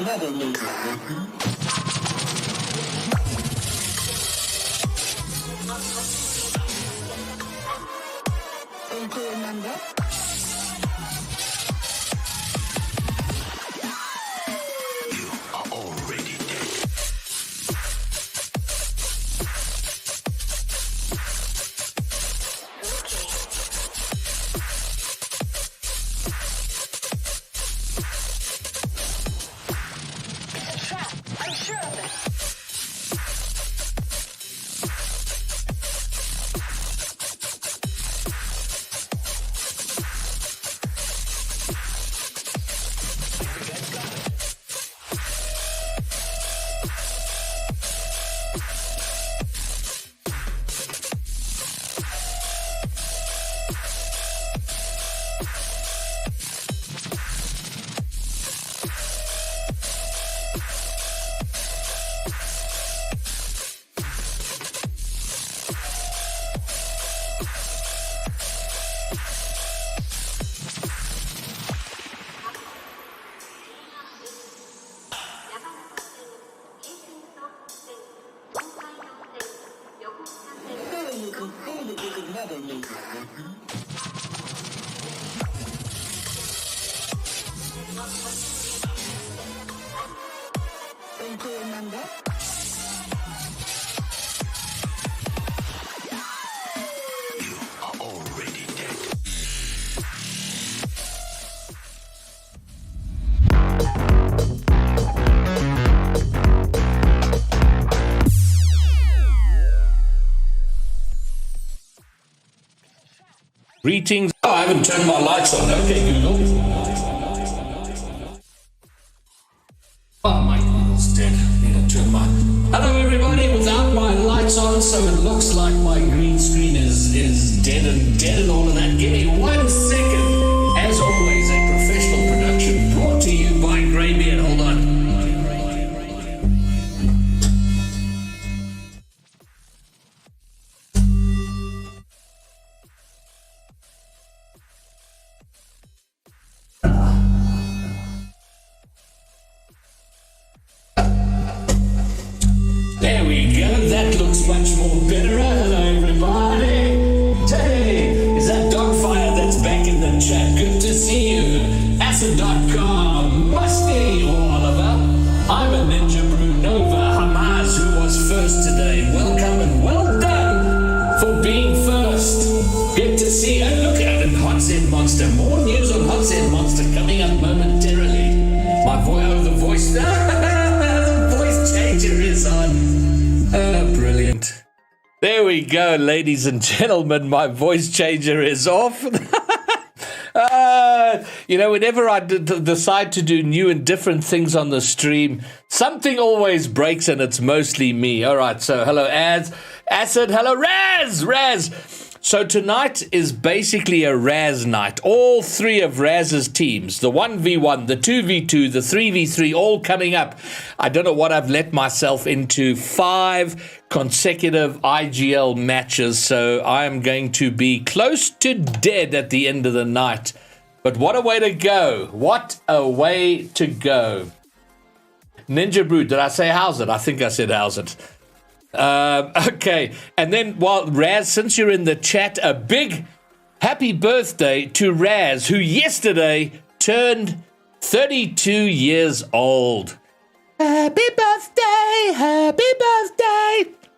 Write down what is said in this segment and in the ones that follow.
never lose. Don't you remember? You are already dead. It's a trap. I'm sure of it. You can feel that you could never lose. Don't you remember? You are already dead. Greetings. Oh, I haven't turned my lights on. Okay, Google. Oh, my Google's dead. Need to turn my... Hello, everybody. Without my lights on, so it looks like my green screen is dead and all of that. Give me 1 second. As always, a professional production brought to you by Greybeard. Hold on. There we go, that looks much more better. Hello everybody. Hey, is that Dogfire that's back in the chat? Good to see you. Acid.com, Musty or Oliver. I'm a Ninja Brew Nova. Hamas, who was first today. Welcome and well done for being first. Good to see you. And look at it, Hot Zen Monster. More news on Hot Zen Monster coming up momentarily. The voice changer is on. Brilliant. There we go, ladies and gentlemen. My voice changer is off. Whenever I decide to do new and different things on the stream, something always breaks, and it's mostly me. All right, so hello, Acid. Hello, Raz. So tonight is basically a Raz night. All three of Raz's teams, the 1v1, the 2v2, the 3v3, all coming up. I don't know what I've let myself into, 5 consecutive IGL matches. So I am going to be close to dead at the end of the night. But what a way to go. What a way to go. Ninja Brew, did I say how's it? I think I said how's it. Okay, and then Raz, since you're in the chat, a big happy birthday to Raz, who yesterday turned 32 years old. Happy birthday.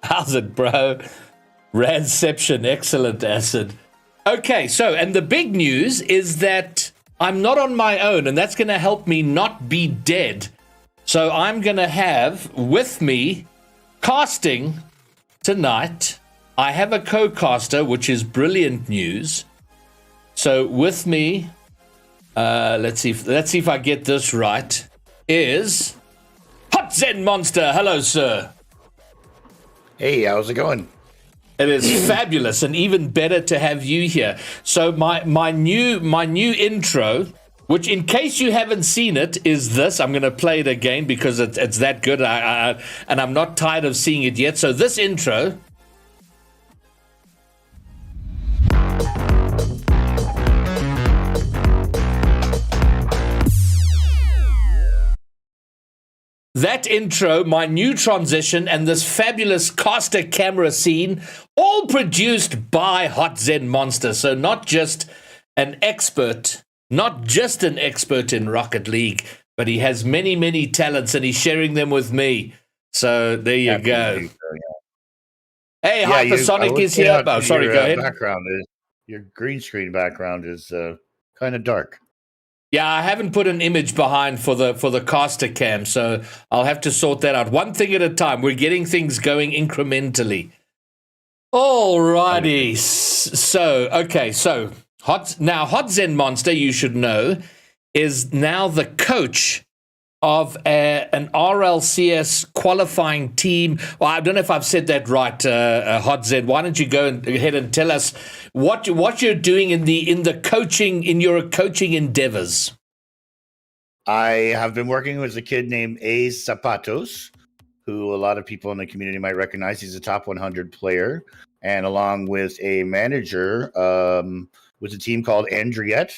How's it, bro? Razception, excellent, Acid. Okay, so, and the big news is that I'm not on my own, and that's going to help me not be dead. So I'm going to have with me casting tonight. I have a co-caster, which is brilliant news. So with me, let's see if I get this right, is Hot Zen Monster. Hello, sir. Hey, how's it going? It is fabulous, and even better to have you here. So my new intro, which in case you haven't seen it, is this. I'm going to play it again because it's that good, and I'm not tired of seeing it yet. So this intro that intro, my new transition, and this fabulous caster camera scene, all produced by Hot Zen Monster. So not just an expert in Rocket League, but he has many, many talents, and he's sharing them with me. So there you go. Hey, Hypersonic is here. Oh, sorry, go ahead. Your green screen background is kind of dark. Yeah, I haven't put an image behind for the caster cam, so I'll have to sort that out. One thing at a time. We're getting things going incrementally. Alrighty. So Hot Zen Monster, you should know, is now the coach of an RLCS qualifying team. Well, I don't know if I've said that right, Hot Zen. Why don't you go ahead and tell us what you're doing in your coaching endeavors? I have been working with a kid named A Zapatos, who a lot of people in the community might recognize. He's a top 100 player, and along with a manager with a team called Andriette.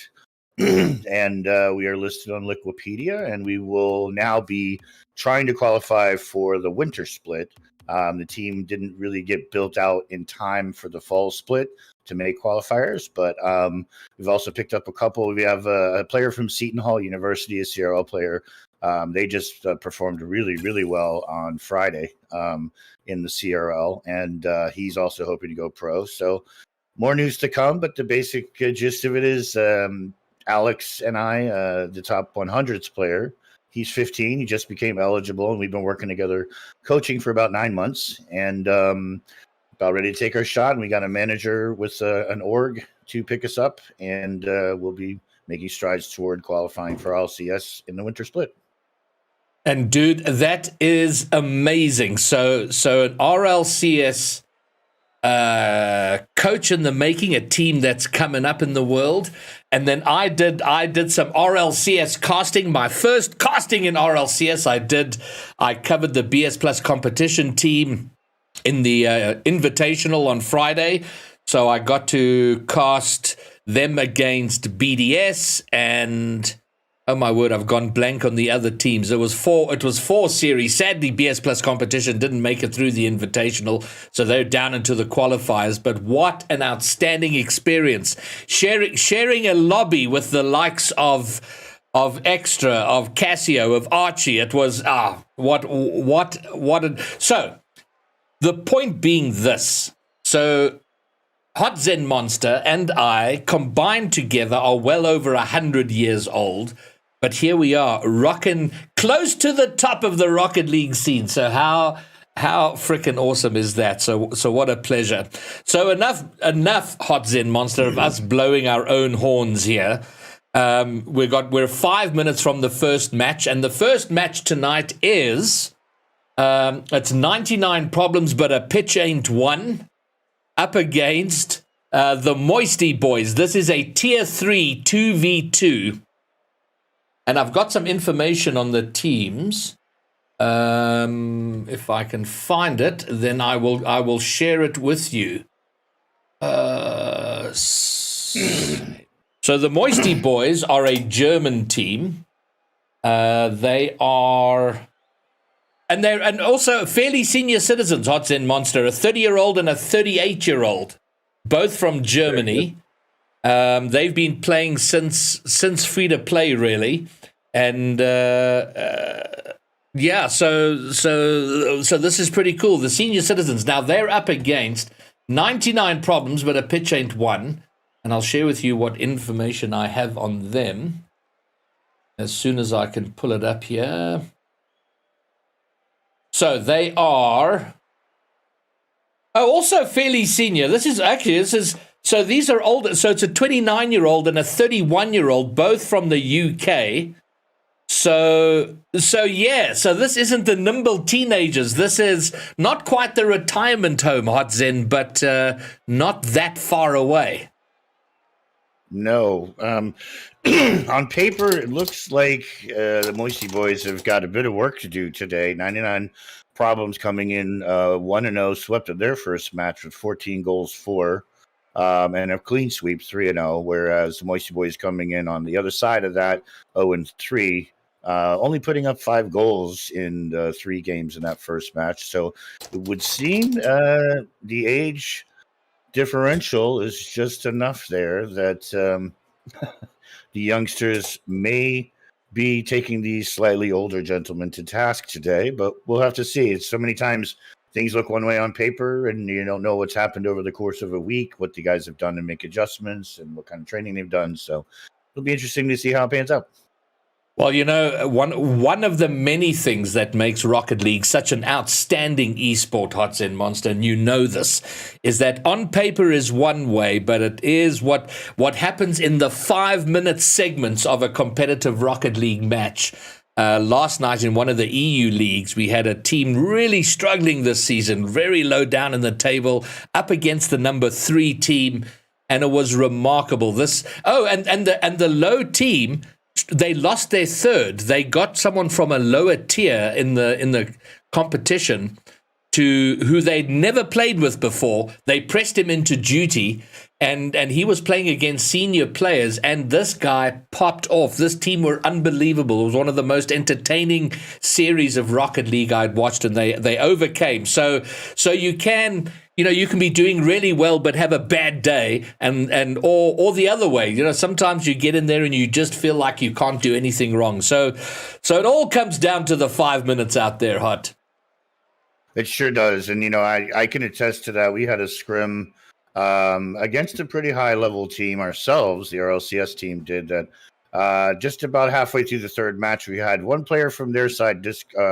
And we are listed on Liquipedia, and we will now be trying to qualify for the winter split. The team didn't really get built out in time for the fall split to make qualifiers, but we've also picked up a couple. We have a player from Seton Hall University, a CRL player. They just performed really, really well on Friday in the CRL, and he's also hoping to go pro. So more news to come, but the basic gist of it is Alex and I, the top 100s player, he's 15. He just became eligible, and we've been working together, coaching for about 9 months, and about ready to take our shot. And we got a manager with an org to pick us up, and we'll be making strides toward qualifying for LCS in the winter split. And dude, that is amazing. So an RLCS coach in the making, a team that's coming up in the world. And then I did some RLCS casting, my first casting in RLCS. I covered the BS Plus competition team in the Invitational on Friday. So I got to cast them against BDS, and oh my word, I've gone blank on the other teams. It was four series. Sadly, BS Plus competition didn't make it through the Invitational, so they're down into the qualifiers. But what an outstanding experience. Sharing a lobby with the likes of Extra, of Casio, of Archie. It was, so the point being this. So Hot Zen Monster and I combined together are well over 100 years old. But here we are, rocking close to the top of the Rocket League scene. So how freaking awesome is that? So what a pleasure. So enough Hot Zen Monster of us blowing our own horns here. We're 5 minutes from the first match, and the first match tonight is it's 99 problems, but a pitch ain't one. Up against the Moisty Boys. This is a Tier 3 2v2. And I've got some information on the teams. If I can find it, then I will share it with you. So the Moisty Boys are a German team. They are, and also fairly senior citizens. Hot Zen Monster, a 30-year-old and a 38-year-old, both from Germany. They've been playing since free to play, really, and yeah. So this is pretty cool. The senior citizens now they're up against 99 problems, but a pitch ain't one. And I'll share with you what information I have on them as soon as I can pull it up here. So they are also fairly senior. So these are older. So it's a 29-year-old and a 31-year-old, both from the UK. So yeah. So this isn't the nimble teenagers. This is not quite the retirement home, Hot Zen, but not that far away. No. On paper, it looks like the Moisty Boys have got a bit of work to do today. 99 problems coming in 1-0, swept at their first match with 14 goals for. And a clean sweep 3-0, whereas the Moisty Boys coming in on the other side of that 0-3. only putting up 5 goals in 3 games in that first match. So it would seem the age differential is just enough there that the youngsters may be taking these slightly older gentlemen to task today, but we'll have to see. It's so many times things look one way on paper and you don't know what's happened over the course of a week, what the guys have done to make adjustments and what kind of training they've done. So it'll be interesting to see how it pans out. Well, one of the many things that makes Rocket League such an outstanding esport, Hot Zen Monster, and you know this, is that on paper is one way, but it is what happens in the 5-minute segments of a competitive Rocket League match. Last night in one of the EU leagues, we had a team really struggling this season, very low down in the table, up against the number 3 team, and it was remarkable. And the low team, they lost their third. They got someone from a lower tier in the competition who they'd never played with before. They pressed him into duty, and he was playing against senior players, and this guy popped off. This team were unbelievable. It was one of the most entertaining series of Rocket League I'd watched, and they overcame. So you can be doing really well but have a bad day, or the other way. Sometimes you get in there and you just feel like you can't do anything wrong. So it all comes down to the 5 minutes out there, Hot. It sure does. And, I can attest to that. We had a scrim against a pretty high-level team ourselves. The RLCS team did that. Just about halfway through the third match, we had one player from their side,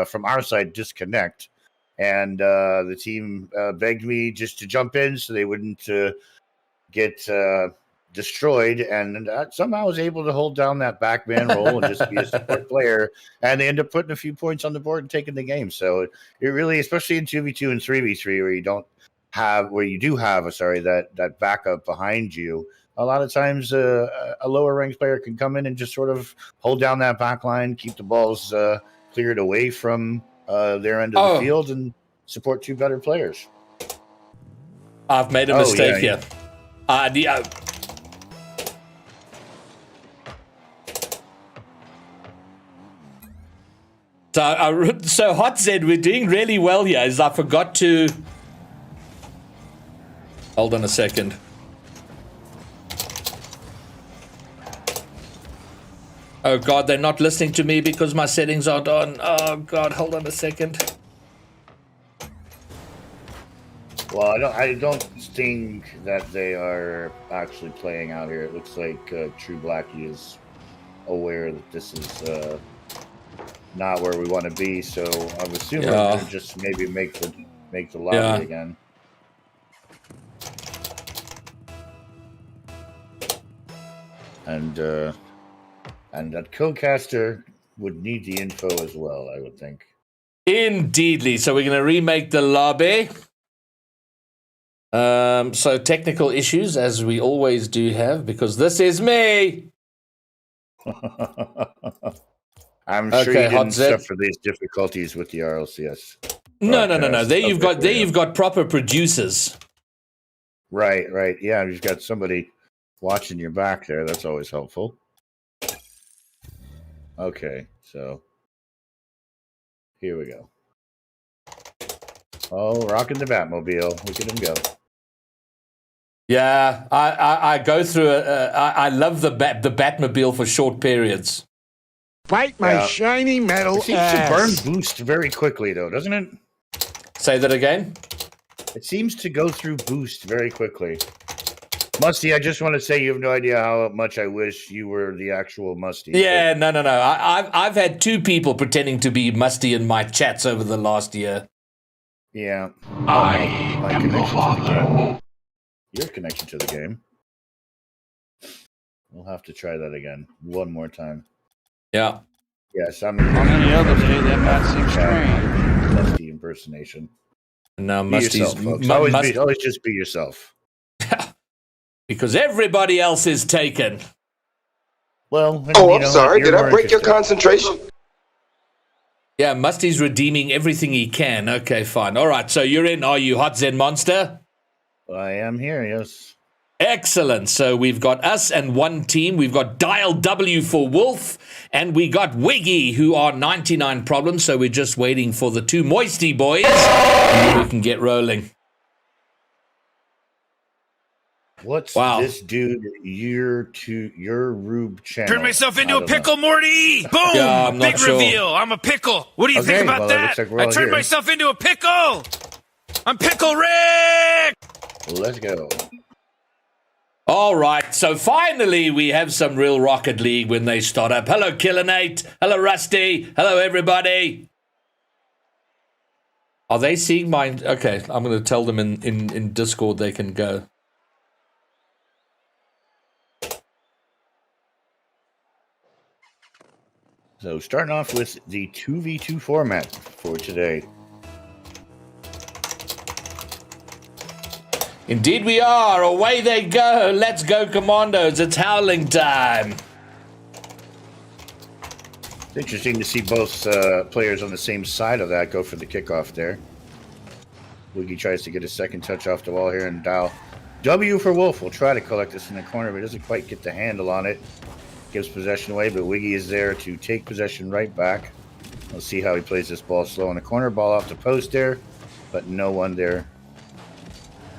from our side, disconnect. And the team begged me just to jump in so they wouldn't get destroyed. And somehow I was able to hold down that backman role and just be a support player. And they end up putting a few points on the board and taking the game. So it really, especially in 2v2 and 3v3, where you do have that backup behind you, a lot of times a lower ranked player can come in and just sort of hold down that back line, keep the balls cleared away from their end of the field and support 2 better players. I've made a mistake here. So Hot said we're doing really well here. Is I forgot to hold on a second. Oh God, they're not listening to me because my settings aren't on. Oh God, hold on a second. Well, I don't think that they are actually playing out here. It looks like True Blackie is aware that this is not where we want to be. So I'm assuming we're going to just maybe make the lobby again. And that co-caster would need the info as well, I would think. Indeedly. So we're going to remake the lobby. So technical issues, as we always do have, because this is me. I'm sure you didn't suffer these difficulties with the RLCS. No. There you've got proper producers. Right. Yeah, you've got somebody watching your back there. That's always helpful. Okay, so here we go. Oh, rocking the Batmobile. Look at him go. Yeah, I go through I love the Batmobile for short periods. Fight my shiny metal ass. It seems to burn boost very quickly, though, doesn't it? Say that again? It seems to go through boost very quickly. Musty, I just want to say you have no idea how much I wish you were the actual Musty. Yeah, no. I've had 2 people pretending to be Musty in my chats over the last year. Yeah. I am your father. Your connection to the game. We'll have to try that again. One more time. Yeah. Yes, I'm on any other day that might seem strange. Musty impersonation. No, Musty's always just be yourself. Because everybody else is taken. Well, I'm sorry. Did I break your concentration? Yeah, Musty's redeeming everything he can. Okay, fine. All right, so you're in. Are you, Hot Zen Monster? I am here, yes. Excellent. So we've got us and one team. We've got Dial W for Wolf, and we got Wiggy, who are 99 problems. So we're just waiting for the two Moisty boys, and then we can get rolling. What's this dude? Your Rube channel. Turn myself into a pickle, Morty! Boom! Yeah, I'm not Big sure. reveal. I'm a pickle. What do you think about that? Like I turned myself into a pickle. I'm Pickle Rick. Let's go. All right, so finally we have some real Rocket League when they start up. Hello, Killer Nate. Hello, Rusty. Hello, everybody. Are they seeing mine? Okay, I'm going to tell them in Discord they can go. So starting off with the 2v2 format for today. Indeed we are. Away they go. Let's go, Commandos. It's howling time. It's interesting to see both players on the same side of that go for the kickoff there. Wiggy tries to get a second touch off the wall here, and Dial W for Wolf will try to collect this in the corner, but doesn't quite get the handle on it. Gives possession away, but Wiggy is there to take possession right back. We'll see how he plays this ball slow in the corner. Ball off the post there, but no one there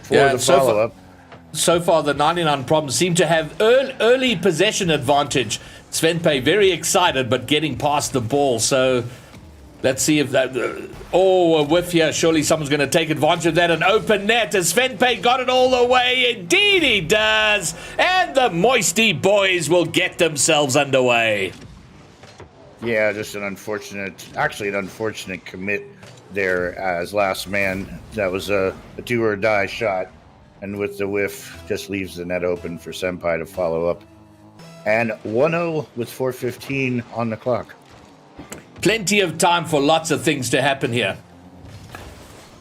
for the follow-up. So far, the 99 problems seem to have early possession advantage. Svenpe very excited, but getting past the ball. So let's see if that... a whiff here. Surely someone's going to take advantage of that. An open net. Has Svenpe got it all the way? Indeed he does. And the Moisty boys will get themselves underway. Yeah, just an unfortunate commit there as last man. That was a do or die shot, and with the whiff just leaves the net open for Senpai to follow up. And 1-0 with 4:15 on the clock. Plenty of time for lots of things to happen here.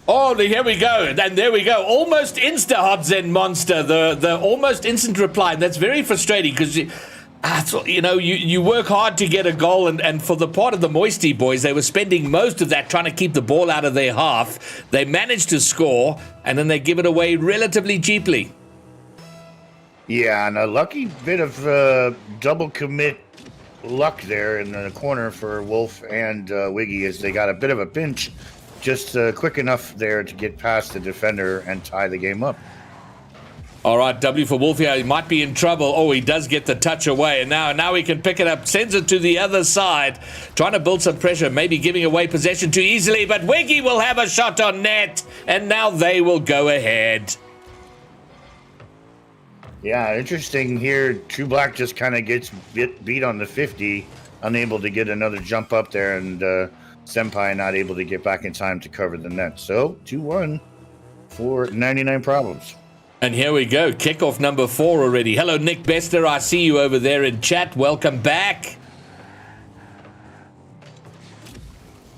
Oh, here we go. And there we go. Almost insta-Hobzen monster. The almost instant reply. And that's very frustrating because you work hard to get a goal, and for the part of the Moisty boys, they were spending most of that trying to keep the ball out of their half. They managed to score, and then they give it away relatively cheaply. Yeah, and a lucky bit of double commit luck there in the corner for Wolf and Wiggy as they got a bit of a pinch, just quick enough there to get past the defender and tie the game up. All right, W for Wolf here. He might be in trouble. Oh, he does get the touch away. And now he can pick it up, sends it to the other side, trying to build some pressure, maybe giving away possession too easily. But Wiggy will have a shot on net, and now they will go ahead. Yeah, interesting here. True Black just kind of gets beat on the 50, unable to get another jump up there, and Senpai not able to get back in time to cover the net. So 2-1 for 99 problems. And here we go, kickoff number 4 already. Hello, Nick Bester. I see you over there in chat. Welcome back.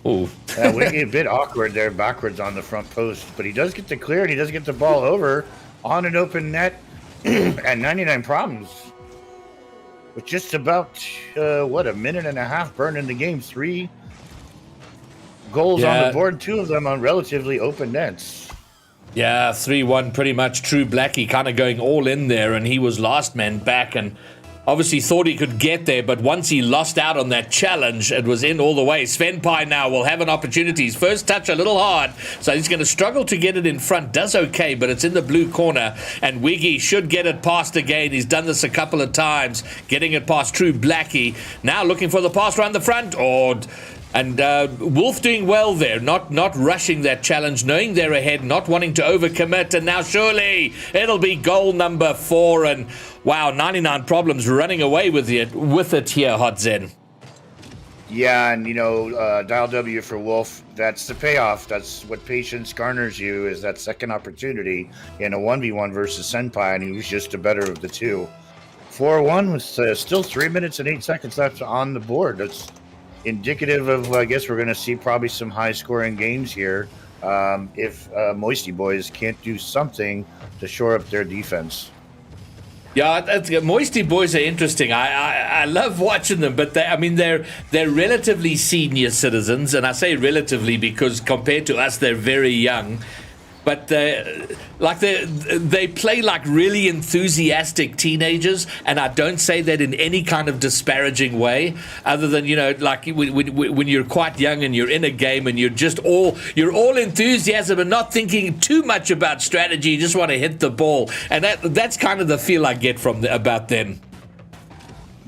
Oh, Wiggy a bit awkward there, backwards on the front post, but he does get the clear and he does get the ball over on an open net. And 99 problems with just about a minute and a half burned in the game. 3 goals on the board, 2 of them on relatively open nets. Yeah, 3-1 pretty much. True Blackie kind of going all in there, and he was last man back and obviously thought he could get there, but once he lost out on that challenge, it was in all the way. Svenpai now will have an opportunity. His first touch a little hard, so he's going to struggle to get it in front. Does okay, but it's in the blue corner, and Wiggy should get it past again. He's done this a couple of times, getting it past True Blackie. Now looking for the pass around the front. And Wolf doing well there, not rushing that challenge, knowing they're ahead, not wanting to overcommit, and now surely it'll be goal number 4, and wow, 99 problems running away with it here, Hot Zen. Yeah, and Dial W for Wolf, that's the payoff. That's what patience garners you, is that second opportunity in a 1v1 versus Senpai, and he was just the better of the two. 4-1 with still 3 minutes and 8 seconds left on the board. That's indicative of, I guess we're going to see probably some high-scoring games here if Moisty Boys can't do something to shore up their defense. Yeah, Moisty Boys are interesting. I love watching them, but they're relatively senior citizens, and I say relatively because compared to us, they're very young. but they play like really enthusiastic teenagers, and I don't say that in any kind of disparaging way, other than, you know, like when you're quite young and you're in a game and you're all enthusiasm and not thinking too much about strategy. You just want to hit the ball, and that's kind of the feel I get about them.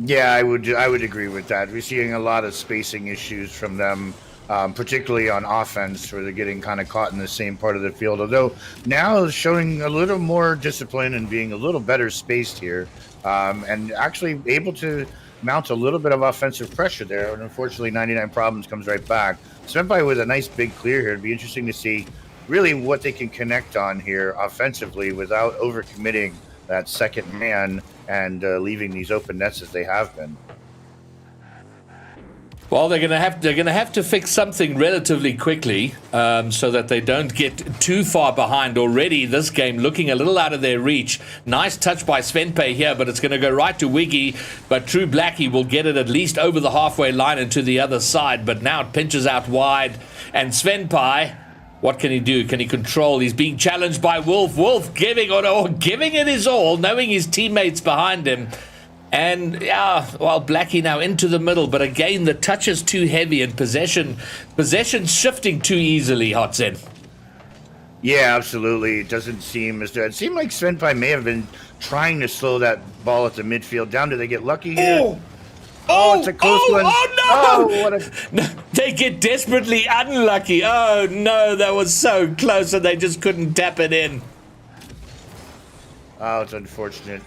Yeah, I would agree with that. We're seeing a lot of spacing issues from them. Particularly on offense, where they're getting kind of caught in the same part of the field. Although now showing a little more discipline and being a little better spaced here, and actually able to mount a little bit of offensive pressure there. And unfortunately, 99 Problems comes right back. Senpai with a nice big clear here. It'd be interesting to see really what they can connect on here offensively without overcommitting that second man and leaving these open nets as they have been. Well, they're gonna have to fix something relatively quickly, so that they don't get too far behind. Already, this game looking a little out of their reach. Nice touch by Svenpai here, but it's going to go right to Wiggy. But True Blackie will get it at least over the halfway line and to the other side. But now it pinches out wide, and Svenpai, what can he do? Can he control? He's being challenged by Wolf. Wolf giving it his all, knowing his teammates behind him. And, yeah, well, Blackie now into the middle. But again, the touch is too heavy and possession shifting too easily, Hotzen. Yeah, absolutely. It doesn't seem as it seemed like Svenpai may have been trying to slow that ball at the midfield down. Do they get lucky here? Oh, it's a close one. Oh, no! No, they get desperately unlucky. Oh, no, that was so close, and they just couldn't tap it in. Oh, it's unfortunate.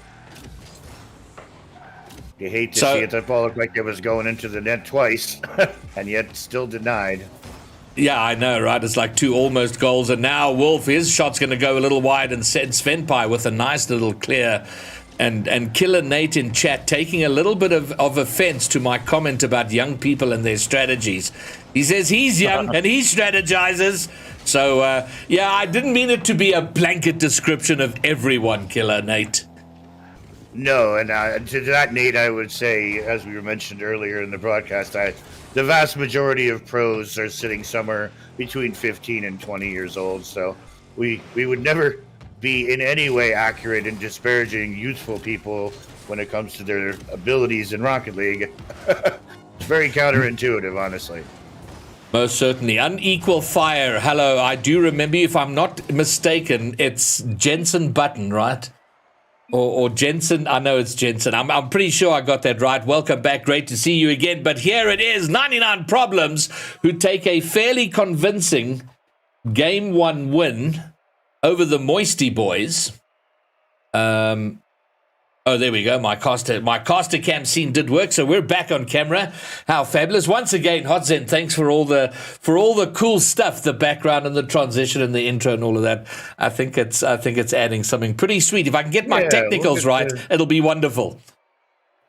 You hate to see it. That ball looked like it was going into the net twice, and yet still denied. Yeah, I know, right? It's like two almost goals, and now Wolf, his shot's going to go a little wide, and send Svenpai with a nice little clear. And Killer Nate in chat taking a little bit of offense to my comment about young people and their strategies. He says he's young and he strategizes. So, yeah, I didn't mean it to be a blanket description of everyone, Killer Nate. No, and to that, Nate, I would say, as we were mentioned earlier in the broadcast, the vast majority of pros are sitting somewhere between 15 and 20 years old. So we would never be in any way accurate in disparaging youthful people when it comes to their abilities in Rocket League. It's very counterintuitive, honestly. Most certainly. Unequal Fire. Hello, I do remember, if I'm not mistaken, it's Jensen Button, right? Or Jensen. I know it's Jensen. I'm pretty sure I got that right. Welcome back. Great to see you again. But here it is, 99 Problems, who take a fairly convincing Game 1 win over the Moisty Boys. Oh, there we go. My caster cam scene did work, so we're back on camera. How fabulous! Once again, Hotzen, thanks for all the cool stuff, the background and the transition and the intro and all of that. I think it's adding something pretty sweet. If I can get my technicals right, it'll be wonderful.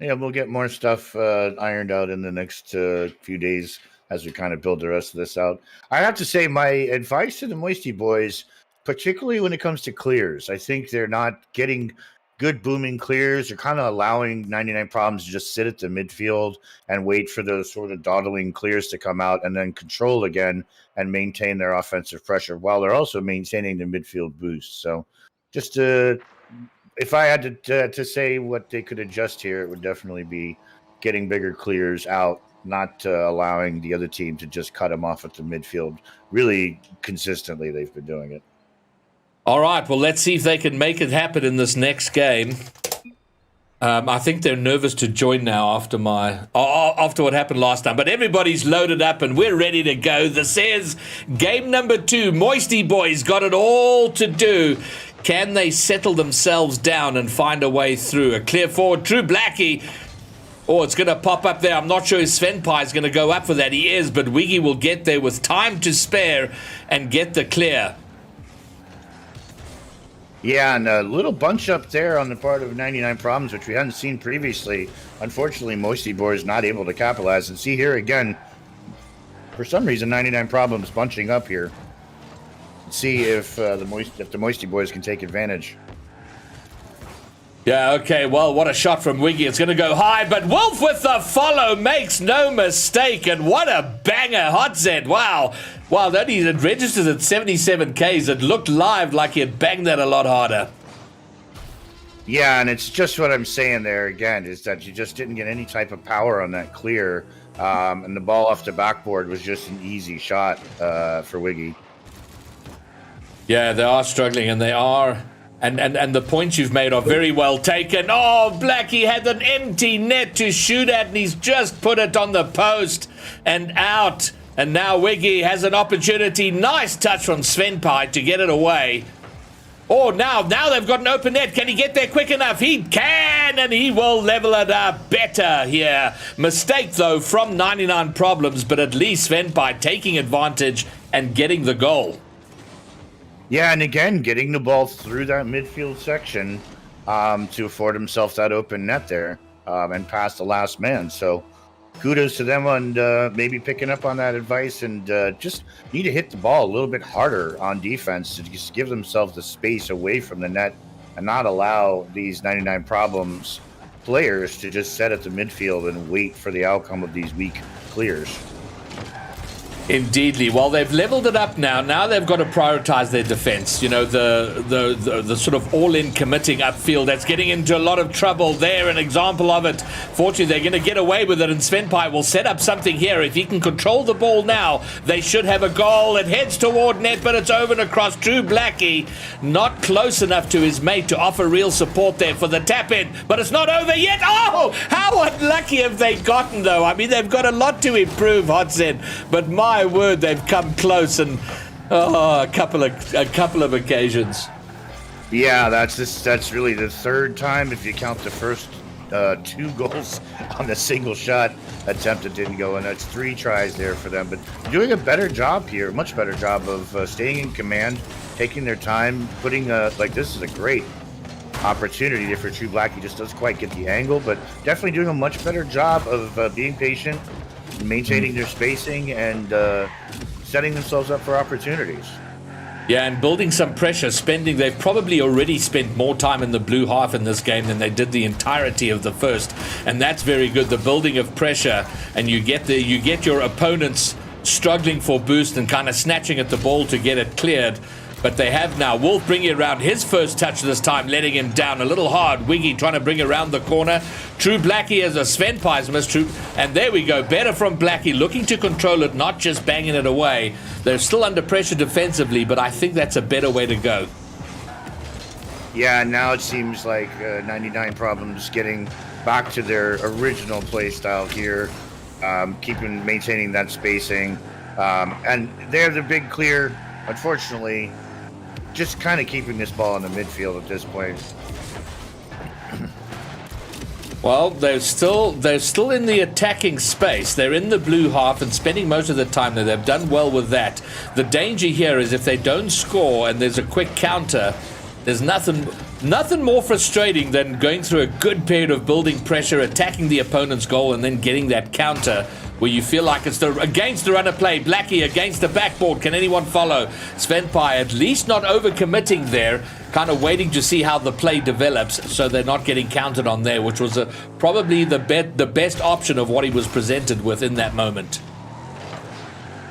Yeah, we'll get more stuff ironed out in the next few days as we kind of build the rest of this out. I have to say, my advice to the Moisty Boys, particularly when it comes to clears, I think they're not getting good booming clears. You're kind of allowing 99 Problems to just sit at the midfield and wait for those sort of dawdling clears to come out and then control again and maintain their offensive pressure while they're also maintaining the midfield boost. So just if I had to say what they could adjust here, it would definitely be getting bigger clears out, not allowing the other team to just cut them off at the midfield. Really consistently, they've been doing it. All right, well, let's see if they can make it happen in this next game. I think they're nervous to join now after what happened last time. But everybody's loaded up and we're ready to go. This is game number 2. Moisty Boys got it all to do. Can they settle themselves down and find a way through? A clear forward, True Blackie. Oh, it's going to pop up there. I'm not sure if Svenpai is going to go up for that. He is, but Wiggy will get there with time to spare and get the clear. Yeah, and a little bunch up there on the part of 99 Problems, which we hadn't seen previously. Unfortunately, Moisty Boy is not able to capitalize. And see here again, for some reason, 99 Problems bunching up here. See if the Moisty Boys can take advantage. Yeah, okay, well, what a shot from Wiggy. It's going to go high, but Wolf with the follow makes no mistake, and what a banger. Hot Z, wow. Wow, that he had registered at 77 Ks. It looked live like he had banged that a lot harder. Yeah, and it's just what I'm saying there again, is that you just didn't get any type of power on that clear, and the ball off the backboard was just an easy shot for Wiggy. Yeah, they are struggling, and they are... And the points you've made are very well taken. Oh, Blackie had an empty net to shoot at, and he's just put it on the post and out. And now Wiggy has an opportunity. Nice touch from Svenpai to get it away. Oh, now they've got an open net. Can he get there quick enough? He can, and he will level it up better here. Mistake, though, from 99 Problems, but at least Svenpai taking advantage and getting the goal. Yeah, and again, getting the ball through that midfield section to afford himself that open net there and past the last man. So kudos to them on maybe picking up on that advice and just need to hit the ball a little bit harder on defense to just give themselves the space away from the net and not allow these 99 Problems players to just set at the midfield and wait for the outcome of these weak clears. Indeedly. Well, they've leveled it up now. Now they've got to prioritize their defense. You know, the sort of all-in committing upfield that's getting into a lot of trouble there. An example of it. Fortunately, they're going to get away with it, and Svenpai will set up something here. If he can control the ball now, they should have a goal. It heads toward net, but it's over and across. True Blackie not close enough to his mate to offer real support there for the tap-in, but it's not over yet. Oh, how unlucky have they gotten, though? I mean, they've got a lot to improve, Hot Z, but my word, they've come close, and a couple of occasions. Yeah, that's really the third time if you count the first 2 goals on the single shot attempt that didn't go in. That's 3 tries there for them, but doing a better job here, much better job of staying in command, taking their time, putting this is a great opportunity for True Blackie. Just doesn't quite get the angle, but definitely doing a much better job of being patient, maintaining their spacing, and setting themselves up for opportunities. Yeah, and building some pressure, they've probably already spent more time in the blue half in this game than they did the entirety of the first, and that's very good. The building of pressure, and you get your opponents struggling for boost and kind of snatching at the ball to get it cleared. But they have now. Wolf bringing it around. His first touch this time, letting him down a little hard. Wiggy trying to bring it around the corner. True Blackie as a Svenpai's missed. True. And there we go. Better from Blackie, looking to control it, not just banging it away. They're still under pressure defensively, but I think that's a better way to go. Yeah, now it seems like 99 Problems getting back to their original play style here, maintaining that spacing. And they're the big clear, unfortunately. Just kind of keeping this ball in the midfield at this point. Well, they're still in the attacking space. They're in the blue half and spending most of the time there. They've done well with that. The danger here is if they don't score and there's a quick counter, there's nothing more frustrating than going through a good period of building pressure, attacking the opponent's goal, and then getting that counter where you feel like it's against the run of play. Blackie against the backboard. Can anyone follow? Svenpai at least not overcommitting there, kind of waiting to see how the play develops so they're not getting counted on there, which was probably the best option of what he was presented with in that moment.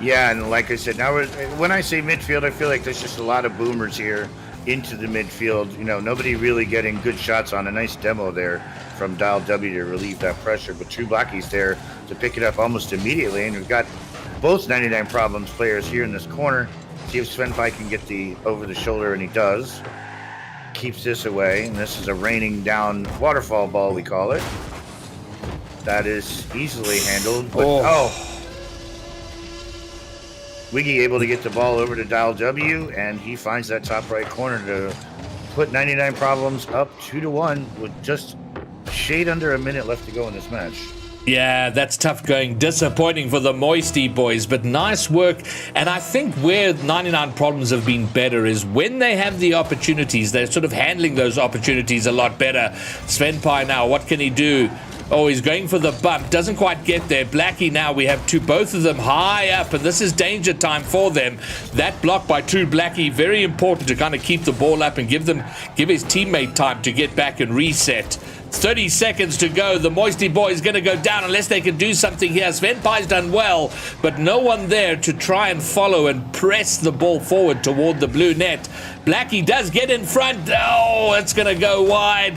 Yeah, and like I said, now when I say midfield, I feel like there's just a lot of boomers here into the midfield. You know, nobody really getting good shots on. A nice demo there from Dial W to relieve that pressure, but True Blackie's there to pick it up almost immediately, and we've got both 99 Problems players here in this corner. See if Svenpai can get the over the shoulder, and he does. Keeps this away, and this is a raining down waterfall ball, we call it. That is easily handled, but Wiggy able to get the ball over to Dial W, and he finds that top right corner to put 99 Problems up 2-1 with just a shade under a minute left to go in this match. Yeah, that's tough going. Disappointing for the Moisty boys, but nice work. And I think where 99 Problems have been better is when they have the opportunities, they're sort of handling those opportunities a lot better. Svenpai now, what can he do? Oh, he's going for the bump. Doesn't quite get there. Blackie now, we have both of them high up, and this is danger time for them. That block by True Blackie, very important to kind of keep the ball up and give his teammate time to get back and reset. 30 seconds to go. The Moisty Boy is going to go down unless they can do something here. Svenpai's done well, but no one there to try and follow and press the ball forward toward the blue net. Blackie does get in front. Oh, it's going to go wide.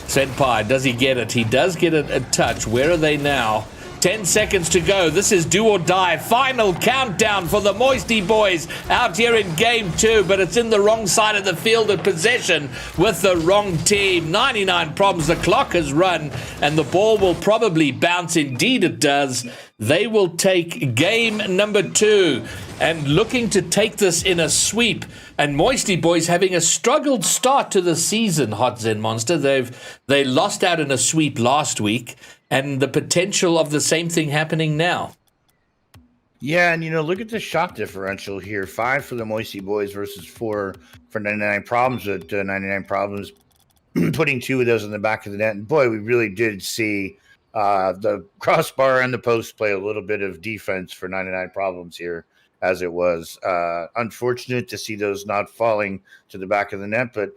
Svenpai, does he get it? He does get a touch. Where are they now? 10 seconds to go. This is do or die. Final countdown for the Moisty Boys out here in game 2, but it's in the wrong side of the field of possession with the wrong team. 99 problems. The clock has run, and the ball will probably bounce. Indeed it does. They will take game number 2 and looking to take this in a sweep. And Moisty Boys having a struggled start to the season, Hot Zen Monster. They lost out in a sweep last week, and the potential of the same thing happening now. Yeah, and look at the shot differential here. 5 for the Moisty Boys versus 4 for 99 Problems. At 99 Problems putting 2 of those in the back of the net. And boy, we really did see the crossbar and the post play a little bit of defense for 99 Problems here, as it was. Unfortunate to see those not falling to the back of the net. But,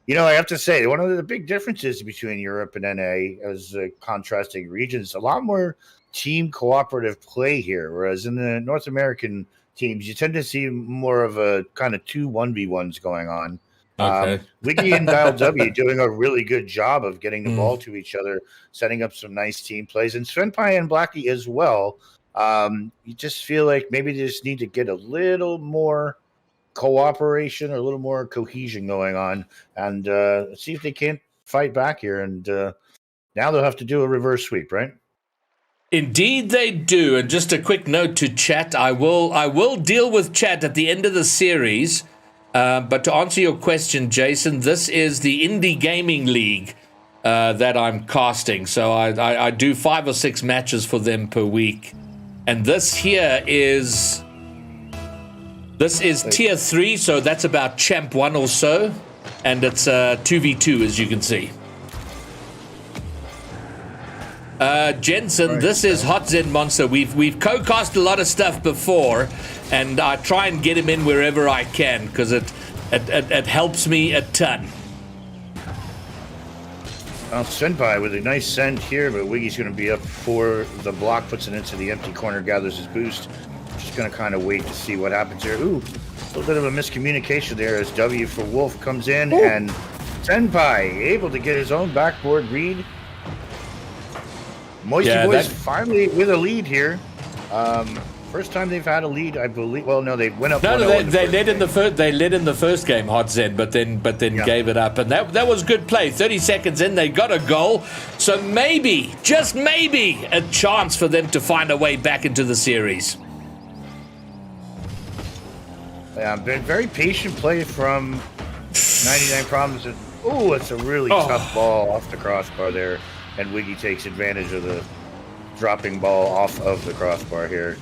I have to say, one of the big differences between Europe and NA as contrasting regions, a lot more team cooperative play here, whereas in the North American teams, you tend to see more of a kind of 2 1v1s going on. Okay. Wiggy and Dial W doing a really good job of getting the ball to each other, setting up some nice team plays, and Svenpai and Blackie as well. You just feel like maybe they just need to get a little more cooperation or a little more cohesion going on, and see if they can't fight back here. And now they'll have to do a reverse sweep, right? Indeed they do. And just a quick note to chat, I will deal with chat at the end of the series. But to answer your question, Jason, this is the Indie Gaming League that I'm casting. So I do 5 or 6 matches for them per week. And this here is tier 3, so that's about champ 1 or so. And it's 2v2, as you can see. Jensen, this is Hot Zen Monster. We've co-cast a lot of stuff before, and I try and get him in wherever I can because it helps me a ton. Senpai with a nice send here, but Wiggy's going to be up for the block, puts it into the empty corner, gathers his boost. Just going to kind of wait to see what happens here. Ooh, a little bit of a miscommunication there as W for Wolf comes in, and Senpai able to get his own backboard read. Moisty Boys finally with a lead here. First time they've had a lead, I believe. Well, no, they went up. No, they led in the first. They led in the first game, Hot Zen, but then gave it up, and that was good play. 30 seconds in, they got a goal. So maybe, just maybe, a chance for them to find a way back into the series. Yeah, been very patient play from 99 Problems. Oh, it's a really tough ball off the crossbar there. And Wiggy takes advantage of the dropping ball off of the crossbar here.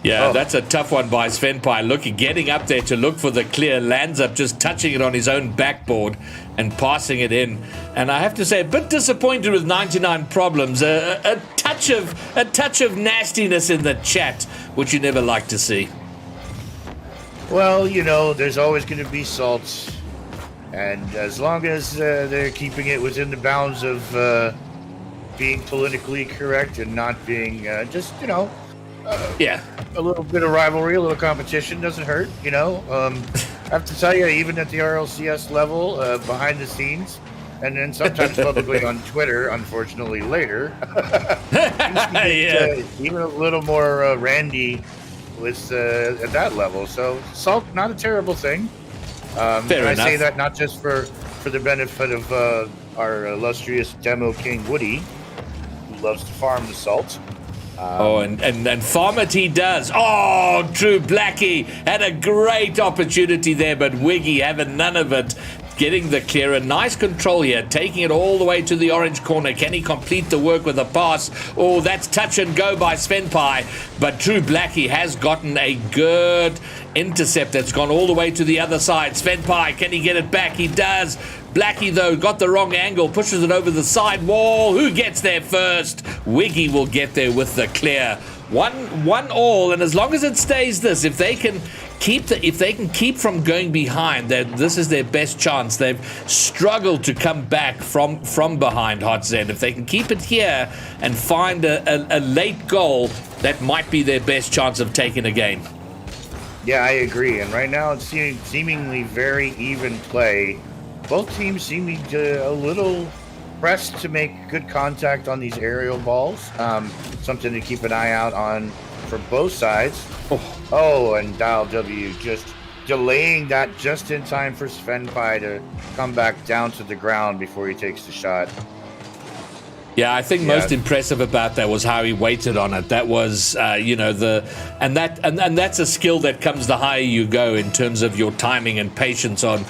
Yeah, that's a tough one by Svenpai. Getting up there to look for the clear, lands up just touching it on his own backboard and passing it in. And I have to say, a bit disappointed with 99 Problems. A touch of nastiness in the chat, which you never like to see. Well, there's always going to be salts. And as long as they're keeping it within the bounds of being politically correct and not being just, a little bit of rivalry, a little competition doesn't hurt, I have to tell you, even at the RLCS level, behind the scenes, and then sometimes publicly on Twitter, unfortunately later, even a little more randy with at that level. So salt, not a terrible thing. Fair enough. I say that not just for the benefit of our illustrious demo king Woody, who loves to farm the salt. And farm it he does. Oh, True Blackie had a great opportunity there, but Wiggy having none of it. getting the clearer. Nice control here, taking it all the way to the orange corner. Can he complete the work with a pass? Oh, that's touch and go by Svenpai. But True Blackie has gotten a good intercept that's gone all the way to the other side. Svenpai, can he get it back? He does. Blackie, though, got the wrong angle, pushes it over the side wall. Who gets there first? Wiggy will get there with the clear. 1-1, and as long as it stays this, if they can keep from going behind, this is their best chance. They've struggled to come back from behind, Hotzen. If they can keep it here and find a late goal, that might be their best chance of taking a game. Yeah, I agree. And right now it's seemingly very even play. Both teams seem a little pressed to make good contact on these aerial balls. Something to keep an eye out on for both sides. Oh, and Dial W just delaying that just in time for Svenpai to come back down to the ground before he takes the shot. Yeah, I think most impressive about that was how he waited on it. That was, and that's a skill that comes the higher you go in terms of your timing and patience on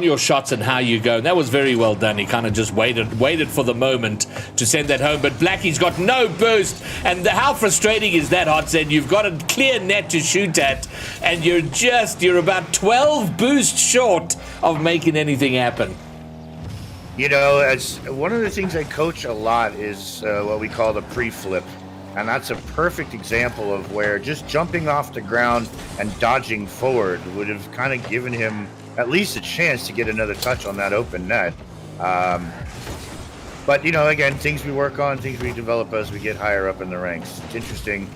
your shots and how you go. And that was very well done. He kind of just waited for the moment to send that home. But Blackie's got no boost, and how frustrating is that, Hotzen? You've got a clear net to shoot at, and you're about 12 boosts short of making anything happen. You know, as one of the things I coach a lot is what we call the pre-flip. And that's a perfect example of where just jumping off the ground and dodging forward would have kind of given him at least a chance to get another touch on that open net. But, again, things we work on, things we develop as we get higher up in the ranks. It's interesting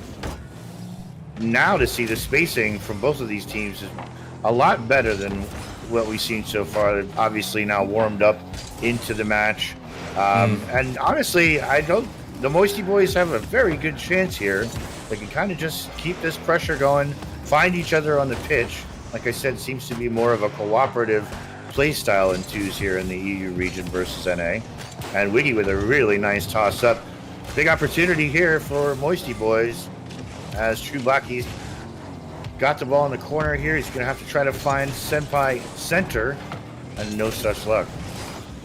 now to see the spacing from both of these teams is a lot better than what we've seen so far. They've obviously now warmed up into the match. And honestly, the Moisty Boys have a very good chance here. They can kind of just keep this pressure going, find each other on the pitch. Like I said, it seems to be more of a cooperative play style in twos here in the EU region versus NA. And Wiggy with a really nice toss up. Big opportunity here for Moisty Boys as True Blackie's got the ball in the corner here. He's going to have to try to find Senpai center, and no such luck.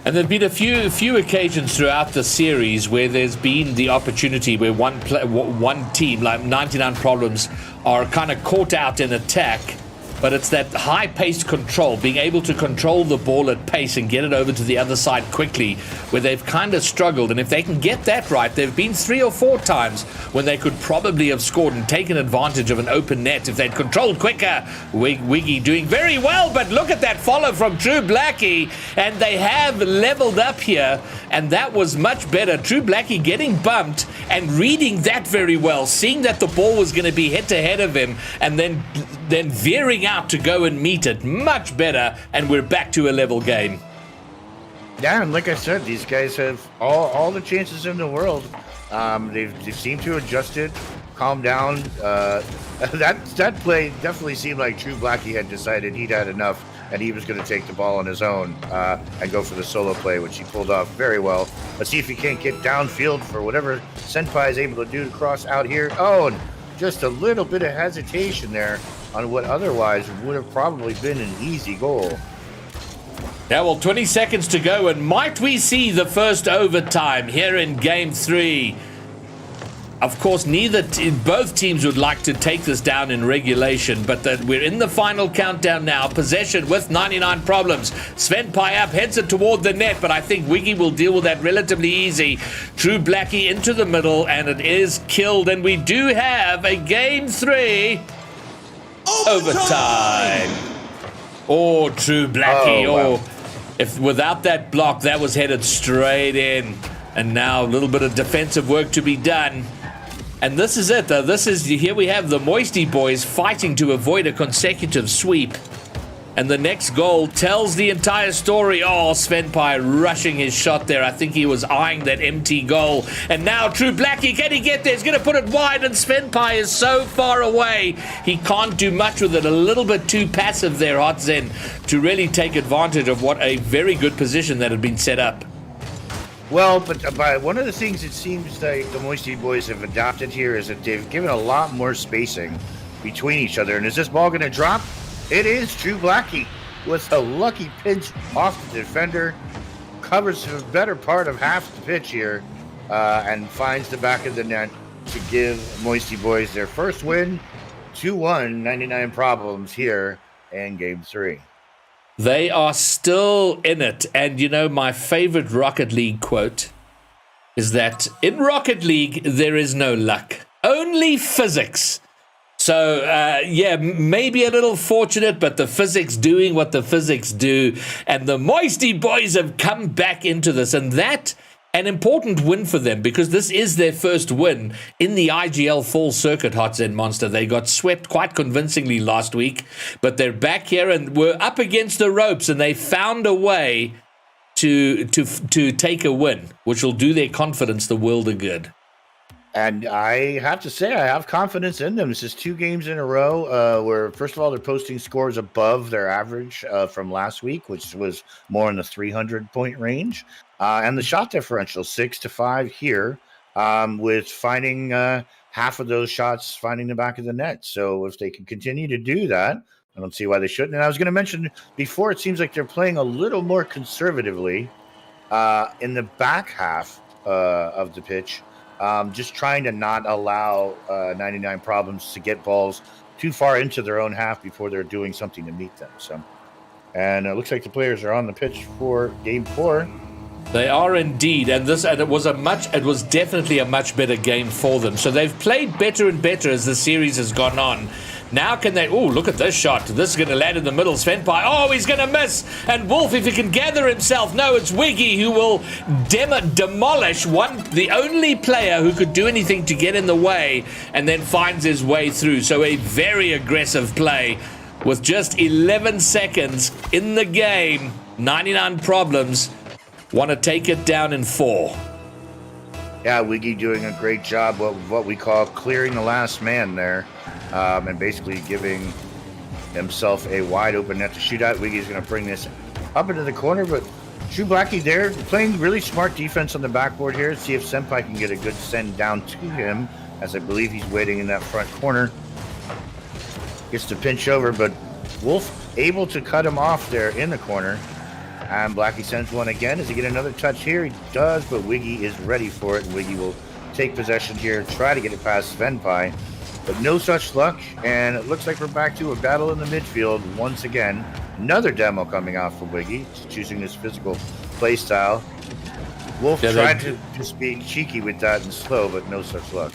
And there've been a few occasions throughout the series where there's been the opportunity where one team, like 99 Problems, are kind of caught out in attack. But it's that high-paced control, being able to control the ball at pace and get it over to the other side quickly, where they've kind of struggled. And if they can get that right, there have been 3 or 4 times when they could probably have scored and taken advantage of an open net if they'd controlled quicker. Wiggy doing very well, but look at that follow from True Blackie, and they have leveled up here, and that was much better. True Blackie getting bumped and reading that very well, seeing that the ball was going to be hit ahead of him, and then veering out to go and meet it. Much better, and we're back to a level game. Yeah, and like I said, these guys have all the chances in the world. They seem to have adjusted, calmed down. That play definitely seemed like True Blackie had decided he'd had enough and he was going to take the ball on his own and go for the solo play, which he pulled off very well. Let's see if he can't get downfield for whatever Senpai is able to do to cross out here. Oh, and just a little bit of hesitation there on what otherwise would have probably been an easy goal. Yeah, well, 20 seconds to go, and might we see the first overtime here in Game 3? Of course, both teams would like to take this down in regulation, but we're in the final countdown now. Possession with 99 Problems. Svenpai up, heads it toward the net, but I think Wiggy will deal with that relatively easy. True Blackie into the middle, and it is killed, and we do have a Game 3 overtime. Oh, True Blackie. Wow. If without that block, that was headed straight in. And now a little bit of defensive work to be done. And this is it, though. Here we have the Moisty Boys fighting to avoid a consecutive sweep. And the next goal tells the entire story. Oh, Svenpai rushing his shot there. I think he was eyeing that empty goal. And now True Blackie, can he get there? He's going to put it wide, and Svenpai is so far away. He can't do much with it. A little bit too passive there, Hotzen, to really take advantage of what a very good position that had been set up. Well, but by one of the things it seems like the Moisty Boys have adopted here is that they've given a lot more spacing between each other. And is this ball going to drop? It is. True Blackie with a lucky pinch off the defender, covers the better part of half the pitch here, and finds the back of the net to give Moisty Boys their first win, 2-1, 99 Problems here in Game 3. They are still in it. And, you know, my favorite Rocket League quote is that in Rocket League, there is no luck, only physics. So, maybe a little fortunate, but the physics doing what the physics do. And the Moisty Boys have come back into this. And that, an important win for them, because this is their first win in the IGL Fall Circuit, Hot Zen Monster. They got swept quite convincingly last week, but they're back here and were up against the ropes, and they found a way to take a win, which will do their confidence the world of good. And I have to say, I have confidence in them. This is 2 games in a row where, first of all, they're posting scores above their average from last week, which was more in the 300-point range. And the shot differential, 6-5 here, with finding half of those shots finding the back of the net. So if they can continue to do that, I don't see why they shouldn't. And I was going to mention before, it seems like they're playing a little more conservatively in the back half of the pitch. Just trying to not allow 99 Problems to get balls too far into their own half before they're doing something to meet them. So, and it looks like the players are on the pitch for Game 4. They are indeed, and it was definitely a much better game for them. So they've played better and better as the series has gone on. Now can they... Oh, look at this shot. This is going to land in the middle. Svenpai. Oh, he's going to miss. And Wolf, if he can gather himself. No, it's Wiggy who will demolish the only player who could do anything to get in the way and then finds his way through. So a very aggressive play with just 11 seconds in the game. 99 Problems want to take it down in 4. Yeah, Wiggy doing a great job, what we call clearing the last man there, and basically giving himself a wide open net to shoot at. Wiggy's going to bring this up into the corner, but True Blackie there playing really smart defense on the backboard here. See if Senpai can get a good send down to him, as I believe he's waiting in that front corner. Gets to pinch over, but Wolf able to cut him off there in the corner. And Blackie sends one again. Does he get another touch here? He does, but Wiggy is ready for it. And Wiggy will take possession here, try to get it past Svenpai, but no such luck. And it looks like we're back to a battle in the midfield once again. Another demo coming out for Wiggy, choosing this physical play style. Wolf tried to just be cheeky with that and slow, but no such luck.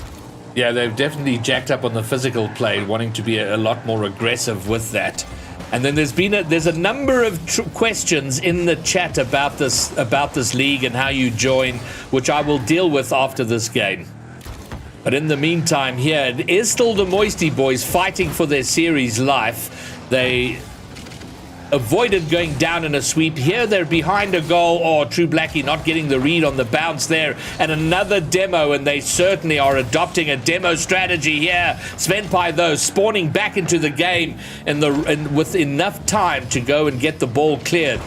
Yeah, they've definitely jacked up on the physical play, wanting to be a lot more aggressive with that. And then there's a number of questions in the chat about this league and how you join, which I will deal with after this game. But in the meantime, here it is still the Moisty Boys fighting for their series life. They avoided going down in a sweep. Here they're behind a goal. Oh, True Blackie not getting the read on the bounce there. And another demo, and they certainly are adopting a demo strategy here. Svenpai, though, spawning back into the game and with enough time to go and get the ball cleared.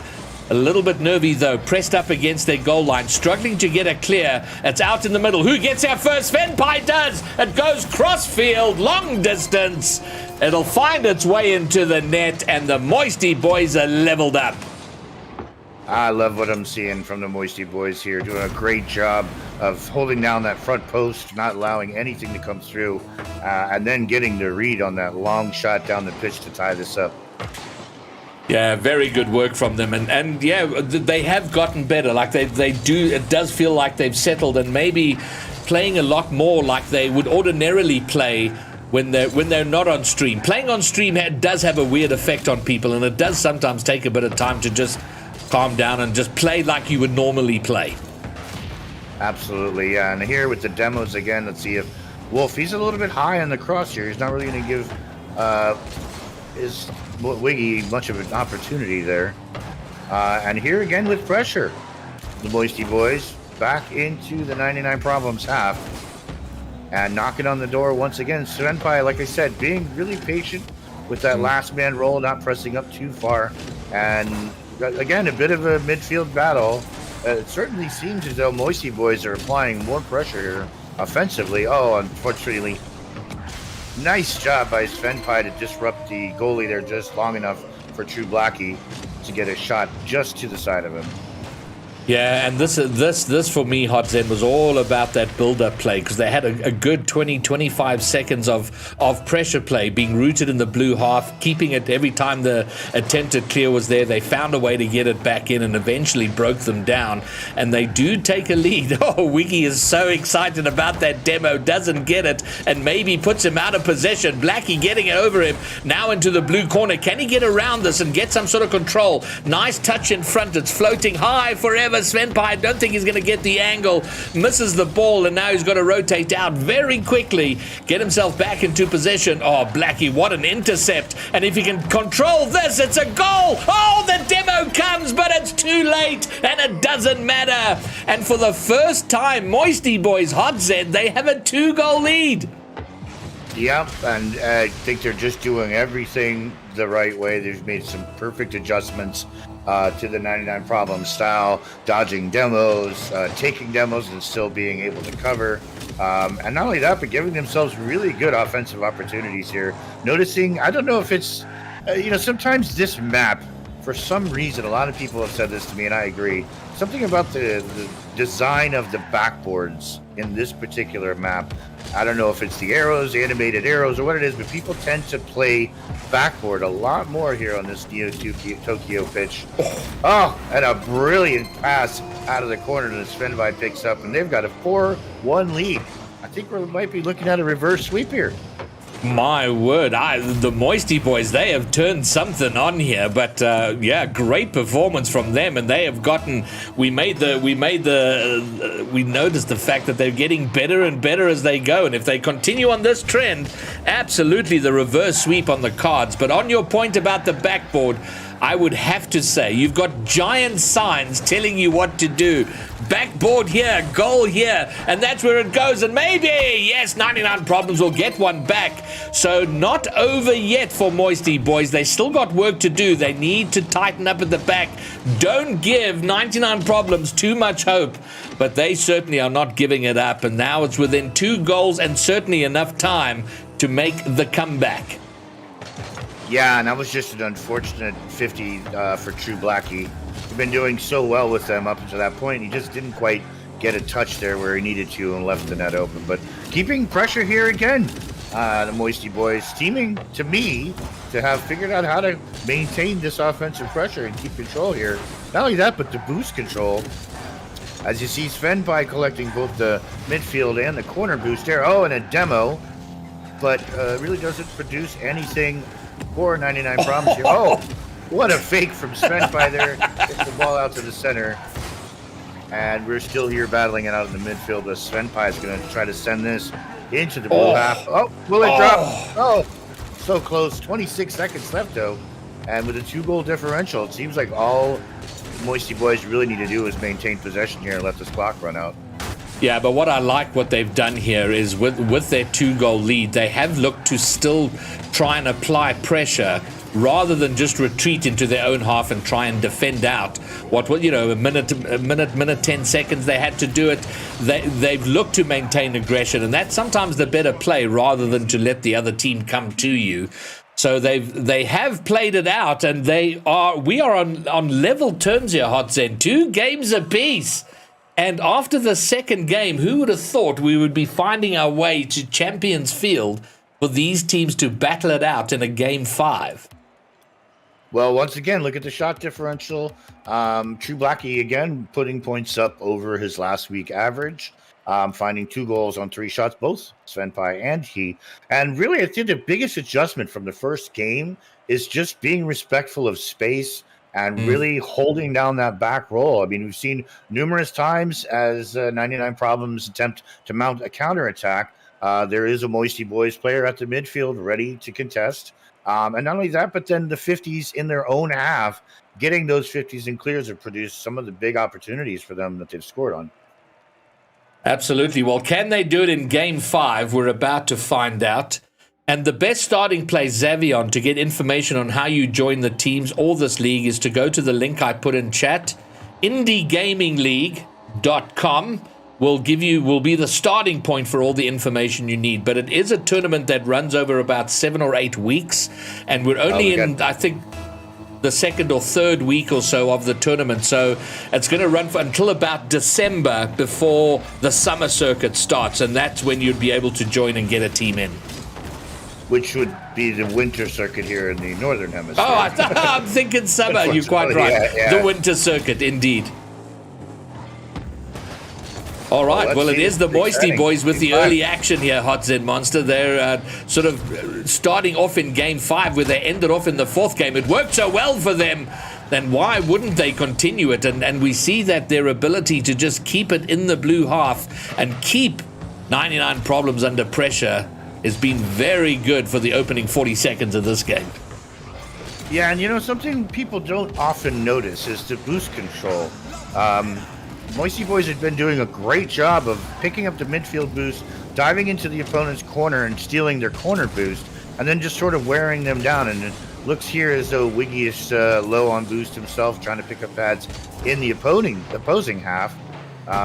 A little bit nervy, though, pressed up against their goal line, struggling to get a clear. It's out in the middle. Who gets there first? Svenpai does. It goes cross-field, long distance. It'll find its way into the net, and the Moisty Boys are leveled up. I love what I'm seeing from the Moisty Boys here, doing a great job of holding down that front post, not allowing anything to come through, and then getting the read on that long shot down the pitch to tie this up. Yeah, very good work from them, and yeah, they have gotten better. Like they do, it does feel like they've settled and maybe playing a lot more like they would ordinarily play when they're not on stream. Playing on stream does have a weird effect on people, and it does sometimes take a bit of time to just calm down and just play like you would normally play. Absolutely, yeah. And here with the demos again, let's see if Wolf, he's a little bit high on the cross here. He's not really going to give his Wiggy much of an opportunity there. And here again with pressure, the Moisty Boys back into the 99 Problems half and knocking on the door once again. Senpai, like I said, being really patient with that last man roll, not pressing up too far. And again, a bit of a midfield battle. It certainly seems as though Moisty Boys are applying more pressure here offensively. Oh, unfortunately, nice job by Svenpai to disrupt the goalie there just long enough for True Blackie to get a shot just to the side of him. Yeah, and this for me, Hot Zen, was all about that build-up play, because they had a good 20-25 seconds of pressure play, being rooted in the blue half, keeping it every time the attempted clear was there. They found a way to get it back in and eventually broke them down, and they do take a lead. Oh, Wiggy is so excited about that demo, doesn't get it, and maybe puts him out of possession. Blackie getting it over him, now into the blue corner. Can he get around this and get some sort of control? Nice touch in front. It's floating high forever. Sven Pai, I don't think he's going to get the angle, misses the ball, and now he's got to rotate out very quickly, get himself back into possession. Oh, Blackie, what an intercept. And if he can control this, it's a goal. Oh, the demo comes, but it's too late, and it doesn't matter. And for the first time, Moisty Boys, Hot Zen, they have a 2-goal lead. Yep, and I think they're just doing everything the right way. They've made some perfect adjustments to the 99 Problem style, dodging demos, taking demos and still being able to cover. And not only that, but giving themselves really good offensive opportunities here. Noticing, I don't know if it's, sometimes this map, for some reason, a lot of people have said this to me, and I agree. Something about the design of the backboards in this particular map. I don't know if it's the arrows, the animated arrows, or what it is, but people tend to play backboard a lot more here on this Neo Tokyo pitch. Oh, and a brilliant pass out of the corner that Svenby picks up, and they've got a 4-1 lead. I think we might be looking at a reverse sweep here. My word, the Moisty Boys, they have turned something on here, but great performance from them, and they have gotten, we noticed the fact that they're getting better and better as they go, and if they continue on this trend, absolutely the reverse sweep on the cards. But on your point about the backboard, I would have to say, you've got giant signs telling you what to do. Backboard here, goal here, and that's where it goes. And maybe, yes, 99 Problems will get one back. So not over yet for Moisty Boys. They still got work to do. They need to tighten up at the back. Don't give 99 Problems too much hope, but they certainly are not giving it up. And now it's within 2 goals and certainly enough time to make the comeback. Yeah, and that was just an unfortunate 50 for True Blackie. He's been doing so well with them up until that point. He just didn't quite get a touch there where he needed to and left the net open. But keeping pressure here again. The Moisty Boys teaming, to me, to have figured out how to maintain this offensive pressure and keep control here. Not only that, but to boost control. As you see, Svenby collecting both the midfield and the corner boost there. Oh, and a demo. But really doesn't produce anything for 99 Problems here. Oh, what a fake from Svenby there. Gets the ball out to the center. And we're still here battling it out in the midfield. But Svenby is going to try to send this into the blue half. Oh, will it drop? Oh, so close. 26 seconds left, though. And with a 2-goal differential, it seems like all Moisty Boys really need to do is maintain possession here and let this clock run out. Yeah, but what I like what they've done here is with their 2-goal lead, they have looked to still try and apply pressure rather than just retreat into their own half and try and defend out. A minute, 10 seconds they had to do it. They've looked to maintain aggression, and that's sometimes the better play rather than to let the other team come to you. So they have played it out, and we are on level terms here, Hot Zen. 2 games apiece. And after the second game, who would have thought we would be finding our way to Champions Field for these teams to battle it out in a game 5? Well, once again, look at the shot differential. True Blackie, again, putting points up over his last week average, finding 2 goals on 3 shots, both Svenby and he. And really, I think the biggest adjustment from the first game is just being respectful of space and really holding down that back roll. I mean, we've seen numerous times as 99 Problems attempt to mount a counterattack. There is a Moisty Boys player at the midfield ready to contest. And not only that, but then the 50s in their own half, getting those 50s and clears have produced some of the big opportunities for them that they've scored on. Absolutely. Well, can they do it in game 5? We're about to find out. And the best starting place, Xavion, to get information on how you join the teams or this league is to go to the link I put in chat. indiegamingleague.com will be the starting point for all the information you need. But it is a tournament that runs over about 7 or 8 weeks. And we're only I think the second or third week or so of the tournament. So it's going to run until about December before the summer circuit starts, and that's when you'd be able to join and get a team in. Which would be the winter circuit here in the northern hemisphere. Oh, I'm thinking summer. You're quite right. Yeah. The winter circuit, indeed. All right, well, it is the Moisty Boys with the early action here, Hot Zen Monster. They're sort of starting off in Game 5 where they ended off in the fourth game. It worked so well for them, then why wouldn't they continue it? And we see that their ability to just keep it in the blue half and keep 99 Problems under pressure has been very good for the opening 40 seconds of this game. Yeah, and something people don't often notice is the boost control. Moisty Boys had been doing a great job of picking up the midfield boost, diving into the opponent's corner and stealing their corner boost, and then just sort of wearing them down. And it looks here as though Wiggy is low on boost himself, trying to pick up pads in the opposing half.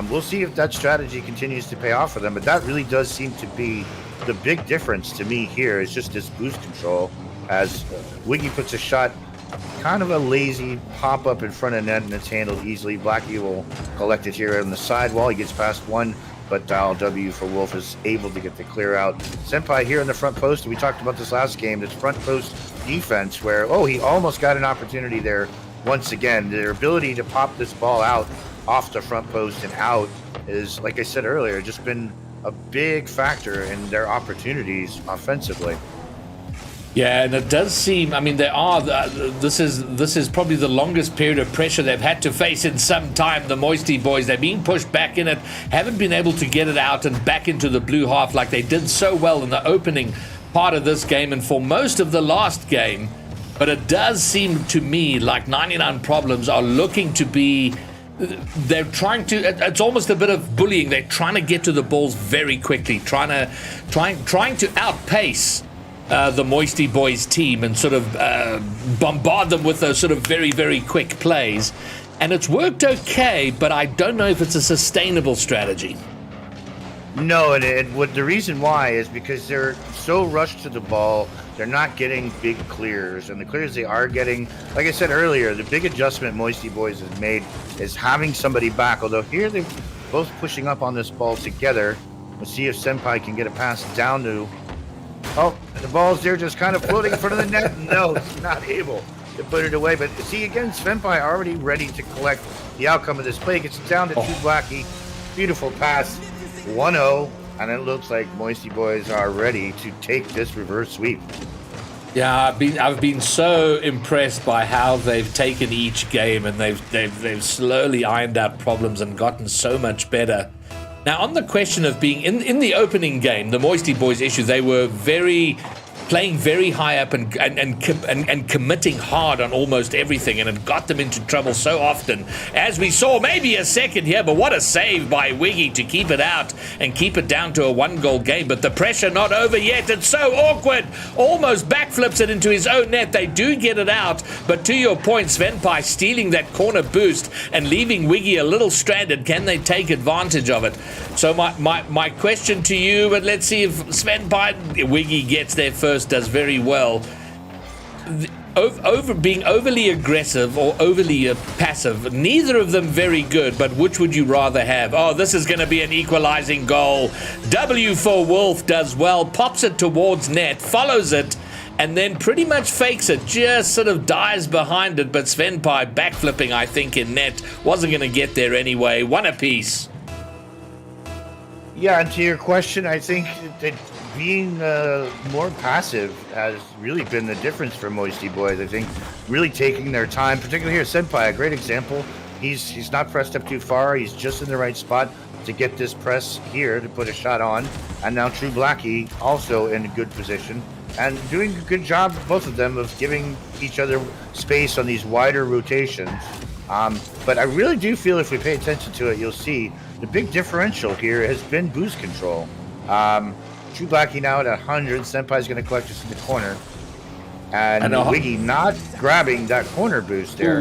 We'll see if that strategy continues to pay off for them, but that really does seem to be the big difference to me here, is just this boost control. As Wiggy puts a shot, kind of a lazy pop-up in front of net, and it's handled easily. Blackie will collect it here on the sidewall. He gets past one, but dial W for Wolf is able to get the clear out. Senpai here in the front post. We talked about this last game, this front post defense where, he almost got an opportunity there once again. Their ability to pop this ball out off the front post and out is, like I said earlier, just been a big factor in their opportunities offensively. Yeah, and it does seem, this is probably the longest period of pressure they've had to face in some time, the Moisty Boys. They're being pushed back in it, haven't been able to get it out and back into the blue half like they did so well in the opening part of this game and for most of the last game. But it does seem to me like 99 Problems are looking to be, they're trying to, it's almost a bit of bullying. They're trying to get to the balls very quickly, trying to outpace the Moisty Boys team and sort of bombard them with those sort of very, very quick plays. And it's worked okay, but I don't know if it's a sustainable strategy. No, and the reason why is because they're so rushed to the ball, they're not getting big clears. And the clears they are getting, like I said earlier, the big adjustment Moisty Boys has made is having somebody back. Although here they're both pushing up on this ball together. We'll see if Senpai can get a pass down to... Oh, the ball's there just kind of floating in front of the net. No, he's not able to put it away. But see, again, Senpai already ready to collect the outcome of this play. Gets it down to Blackie. Beautiful pass. 1-0. And it looks like Moisty Boys are ready to take this reverse sweep. Yeah, I've been so impressed by how they've taken each game, and they've slowly ironed out problems and gotten so much better. Now, on the question of being in the opening game, the Moisty Boys issue, they were playing very high up and committing hard on almost everything, and it got them into trouble so often. As we saw, maybe a second here, but what a save by Wiggy to keep it out and keep it down to a 1-goal game. But the pressure not over yet. It's so awkward. Almost backflips it into his own net. They do get it out, but to your point, Svenpai stealing that corner boost and leaving Wiggy a little stranded. Can they take advantage of it? So my question to you, but let's see if Svenpai, Wiggy gets there first, does very well. Being overly aggressive or overly passive, neither of them very good, but which would you rather have? Oh, this is going to be an equalizing goal. W for Wolf does well, pops it towards net, follows it, and then pretty much fakes it, just sort of dives behind it, but Svenpai backflipping, I think, in net, wasn't going to get there anyway. One apiece. Yeah, and to your question, I think that being more passive has really been the difference for Moisty Boys. I think really taking their time, particularly here, Senpai, a great example. He's not pressed up too far. He's just in the right spot to get this press here to put a shot on. And now True Blackie also in a good position and doing a good job, both of them, of giving each other space on these wider rotations. But I really do feel if we pay attention to it, you'll see the big differential here has been boost control. True Blackie now at 100. Senpai's going to collect us in the corner. And Wiggy not grabbing that corner boost there.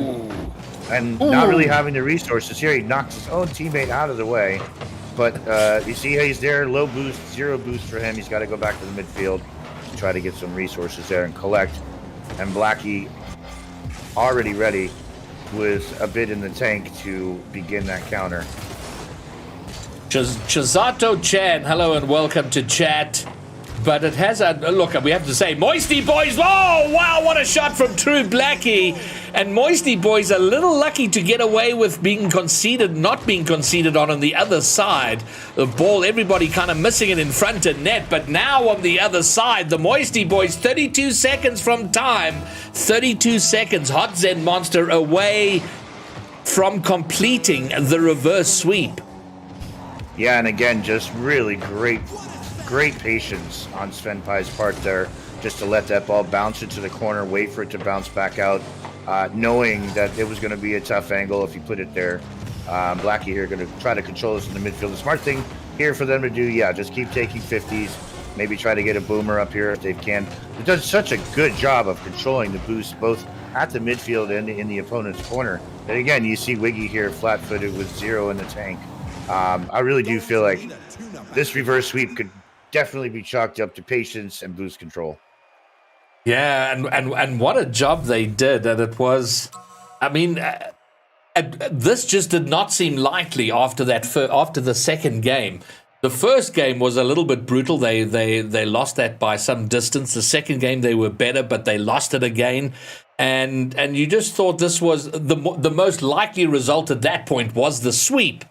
And not really having the resources here. He knocks his own teammate out of the way. But you see how he's there, low boost, zero boost for him. He's got to go back to the midfield to try to get some resources there and collect. And Blackie already ready with a bit in the tank to begin that counter. Chisato Chan, hello and welcome to chat. But it has a look, we have to say, Moisty Boys. Oh, wow, what a shot from True Blackie. And Moisty Boys a little lucky to get away with not being conceded on the other side. The ball, everybody kind of missing it in front of net. But now on the other side, the Moisty Boys, 32 seconds from time. 32 seconds. Hot Zen Monster away from completing the reverse sweep. Yeah, and again, just really great patience on Sven Pai's part there, just to let that ball bounce into the corner, wait for it to bounce back out, knowing that it was going to be a tough angle if you put it there. Blackie here going to try to control this in the midfield. The smart thing here for them to do, just keep taking 50s, maybe try to get a boomer up here if they can. It does such a good job of controlling the boost both at the midfield and in the opponent's corner. And again, you see Wiggy here flat-footed with 0 in the tank. I really do feel like this reverse sweep could definitely be chalked up to patience and boost control. Yeah, and what a job they did. And it was, I mean, this just did not seem likely after the second game. The first game was a little bit brutal. They lost that by some distance. The second game they were better, but they lost it again. And you just thought this was the most likely result at that point was the sweep.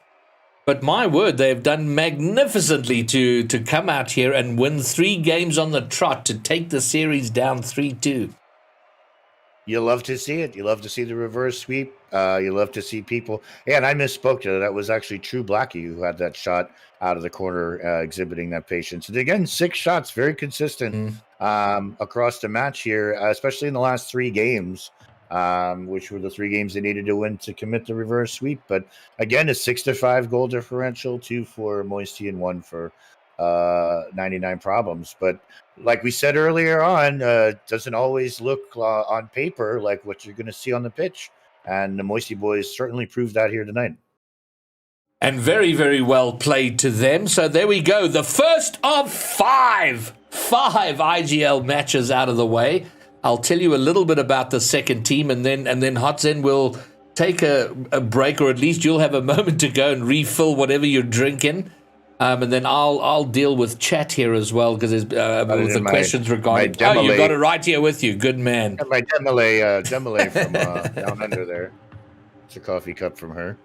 But my word, they've done magnificently to come out here and win 3 games on the trot to take the series down 3-2. You love to see it. You love to see the reverse sweep. You love to see people. Yeah, and I misspoke to that. That was actually True Blackie who had that shot out of the corner, exhibiting that patience. And again, 6 shots, very consistent across the match here, especially in the last 3 games. Which were the 3 games they needed to win to commit the reverse sweep. But again, a 6-5 goal differential, 2 for Moisty and 1 for 99 Problems. But like we said earlier on, doesn't always look on paper like what you're going to see on the pitch. And the Moisty Boys certainly proved that here tonight. And very, very well played to them. So there we go. The first of 5 IGL matches out of the way. I'll tell you a little bit about the second team, and then Hot Zen will take a break, or at least you'll have a moment to go and refill whatever you're drinking, and then I'll deal with chat here as well, because there's with the questions regarding. Oh, you got it right here with you. Good man. My Demolay from down under there. It's a coffee cup from her,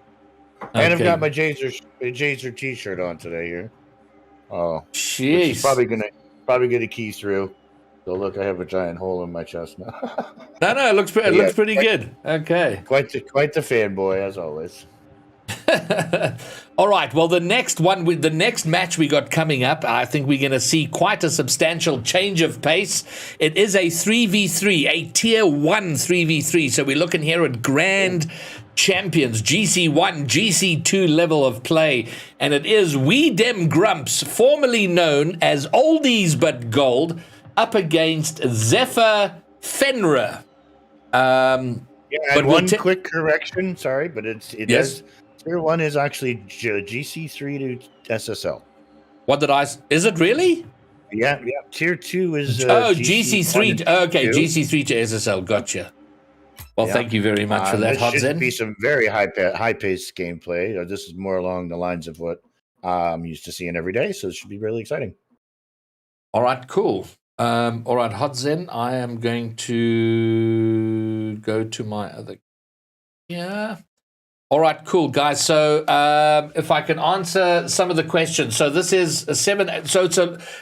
and I've got my Jazer T-shirt on today here. Oh, jeez. Probably gonna key through. So look, I have a giant hole in my chest now. No, it looks pretty good. Okay. Quite the fanboy, as always. All right. Well, the next match we got coming up, I think we're going to see quite a substantial change of pace. It is a 3v3, a tier 1 3v3. So we're looking here at grand champions, GC1, GC2 level of play. And it is We Dem Grumps, formerly known as Oldies But Gold, up against Zephyr Fenrir. And one quick correction, sorry, but it is tier 1 is actually GC3 to SSL. Is it really? Yeah. Tier 2 is GC3. Okay, GC3 to SSL. Gotcha. Well, thank you very much for that, Hot Zen. Should be some very high-paced gameplay. This is more along the lines of what I'm used to seeing every day, so it should be really exciting. All right, cool. All right, Hot Zen, I am going to go to my other. Yeah. All right, cool, guys. So if I can answer some of the questions. So this is a 7. So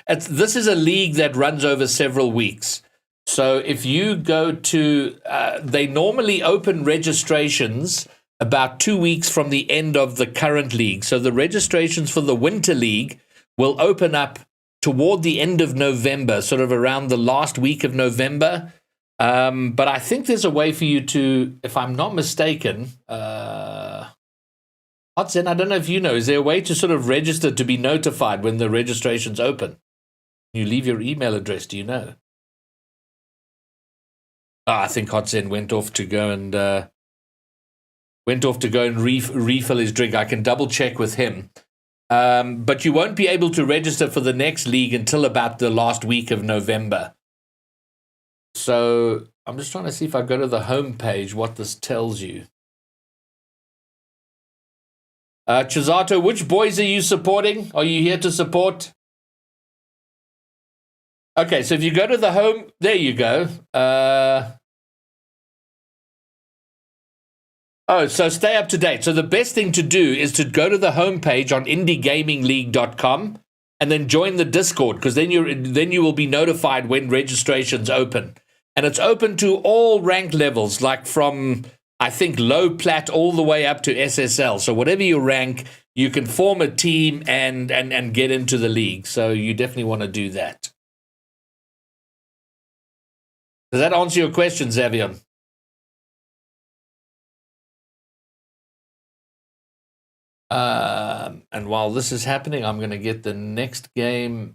this is a league that runs over several weeks. So if you go to, they normally open registrations about 2 weeks from the end of the current league. So the registrations for the Winter League will open up toward the end of November, sort of around the last week of November. But I think there's a way for you to, if I'm not mistaken, Hot Zen, I don't know if you know, is there a way to sort of register to be notified when the registration's open? You leave your email address, do you know? I think Hot Zen went off to go and refill his drink. I can double check with him. But you won't be able to register for the next league until about the last week of November. So I'm just trying to see if I go to the home page what this tells you. Chisato, which boys are you supporting? Are you here to support? Okay, so if you go to the home, there you go. So stay up to date. So the best thing to do is to go to the homepage on indiegamingleague.com and then join the Discord, because then you will be notified when registrations open. And it's open to all rank levels, like from, I think, low plat all the way up to SSL. So whatever you rank, you can form a team and get into the league. So you definitely want to do that. Does that answer your question, Xavier? And while this is happening, I'm going to get the next game,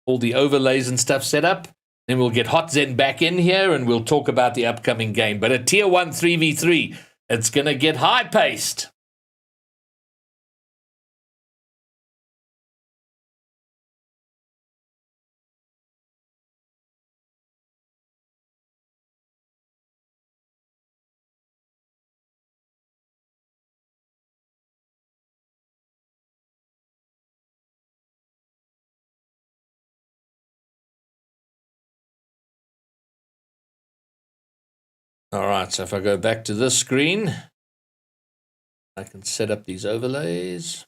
all the overlays and stuff set up. Then we'll get Hot Zen back in here and we'll talk about the upcoming game. But a Tier 1 3v3, it's going to get high-paced. All right, so if I go back to this screen, I can set up these overlays.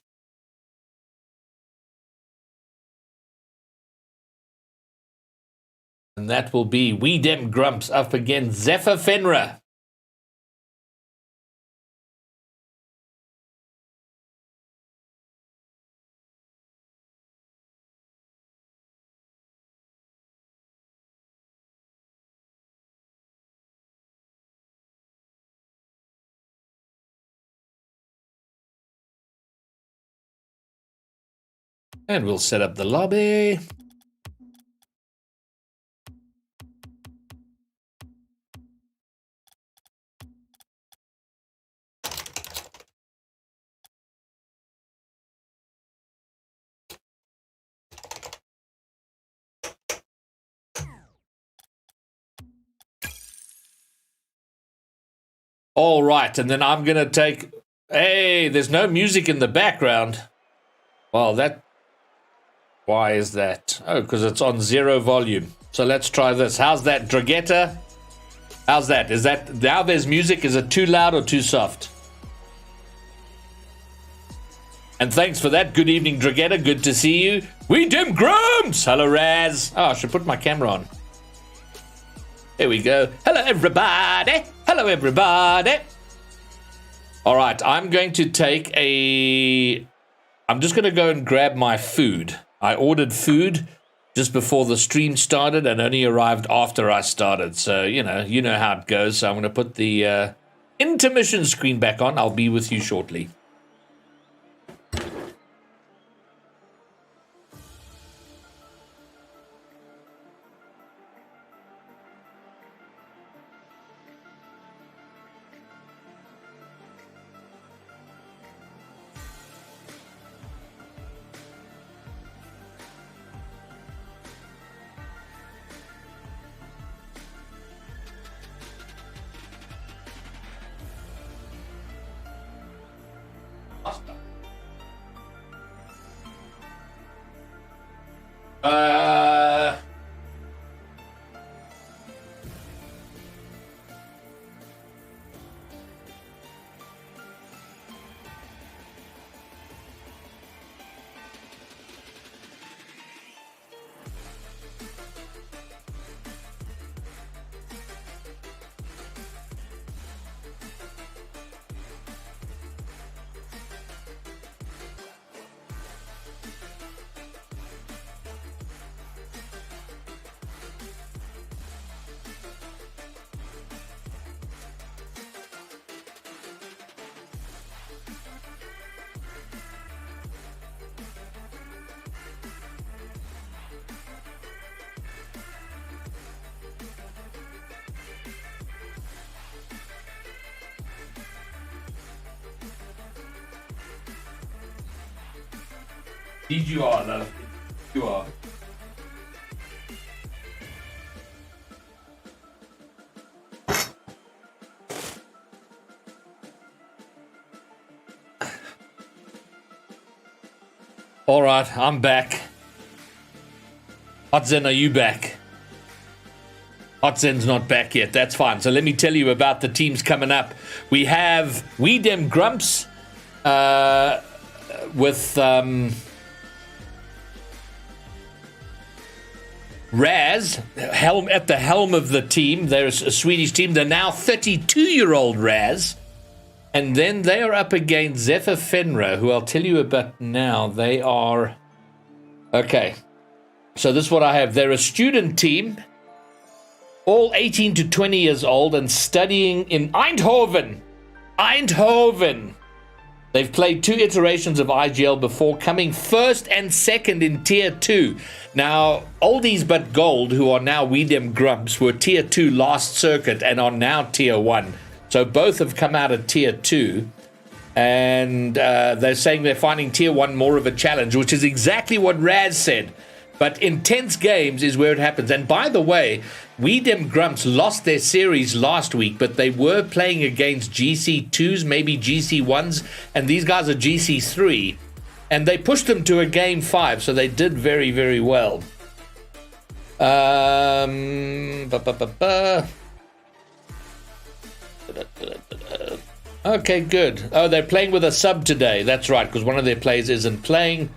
And that will be We Dem Grumps up against Zephyr Fenrir. And we'll set up the lobby. All right, and then I'm going to take... Hey, there's no music in the background. Well, that... Why is that? Oh, because it's on 0 volume. So let's try this. How's that, Dragetta? How's that? Is that... Now there's music. Is it too loud or too soft? And thanks for that. Good evening, Dragetta. Good to see you. We Dem Grumps! Hello, Raz. Oh, I should put my camera on. There we go. Hello, everybody. Hello, everybody. All right, I'm going to take a... I'm just going to go and grab my food. I ordered food just before the stream started and only arrived after I started. So, you know how it goes. So I'm going to put the intermission screen back on. I'll be with you shortly. Indeed you are, love. You are. All right, I'm back. Hotzen, are you back? Hotzen's not back yet. That's fine. So let me tell you about the teams coming up. We have We Dem Grumps with Raz at the helm of the team. There's a Swedish team. They're now 32-year-old Raz. And then they are up against Zephyr Fenra, who I'll tell you about now. They are... Okay. So this is what I have. They're a student team, all 18 to 20 years old and studying in Eindhoven. Eindhoven. They've played 2 iterations of IGL before, coming first and second in Tier 2. Now, oldies but gold, who are now We Dem Grumps, were Tier 2 last circuit and are now Tier 1. So both have come out of Tier 2. And they're saying they're finding Tier 1 more of a challenge, which is exactly what Raz said. But intense games is where it happens. And by the way, We Dem Grumps lost their series last week, but they were playing against GC2s, maybe GC1s, and these guys are GC3. And they pushed them to a game 5, so they did very, very well. Okay, good. Oh, they're playing with a sub today. That's right, because one of their players isn't playing.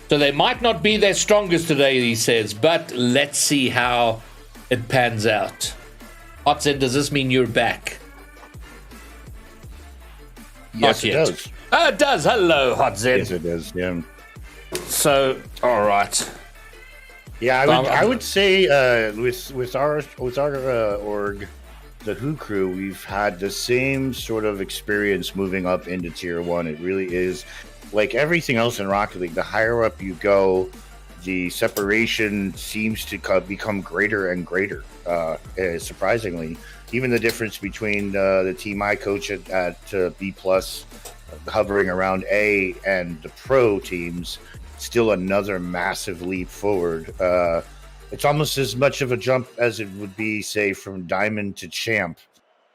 So they might not be their strongest today, he says, but let's see how it pans out. Hotzen, does this mean you're back? Yes, it does. Oh, it does. Hello, Hotzen. Yes, it does. Yeah. So, all right. Yeah, I would say with our org, the Who Crew, we've had the same sort of experience moving up into Tier 1. It really is. Like everything else in Rocket League, the higher up you go, the separation seems to become greater and greater, surprisingly. Even the difference between the team I coach at B+, hovering around A, and the pro teams, still another massive leap forward. It's almost as much of a jump as it would be, say, from Diamond to Champ.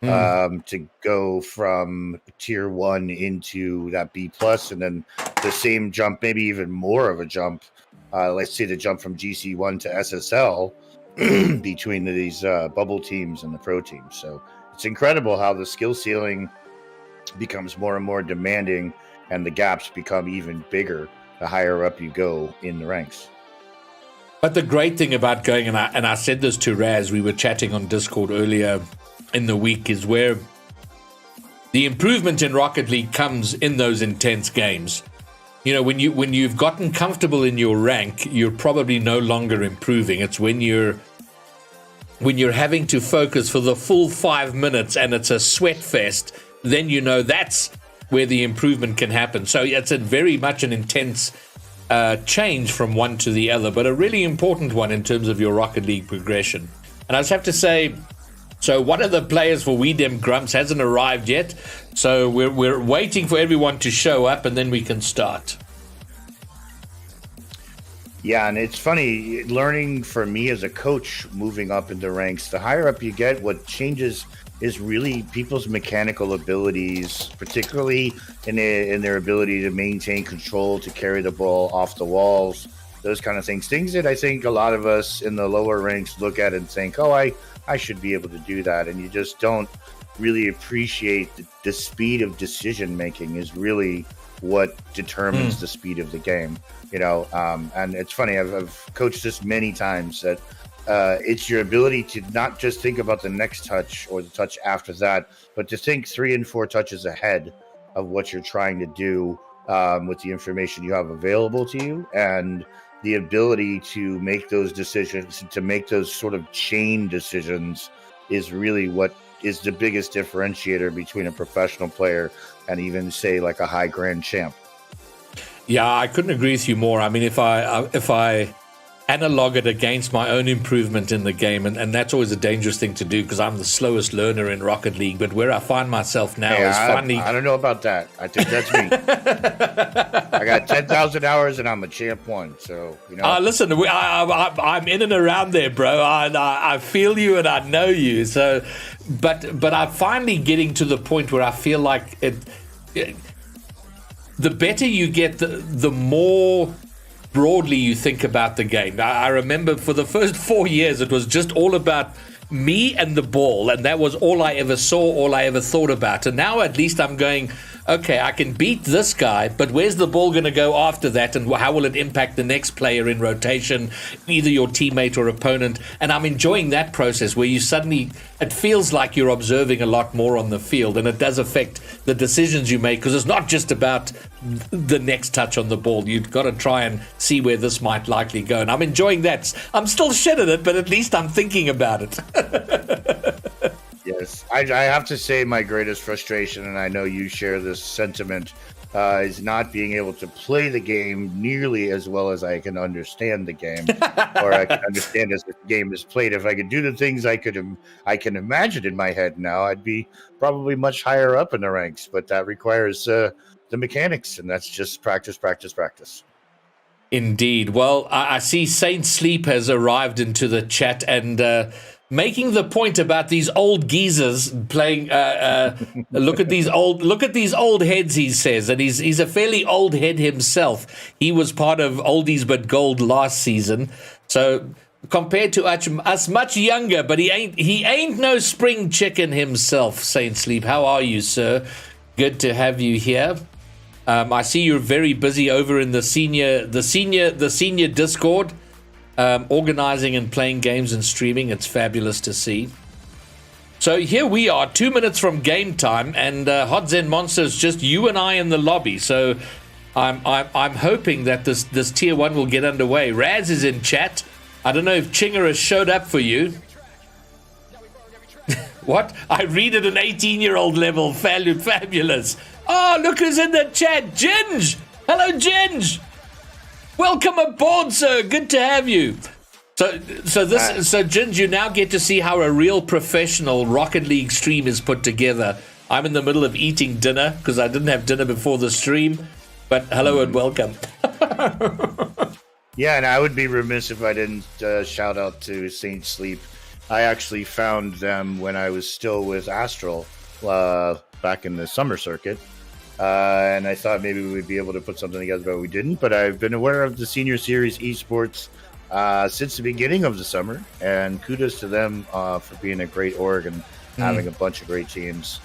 To go from Tier 1 into that B+, and then the same jump, maybe even more of a jump, let's say the jump from GC1 to SSL between these bubble teams and the pro teams. So it's incredible how the skill ceiling becomes more and more demanding, and the gaps become even bigger the higher up you go in the ranks. But the great thing about going, and I said this to Raz, we were chatting on Discord earlier in the week, is where the improvement in Rocket League comes in those intense games. You know, when you've gotten comfortable in your rank, you're probably no longer improving. It's when you're having to focus for the full 5 minutes and it's a sweat fest, then you know that's where the improvement can happen. So it's a very much an intense change from one to the other, but a really important one in terms of your Rocket League progression. And I just have to say, so one of the players for We Dem Grumps hasn't arrived yet, so we're waiting for everyone to show up, and then we can start. Yeah, and it's funny, learning for me as a coach, moving up in the ranks, the higher up you get, what changes is really people's mechanical abilities, particularly in their ability to maintain control, to carry the ball off the walls, those kind of things. Things that I think a lot of us in the lower ranks look at and think, oh, I should be able to do that. And you just don't really appreciate the speed of decision making is really what determines the speed of the game. You know, and it's funny, I've coached this many times, that it's your ability to not just think about the next touch or the touch after that, but to think 3 and 4 touches ahead of what you're trying to do with the information you have available to you, and the ability to make those decisions, to make those sort of chain decisions, is really what is the biggest differentiator between a professional player and even, say, like a high grand champ. Yeah, I couldn't agree with you more. I mean, if I analog it against my own improvement in the game, and that's always a dangerous thing to do because I'm the slowest learner in Rocket League, but where I find myself now is finally... I don't know about that. I think that's me. I got 10,000 hours and I'm a champ 1, so, you know. Listen, I'm in and around there, bro. I feel you and I know you. So, but I'm finally getting to the point where I feel like the better you get, the more broadly you think about the game. I remember for the first 4 years, it was just all about me and the ball, and that was all I ever saw, all I ever thought about. And now at least I'm going, okay, I can beat this guy, but where's the ball going to go after that, and how will it impact the next player in rotation, either your teammate or opponent? And I'm enjoying that process where you suddenly, it feels like you're observing a lot more on the field, and it does affect the decisions you make, because it's not just about the next touch on the ball. You've got to try and see where this might likely go, and I'm enjoying that. I'm still shit at it, but at least I'm thinking about it. Yes, I have to say my greatest frustration, and I know you share this sentiment, is not being able to play the game nearly as well as I can understand the game, or I can understand as the game is played. If I could do the things I can imagine in my head now, I'd be probably much higher up in the ranks. But that requires the mechanics, and that's just practice, practice, practice. Indeed. Well, I see Saint Sleep has arrived into the chat and making the point about these old geezers playing. Look at these old heads, he says, and he's a fairly old head himself. He was part of Oldies but Gold last season, so compared to us, much younger. But he ain't no spring chicken himself. Saint Sleep, how are you, sir? Good to have you here. I see you're very busy over in the senior Discord, organizing and playing games and streaming. It's fabulous to see. So here we are, 2 minutes from game time, and Hot Zen Monsters, just you and I in the lobby. So I'm hoping that this tier 1 will get underway. Raz is in chat. I don't know if Chinger has showed up for you. What? I read at an 18-year-old level. Fabulous. Oh, look who's in the chat. Ginge. Hello, Ginge. Welcome aboard, sir. Good to have you. So Ginge, you now get to see how a real professional Rocket League stream is put together. I'm in the middle of eating dinner because I didn't have dinner before the stream. But hello and welcome. Yeah, and I would be remiss if I didn't shout out to Saint Sleep. I actually found them when I was still with Astral back in the summer circuit. And I thought maybe we would be able to put something together, but we didn't. But I've been aware of the Senior Series esports since the beginning of the summer. And kudos to them for being a great org and having a bunch of great teams.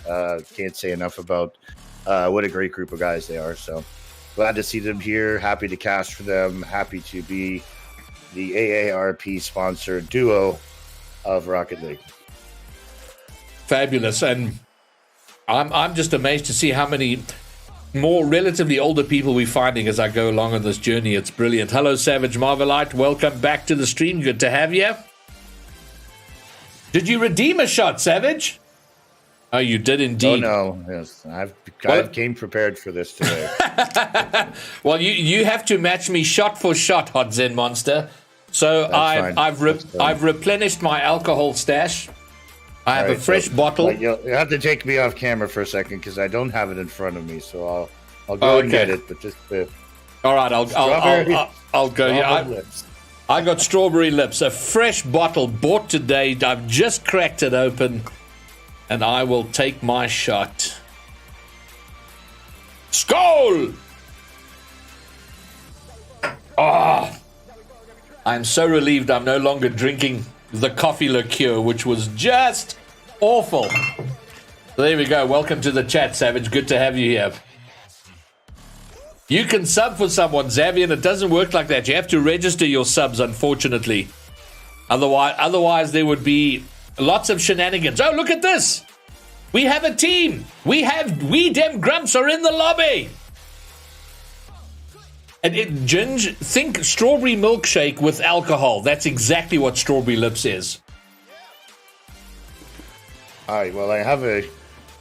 Can't say enough about what a great group of guys they are. So glad to see them here. Happy to cast for them. Happy to be the AARP sponsored duo of Rocket League. Fabulous. And I'm just amazed to see how many more relatively older people we're finding as I go along on this journey. It's brilliant. Hello, Savage Marvelite. Welcome back to the stream. Good to have you. Did you redeem a shot, Savage? Oh, you did indeed. Oh, no. Yes, I came prepared for this today. Well, you have to match me shot for shot, Hot Zen Monster. So I've replenished my alcohol stash. I have a fresh bottle. You'll have to take me off camera for a second because I don't have it in front of me. So I'll go and get it. But just all right, I'll go. Yeah, I got strawberry lips. A fresh bottle bought today. I've just cracked it open, and I will take my shot. Skål! Ah, I'm so relieved. I'm no longer drinking the coffee liqueur, which was just awful. So there we go. Welcome to the chat, Savage. Good to have you here. You can sub for someone, Xavier. It doesn't work like that. You have to register your subs, unfortunately. Otherwise there would be lots of shenanigans. Oh, look at this. We have a team. We dem grumps are in the lobby. And Ginge, think strawberry milkshake with alcohol. That's exactly what Strawberry Lips is. All right, well, I have a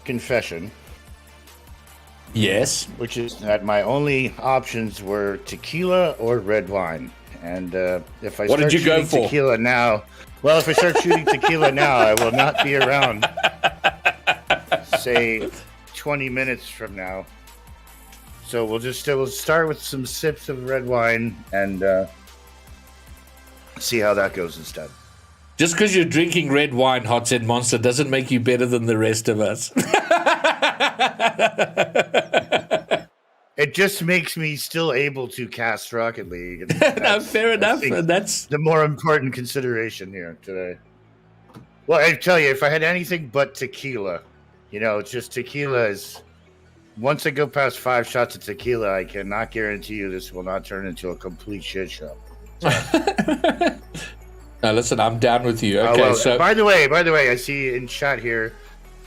confession. Yes. Which is that my only options were tequila or red wine. And if I start shooting tequila now, I will not be around, say, 20 minutes from now. So we'll start with some sips of red wine and see how that goes instead. Just because you're drinking red wine, Hot Zen Monster, doesn't make you better than the rest of us. It just makes me still able to cast Rocket League. And No, fair enough. That's the more important consideration here today. Well, I tell you, if I had anything but tequila, it's just tequila is. Once I go past 5 shots of tequila, I cannot guarantee you this will not turn into a complete shit show. No, listen, I'm down with you. Okay, so by the way, I see in chat here,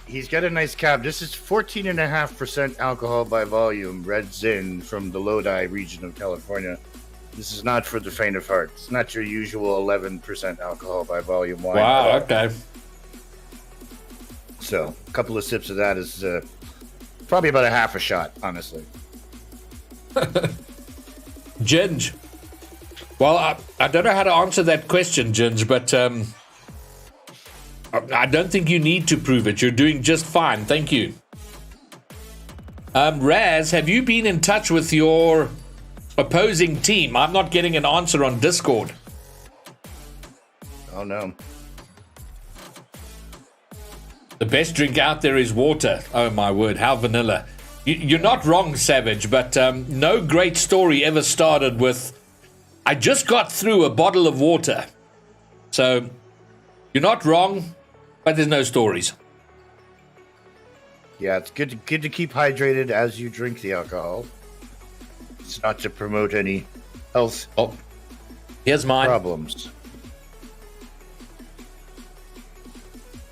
he's got a nice cab. This is 14.5% alcohol by volume, Red Zin from the Lodi region of California. This is not for the faint of heart. It's not your usual 11% alcohol by volume wine. Wow, okay. So, a couple of sips of that is probably about a half a shot, honestly. Ginge. Well, I don't know how to answer that question, Ginge, but I don't think you need to prove it. You're doing just fine. Thank you. Raz, have you been in touch with your opposing team? I'm not getting an answer on Discord. Oh, no. The best drink out there is water. Oh, my word. How vanilla. You're not wrong, Savage, but no great story ever started with, I just got through a bottle of water. So, you're not wrong, but there's no stories. Yeah, it's good to keep hydrated as you drink the alcohol. It's not to promote any health Here's mine. problems.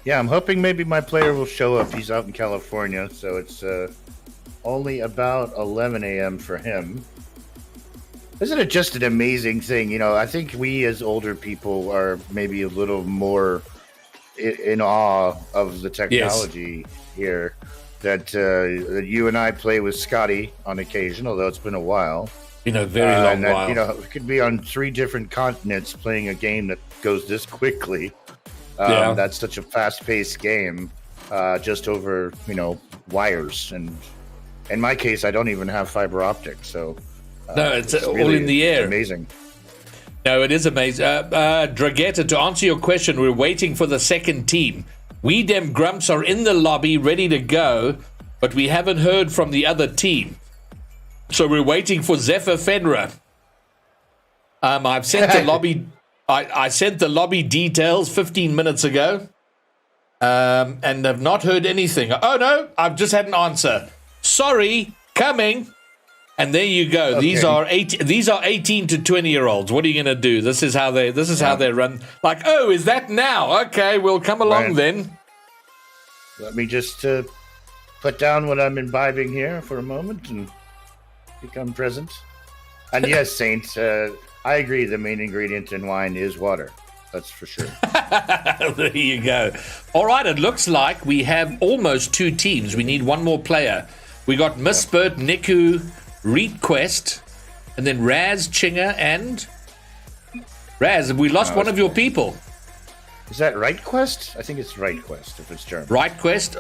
Yeah, I'm hoping maybe my player will show up. He's out in California, so it's only about 11 a.m. for him. Isn't it just an amazing thing? I think we as older people are maybe a little more in awe of the technology here. That you and I play with Scotty on occasion, although it's been a while. Very long while. We could be on 3 different continents playing a game that goes this quickly. That's such a fast-paced game, just over, wires. And in my case, I don't even have fiber optics, so no, it's all in the air. Amazing. No, it is amazing. Dragetta, to answer your question, we're waiting for the second team. We dem grumps are in the lobby, ready to go, but we haven't heard from the other team. So we're waiting for Zephyr Fenrir. I've sent the lobby. I sent the lobby details 15 minutes ago, and have not heard anything. Oh no, I've just had an answer. Sorry, coming. And there you go. Okay. These are 18 to 20-year-olds. What are you going to do? This is how they run. Like, oh, is that now? Okay, we'll come along then. Let me just put down what I'm imbibing here for a moment and become present. And yes, Saint, I agree. The main ingredient in wine is water. That's for sure. There you go. All right, it looks like we have almost 2 teams. We need one more player. We got Miss Spurt, Niku, Request, and then Raz, Chinga, and Raz. Have we lost one of your people? Is that Right Quest? I think it's Right Quest if it's German. Right Quest?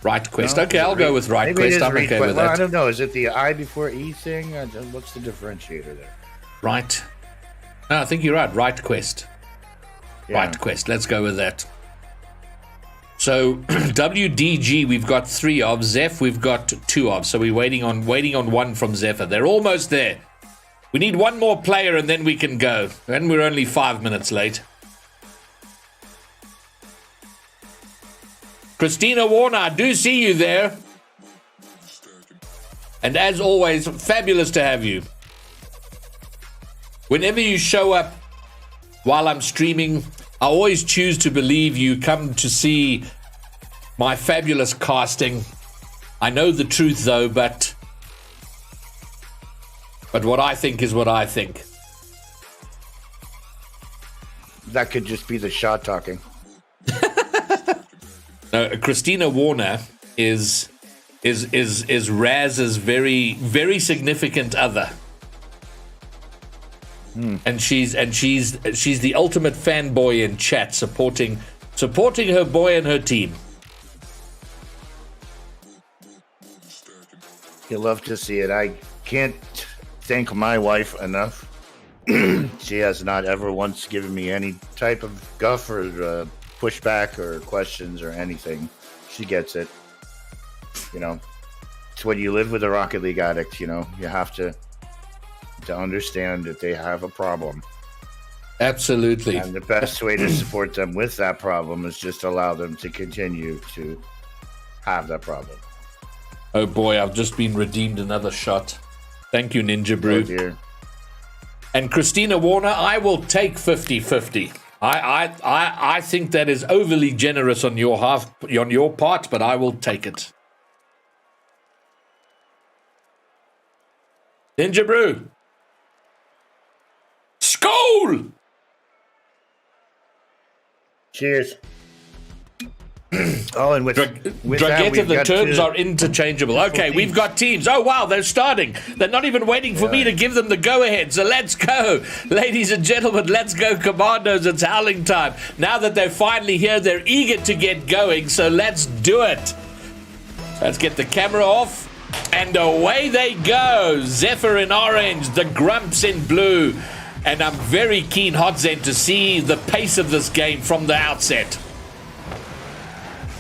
Right Quest. No, okay, I'll go with Right Quest. I'm okay with that. I don't know. Is it the I before E thing? What's the differentiator there? Right. No, I think you're right. Right Quest. Yeah. Right Quest. Let's go with that. So WDG we've got 3 of. Zeph we've got 2 of. So we're waiting on one from Zephyr. They're almost there. We need one more player and then we can go. And we're only 5 minutes late. Christina Warner, I do see you there. And as always, fabulous to have you. Whenever you show up while I'm streaming, I always choose to believe you come to see my fabulous casting. I know the truth, though, but what I think is what I think. That could just be the shot talking. Christina Warner is Raz's very, very significant other. And she's the ultimate fanboy in chat, supporting her boy and her team. You love to see it. I can't thank my wife enough. She has not ever once given me any type of guff or pushback or questions or anything. She gets it. it's when you live with a Rocket League addict, you know, you have to understand that they have a problem. Absolutely. And the best way to support them with that problem is just allow them to continue to have that problem. Oh boy, I've just been redeemed another shot. Thank you, Ninja Brew. Oh dear. And Christina Warner, I will take 50-50. I think that is overly generous on your part, but I will take it. Ninja Brew. Skål! Cheers. Oh, and with that, Dragetta, the terms are interchangeable. Okay, we've got teams. Oh, wow, they're starting. They're not even waiting for me to give them the go-ahead. So let's go. Ladies and gentlemen, let's go Commandos. It's howling time. Now that they're finally here, they're eager to get going. So let's do it. Let's get the camera off. And away they go. Zephyr in orange, the Grumps in blue. And I'm very keen, Hodzen, to see the pace of this game from the outset.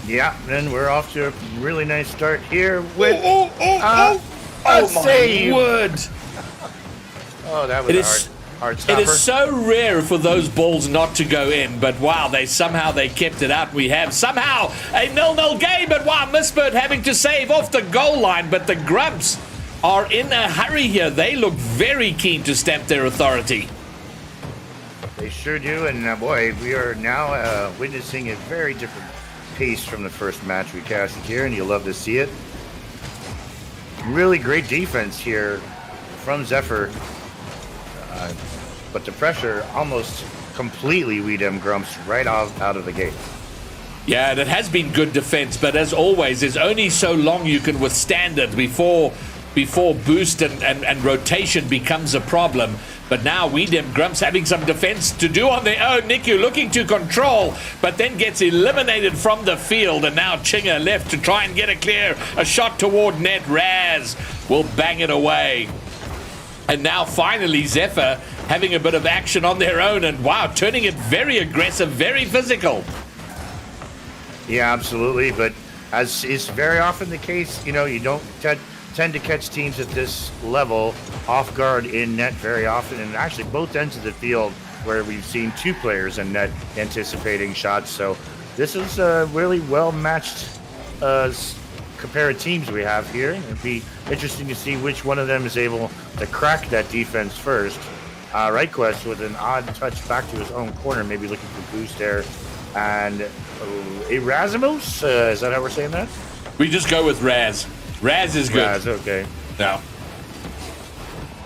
Yeah, and we're off to a really nice start here with Oh my word! Oh, that was a hard stopper. It is so rare for those balls not to go in, but wow, they kept it up. We have somehow a 0-0 game, but wow, Misbird having to save off the goal line, but the Grumps are in a hurry here. They look very keen to stamp their authority. They sure do, and boy, we are now witnessing a very different pace from the first match we casted here, and you'll love to see it. Really great defense here from Zephyr, but the pressure almost completely we them Grumps right out of the gate. Yeah, and it has been good defense, but as always, there's only so long you can withstand it before boost and rotation becomes a problem. But now Weedem Grumps having some defense to do on their own. Niku looking to control, but then gets eliminated from the field. And now Chinga left to try and get a shot toward net. Raz will bang it away. And now finally Zephyr having a bit of action on their own. And wow, turning it very aggressive, very physical. Yeah, absolutely. But as is very often the case, you know, you don't tend to catch teams at this level off guard in net very often, and actually both ends of the field where we've seen two players in net anticipating shots. So this is a really well matched compared teams we have here. It'd be interesting to see which one of them is able to crack that defense first. RightQuest with an odd touch back to his own corner, maybe looking for boost there. And Erasmus, is that how we're saying that? We just go with Raz. Raz is good. Raz, okay. No.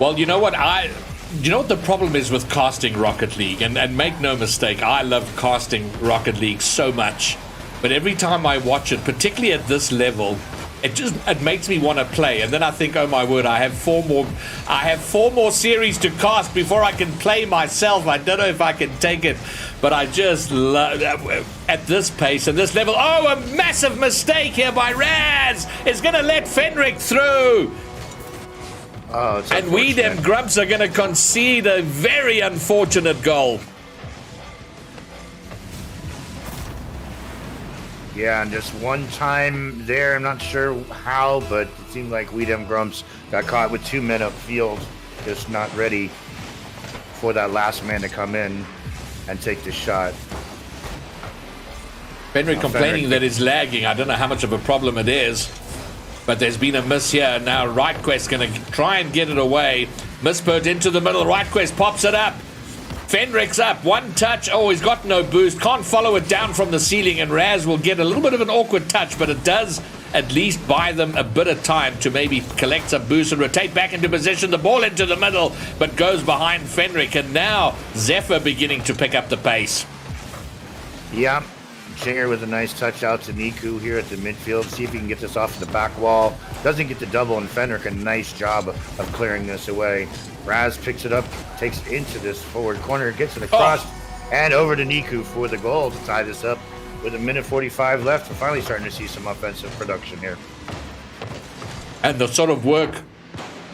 Well, you know what the problem is with casting Rocket League, and make no mistake, I love casting Rocket League so much. But every time I watch it, particularly at this level, it makes me want to play. And then I think, oh my word, I have four more series to cast before I can play myself. I don't know if I can take it, but I just love at this pace and this level. Oh, a massive mistake here by Raz is going to let Fenric through. Oh, it's and we, them Grumps, are going to concede a very unfortunate goal. Yeah, and just one time there, I'm not sure how, but it seemed like Weedem Grumps got caught with 2 men upfield, just not ready for that last man to come in and take the shot. Fenric complaining that it's lagging. I don't know how much of a problem it is, but there's been a miss here. Now RightQuest going to try and get it away. Mispert into the middle. RightQuest pops it up. Fenric's up, one touch. Oh, he's got no boost. Can't follow it down from the ceiling, and Raz will get a little bit of an awkward touch, but it does at least buy them a bit of time to maybe collect some boost and rotate back into position. The ball into the middle, but goes behind Fenric, and now Zephyr beginning to pick up the pace. Yeah, Chinger with a nice touch out to Niku here at the midfield. See if he can get this off the back wall. Doesn't get the double, and Fenric a nice job of clearing this away. Raz picks it up, takes it into this forward corner, gets it across, and over to Niku for the goal to tie this up. With a minute 45 left, we're finally starting to see some offensive production here. And the sort of work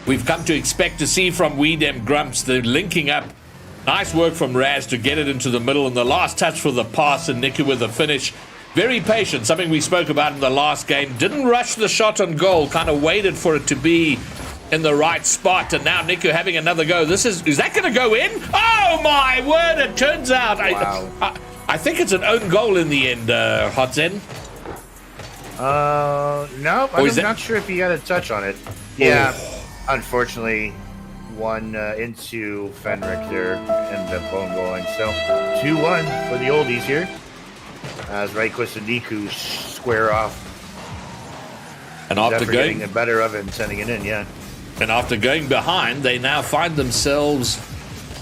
we've come to expect to see from Weedem Grumps, the linking up. Nice work from Raz to get it into the middle, and the last touch for the pass, and Niku with the finish. Very patient, something we spoke about in the last game. Didn't rush the shot on goal, kind of waited for it to be in the right spot, and now Niku having another go. Is that going to go in? Oh my word, it turns out. Wow. I think it's an own goal in the end, Hotzen. No, I'm not sure if he got a touch on it. Yeah, unfortunately, one into Fenric there, ended up bone going. So 2-1 for the oldies here, as Rayquist and Niku square off. And after getting the better of it and sending it in, yeah. And after going behind, they now find themselves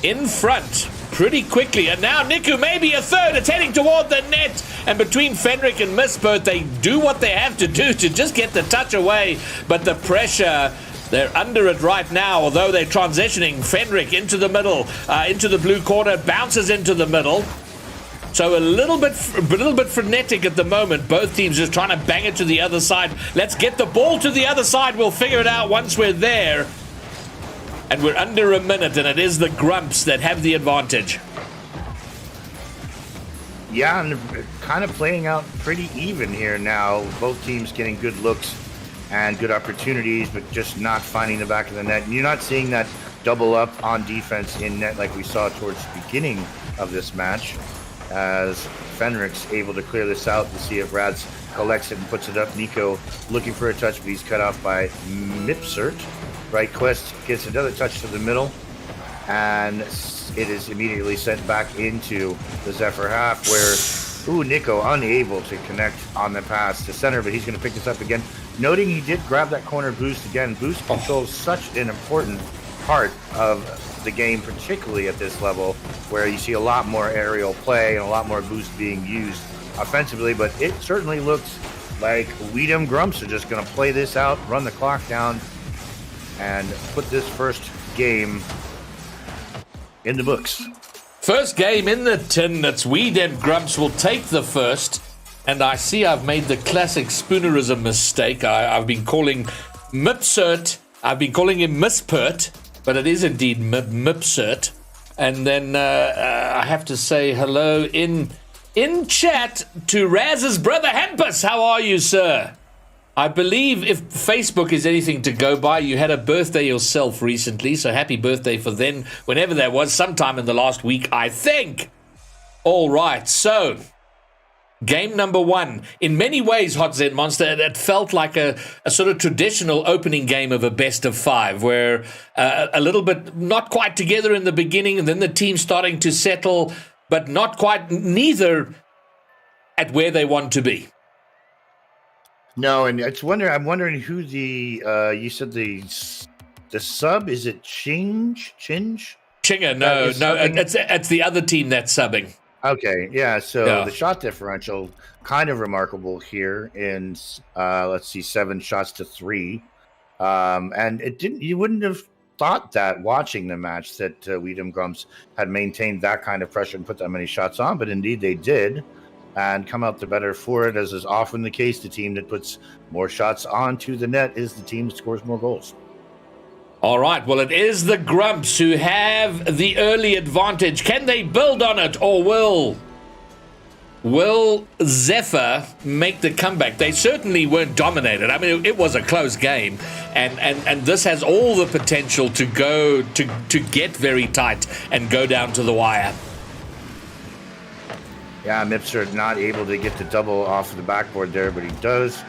in front pretty quickly. And now Niku maybe a third. It's heading toward the net. And between Fenric and Mispert, they do what they have to do to just get the touch away. But the pressure, they're under it right now. Although they're transitioning, Fenric into the middle, into the blue corner, bounces into the middle. So a little bit frenetic at the moment. Both teams just trying to bang it to the other side. Let's get the ball to the other side. We'll figure it out once we're there. And we're under a minute, and it is the Grumps that have the advantage. Yeah, and kind of playing out pretty even here now. Both teams getting good looks and good opportunities, but just not finding the back of the net. And you're not seeing that double up on defense in net like we saw towards the beginning of this match, as Fenric's able to clear this out to see if Rads collects it and puts it up. Nico looking for a touch, but he's cut off by Mipsert. Quest gets another touch to the middle, and it is immediately sent back into the Zephyr half, where Nico unable to connect on the pass to center, but he's going to pick this up again. Noting he did grab that corner boost again. Boost control is such an important part of the game, particularly at this level, where you see a lot more aerial play and a lot more boost being used offensively. But it certainly looks like Weedham Grumps are just going to play this out, run the clock down, and put this first game in the books. First game in the tin. That's Weedham Grumps will take the first. And I see I've made the classic Spoonerism mistake. I've been calling Mipsert. I've been calling him Mispert, but it is indeed Mipsert. And then I have to say hello in chat to Raz's brother Hampus. How are you, sir? I believe if Facebook is anything to go by, you had a birthday yourself recently, so happy birthday for then, whenever that was, sometime in the last week, I think. All right, so game number one. In many ways, Hot Z Monster, it felt like a sort of traditional opening game of a best of five, where a little bit not quite together in the beginning, and then the team starting to settle, but not quite, neither at where they want to be. No, and I'm wondering who the you said the sub, is it Chinge? Chinga, no, it's the other team that's subbing. Okay, yeah. So the shot differential kind of remarkable here in 7 shots to 3, and it didn't. You wouldn't have thought that watching the match that Weedham Grumps had maintained that kind of pressure and put that many shots on, but indeed they did. And come out the better for it, as is often the case. The team that puts more shots onto the net is the team that scores more goals. All right, well, it is the Grumps who have the early advantage. Can they build on it, or will Zephyr make the comeback? They certainly weren't dominated. I mean, it was a close game, and this has all the potential to go to get very tight and go down to the wire. Yeah, Mipser not able to get the double off of the backboard there, but he does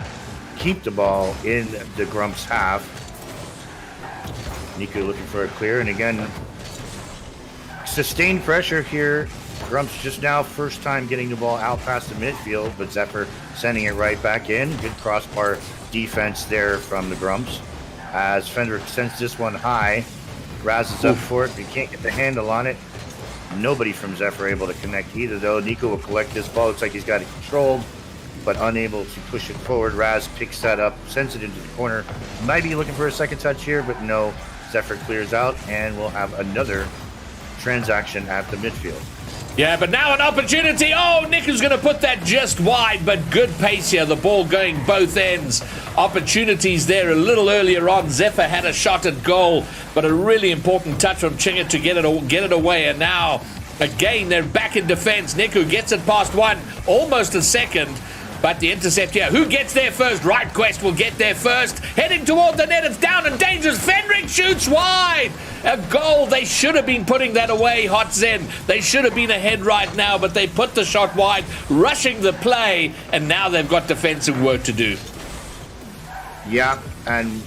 keep the ball in the Grumps half. Nico looking for a clear, and again, sustained pressure here. Grumps just now first time getting the ball out past the midfield, but Zephyr sending it right back in. Good crossbar defense there from the Grumps. As Fender sends this one high, Raz is up for it, but he can't get the handle on it. Nobody from Zephyr able to connect either, though. Nico will collect this ball. Looks like he's got it controlled, but unable to push it forward. Raz picks that up, sends it into the corner. Might be looking for a second touch here, but no. Zephyr clears out, and we'll have another transaction at the midfield. Yeah, but now an opportunity. Oh, Nick is going to put that just wide, but good pace here. The ball going both ends. Opportunities there a little earlier on. Zephyr had a shot at goal, but a really important touch from Chinga to get it away. And now Again, they're back in defense. Niku gets it past one, almost a second. But the intercept here. Who gets there first? Right Quest will get there first. Heading toward the net. It's down and dangerous. Fenric shoots wide. A goal. They should have been putting that away, Hot Zen. They should have been ahead right now, but they put the shot wide, rushing the play, and now they've got defensive work to do. Yeah, and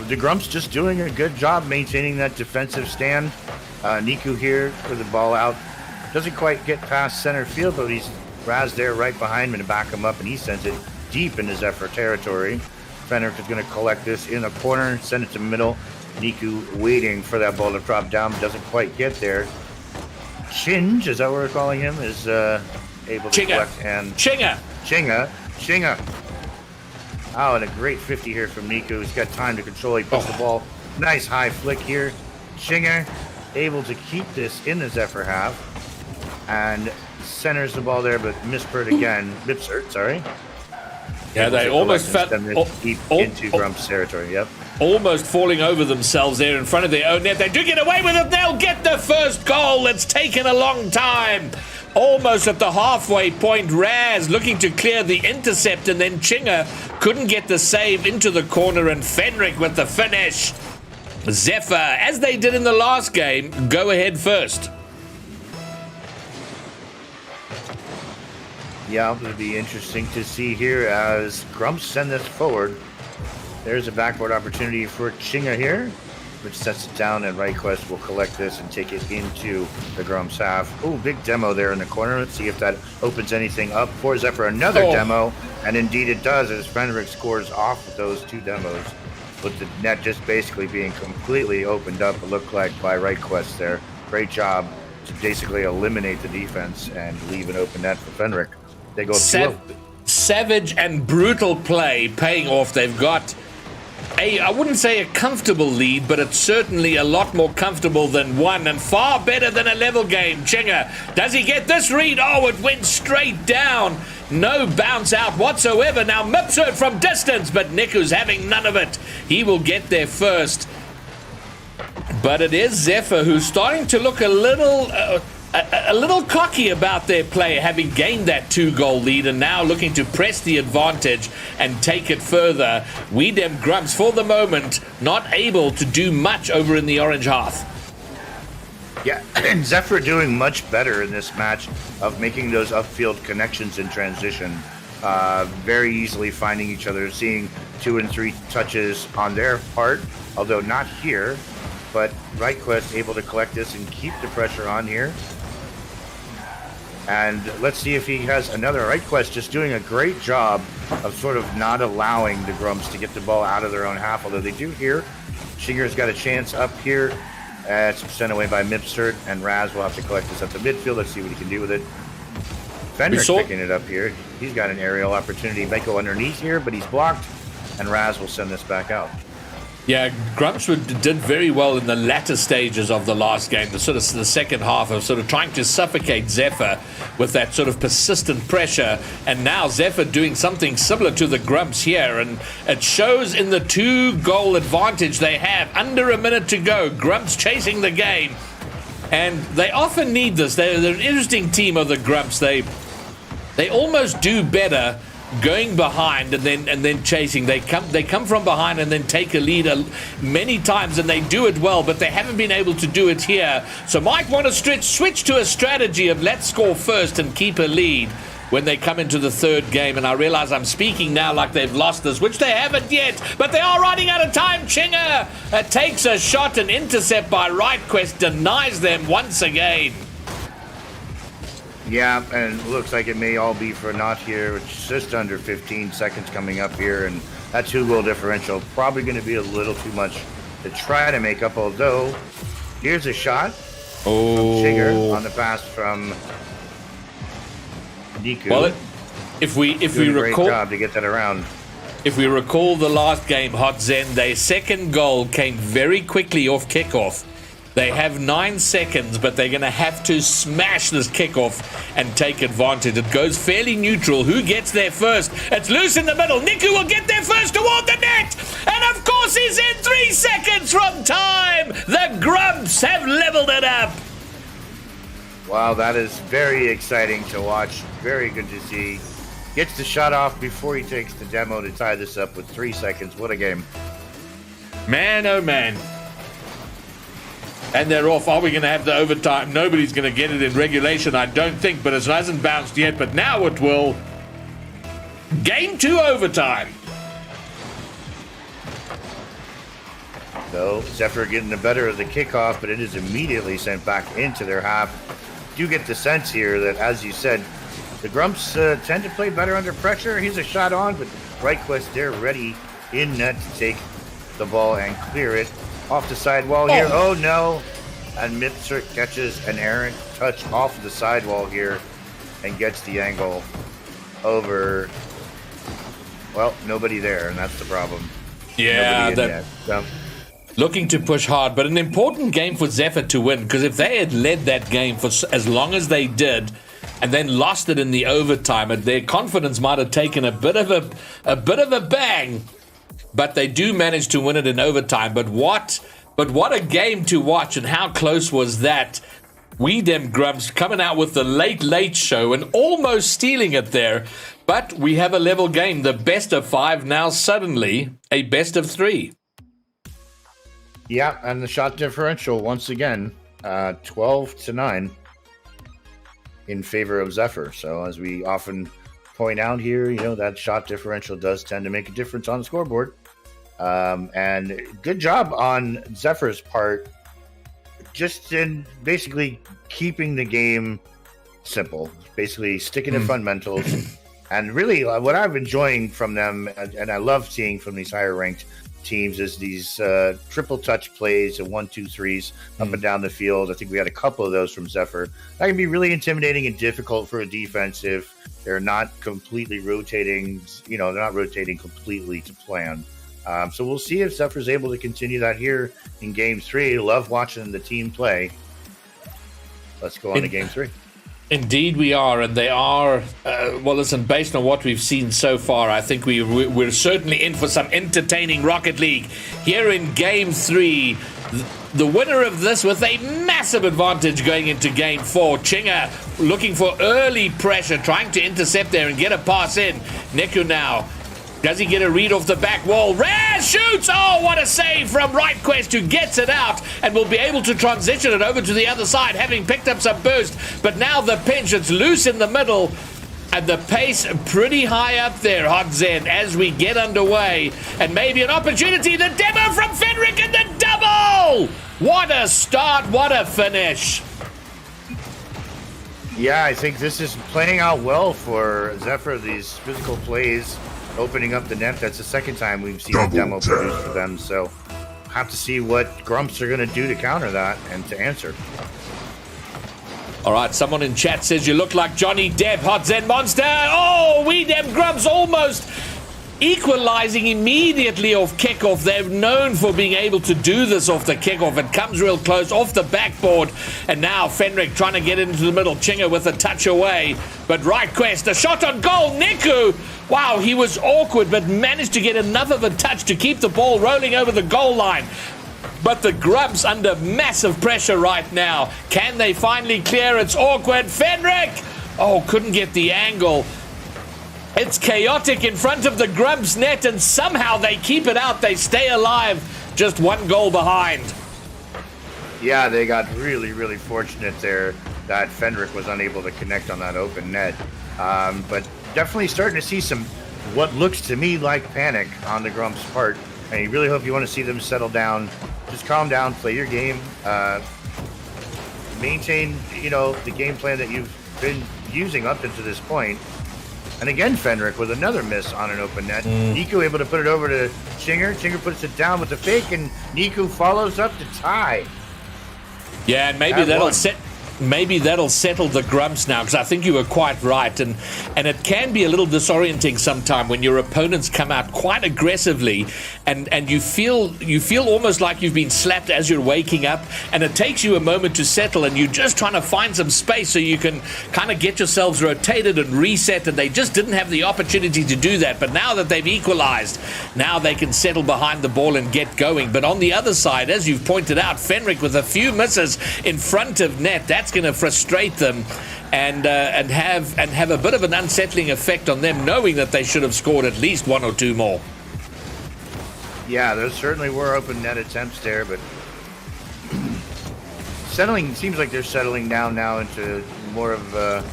the Grumps just doing a good job maintaining that defensive stand. Niku here with the ball out. Doesn't quite get past center field, but he's Raz there right behind him to back him up, and he sends it deep into Zephyr territory. Fenric is going to collect this in the corner, send it to middle. Niku waiting for that ball to drop down, but doesn't quite get there. Chinge, is that what we're calling him, is able to collect. And Chinga. Oh, and a great 50 here from Niku. He's got time to control. He puts the ball. Nice high flick here. Chinga able to keep this in the Zephyr half. And centers the ball there, but mispert again. Mipsert, sorry. Yeah, they almost fell deep into Grump's territory. Yep. Almost falling over themselves there in front of their own net. They do get away with it. They'll get the first goal. It's taken a long time. Almost at the halfway point, Raz looking to clear the intercept, and then Chinga couldn't get the save into the corner, and Fenric with the finish. Zephyr, as they did in the last game, go ahead first. Yeah, it'll be interesting to see here as Grumps send this forward. There's a backboard opportunity for Chinga here, which sets it down, and Right Quest will collect this and take it into the Grumps half. Oh, big demo there in the corner. Let's see if that opens anything up for Zephyr. Another demo, and indeed it does, as Fenric scores off with those two demos, with the net just basically being completely opened up, it looked like, by Right Quest there. Great job to basically eliminate the defense and leave an open net for Fenric. They go savage and brutal play paying off. They've got I wouldn't say a comfortable lead, but it's certainly a lot more comfortable than one, and far better than a level game. Chinga, does he get this read? Oh, it went straight down. No bounce out whatsoever. Now Mipsert from distance, but Niku's having none of it. He will get there first. But it is Zephyr who's starting to look a little cocky about their play, having gained that 2-goal lead and now looking to press the advantage and take it further. We dem Grumps, for the moment, not able to do much over in the orange half. Yeah, and Zephyr doing much better in this match of making those upfield connections in transition. Very easily finding each other, seeing 2 and 3 touches on their part, although not here. But Right Quest able to collect this and keep the pressure on here. And let's see if he has another. Right Quest just doing a great job of sort of not allowing the Grumps to get the ball out of their own half, although they do here. Shinger's got a chance up here. It's sent away by Mipsert, and Raz will have to collect this up the midfield. Let's see what he can do with it. Fenric picking it up here. He's got an aerial opportunity. He might go underneath here, but he's blocked, and Raz will send this back out. Yeah, Grumps did very well in the latter stages of the last game, the second half of sort of trying to suffocate Zephyr with that sort of persistent pressure, and now Zephyr doing something similar to the Grumps here, and it shows in the 2-goal advantage they have. Under a minute to go, Grumps chasing the game, and they often need this. They're an interesting team of the Grumps. They almost do better going behind and then chasing. They come from behind and then take a lead many times, and they do it well, but they haven't been able to do it here. So might want to switch to a strategy of let's score first and keep a lead when they come into the third game. And I realize I'm speaking now like they've lost this, which they haven't yet, but they are running out of time. Chinga takes a shot, and intercept by Right Quest denies them once again. Yeah, and it looks like it may all be for naught here. It's just under 15 seconds coming up here, and that 2-goal differential probably going to be a little too much to try to make up, although here's a shot from Shiger on the pass from Niku. Well, if we recall, great job to get that around. If we recall the last game, Hot Zen, their second goal came very quickly off kickoff. They have 9 seconds, but they're going to have to smash this kickoff and take advantage. It goes fairly neutral. Who gets there first? It's loose in the middle. Niku will get there first toward the net. And of course he's in 3 seconds from time. The Grumps have leveled it up. Wow, that is very exciting to watch. Very good to see. Gets the shot off before he takes the demo to tie this up with 3 seconds. What a game. Man, oh man. And they're off. Are we going to have the overtime? Nobody's going to get it in regulation, I don't think, but it hasn't bounced yet, but now it will. Game 2 overtime. So Zephyr getting the better of the kickoff, but it is immediately sent back into their half. You get the sense here that, as you said, the Grumps tend to play better under pressure. He's a shot on, but RightQuest there ready in net to take the ball and clear it off the sidewall here. Oh no! And Mipser catches an errant touch off the sidewall here and gets the angle over. Well, nobody there, and that's the problem. Yeah, looking to push hard, but an important game for Zephyr to win, because if they had led that game for as long as they did and then lost it in the overtime, their confidence might have taken a bit of a bang, but they do manage to win it in overtime. But what a game to watch, and how close was that? We Dem Grumps coming out with the late show and almost stealing it there, but we have a level game. The best of 5 now suddenly a best of 3. Yeah, and the shot differential once again, 12-9 in favor of Zephyr. So as we often point out here, that shot differential does tend to make a difference on the scoreboard. And good job on Zephyr's part, just in basically keeping the game simple, basically sticking to fundamentals. And really what I'm enjoying from them, and I love seeing from these higher ranked teams, is these triple touch plays and 1-2-3s up and down the field. I think we had a couple of those from Zephyr. That can be really intimidating and difficult for a defense if they're not completely rotating, they're not rotating completely to plan. So we'll see if Zephyr's able to continue that here in Game 3. Love watching the team play. Let's go on to Game 3. Indeed we are, and they are, well, listen, based on what we've seen so far, I think we're certainly in for some entertaining Rocket League. Here in Game 3, the winner of this with a massive advantage going into Game 4. Chinga looking for early pressure, trying to intercept there and get a pass in. Neku now. Does he get a read off the back wall? Raz shoots! Oh, what a save from RightQuest, who gets it out and will be able to transition it over to the other side, having picked up some boost. But now the pinch, it's loose in the middle, and the pace pretty high up there, Hot Zen, as we get underway. And maybe an opportunity, the demo from Fenric and the double! What a start, what a finish. Yeah, I think this is playing out well for Zephyr, these physical plays, opening up the net. That's the second time we've seen a demo produced for them, so have to see what Grumps are going to do to counter that and to answer. All right, someone in chat says you look like Johnny Depp, Hot Zen Monster. Oh, we Dem Grumps almost equalizing immediately off kickoff. They're known for being able to do this off the kickoff. It comes real close off the backboard, and now Fenric trying to get into the middle. Chinga with a touch away, but RightQuest, a shot on goal. Niku, wow, he was awkward, but managed to get enough of a touch to keep the ball rolling over the goal line. But the Grumps under massive pressure right now. Can they finally clear? It's awkward. Fenric, oh, couldn't get the angle. It's chaotic in front of the Grumps net, and somehow they keep it out. They stay alive, just one goal behind. Yeah, they got really, really fortunate there that Fenric was unable to connect on that open net. But definitely starting to see some, what looks to me like panic on the Grumps' part. And you really hope you want to see them settle down. Just calm down, play your game, maintain, the game plan that you've been using up until this point. And again, Fenric with another miss on an open net. Niku able to put it over to Chinger. Chinger puts it down with the fake, and Niku follows up to tie. Yeah, and maybe that'll settle the Grumps now, because I think you were quite right, and it can be a little disorienting sometime when your opponents come out quite aggressively, and you feel almost like you've been slapped as you're waking up, and it takes you a moment to settle, and you're just trying to find some space so you can kind of get yourselves rotated and reset, and they just didn't have the opportunity to do that. But now that they've equalized, now they can settle behind the ball and get going. But on the other side, as you've pointed out, Fenric with a few misses in front of net, that's that's going to frustrate them and have a bit of an unsettling effect on them, knowing that they should have scored at least one or two more. Yeah, there certainly were open net attempts there, but seems like they're settling down now into more of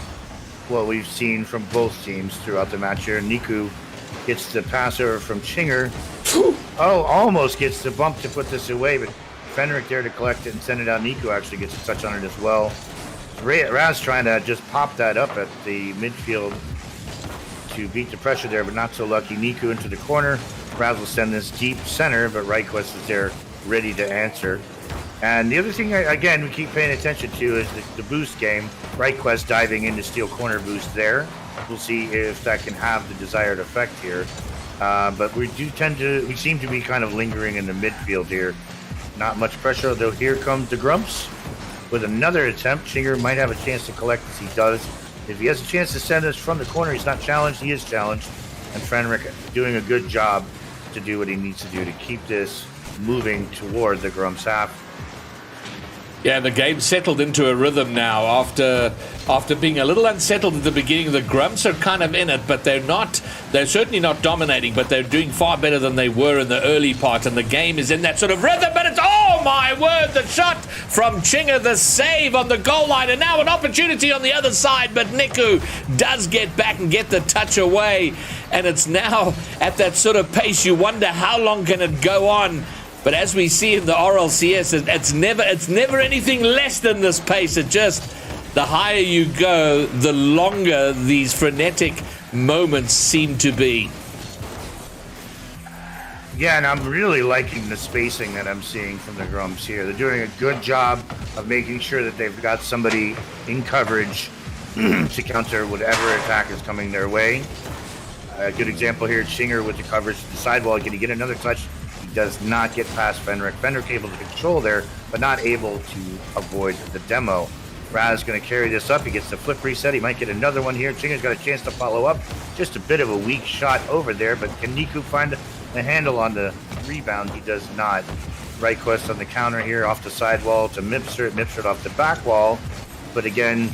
what we've seen from both teams throughout the match here. Niku gets the pass over from Chinger. Almost gets the bump to put this away, but Fenric there to collect it and send it out. Niku actually gets a touch on it as well. Raz trying to just pop that up at the midfield to beat the pressure there, but not so lucky. Niku into the corner. Raz will send this deep center, but Reichquest is there ready to answer. And the other thing, again, we keep paying attention to is the boost game. Reichquest diving into steal corner boost there. We'll see if that can have the desired effect here. But we seem to be kind of lingering in the midfield here. Not much pressure, though. Here comes the Grumps with another attempt. Chinger might have a chance to collect as he does. If he has a chance to send us from the corner, he's not challenged. He is challenged. And Fenric doing a good job to do what he needs to do to keep this moving toward the Grumps half. Yeah, the game settled into a rhythm now after being a little unsettled at the beginning. The Grumps are kind of in it, but they're certainly not dominating, but they're doing far better than they were in the early part, and the game is in that sort of rhythm. But it's, oh my word, the shot from Chinger, the save on the goal line, and now an opportunity on the other side, but Niku does get back and get the touch away, and it's now at that sort of pace you wonder how long can it go on. But as we see in the RLCS, it's never anything less than this pace. It just, the higher you go, the longer these frenetic moments seem to be. Yeah, and I'm really liking the spacing that I'm seeing from the Grumps here. They're doing a good job of making sure that they've got somebody in coverage to counter whatever attack is coming their way. A good example here, Chinger with the coverage to the sidewall. Can he get another touch? Does not get past Fenric. Fenric able to control there, but not able to avoid the demo. Raz going to carry this up. He gets the flip reset. He might get another one here. Chinger's got a chance to follow up. Just a bit of a weak shot over there, but can Niku find the handle on the rebound? He does not. Reichquest on the counter here off the sidewall to Mipsert. Mipsert off the back wall. But again,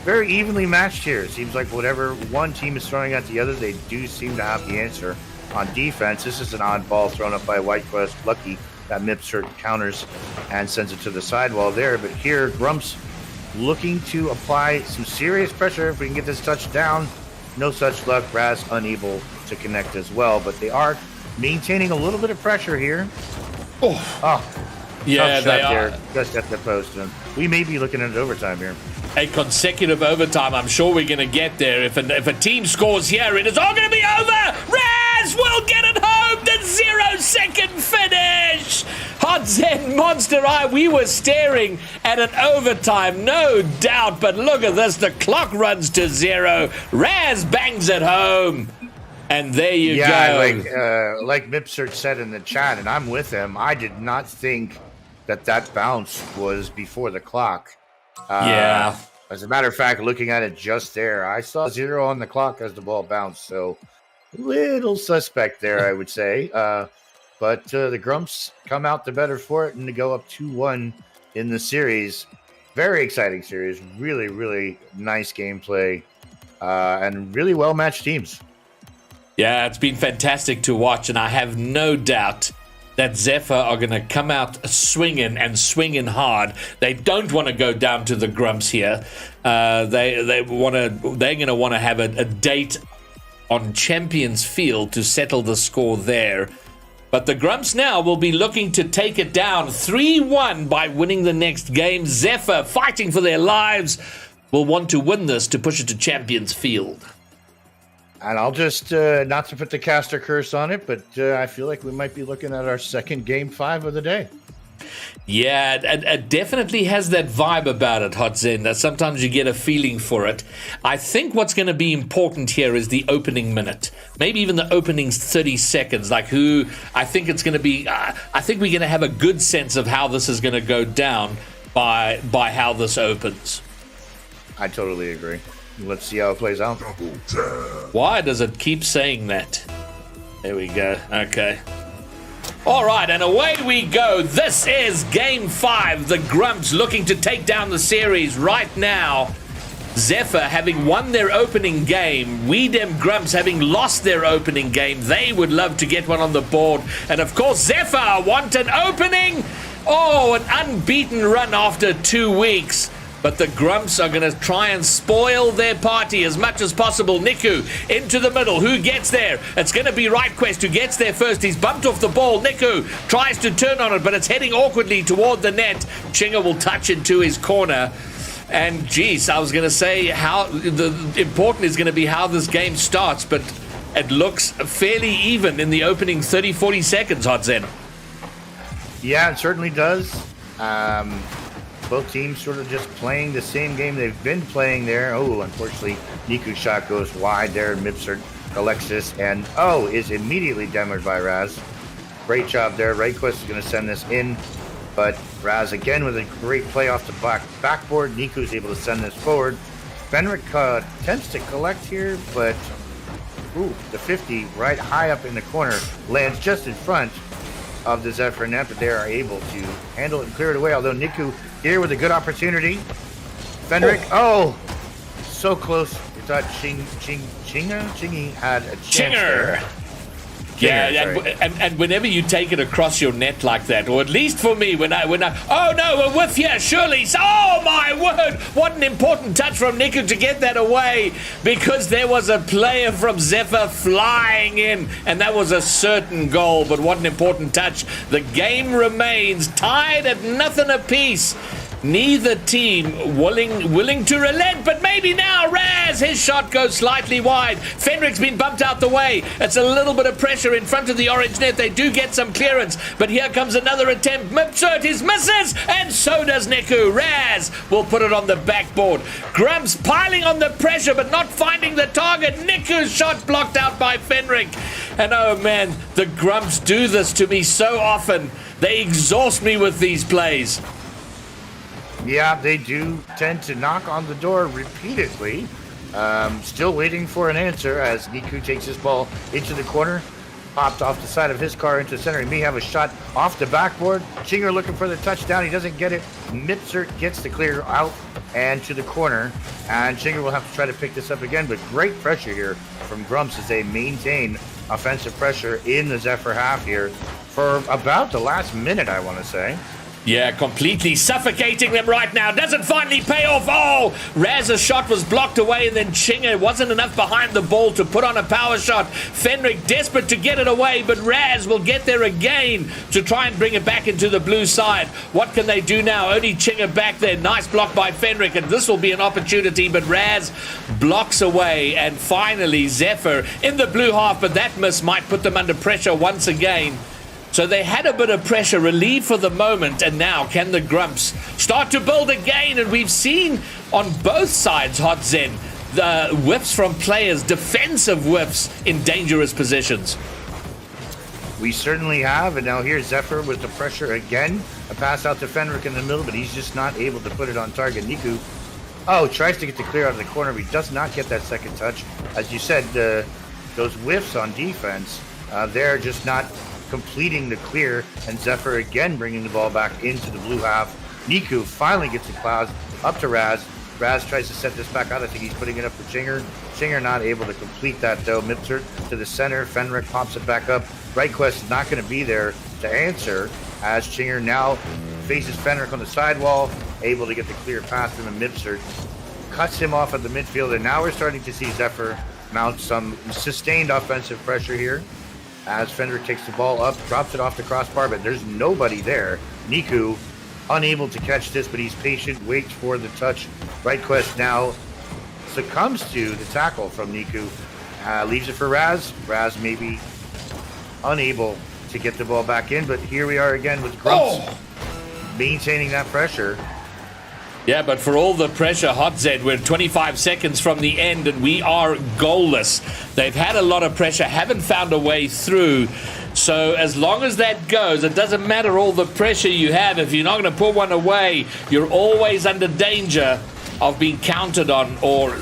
very evenly matched here. It seems like whatever one team is throwing at the other, they do seem to have the answer. On defense, this is an odd ball thrown up by Whitequest. Lucky that Mipsert counters and sends it to the sidewall there. But here, Grumps looking to apply some serious pressure. If we can get this touch down, no such luck. Raz unable to connect as well. But they are maintaining a little bit of pressure here. Yeah, they are. There, just at the post. And we may be looking at overtime here. A consecutive overtime. I'm sure we're going to get there. If a team scores here, it is all going to be over. Raz will get it home. The 0-second finish. Hot Zen Monster Eye. We were staring at an overtime, no doubt. But look at this. The clock runs to 0. Raz bangs it home. And there you go. Yeah, like Mipsert said in the chat, and I'm with him, I did not think that bounce was before the clock. Yeah. As a matter of fact, looking at it just there, I saw 0 on the clock as the ball bounced. So, little suspect there, I would say. But the Grumps come out the better for it and to go up 2-1 in the series. Very exciting series. Really, really nice gameplay and really well-matched teams. Yeah, it's been fantastic to watch, and I have no doubt that Zephyr are going to come out swinging hard. They don't want to go down to the Grumps here. They're going to want to have a date on Champions Field to settle the score there. But the Grumps now will be looking to take it down 3-1 by winning the next game. Zephyr, fighting for their lives, will want to win this to push it to Champions Field. And I'll just, not to put the caster curse on it, but I feel like we might be looking at our second Game 5 of the day. Yeah, it definitely has that vibe about it, Hot Zen, that sometimes you get a feeling for it. I think what's going to be important here is the opening minute. Maybe even the opening 30 seconds. I think it's going to be, I think we're going to have a good sense of how this is going to go down by how this opens. I totally agree. Let's see how it plays out. Why does it keep saying that? There we go. Okay. All right, and away we go. This is Game 5. The Grumps looking to take down the series right now. Zephyr having won their opening game, we dem Grumps having lost their opening game. They would love to get one on the board. And of course, Zephyr want an opening. Oh, an unbeaten run after 2 weeks. But the Grumps are going to try and spoil their party as much as possible. Niku into the middle. Who gets there? It's going to be RightQuest who gets there first. He's bumped off the ball. Niku tries to turn on it, but it's heading awkwardly toward the net. Chinga will touch into his corner. And geez, I was going to say how the important is going to be how this game starts, but it looks fairly even in the opening 30-40 seconds, Hodzen. Yeah, it certainly does. Both teams sort of just playing the same game they've been playing there. Oh, unfortunately, Niku's shot goes wide there. Mipsert collects this and, is immediately damaged by Raz. Great job there. RightQuest is going to send this in. But Raz again with a great play off the backboard. Niku is able to send this forward. Fenric attempts to collect here, but the 50 right high up in the corner lands just in front of the Zephyr net, but they are able to handle it and clear it away. Although Niku here with a good opportunity. Fenric, so close. We thought Chingy had a chance there. Yeah, and whenever you take it across your net like that, or at least for me, when I oh no, a whiff here, surely. Oh my word, what an important touch from Niku to get that away, because there was a player from Zephyr flying in, and that was a certain goal, but what an important touch. The game remains tied at nothing apiece. Neither team willing to relent, but maybe now Raz, his shot goes slightly wide. Fenric's been bumped out the way. It's a little bit of pressure in front of the orange net. They do get some clearance, but here comes another attempt. Mipsert misses, and so does Niku. Raz will put it on the backboard. Grumps piling on the pressure, but not finding the target. Niku's shot blocked out by Fenric. And oh man, the Grumps do this to me so often. They exhaust me with these plays. Yeah, they do tend to knock on the door repeatedly. Still waiting for an answer as Niku takes his ball into the corner. Popped off the side of his car into center. He may have a shot off the backboard. Chinger looking for the touchdown. He doesn't get it. Mipsert gets the clear out and to the corner. And Chinger will have to try to pick this up again. But great pressure here from Grumps as they maintain offensive pressure in the Zephyr half here for about the last minute, I want to say. Yeah, completely suffocating them right now. Doesn't finally pay off. Oh, Raz's shot was blocked away, and then Chinga wasn't enough behind the ball to put on a power shot. Fenric desperate to get it away, but Raz will get there again to try and bring it back into the blue side. What can they do now? Only Chinga back there. Nice block by Fenric, and this will be an opportunity, but Raz blocks away, and finally Zephyr in the blue half, but that miss might put them under pressure once again. So they had a bit of pressure relieved for the moment, and now can the Grumps start to build again? And we've seen on both sides, Hot Zen, the whiffs from players, defensive whiffs in dangerous positions. We certainly have, and now here's Zephyr with the pressure again. A pass out to Fenric in the middle, but he's just not able to put it on target. Niku, tries to get the clear out of the corner, but he does not get that second touch. As you said, those whiffs on defense, they're just not completing the clear, and Zephyr again bringing the ball back into the blue half. Niku finally gets the clouds up to Raz. Raz tries to set this back out. I think he's putting it up for Chinger. Chinger not able to complete that though. Mipsert to the center. Fenric pops it back up. RightQuest is not going to be there to answer as Chinger now faces Fenric on the sidewall, able to get the clear pass to him. Mipsert cuts him off at the midfield, and now we're starting to see Zephyr mount some sustained offensive pressure here. As Fenric takes the ball up, drops it off the crossbar, but there's nobody there. Niku unable to catch this, but he's patient, waits for the touch. RightQuest now succumbs to the tackle from Niku. Leaves it for Raz. Raz maybe unable to get the ball back in, but here we are again with Grumps maintaining that pressure. Yeah, but for all the pressure, Hot Zed, we're 25 seconds from the end and we are goalless. They've had a lot of pressure, haven't found a way through. So as long as that goes, it doesn't matter all the pressure you have. If you're not going to put one away, you're always under danger of being counted on or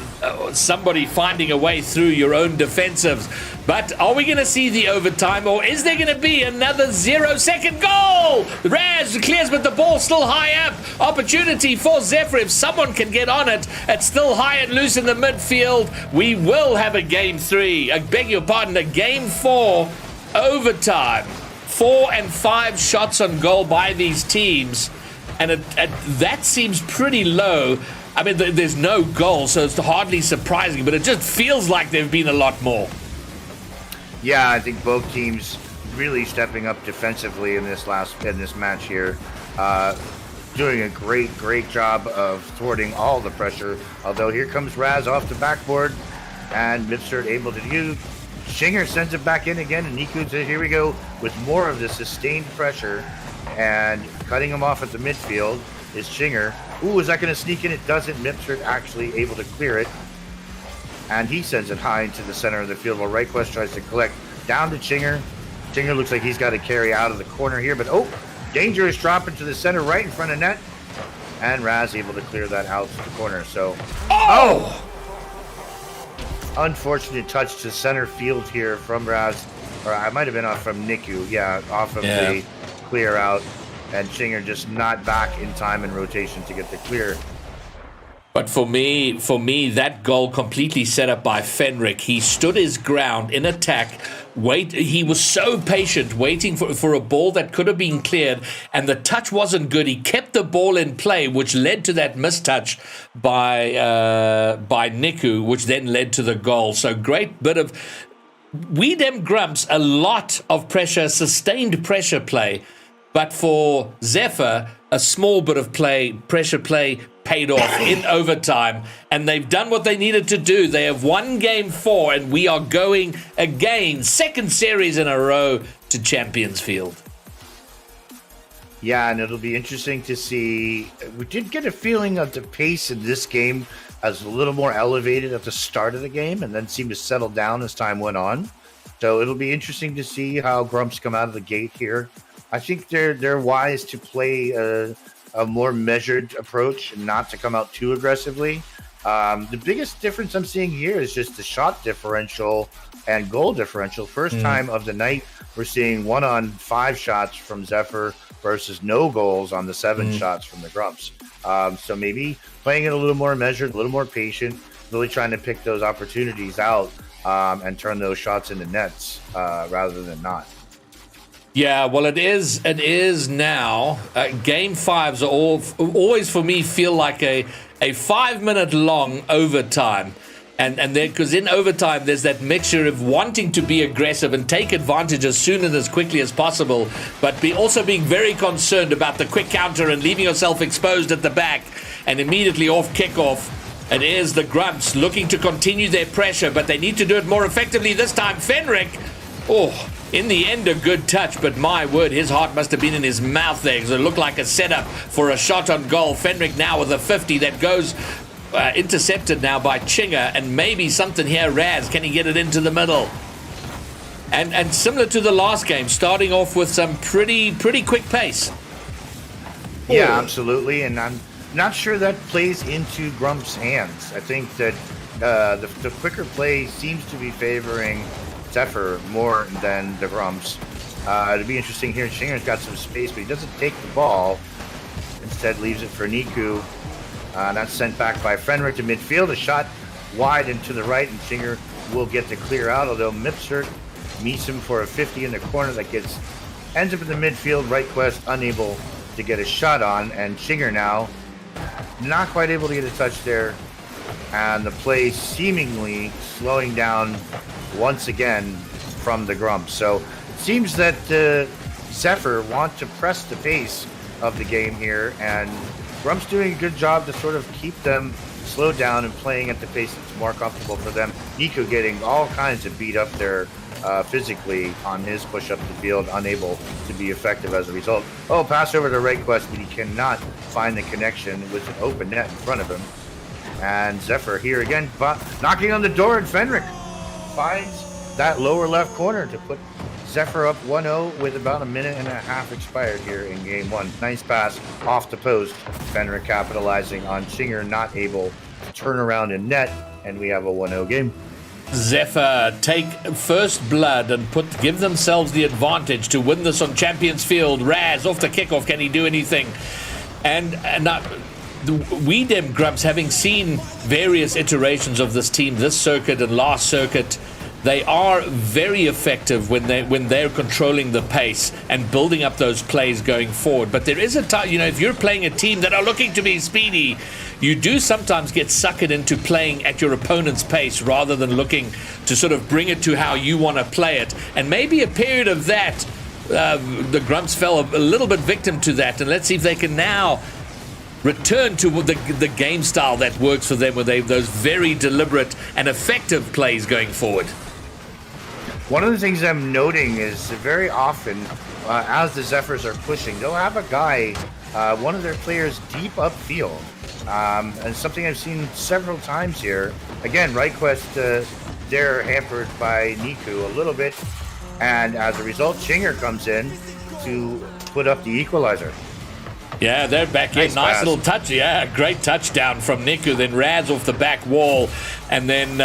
somebody finding a way through your own defensives. But are we going to see the overtime, or is there going to be another 0-second goal? Raz clears, but the ball still high up. Opportunity for Zephyr. If someone can get on it, it's still high and loose in the midfield. We will have a game 3. I beg your pardon, a game 4 overtime. 4 and 5 shots on goal by these teams, and that seems pretty low. I mean, there's no goal, so it's hardly surprising, but it just feels like there have been a lot more. Yeah, I think both teams really stepping up defensively in this match here, doing a great job of thwarting all the pressure. Although here comes Raz off the backboard, and Mipsert able to do. Shinger sends it back in again, and Niku says, here we go with more of the sustained pressure, and cutting him off at the midfield is Shinger. Ooh, is that going to sneak in? It doesn't. Mipsert actually able to clear it, and he sends it high into the center of the field while RightQuest tries to collect down to Shinger. Shinger looks like he's got to carry out of the corner here, but dangerous drop into the center right in front of net, and Raz able to clear that out to the corner. So, unfortunate touch to center field here from Raz, or I might have been off from Niku. Yeah, off of the clear out, and Shinger just not back in time in rotation to get the clear. But for me, that goal completely set up by Fenric. He stood his ground in attack. He was so patient, waiting for a ball that could have been cleared, and the touch wasn't good. He kept the ball in play, which led to that mistouch by Niku, which then led to the goal. So great bit of we dem Grumps, a lot of pressure, sustained pressure play. But for Zephyr, a small bit of pressure play paid off in overtime, and they've done what they needed to do. They have won game 4, and we are going again, second series in a row, to Champions Field. Yeah, and it'll be interesting to see. We did get a feeling of the pace in this game as a little more elevated at the start of the game, and then seemed to settle down as time went on. So it'll be interesting to see how Grumps come out of the gate here. I think they're wise to play a more measured approach and not to come out too aggressively. The biggest difference I'm seeing here is just the shot differential and goal differential. First time of the night, we're seeing 1-on-5 shots from Zephyr versus no goals on the 7 shots from the Grumps. So maybe playing it a little more measured, a little more patient, really trying to pick those opportunities out and turn those shots into nets rather than not. Yeah, well, it is now. Game 5s are always for me feel like a 5-minute long overtime. And then, because in overtime, there's that mixture of wanting to be aggressive and take advantage as soon and as quickly as possible, but also being very concerned about the quick counter and leaving yourself exposed at the back. And immediately off kickoff, it is the Grumps looking to continue their pressure, but they need to do it more effectively this time. Fenric, in the end, a good touch, but my word, his heart must have been in his mouth there, because it looked like a setup for a shot on goal. Fenric now with a 50 that goes intercepted now by Chinga, and maybe something here. Raz, can he get it into the middle? And similar to the last game, starting off with some pretty quick pace. Yeah, absolutely, and I'm not sure that plays into Grump's hands. I think that the quicker play seems to be favoring Zephyr more than the Grumps. It'll be interesting here. Shinger's got some space, but he doesn't take the ball. Instead, leaves it for Niku. That's sent back by Fenric to midfield. A shot wide and to the right, and Shinger will get to clear out, although Mipsert meets him for a 50 in the corner that ends up in the midfield. RightQuest unable to get a shot on, and Shinger now not quite able to get a touch there, and the play seemingly slowing down once again from the Grumps. So it seems that Zephyr want to press the pace of the game here, and Grumps doing a good job to sort of keep them slowed down and playing at the pace that's more comfortable for them. Nico getting all kinds of beat up there physically on his push up the field, unable to be effective as a result. Pass over to RightQuest, but he cannot find the connection with an open net in front of him. And Zephyr here again, knocking on the door, and Fenric finds that lower left corner to put Zephyr up 1-0 with about a minute and a half expired here in game 1. Nice pass off the post. Fenric capitalizing on Shinger not able to turn around in net, and we have a 1-0 game. Zephyr take first blood and give themselves the advantage to win this on Champions Field. Raz off the kickoff. Can he do anything? And we Dem Grumps, having seen various iterations of this team, this circuit and last circuit, they are very effective when they're controlling the pace and building up those plays going forward. But there is a time, if you're playing a team that are looking to be speedy, you do sometimes get suckered into playing at your opponent's pace rather than looking to sort of bring it to how you want to play it. And maybe a period of that, the Grumps fell a little bit victim to that. And let's see if they can now return to the game style that works for them, where they have those very deliberate and effective plays going forward. One of the things I'm noting is very often, as the Zephyrs are pushing, they'll have a guy, one of their players, deep upfield. And something I've seen several times here. Again, RightQuest, they're hampered by Niku a little bit. And as a result, Chinger comes in to put up the equalizer. Yeah, they're back in. Nice little touch. Yeah, great touchdown from Niku. Then Raz off the back wall. And then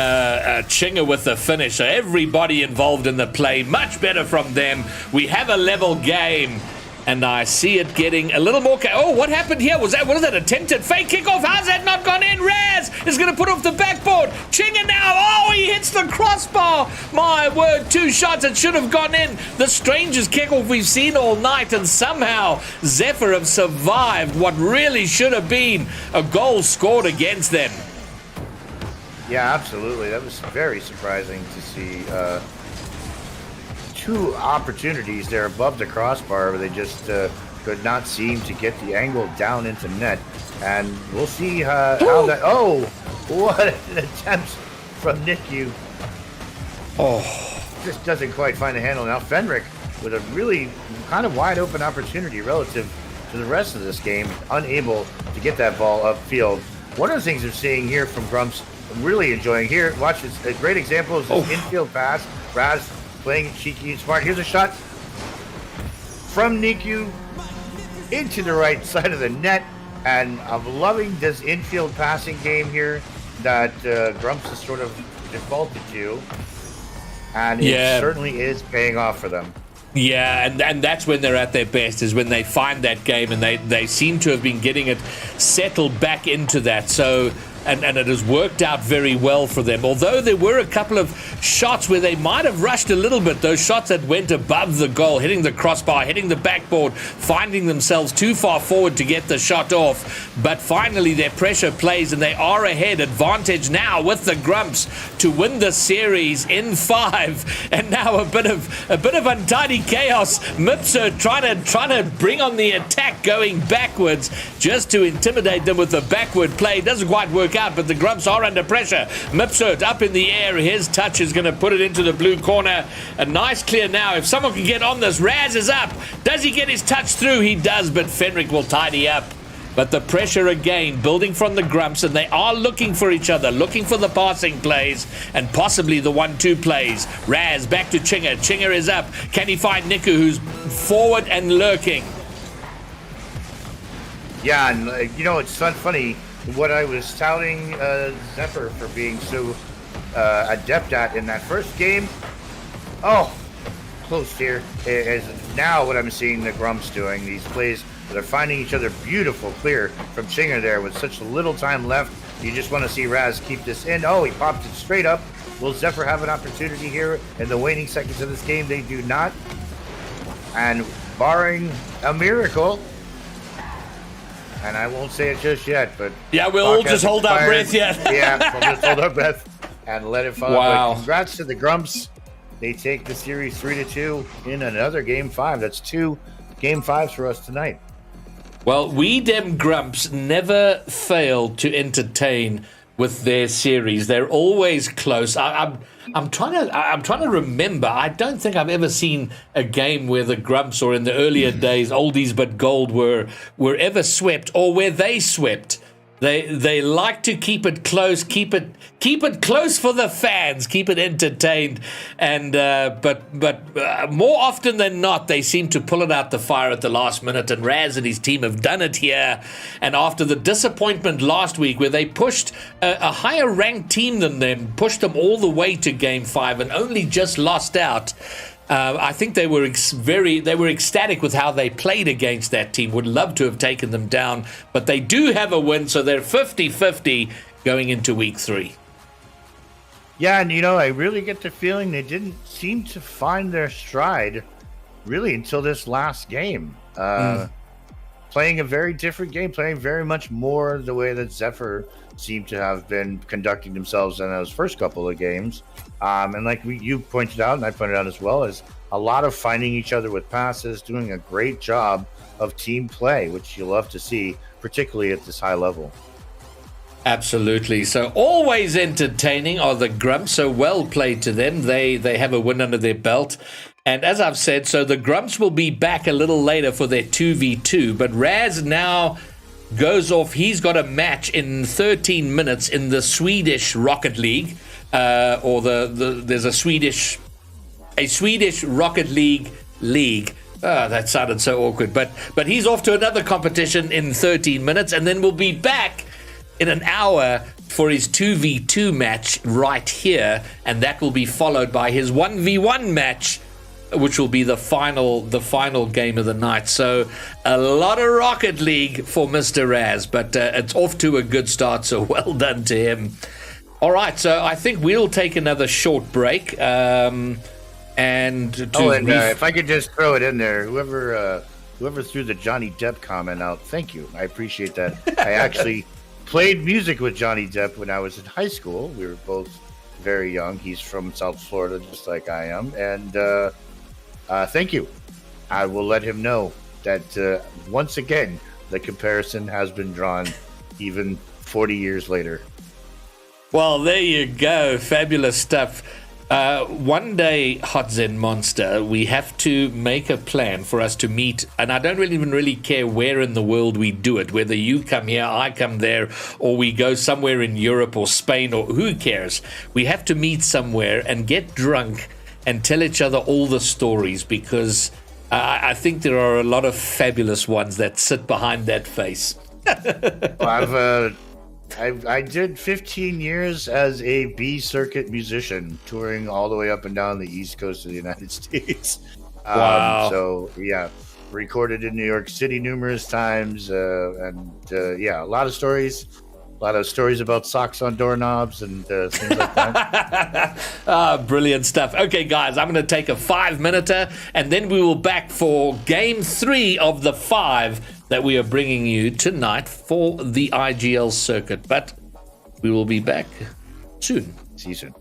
Chinger with the finish. So everybody involved in the play. Much better from them. We have a level game. And I see it getting a little more... Oh, what happened here? What is that? Attempted fake kickoff? How's that not gone in? Raz is going to put off the backboard. Chinger now. Oh, he hits the crossbar. My word, 2 shots. It should have gone in. The strangest kickoff we've seen all night. And somehow Zephyr have survived what really should have been a goal scored against them. Yeah, absolutely. That was very surprising to see... 2 opportunities there above the crossbar where they just could not seem to get the angle down into net. And we'll see how that... Oh, what an attempt from Niku. Oh. Just doesn't quite find a handle. Now Fenric with a really kind of wide open opportunity relative to the rest of this game, unable to get that ball upfield. One of the things we're seeing here from Grumps, I'm really enjoying here. Watch this. A great example is this infield pass. Raz playing it cheeky and smart. Here's a shot from Niku into the right side of the net. And I'm loving this infield passing game here that Grumps has sort of defaulted to. And it certainly is paying off for them. Yeah, and that's when they're at their best, is when they find that game, and they seem to have been getting it settled back into that. So... And it has worked out very well for them. Although there were a couple of shots where they might have rushed a little bit, those shots that went above the goal, hitting the crossbar, hitting the backboard, finding themselves too far forward to get the shot off. But finally their pressure plays and they are ahead. Advantage now with the Grumps to win the series in 5. And now a bit of untidy chaos. Mipser trying to bring on the attack, going backwards just to intimidate them with the backward play. Doesn't quite work out, but the Grumps are under pressure. Mipsert up in the air. His touch is going to put it into the blue corner. A nice clear now. If someone can get on this, Raz is up. Does he get his touch through? He does, but Fenric will tidy up. But the pressure again building from the Grumps, and they are looking for each other, looking for the passing plays and possibly the 1-2 plays. Raz back to Chinger. Chinger is up. Can he find Niku, who's forward and lurking? Yeah, and it's funny. What I was touting Zephyr for being so adept at in that first game, close here, is now what I'm seeing the Grumps doing. These plays that are finding each other beautiful, clear from Chinger there with such little time left. You just want to see Raz keep this in. Oh, he popped it straight up. Will Zephyr have an opportunity here in the waning seconds of this game? They do not. And barring a miracle, and I won't say it just yet, but... Yeah, we'll all just hold our breath yet. Yeah, we'll just hold our breath and let it fall. Wow. But congrats to the Grumps. They take the series 3-2 in another Game 5. That's 2 Game 5s for us tonight. Well, we Dem Grumps never fail to entertain with their series. They're always close. I'm trying to remember. I don't think I've ever seen a game where the Grumps, or in the earlier days, oldies but gold, were ever swept, or where they swept They like to keep it close, keep it close for the fans, keep it entertained, and but more often than not, they seem to pull it out the fire at the last minute. And Raz and his team have done it here. And after the disappointment last week, where they pushed a higher ranked team than them, pushed them all the way to Game 5, and only just lost out. I think they were ecstatic with how they played against that team. Would love to have taken them down, but they do have a win, so they're 50-50 going into week 3. Yeah, and I really get the feeling they didn't seem to find their stride really until this last game. Playing a very different game, playing very much more the way that Zephyr seemed to have been conducting themselves in those first couple of games. And like you pointed out, and I pointed out as well, is a lot of finding each other with passes, doing a great job of team play, which you love to see, particularly at this high level. Absolutely. So always entertaining are the Grumps. So well played to them. They have a win under their belt. And as I've said, so the Grumps will be back a little later for their 2v2. But Raz now goes off. He's got a match in 13 minutes in the Swedish Rocket League. There's a Swedish Rocket League. Oh, that sounded so awkward. But he's off to another competition in 13 minutes. And then we'll be back in an hour for his 2v2 match right here. And that will be followed by his 1v1 match, which will be the final game of the night. So a lot of Rocket League for Mr. Raz, but it's off to a good start, so well done to him. All right, so I think we'll take another short break. If I could just throw it in there, whoever threw the Johnny Depp comment out, thank you. I appreciate that. I actually played music with Johnny Depp when I was in high school. We were both very young. He's from South Florida, just like I am, and thank you. I will let him know that once again, the comparison has been drawn even 40 years later. Well, there you go. Fabulous stuff. One day, Hot Zen Monster, we have to make a plan for us to meet, and I don't really care where in the world we do it, whether you come here, I come there, or we go somewhere in Europe or Spain, or who cares. We have to meet somewhere and get drunk and tell each other all the stories, because I think there are a lot of fabulous ones that sit behind that face. Well, I did 15 years as a B circuit musician, touring all the way up and down the East Coast of the United States. Wow. So yeah, recorded in New York City numerous times, a lot of stories. A lot of stories about socks on doorknobs and things like that. Brilliant stuff. Okay, guys, I'm going to take a 5-minute, and then we will back for Game 3 of the 5 that we are bringing you tonight for the IGL circuit. But we will be back soon. See you soon.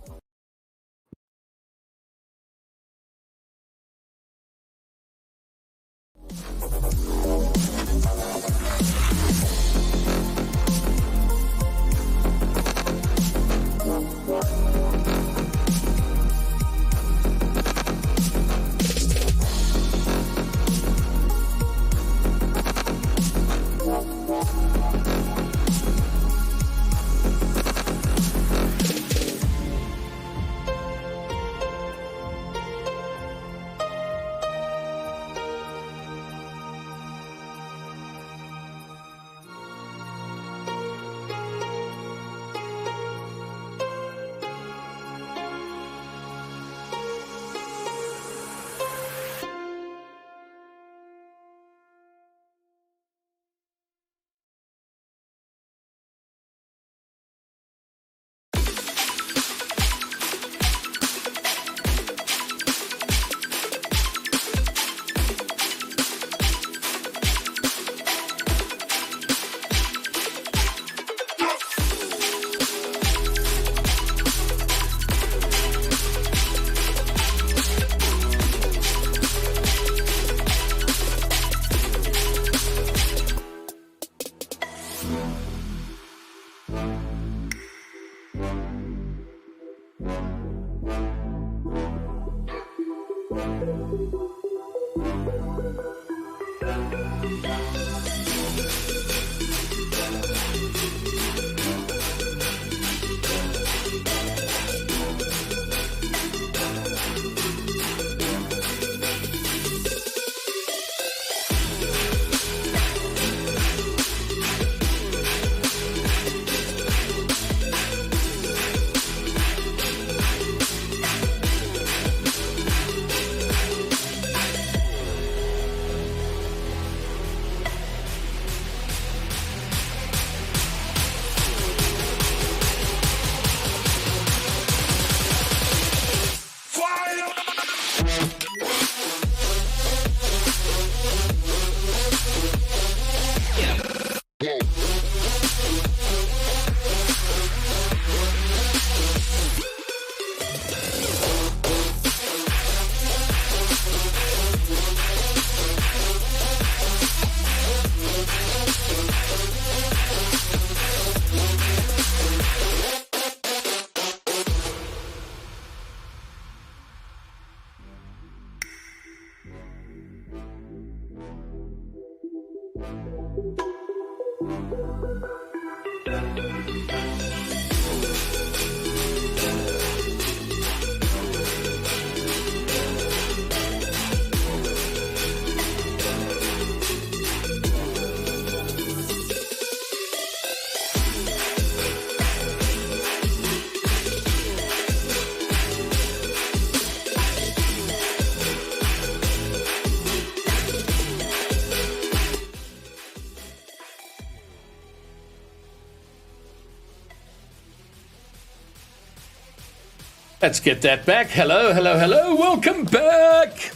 Let's get that back. Hello, hello, hello. Welcome back.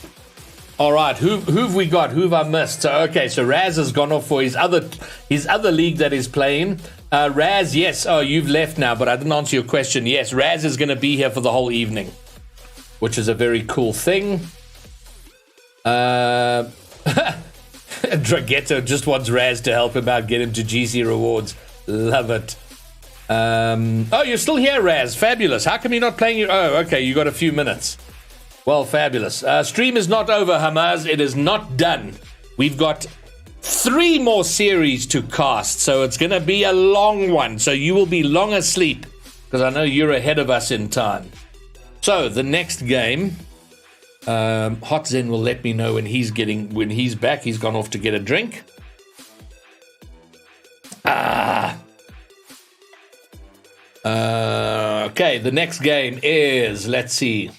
All right, who've we got? Who've I missed? So, okay, so Raz has gone off for his other league that he's playing. Raz, yes. Oh, you've left now, but I didn't answer your question. Yes, Raz is going to be here for the whole evening, which is a very cool thing. Draghetto just wants Raz to help him out, get him to GC rewards. Love it. Oh, you're still here, Raz. Fabulous. How come you're not playing your... Oh, okay, you got a few minutes. Well, fabulous. Stream is not over, Hamas. It is not done. We've got 3 more series to cast, so it's going to be a long one. So you will be long asleep, because I know you're ahead of us in time. So the next game, Hot Zen will let me know when he's back. He's gone off to get a drink. Okay, the next game is, let's see.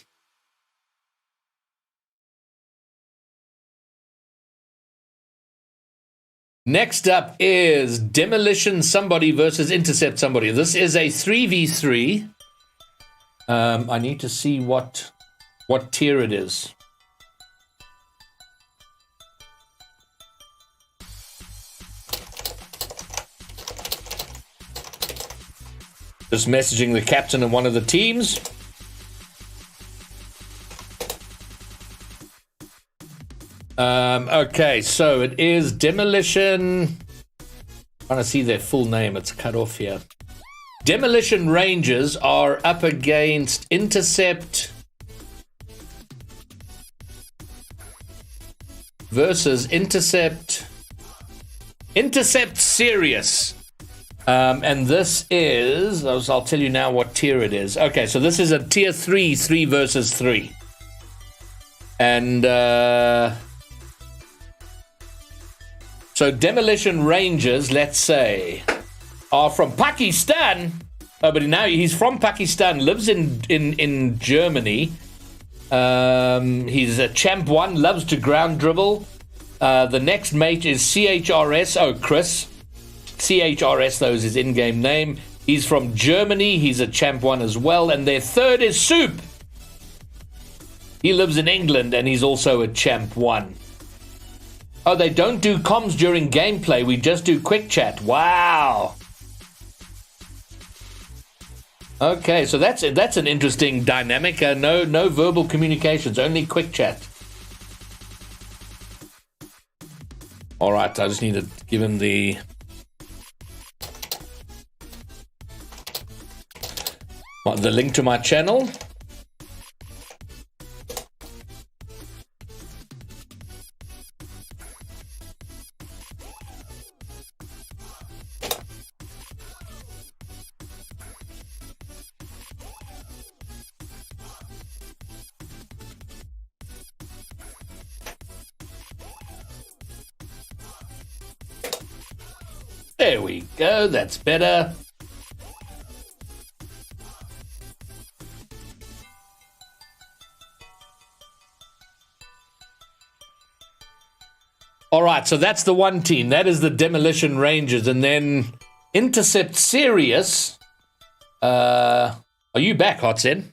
Next up is Demolition Somebody versus Intercept Somebody. This is a 3v3. I need to see what tier it is. Just messaging the captain of one of the teams. Okay, so it is Demolition. I'm trying to see their full name. It's cut off here. Demolition Rangers are up against Intercept versus Intercept Serious. And this is, I'll tell you now what tier it is. Okay, so this is a tier 3 versus 3. And so Demolition Rangers, let's say, are from Pakistan. Oh, but now he's from Pakistan, lives in Germany. He's a champ 1, loves to ground dribble. The next mate is CHRS. Oh, Chris. CHRS, though, is his in-game name. He's from Germany. He's a champ 1 as well. And their third is Soup. He lives in England, and he's also a champ 1. Oh, they don't do comms during gameplay. We just do quick chat. Wow. Okay, so that's an interesting dynamic. No verbal communications, only quick chat. All right, I just need to give him the... the link to my channel. There we go, that's better. All right, so that's the one team. That is the Demolition Rangers. And then Intercept Serious. Are you back, Hotsen?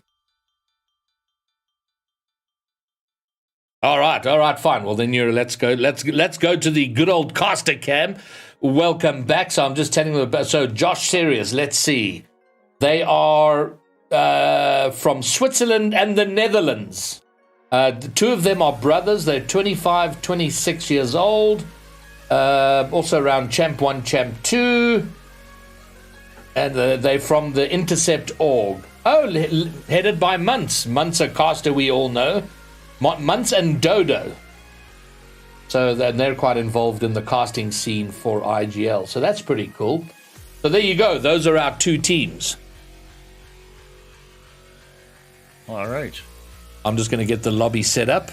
All right, fine. Well, then let's go to the good old caster cam. Welcome back. So I'm just telling them about, so Josh Serious, let's see. They are from Switzerland and the Netherlands. The 2 of them are brothers. They're 25, 26 years old. Also around Champ 1, Champ 2. And they're from the Intercept org. Oh, headed by Muntz. Muntz, a caster we all know. Muntz and Dodo. So they're quite involved in the casting scene for IGL. So that's pretty cool. So there you go. Those are our 2 teams. All right. I'm just going to get the lobby set up.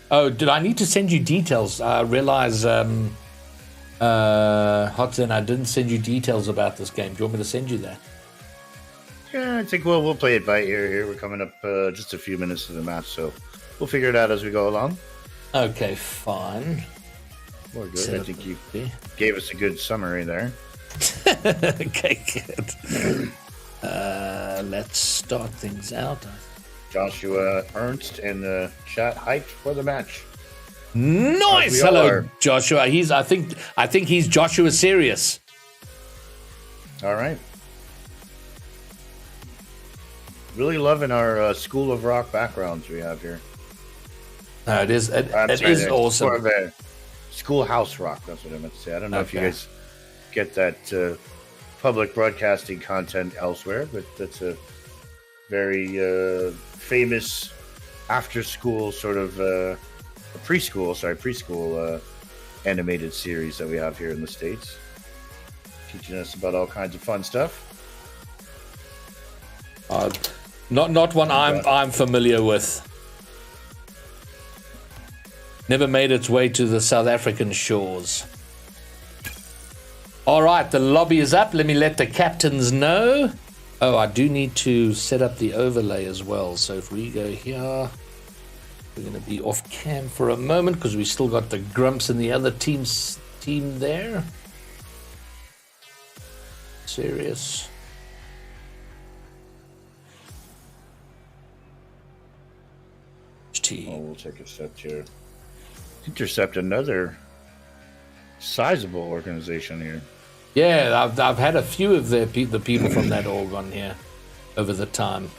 Oh, did I need to send you details? I realize, Hudson, I didn't send you details about this game. Do you want me to send you that? Yeah, I think we'll play it by ear here. We're coming up just a few minutes to the match, so we'll figure it out as we go along. Okay, fine. We're good. I think you gave us a good summary there. Okay, good. Let's start things out. Joshua Ernst in the chat, hyped for the match. Nice. Hello, Joshua. I think he's Joshua Serious. All right. Really loving our School of Rock backgrounds we have here. No, it is. It is awesome. More of a Schoolhouse Rock. That's what I meant to say. I don't know if you guys get that public broadcasting content elsewhere, but that's a very famous after-school sort of preschool animated series that we have here in the States, teaching us about all kinds of fun stuff. Not one I'm familiar with. Never made its way to the South African shores. All right, the lobby is up. Let me let the captains know. Oh, I do need to set up the overlay as well. So if we go here, we're going to be off cam for a moment because we still got the Grumps and the other team there. Serious. Oh, we'll take a step here. Intercept another sizable organization here. Yeah, I've had a few of the people from that org on here over the time.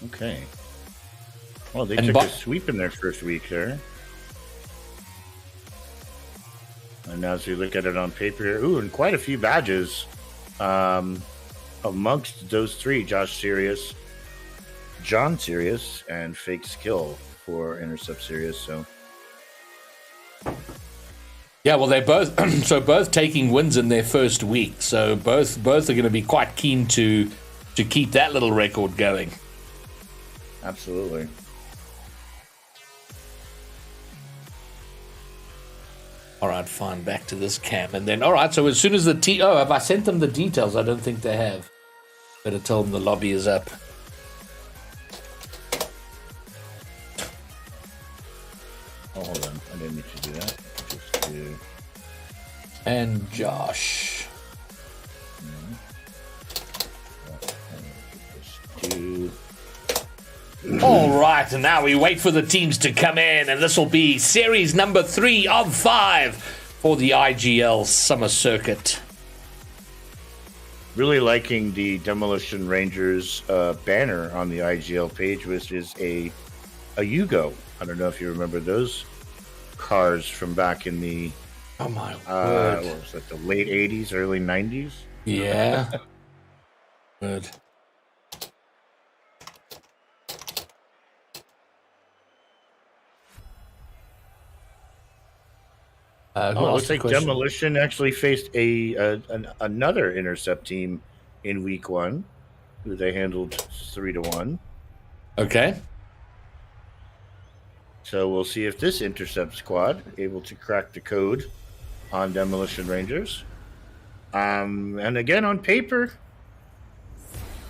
Okay. Well, they took a sweep in their first week there. And now as we look at it on paper here, ooh, and quite a few badges amongst those 3, Josh Serious, John Serious, and Fake Skill for Intercept Serious. So yeah, well, they're both both taking wins in their first week. So both are going to be quite keen to keep that little record going. Absolutely. All right, fine. Back to this cam, and then all right. So as soon as have I sent them the details? I don't think they have. Better tell them the lobby is up. Oh, hold on. I didn't need to do that. Just do. And Josh. All right, and now we wait for the teams to come in, and this will be series number 3 of 5 for the IGL Summer Circuit. Really liking the Demolition Rangers banner on the IGL page, which is a Yugo. I don't know if you remember those cars from back in the oh my word. What was that, the late 80s, early 90s? Yeah. Good. Looks like Demolition actually faced another Intercept team in week 1, who they handled 3-1. Okay. So we'll see if this Intercept squad able to crack the code on Demolition Rangers. And again, on paper,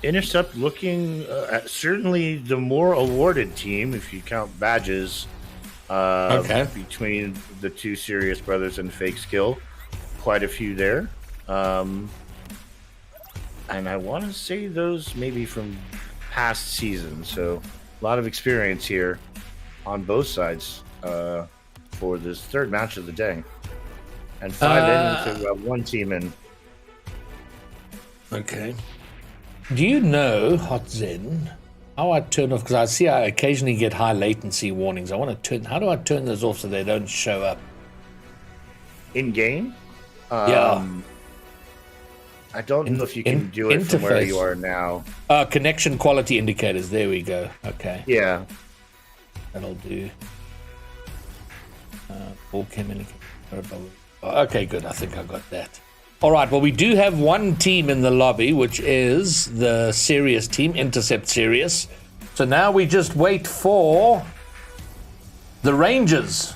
Intercept looking at certainly the more awarded team, if you count badges. Between the 2 Serious brothers and Fake Skill, quite a few there. And I want to say those maybe from past seasons. So a lot of experience here on both sides for this third match of the day. And 5 in to 1 team in. Okay. Do you know, Hot Zen, how I turn off, because I see I occasionally get high latency warnings. How do I turn those off so they don't show up? In game? Yeah. I don't know if you can do it from where you are now. Connection quality indicators. There we go. Okay. Yeah. That'll do. All communication. Okay, good. I think I got that. All right. Well, we do have one team in the lobby, which is the Sirius team, Intercept Sirius. So now we just wait for the Rangers.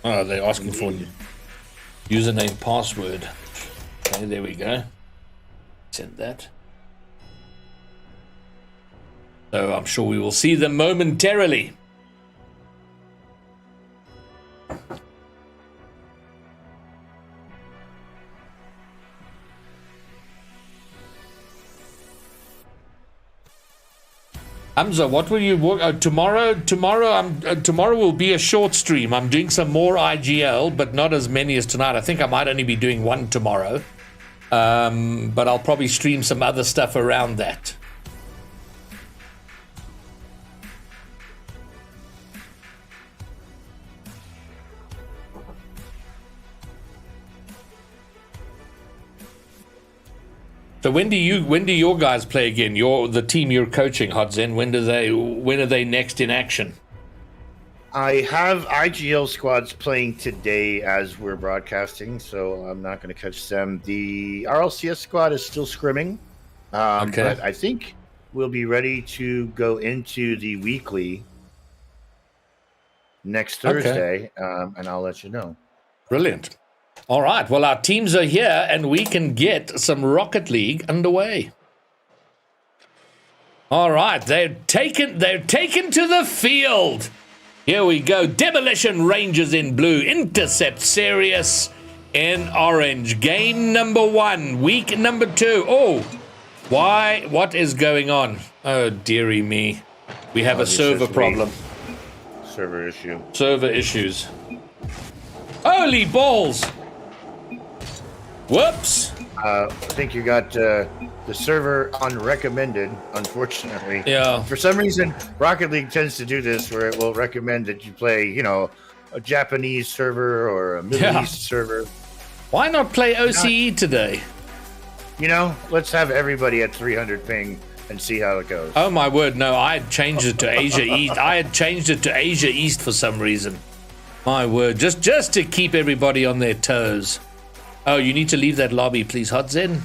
Oh, they're asking for username, password. Okay, there we go. Send that. So I'm sure we will see them momentarily. Hamza, what will you work tomorrow? Tomorrow will be a short stream. I'm doing some more IGL, but not as many as tonight. I think I might only be doing one tomorrow, but I'll probably stream some other stuff around that. So when do your guys play again? The team you're coaching, Hodzen. When are they next in action? I have IGL squads playing today as we're broadcasting, so I'm not going to catch them. The RLCS squad is still scrimming, okay. But I think we'll be ready to go into the weekly next Thursday, and I'll let you know. Brilliant. All right. Well, our teams are here, and we can get some Rocket League underway. All right. They're taken to the field. Here we go. Demolition Rangers in blue. Intercept Sirius in orange. Game number 1. Week number 2. Oh, why? What is going on? Oh, dearie me. We have a server problem. Server issue. Server issues. Holy balls. Whoops. I think you got the server unrecommended, unfortunately. Yeah. For some reason, Rocket League tends to do this where it will recommend that you play, a Japanese server or a Middle East server. Why not play OCE today? Let's have everybody at 300 ping and see how it goes. Oh, my word. No, I had changed it to Asia East. I had changed it to Asia East for some reason. My word. Just to keep everybody on their toes. Oh, you need to leave that lobby, please, Hudson.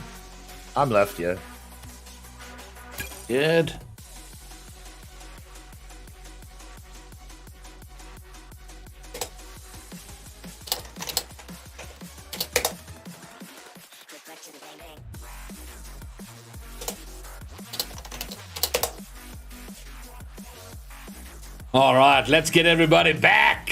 I'm left, yeah. Good. All right, let's get everybody back.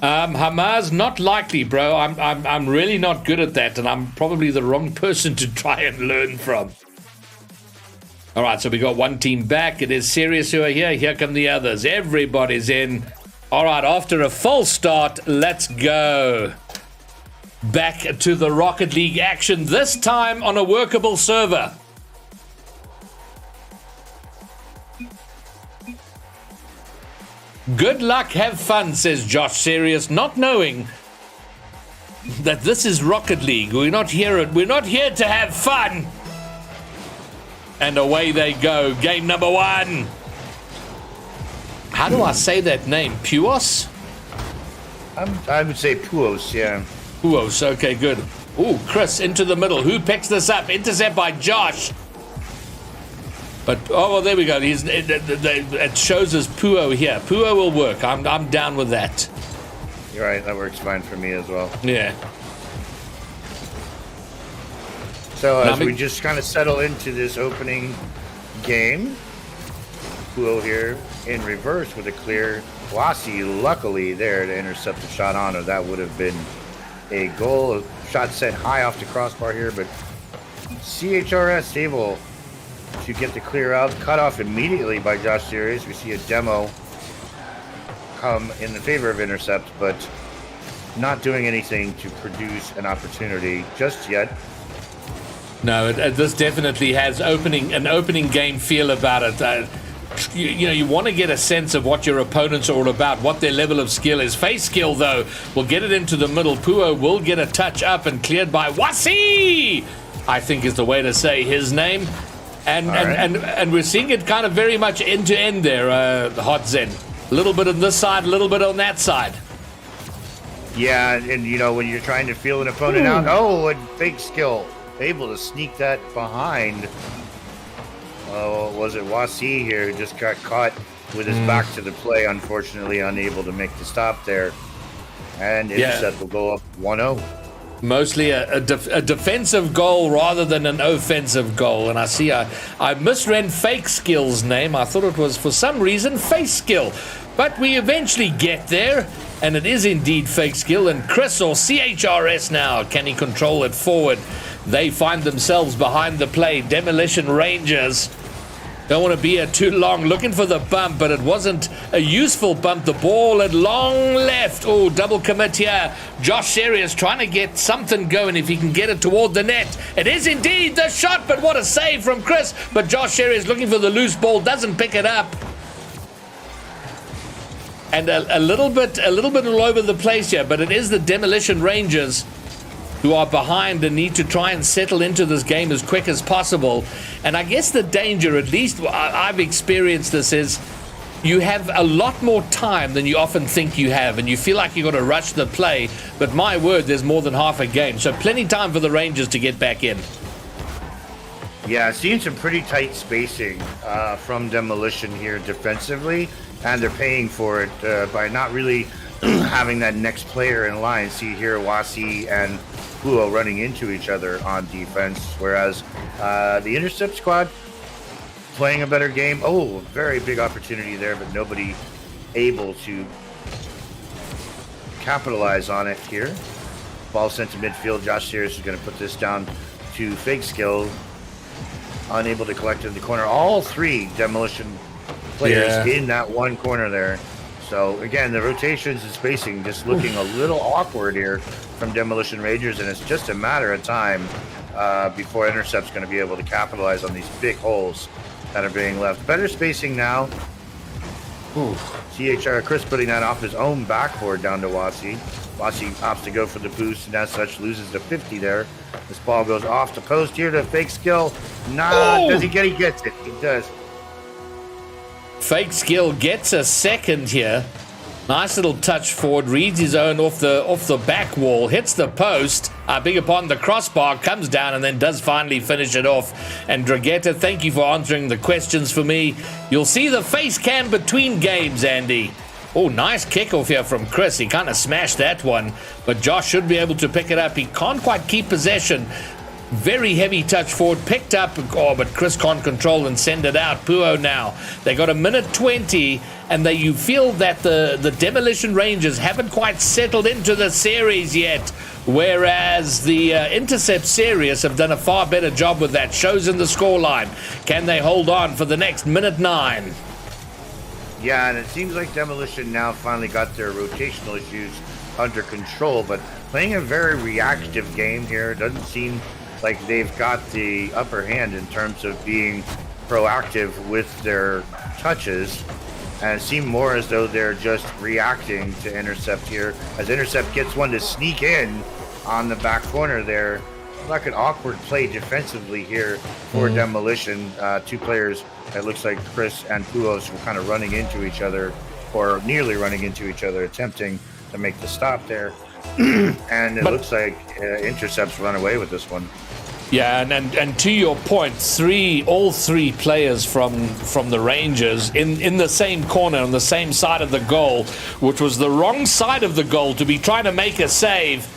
Hamas, not likely, bro. I'm really not good at that, and I'm probably the wrong person to try and learn from. All right, so we got one team back. It is Sirius who are here. Here come the others. Everybody's in. All right, after a false start, let's go. Back to the Rocket League action, this time on a workable server. Good luck, have fun, says Josh Sirius, not knowing that this is Rocket League. We're not here to have fun. And away they go. Game number 1. How do I say that name? Puos? I would say Puos, yeah. Puos, okay, good. Ooh, Chris into the middle. Who picks this up? Intercept by Josh. But, well, there we go. It shows us Puo here. Puo will work. I'm down with that. You're right. That works fine for me as well. Yeah. So as we just kind of settle into this opening game, Puo here in reverse with a clear. Wasi luckily there to intercept the shot on, or that would have been a goal. A shot set high off the crossbar here, but CHRS able to get the clear out, cut off immediately by Josh Sirius. We see a demo come in the favor of intercept, but not doing anything to produce an opportunity just yet. No, this definitely has an opening game feel about it. you want to get a sense of what your opponents are all about, what their level of skill is. Face skill, though, will get it into the middle. Puo will get a touch up and cleared by Wasi, I think is the way to say his name. And we're seeing it kind of very much end to end there, Hot Zen. A little bit on this side, a little bit on that side. Yeah, and when you're trying to feel an opponent out, and fake skill, able to sneak that behind. Was it Wasi here who just got caught with his back to the play, unfortunately unable to make the stop there. And Intercept will go up 1-0. Mostly a defensive goal rather than an offensive goal. And I see I misread Fake Skill's name. I thought it was, for some reason, Face Skill. But we eventually get there, and it is indeed Fake Skill. And Chris, or CHRS now, can he control it forward? They find themselves behind the play. Demolition Rangers don't want to be here too long, looking for the bump, but it wasn't a useful bump. The ball had long left. Oh, double commit here. Josh Serious trying to get something going if he can get it toward the net. It is indeed the shot, but what a save from Chris. But Josh Serious looking for the loose ball, doesn't pick it up. And a little bit all over the place here, but it is the Demolition Rangers who are behind and need to try and settle into this game as quick as possible. And I guess the danger, at least I've experienced this, is you have a lot more time than you often think you have, and you feel like you've got to rush the play, but my word, there's more than half a game, so plenty time for the Rangers to get back in. Yeah, seeing some pretty tight spacing from Demolition here defensively, and they're paying for it by not really having that next player in line. See here, Wasi and Puo running into each other on defense, whereas the Intercept squad playing a better game. Oh, very big opportunity there, but nobody able to capitalize on it here. Ball sent to midfield. Josh Sears is going to put this down to Fake Skill. Unable to collect in the corner. All three Demolition players in that one corner there. So again, the rotations and spacing just looking a little awkward here from Demolition Rangers, and it's just a matter of time before Intercept's going to be able to capitalize on these big holes that are being left. Better spacing now. CHR Chris putting that off his own backboard down to Wasi. Wasi opts to go for the boost, and as such loses the 50 there. This ball goes off the post here to Fake Skill. Does he get? He gets it. He does. Fake Skill gets a second here. Nice little touch forward, reads his own off the back wall, hits the post, big upon the crossbar, comes down, and then does finally finish it off. And Dragetta, thank you for answering the questions for me. You'll see the face cam between games, Andy. Oh, nice kickoff here from Chris. He kind of smashed that one, but Josh should be able to pick it up. He can't quite keep possession. Very heavy touch forward, picked up, but Chris can't control and send it out. Puo now. They got a minute 20, and you feel that the Demolition Rangers haven't quite settled into the series yet, whereas the Intercept Series have done a far better job with that. Shows in the scoreline. Can they hold on for the next minute 9? Yeah, and it seems like Demolition now finally got their rotational issues under control, but playing a very reactive game here. Doesn't seem like they've got the upper hand in terms of being proactive with their touches, and it seemed more as though they're just reacting to Intercept here, as Intercept gets one to sneak in on the back corner there. Like an awkward play defensively here for Demolition. Two players, it looks like Chris and Puos were kind of running into each other, or nearly running into each other, attempting to make the stop there. And it looks like Intercepts run away with this one. Yeah, and to your point, all three players from the Rangers in the same corner on the same side of the goal, which was the wrong side of the goal to be trying to make a save.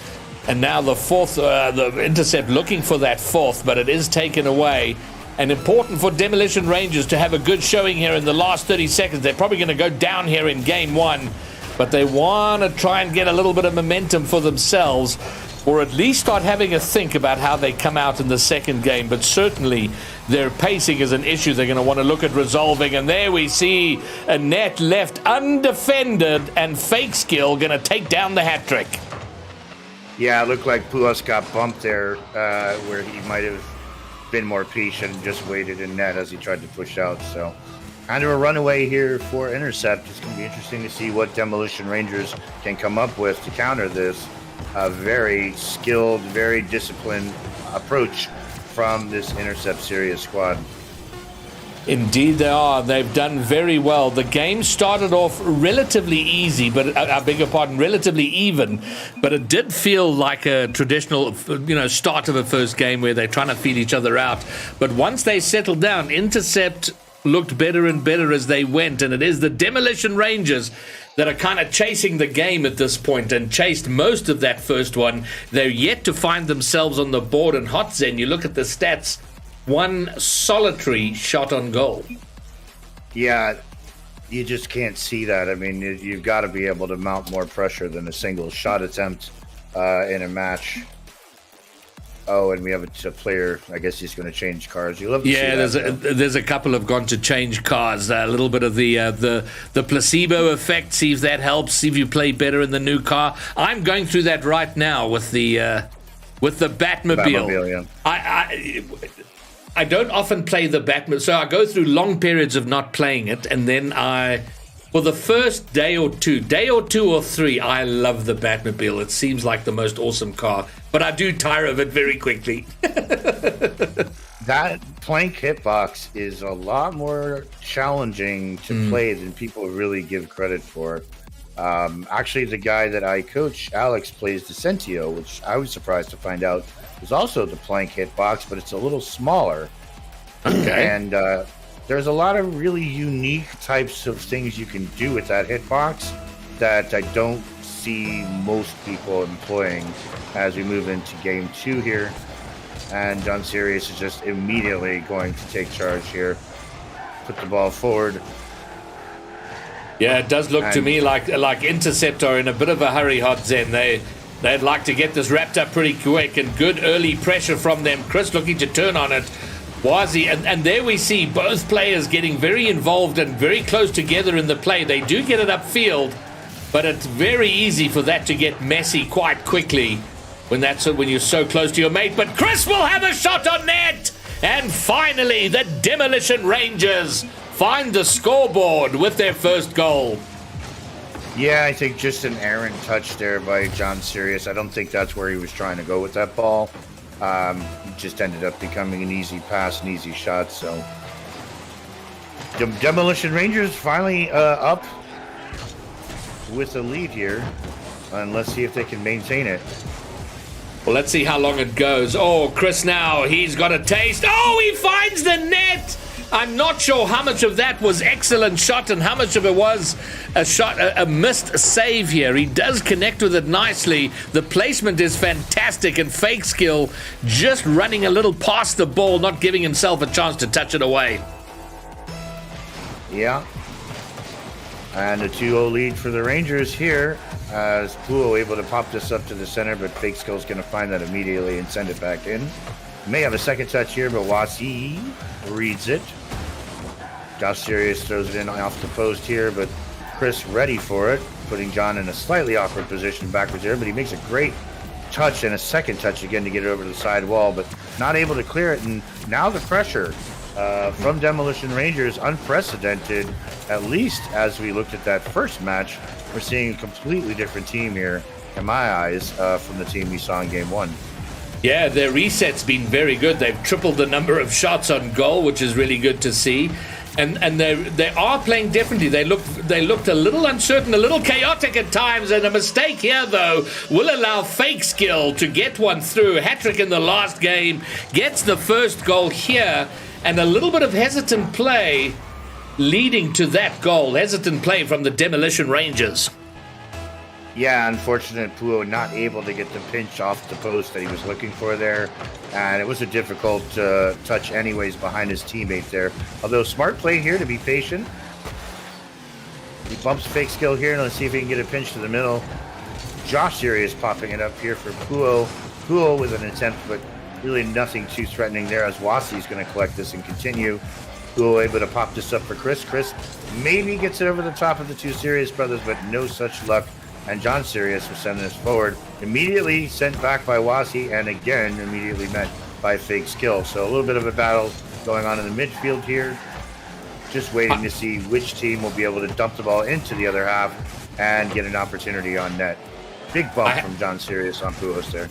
And now the fourth, the Intercept looking for that fourth, but it is taken away. And important for Demolition Rangers to have a good showing here in the last 30 seconds. They're probably going to go down here in game 1, but they want to try and get a little bit of momentum for themselves, or at least start having a think about how they come out in the second game. But certainly their pacing is an issue they're going to want to look at resolving. And there we see a net left undefended, and Fake Skill going to take down the hat trick. Yeah, it looked like Puos got bumped there, where he might have been more patient and just waited in net as he tried to push out. So kind of a runaway here for intercept. It's going to be interesting to see what Demolition Rangers can come up with to counter this very skilled, very disciplined approach from this intercept series squad. Indeed they are. They've done very well. The game started off relatively easy, but I beg your pardon, relatively even, but it did feel like a traditional, start of a first game where they're trying to feel each other out. But once they settled down, intercept looked better and better as they went, and it is the Demolition Rangers that are kind of chasing the game at this point and chased most of that first one. They're yet to find themselves on the board, and Hot Zen, you look at the stats, one solitary shot on goal. Yeah, you just can't see that. I mean, you've got to be able to mount more pressure than a single shot attempt in a match. Oh, and we have a player. I guess he's going to change cars. You love to see that. There's a couple have gone to change cars. A little bit of the placebo effect. See if that helps. See if you play better in the new car. I'm going through that right now with the Batmobile. Yeah. I don't often play the Batmobile, so I go through long periods of not playing it, and then for the first day or two or three, I love the Batmobile. It seems like the most awesome car, but I do tire of it very quickly. That plank hitbox is a lot more challenging to play than people really give credit for. Actually, the guy that I coach, Alex, plays Decentio, which I was surprised to find out is also the plank hitbox, but it's a little smaller. Okay. And there's a lot of really unique types of things you can do with that hitbox that I don't see most people employing as we move into game 2 here. And John Sirius is just immediately going to take charge here, put the ball forward. Yeah, it does look to me like Intercept are in a bit of a hurry, Hot Zen. They'd like to get this wrapped up pretty quick, and good early pressure from them. Chris looking to turn on it. Wazi, and there we see both players getting very involved and very close together in the play. They do get it upfield, but it's very easy for that to get messy quite quickly when you're so close to your mate. But Chris will have a shot on net, and finally the Demolition Rangers find the scoreboard with their first goal. Yeah, I think just an errant touch there by John Sirius. I don't think that's where he was trying to go with that ball. It just ended up becoming an easy pass, an easy shot. So Demolition Rangers finally up with a lead here. And let's see if they can maintain it. Well, let's see how long it goes. Oh, Chris now, he's got a taste. Oh, he finds the net! I'm not sure how much of that was excellent shot and how much of it was a missed save here. He does connect with it nicely. The placement is fantastic, and Fake Skill just running a little past the ball, not giving himself a chance to touch it away. Yeah. And a 2-0 lead for the Rangers here, as Puo able to pop this up to the center, but Fake Skill's going to find that immediately and send it back in. May have a second touch here, but Wasi reads it. Josh Sirius throws it in off the post here, but Chris ready for it, putting John in a slightly awkward position backwards there, but he makes a great touch and a second touch again to get it over to the side wall, but not able to clear it. And now the pressure from Demolition Rangers, unprecedented, at least as we looked at that first match. We're seeing a completely different team here, in my eyes, from the team we saw in Game 1. Yeah, their reset's been very good. They've tripled the number of shots on goal, which is really good to see. And they are playing differently. They looked a little uncertain, a little chaotic at times, and a mistake here, though, will allow Fake Skill to get one through. Hat-trick in the last game, gets the first goal here, and a little bit of hesitant play leading to that goal. Hesitant play from the Demolition Rangers. Yeah, unfortunate Puo not able to get the pinch off the post that he was looking for there. And it was a difficult touch anyways behind his teammate there. Although smart play here to be patient. He bumps Fake Skill here, and let's see if he can get a pinch to the middle. Josh Sirius popping it up here for Puo. Puo with an attempt, but really nothing too threatening there, as Wasi's going to collect this and continue. Puo able to pop this up for Chris. Chris maybe gets it over the top of the two Sirius brothers, but no such luck. And John Sirius was sending this forward. Immediately sent back by Wasi, and again immediately met by Fake Skill. So a little bit of a battle going on in the midfield here. just waiting to see which team will be able to dump the ball into the other half and get an opportunity on net. Big bump from John Sirius on Pujols there.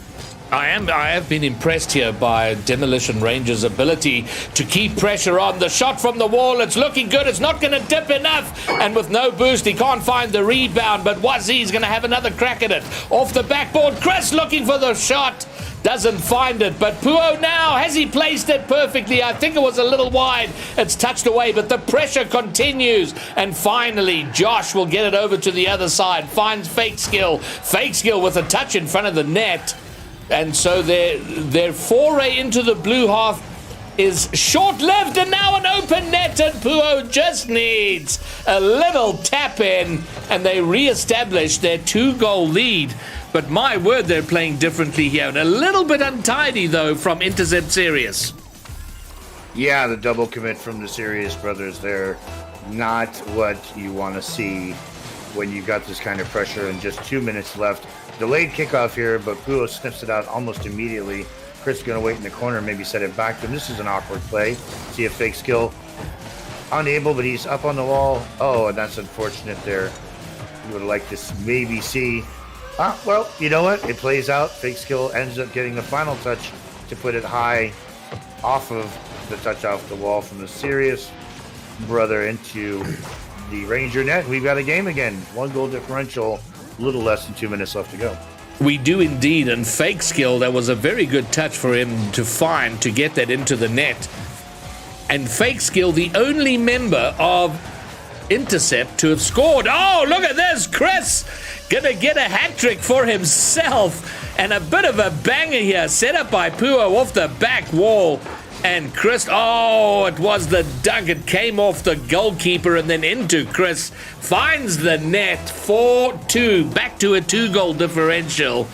I have been impressed here by Demolition Rangers' ability to keep pressure on. The shot from the wall, it's looking good. It's not going to dip enough. And with no boost, he can't find the rebound. But Wazi's going to have another crack at it. Off the backboard, Chris looking for the shot. Doesn't find it. But Puo now, has he placed it perfectly? I think it was a little wide. It's touched away, but the pressure continues. And finally, Josh will get it over to the other side. Finds Fake Skill. Fake Skill with a touch in front of the net. And so their foray into the blue half is short-lived, and now an open net, and Puo just needs a little tap in, and they re-establish their 2-goal lead. But my word, they're playing differently here, and a little bit untidy, though, from Intercept Sirius. Yeah, the double commit from the Sirius brothers there, not what you want to see when you've got this kind of pressure and just 2 minutes left. Delayed kickoff here, but Pujo sniffs it out almost immediately. Chris is going to wait in the corner, maybe set it back to him. This is an awkward play. See a Fake Skill. Unable, but he's up on the wall. Oh, and that's unfortunate there. You would have liked to maybe see. Well, you know what? It plays out. Fake Skill ends up getting the final touch to put it high off of the touch off the wall from the Sirius brother into the Ranger net. We've got a game again. 1-goal differential. A little less than 2 minutes left to go. We do indeed, and Fake Skill, that was a very good touch for him to find to get that into the net. And Fake Skill, the only member of Intercept to have scored. Oh, look at this, Chris gonna get a hat trick for himself, and a bit of a banger here, set up by Puo off the back wall. And Chris, oh, it was the dunk. It came off the goalkeeper and then into Chris. Finds the net, 4-2, back to a 2-goal differential.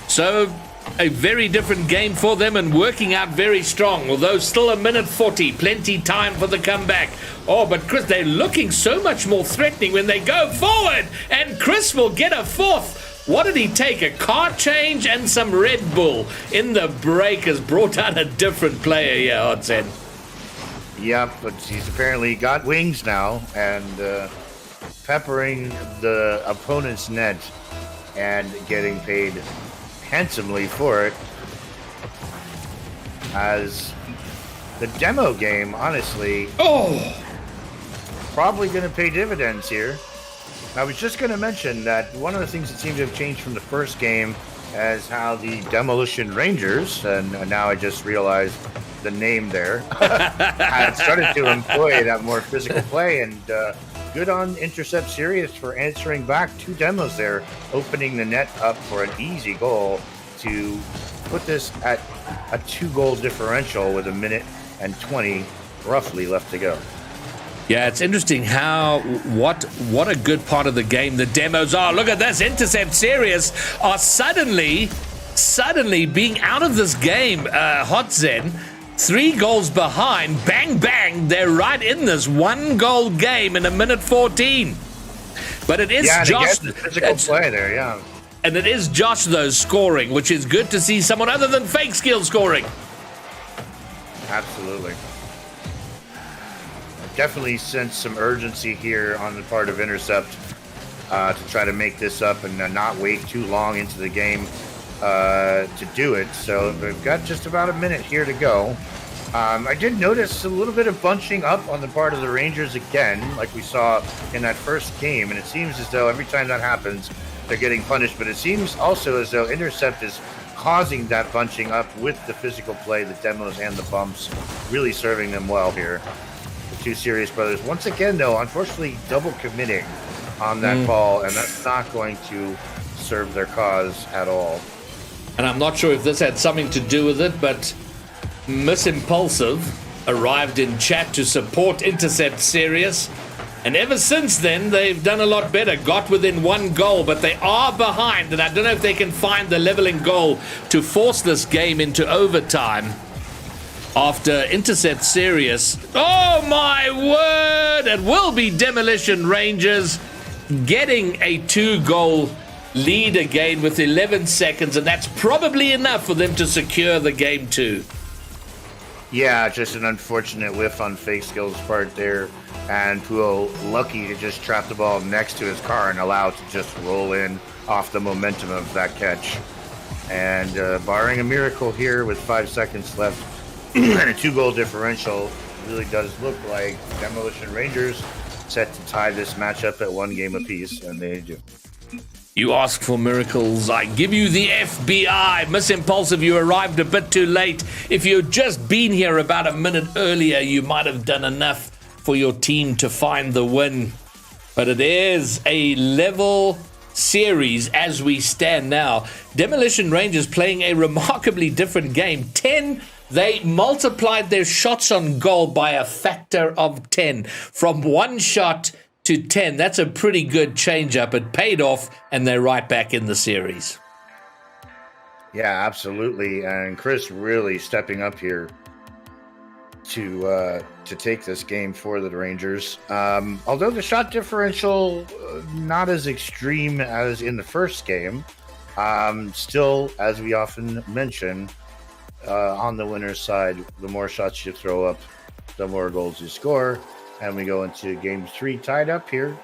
So a very different game for them and working out very strong, although still a minute 40, plenty time for the comeback. Oh, but Chris, they're looking so much more threatening when they go forward, and Chris will get a fourth. What did he take? A car change and some Red Bull in the break has brought out a different player here, Hodson. Yep, but he's apparently got wings now and peppering the opponent's net and getting paid handsomely for it. As the demo game, honestly, probably going to pay dividends here. I was just going to mention that one of the things that seemed to have changed from the first game is how the Demolition Rangers, and now I just realized the name there, had started to employ that more physical play, and good on Intercept Sirius for answering back 2 demos there, opening the net up for an easy goal to put this at a 2-goal differential with 1 minute and 20 roughly left to go. Yeah, it's interesting how what a good part of the game the demos are. Look at this, Intercept Sirius are suddenly being out of this game. Hot Zen, 3 goals behind, bang bang, they're right in this 1-goal game in 1 minute 14. But it is Josh. Physical play there, yeah. And it is Josh though scoring, which is good to see someone other than Fake Skill scoring. Absolutely. Definitely sense some urgency here on the part of Intercept to try to make this up and not wait too long into the game to do it. So we've got just about 1 minute here to go. I did notice a little bit of bunching up on the part of the Rangers again, like we saw in that first game. And it seems as though every time that happens, they're getting punished. But it seems also as though Intercept is causing that bunching up with the physical play, the demos and the bumps, really serving them well here. 2 Sirius brothers. Once again, though, unfortunately, double committing on that ball, and that's not going to serve their cause at all. And I'm not sure if this had something to do with it, but Miss Impulsive arrived in chat to support Intercept Sirius. And ever since then, they've done a lot better. Got within 1 goal, but they are behind. And I don't know if they can find the leveling goal to force this game into overtime. After Intercept Sirius, oh my word, it will be Demolition Rangers getting a 2-goal lead again with 11 seconds, and that's probably enough for them to secure the game 2. Yeah, just an unfortunate whiff on Fake Skills' part there. And Puo lucky to just trap the ball next to his car and allow it to just roll in off the momentum of that catch. And barring a miracle here with 5 seconds left and a 2-goal differential, really does look like Demolition Rangers set to tie this matchup at 1 game apiece, and they do. You ask for miracles, I give you the FBI. Miss Impulsive, you arrived a bit too late. If you'd just been here about a minute earlier, you might have done enough for your team to find the win. But it is a level series as we stand now. Demolition Rangers playing a remarkably different game. They multiplied their shots on goal by a factor of 10. From 1 shot to 10. That's a pretty good change-up. It paid off, and they're right back in the series. Yeah, absolutely. And Chris really stepping up here to take this game for the Rangers. Although the shot differential not as extreme as in the first game, still, as we often mention, on the winner's side, the more shots you throw up, the more goals you score. And we go into game 3 tied up here.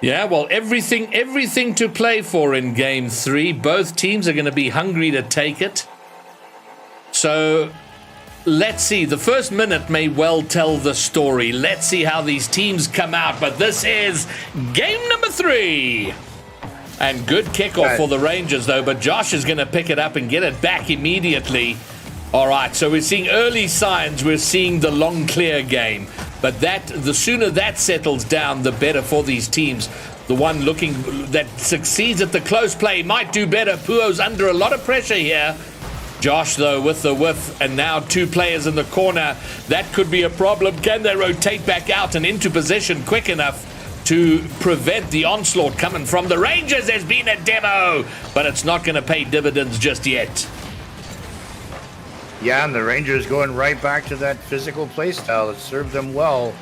Yeah, well, everything to play for in game 3. Both teams are going to be hungry to take it. So let's see. The first minute may well tell the story. Let's see how these teams come out. But this is game number 3. And good kickoff for the Rangers, though. But Josh is going to pick it up and get it back immediately. All right, so we're seeing early signs. We're seeing the long clear game. But the sooner that settles down, the better for these teams. The one that succeeds at the close play might do better. Puo's under a lot of pressure here. Josh, though, with the whiff, and now 2 players in the corner. That could be a problem. Can they rotate back out and into position quick enough to prevent the onslaught coming from the Rangers? There's been a demo, but it's not going to pay dividends just yet. Yeah, and the Rangers going right back to that physical play style that served them well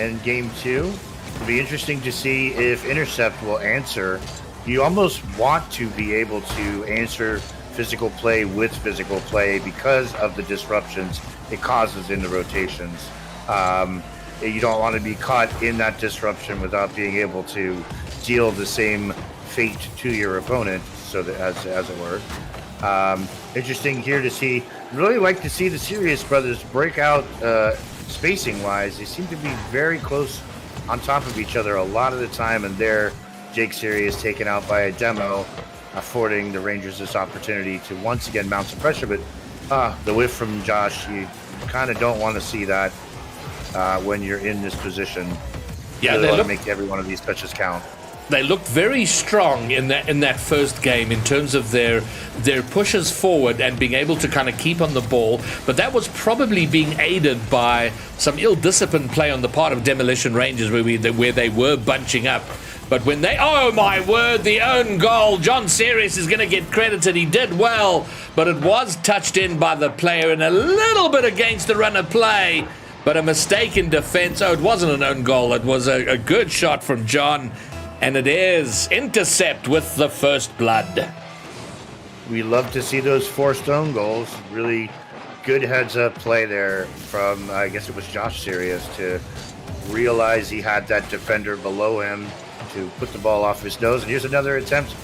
in game 2. It'll be interesting to see if Intercept will answer. You almost want to be able to answer physical play with physical play because of the disruptions it causes in the rotations. You don't want to be caught in that disruption without being able to deal the same fate to your opponent, so that as it were. Interesting here to see. Really like to see the Sirius brothers break out spacing wise. They seem to be very close on top of each other a lot of the time, and there Jake Sirius taken out by a demo, affording the Rangers this opportunity to once again mount some pressure. But the whiff from Josh, you kind of don't want to see that when you're in this position. Yeah, they want to make every one of these touches count. They looked very strong in that first game in terms of their pushes forward and being able to kind of keep on the ball. But that was probably being aided by some ill-disciplined play on the part of Demolition Rangers where they were bunching up. But when oh my word, the own goal. John Sirius is going to get credited. He did well, but it was touched in by the player and a little bit against the run of play. But a mistake in defense. Oh, it wasn't an own goal. It was a good shot from John. And it is Intercept with the first blood. We love to see those forced own goals. Really good heads-up play there from, I guess it was Josh Sirius, to realize he had that defender below him to put the ball off his nose. And here's another attempt.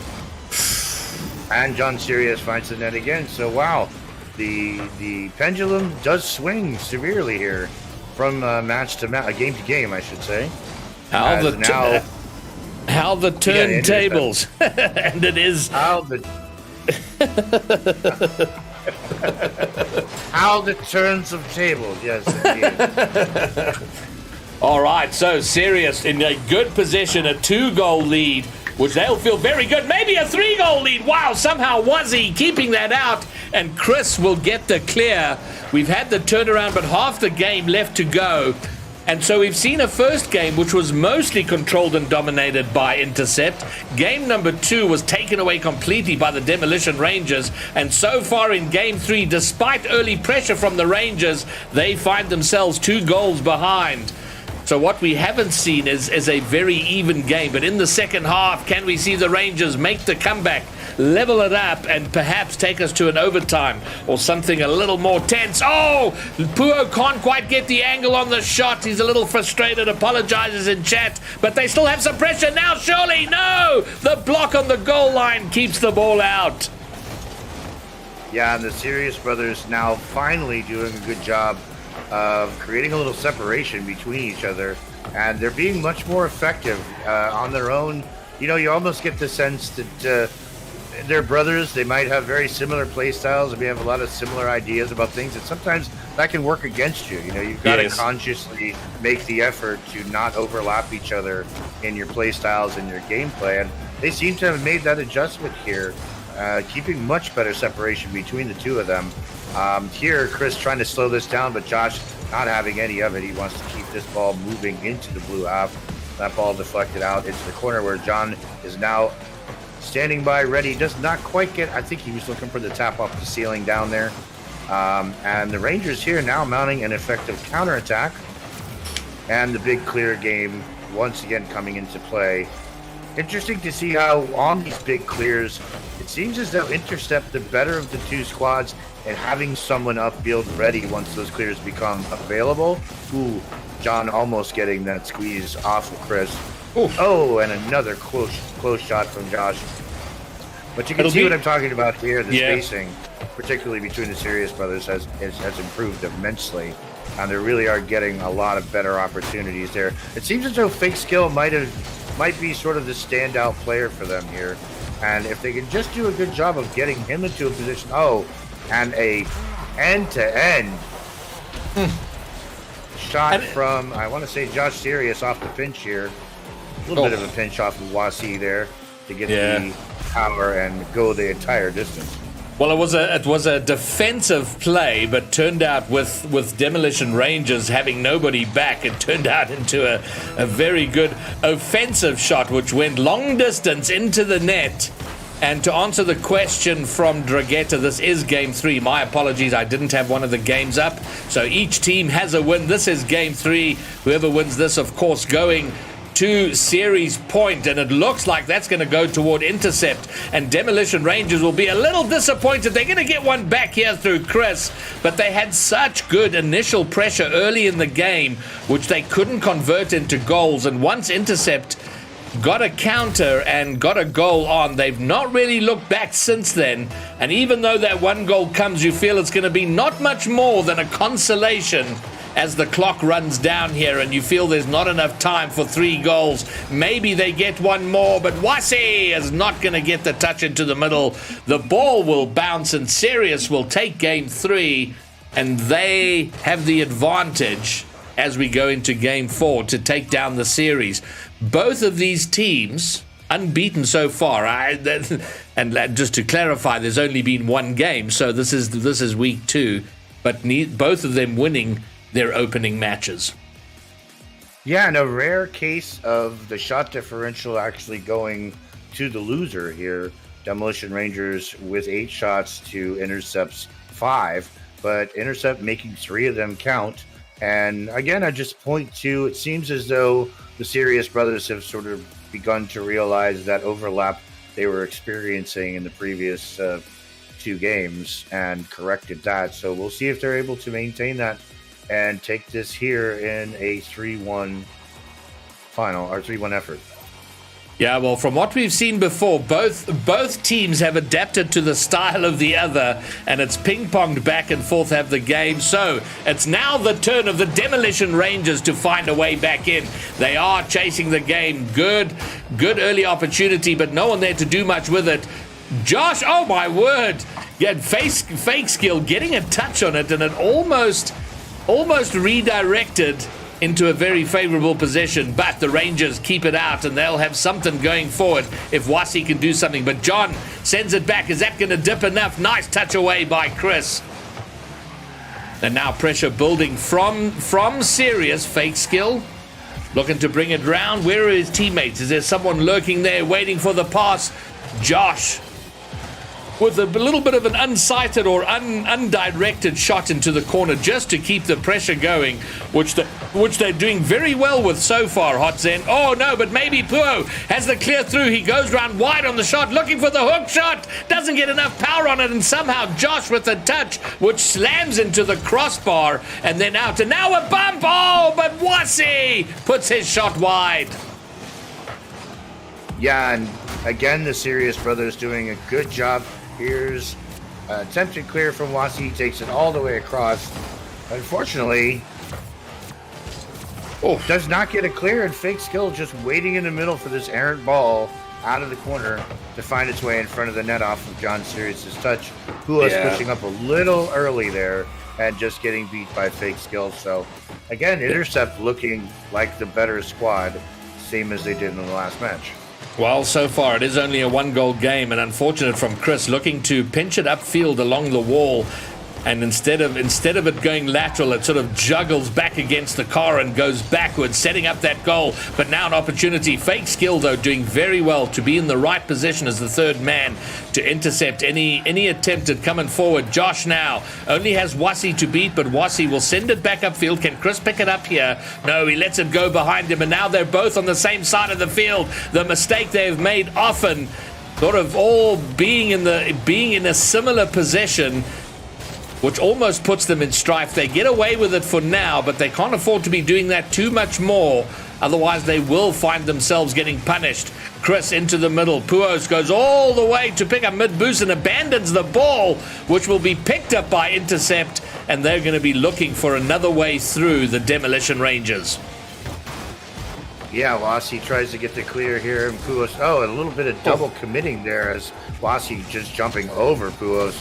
And John Sirius finds the net again. So, wow, the pendulum does swing severely here from match to match, game to game, I should say. How the turntables. And it is how the turns of tables. Yes, indeed. All right, so Sirius in a good position, a 2-goal lead, which they'll feel very good. Maybe a 3-goal lead. Wow, somehow Wazzy keeping that out, and Chris will get the clear. We've had the turnaround, but half the game left to go. And so we've seen a first game which was mostly controlled and dominated by Intercept. Game number 2 was taken away completely by the Demolition Rangers. And so far in game 3, despite early pressure from the Rangers, they find themselves 2 goals behind. So what we haven't seen is a very even game. But in the second half, can we see the Rangers make the comeback, level it up, and perhaps take us to an overtime or something a little more tense? Oh, Puo can't quite get the angle on the shot. He's a little frustrated, apologizes in chat, but they still have some pressure now, surely. No! The block on the goal line keeps the ball out. Yeah, and the Sirius brothers now finally doing a good job of creating a little separation between each other, and they're being much more effective on their own. You know, you almost get the sense that they're brothers. They might have very similar play styles, and we have a lot of similar ideas about things, and sometimes that can work against you. You know, you've got to consciously make the effort to not overlap each other in your play styles and your gameplay, and they seem to have made that adjustment here, keeping much better separation between the two of them. Here, Chris trying to slow this down, but Josh not having any of it. He wants to keep this ball moving into the blue half. That ball deflected out into the corner where John is now standing by, ready. Does not quite get, I think he was looking for the tap off the ceiling down there. And the Rangers here now mounting an effective counterattack. And the big clear game once again coming into play. Interesting to see how on these big clears, it seems as though Intercept the better of the two squads and having someone upfield ready once those clears become available. Ooh, John almost getting that squeeze off of Chris. Ooh. Oh, and another close shot from Josh. But you can see what I'm talking about here. The spacing, particularly between the Sirius brothers, has improved immensely. And they really are getting a lot of better opportunities there. It seems as though Fake Skill might be sort of the standout player for them here. And if they can just do a good job of getting him into a position, and a end-to-end shot from, I want to say, Josh Sirius off the pinch here. A little bit of a pinch off of Wasi there to get the power and go the entire distance. Well, it was a defensive play, but turned out with Demolition Rangers having nobody back, it turned out into a very good offensive shot, which went long distance into the net. And to answer the question from Dragetta, this is Game 3. My apologies, I didn't have one of the games up. So each team has a win. This is Game 3. Whoever wins this, of course, going to series point, and it looks like that's going to go toward Intercept, and Demolition Rangers will be a little disappointed. They're going to get one back here through Chris, but they had such good initial pressure early in the game, which they couldn't convert into goals, and once Intercept got a counter and got a goal on, they've not really looked back since then. And even though that one goal comes, you feel it's going to be not much more than a consolation as the clock runs down here, and you feel there's not enough time for 3 goals. Maybe they get one more, but Wasi is not going to get the touch into the middle. The ball will bounce, and Sirius will take Game 3, and they have the advantage as we go into Game 4 to take down the series. Both of these teams unbeaten so far. And just to clarify, there's only been one game, so this is week 2, but both of them winning their opening matches. Yeah, in a rare case of the shot differential actually going to the loser here. Demolition Rangers with 8 shots to Intercept's 5, but Intercept making 3 of them count. And again, I just point to, it seems as though the Sirius brothers have sort of begun to realize that overlap they were experiencing in the previous 2 games and corrected that. So we'll see if they're able to maintain that and take this here in a 3-1 final, or 3-1 effort. Yeah, well, from what we've seen before, both teams have adapted to the style of the other, and it's ping-ponged back and forth have the game. So it's now the turn of the Demolition Rangers to find a way back in. They are chasing the game. Good early opportunity, but no one there to do much with it. Josh, oh my word. Yeah, fake skill, getting a touch on it, and it almost redirected into a very favorable position, but the Rangers keep it out, and they'll have something going forward if Wasi can do something. But John sends it back. Is that going to dip enough? Nice touch away by Chris. And now pressure building from Sirius. Fake skill, looking to bring it round. Where are his teammates? Is there someone lurking there waiting for the pass? Josh with a little bit of an unsighted or undirected shot into the corner just to keep the pressure going, which they're doing very well with so far, Hot Zen. Oh, no, but maybe Puo has the clear through. He goes round wide on the shot, looking for the hook shot. Doesn't get enough power on it, and somehow Josh with a touch, which slams into the crossbar, and then out. And now a bump. Oh, but Wasi puts his shot wide. Yeah, and again, the Sirius brothers doing a good job. Here's attempted clear from Wasi. He takes it all the way across. Unfortunately, does not get a clear, and Fake Skill just waiting in the middle for this errant ball out of the corner to find its way in front of the net off of John Sirius's touch. Pua's pushing up a little early there and just getting beat by Fake Skill. So, again, Intercept looking like the better squad, same as they did in the last match. Well, so far it is only a one-goal game, and unfortunate from Chris looking to pinch it upfield along the wall, and instead of it going lateral, it sort of juggles back against the car and goes backwards, setting up that goal. But now an opportunity. Fake Skill, though, doing very well to be in the right position as the third man to intercept any attempt at coming forward. Josh now only has Wasi to beat, but Wasi will send it back upfield. Can Chris pick it up here? No, he lets it go behind him, and now they're both on the same side of the field. The mistake they've made often, sort of all being in a similar position, which almost puts them in strife. They get away with it for now, but they can't afford to be doing that too much more. Otherwise, they will find themselves getting punished. Chris into the middle. Puos goes all the way to pick up mid-boost and abandons the ball, which will be picked up by Intercept, and they're going to be looking for another way through the Demolition Rangers. Yeah, Wasi tries to get the clear here, and Puos, a little bit of double committing there as Wasi just jumping over Puos.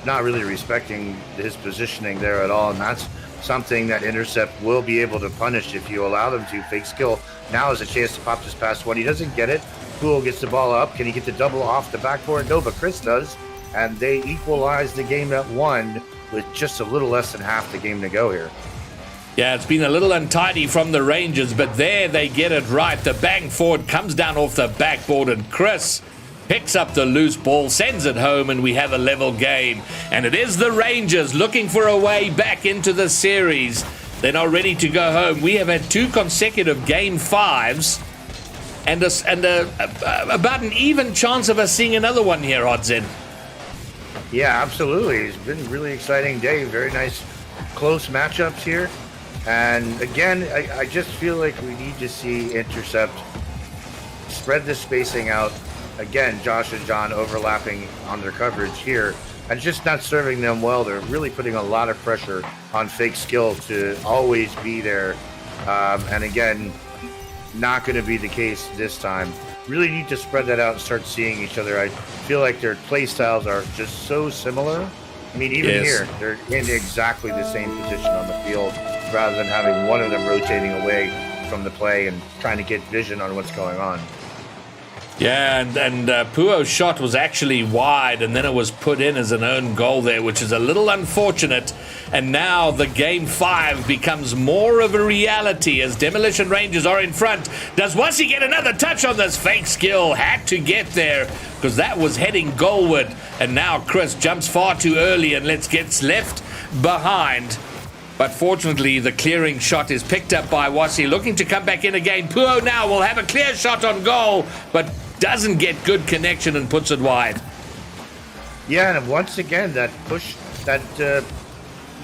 Not really respecting his positioning there at all, and that's something that Intercept will be able to punish if you allow them to. Fake Skill now has a chance to pop this past one. He doesn't get it. Poole gets the ball up. Can he get the double off the backboard? No, but Chris does, and they equalize the game at 1 with just a little less than half the game to go here. Yeah, it's been a little untidy from the Rangers, but there they get it right. The bang forward comes down off the backboard, and Chris picks up the loose ball, sends it home, and we have a level game. And it is the Rangers looking for a way back into the series. They're not ready to go home. We have had 2 consecutive game 5s and about an even chance of us seeing another one here, Odds-in. Yeah, absolutely. It's been a really exciting day. Very nice close matchups here. And again, I just feel like we need to see Intercept spread the spacing out. Again, Josh and John overlapping on their coverage here, and just not serving them well. They're really putting a lot of pressure on Fake Skill to always be there. And again, not going to be the case this time. Really need to spread that out and start seeing each other. I feel like their play styles are just so similar. I mean, even here, they're in exactly the same position on the field, rather than having one of them rotating away from the play and trying to get vision on what's going on. Yeah, and Puo's shot was actually wide, and then it was put in as an own goal there, which is a little unfortunate. And now the game 5 becomes more of a reality as Demolition Rangers are in front. Does Wasi get another touch on this? Fake Skill had to get there because that was heading goalward. And now Chris jumps far too early and gets left behind. But fortunately, the clearing shot is picked up by Wasi, looking to come back in again. Puo now will have a clear shot on goal, but doesn't get good connection and puts it wide. Yeah, and once again, that push, that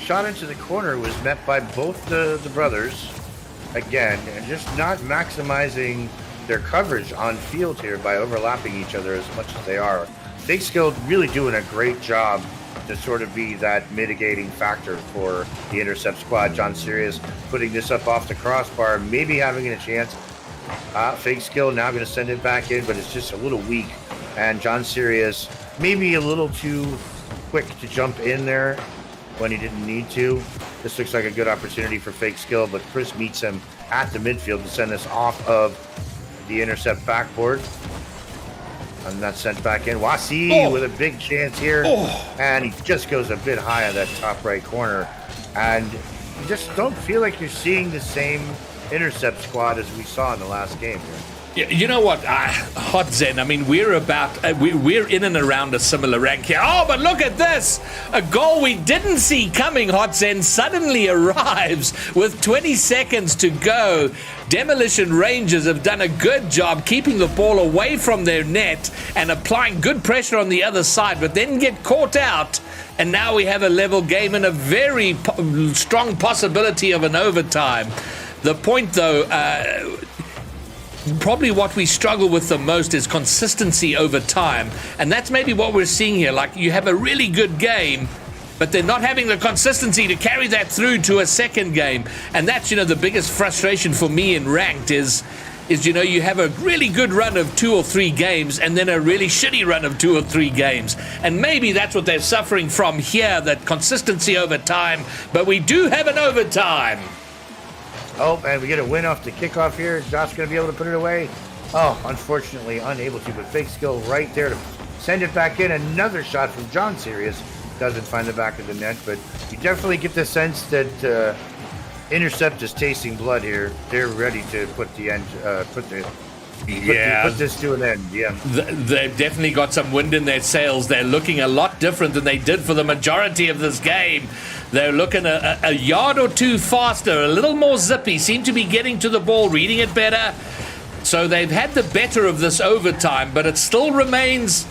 shot into the corner was met by both the brothers, again, and just not maximizing their coverage on field here by overlapping each other as much as they are. Fake Skill really doing a great job to sort of be that mitigating factor for the Intercept squad. John Sirius putting this up off the crossbar, maybe having a chance. Fake Skill now going to send it back in, but it's just a little weak. And John Sirius maybe a little too quick to jump in there when he didn't need to. This looks like a good opportunity for Fake Skill, but Chris meets him at the midfield to send this off of the Intercept backboard. And that's sent back in. Wasi with a big chance here. And he just goes a bit high on that top right corner. And you just don't feel like you're seeing the same Intercept squad as we saw in the last game here. You know what, Hot Zen, I mean, we're in and around a similar rank here. Oh, but look at this. A goal we didn't see coming, Hot Zen, suddenly arrives with 20 seconds to go. Demolition Rangers have done a good job keeping the ball away from their net and applying good pressure on the other side, but then get caught out. And now we have a level game and a very strong possibility of an overtime. The point, though, probably what we struggle with the most is consistency over time. And that's maybe what we're seeing here. Like, you have a really good game, but they're not having the consistency to carry that through to a second game. And that's, the biggest frustration for me in ranked is you have a really good run of 2 or 3 games and then a really shitty run of 2 or 3 games. And maybe that's what they're suffering from here, that consistency over time. But we do have an overtime. Oh, and we get a win off the kickoff here. Is Josh going to be able to put it away? Oh, unfortunately, unable to, but fake skill right there to send it back in. Another shot from John Sirius. Doesn't find the back of the net, but you definitely get the sense that Intercept is tasting blood here. They're ready to put this to an end. Yeah, they've definitely got some wind in their sails. They're looking a lot different than they did for the majority of this game. They're looking a yard or two faster, a little more zippy, seem to be getting to the ball, reading it better. So they've had the better of this overtime, but it still remains,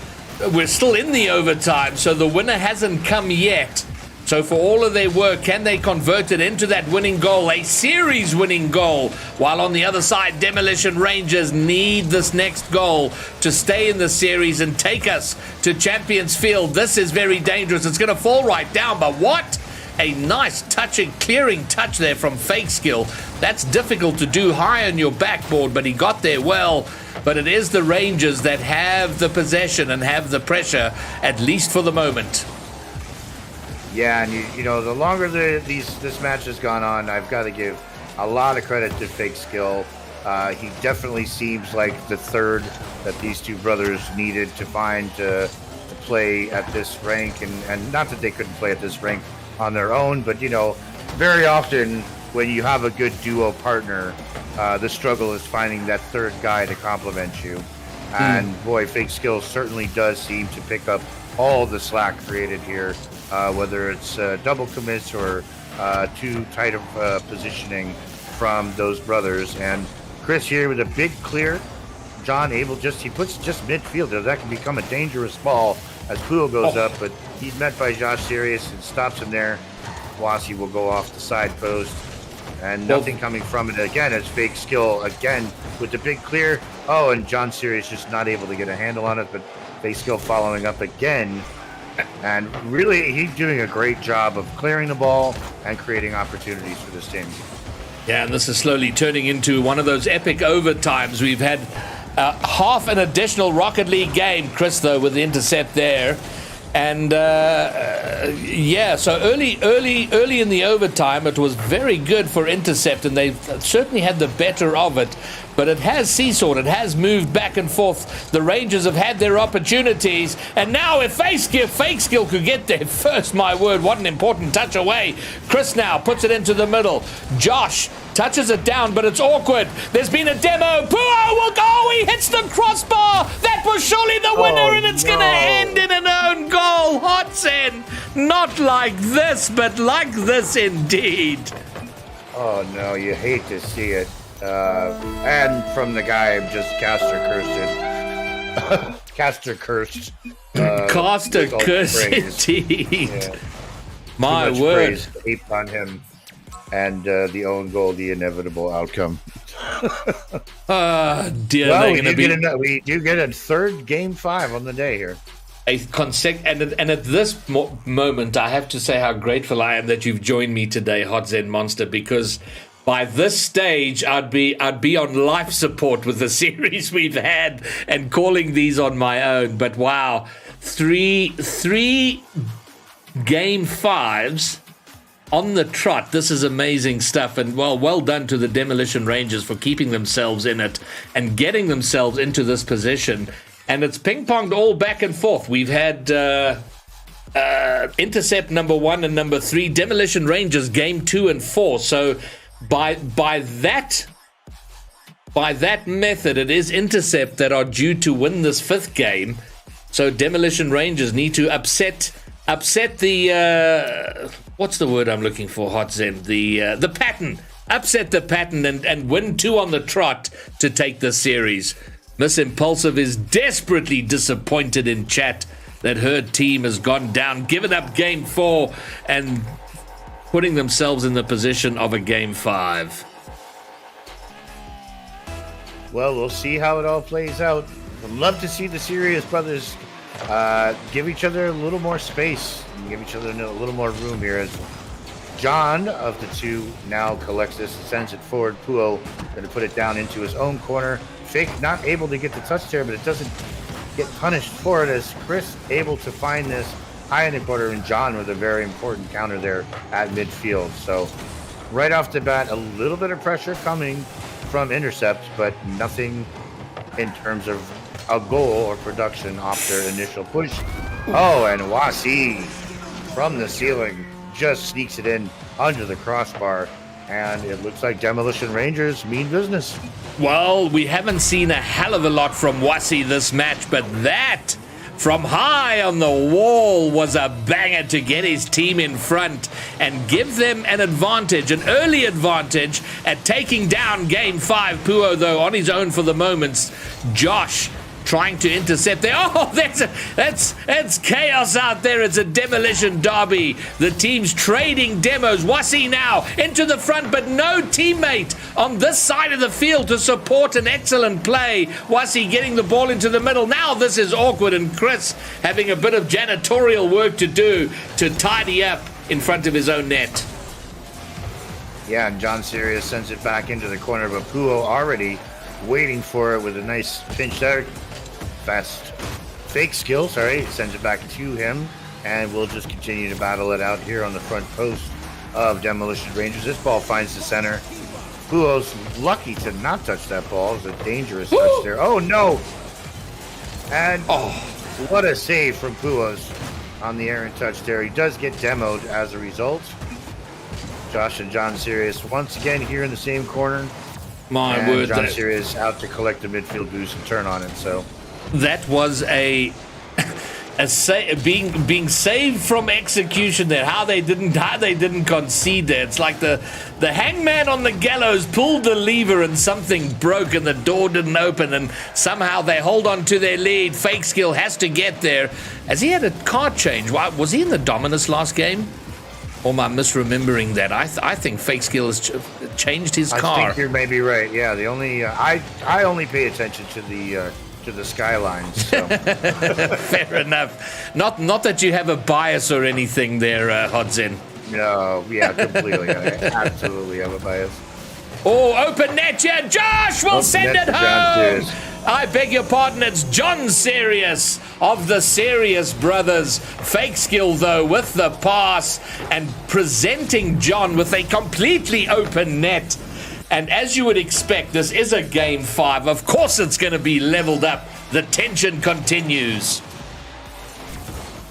we're still in the overtime, so the winner hasn't come yet. So for all of their work, can they convert it into that winning goal, a series-winning goal? While on the other side, Demolition Rangers need this next goal to stay in the series and take us to Champions Field. This is very dangerous. It's going to fall right down, but what? A nice touching, clearing touch there from Fake Skill. That's difficult to do high on your backboard, but he got there well. But it is the Rangers that have the possession and have the pressure, at least for the moment. Yeah, and the longer this match has gone on, I've got to give a lot of credit to Fake Skill. He definitely seems like the third that these two brothers needed to find to play at this rank, and not that they couldn't play at this rank on their own, but very often when you have a good duo partner, the struggle is finding that third guy to complement you. And boy, Fake Skill certainly does seem to pick up all the slack created here. Whether it's double commits or too tight of positioning from those brothers. And Chris here with a big clear. John he puts just midfielder. That can become a dangerous ball as Poole goes up, but he's met by Josh Sirius and stops him there. Wasi will go off the side post, and nothing coming from it again as Fake Skill again with the big clear. Oh, and John Sirius just not able to get a handle on it, but Fake Skill following up again. And really, he's doing a great job of clearing the ball and creating opportunities for this team. Yeah, and this is slowly turning into one of those epic overtimes. We've had half an additional Rocket League game, Chris, though, with the intercept there. And, so early in the overtime, it was very good for intercept, and they certainly had the better of it. But it has seesawed. It has moved back and forth. The Rangers have had their opportunities. And now if Fake Skill could get there first, my word, what an important touch away. Chris now puts it into the middle. Josh touches it down, but it's awkward. There's been a demo. Pua will go. He hits the crossbar. That was surely the winner, and it's going to end in an own goal. Hotsen. Not like this, but like this indeed. Oh, no, you hate to see it. And from the guy just caster cursed. Caster cursed. Caster cursed indeed. Yeah. My word. Praise heaped on him. And the own goal, the inevitable outcome. Dear, well, we do get a third game 5 on the day here. And at this moment, I have to say how grateful I am that you've joined me today, Hot Zen Monster, because by this stage, I'd be on life support with the series we've had and calling these on my own. But wow, three game 5s on the trot. This is amazing stuff, and well done to the Demolition Rangers for keeping themselves in it and getting themselves into this position. And it's ping-ponged all back and forth. We've had intercept number 1 and number 3, Demolition Rangers game 2 and 4. So by that by that method, it is Intercept that are due to win this 5th game. So Demolition Rangers need to upset the what's the word I'm looking for, Hot Zen? The pattern. Upset the pattern and win 2 on the trot to take the series. Miss Impulsive is desperately disappointed in chat that her team has gone down, given up game 4, and putting themselves in the position of a game 5. Well, we'll see how it all plays out. I'd love to see the Serious Brothers give each other a little more space and give each other a little more room here as John of the two now collects this and sends it forward. Puo going to put it down into his own corner. Fake not able to get the touch there, but it doesn't get punished for it as Chris able to find this high in the corner, and John with a very important counter there at midfield. So right off the bat, a little bit of pressure coming from Intercept, but nothing in terms of a goal or production off their initial push. Oh, and Wasi from the ceiling just sneaks it in under the crossbar, and it looks like Demolition Rangers mean business. Well, we haven't seen a hell of a lot from Wasi this match, but that from high on the wall was a banger to get his team in front and give them an advantage, an early advantage at taking down game 5. Puo, though, on his own for the moments. Josh trying to intercept there. Oh, that's chaos out there. It's a demolition derby. The team's trading demos. Wasi now into the front, but no teammate on this side of the field to support an excellent play. Wasi getting the ball into the middle. Now this is awkward, and Chris having a bit of janitorial work to do to tidy up in front of his own net. Yeah, and John Sirius sends it back into the corner, but Puo already waiting for it with a nice pinch there. Fast fake skill, sends it back to him, and we'll just continue to battle it out here on the front post of Demolition Rangers. This ball finds the center. Puo's lucky to not touch that ball. It's a dangerous touch there. Oh, no! And what a save from Puo's on the errant touch there. He does get demoed as a result. Josh and John Sirius once again here in the same corner. My word. John Sirius out to collect the midfield boost and turn on it, so... That was being saved from execution there. How they didn't concede there. It's like the hangman on the gallows pulled the lever and something broke and the door didn't open, and somehow they hold on to their lead. Fake Skill has to get there. Has he had a car change? Was he in the Dominus last game? Or am I misremembering that? I think Fake Skill has changed his car. I think you may be right. Yeah, the only I only pay attention to the skylines. So. Fair enough. Not that you have a bias or anything there, Hodzen. No, yeah, completely. I absolutely have a bias. Oh, open net here. Josh will send it home. I beg your pardon, it's John Sirius of the Sirius Brothers. Fake Skill, though, with the pass and presenting John with a completely open net. And as you would expect, this is a game 5. Of course it's going to be leveled up. The tension continues.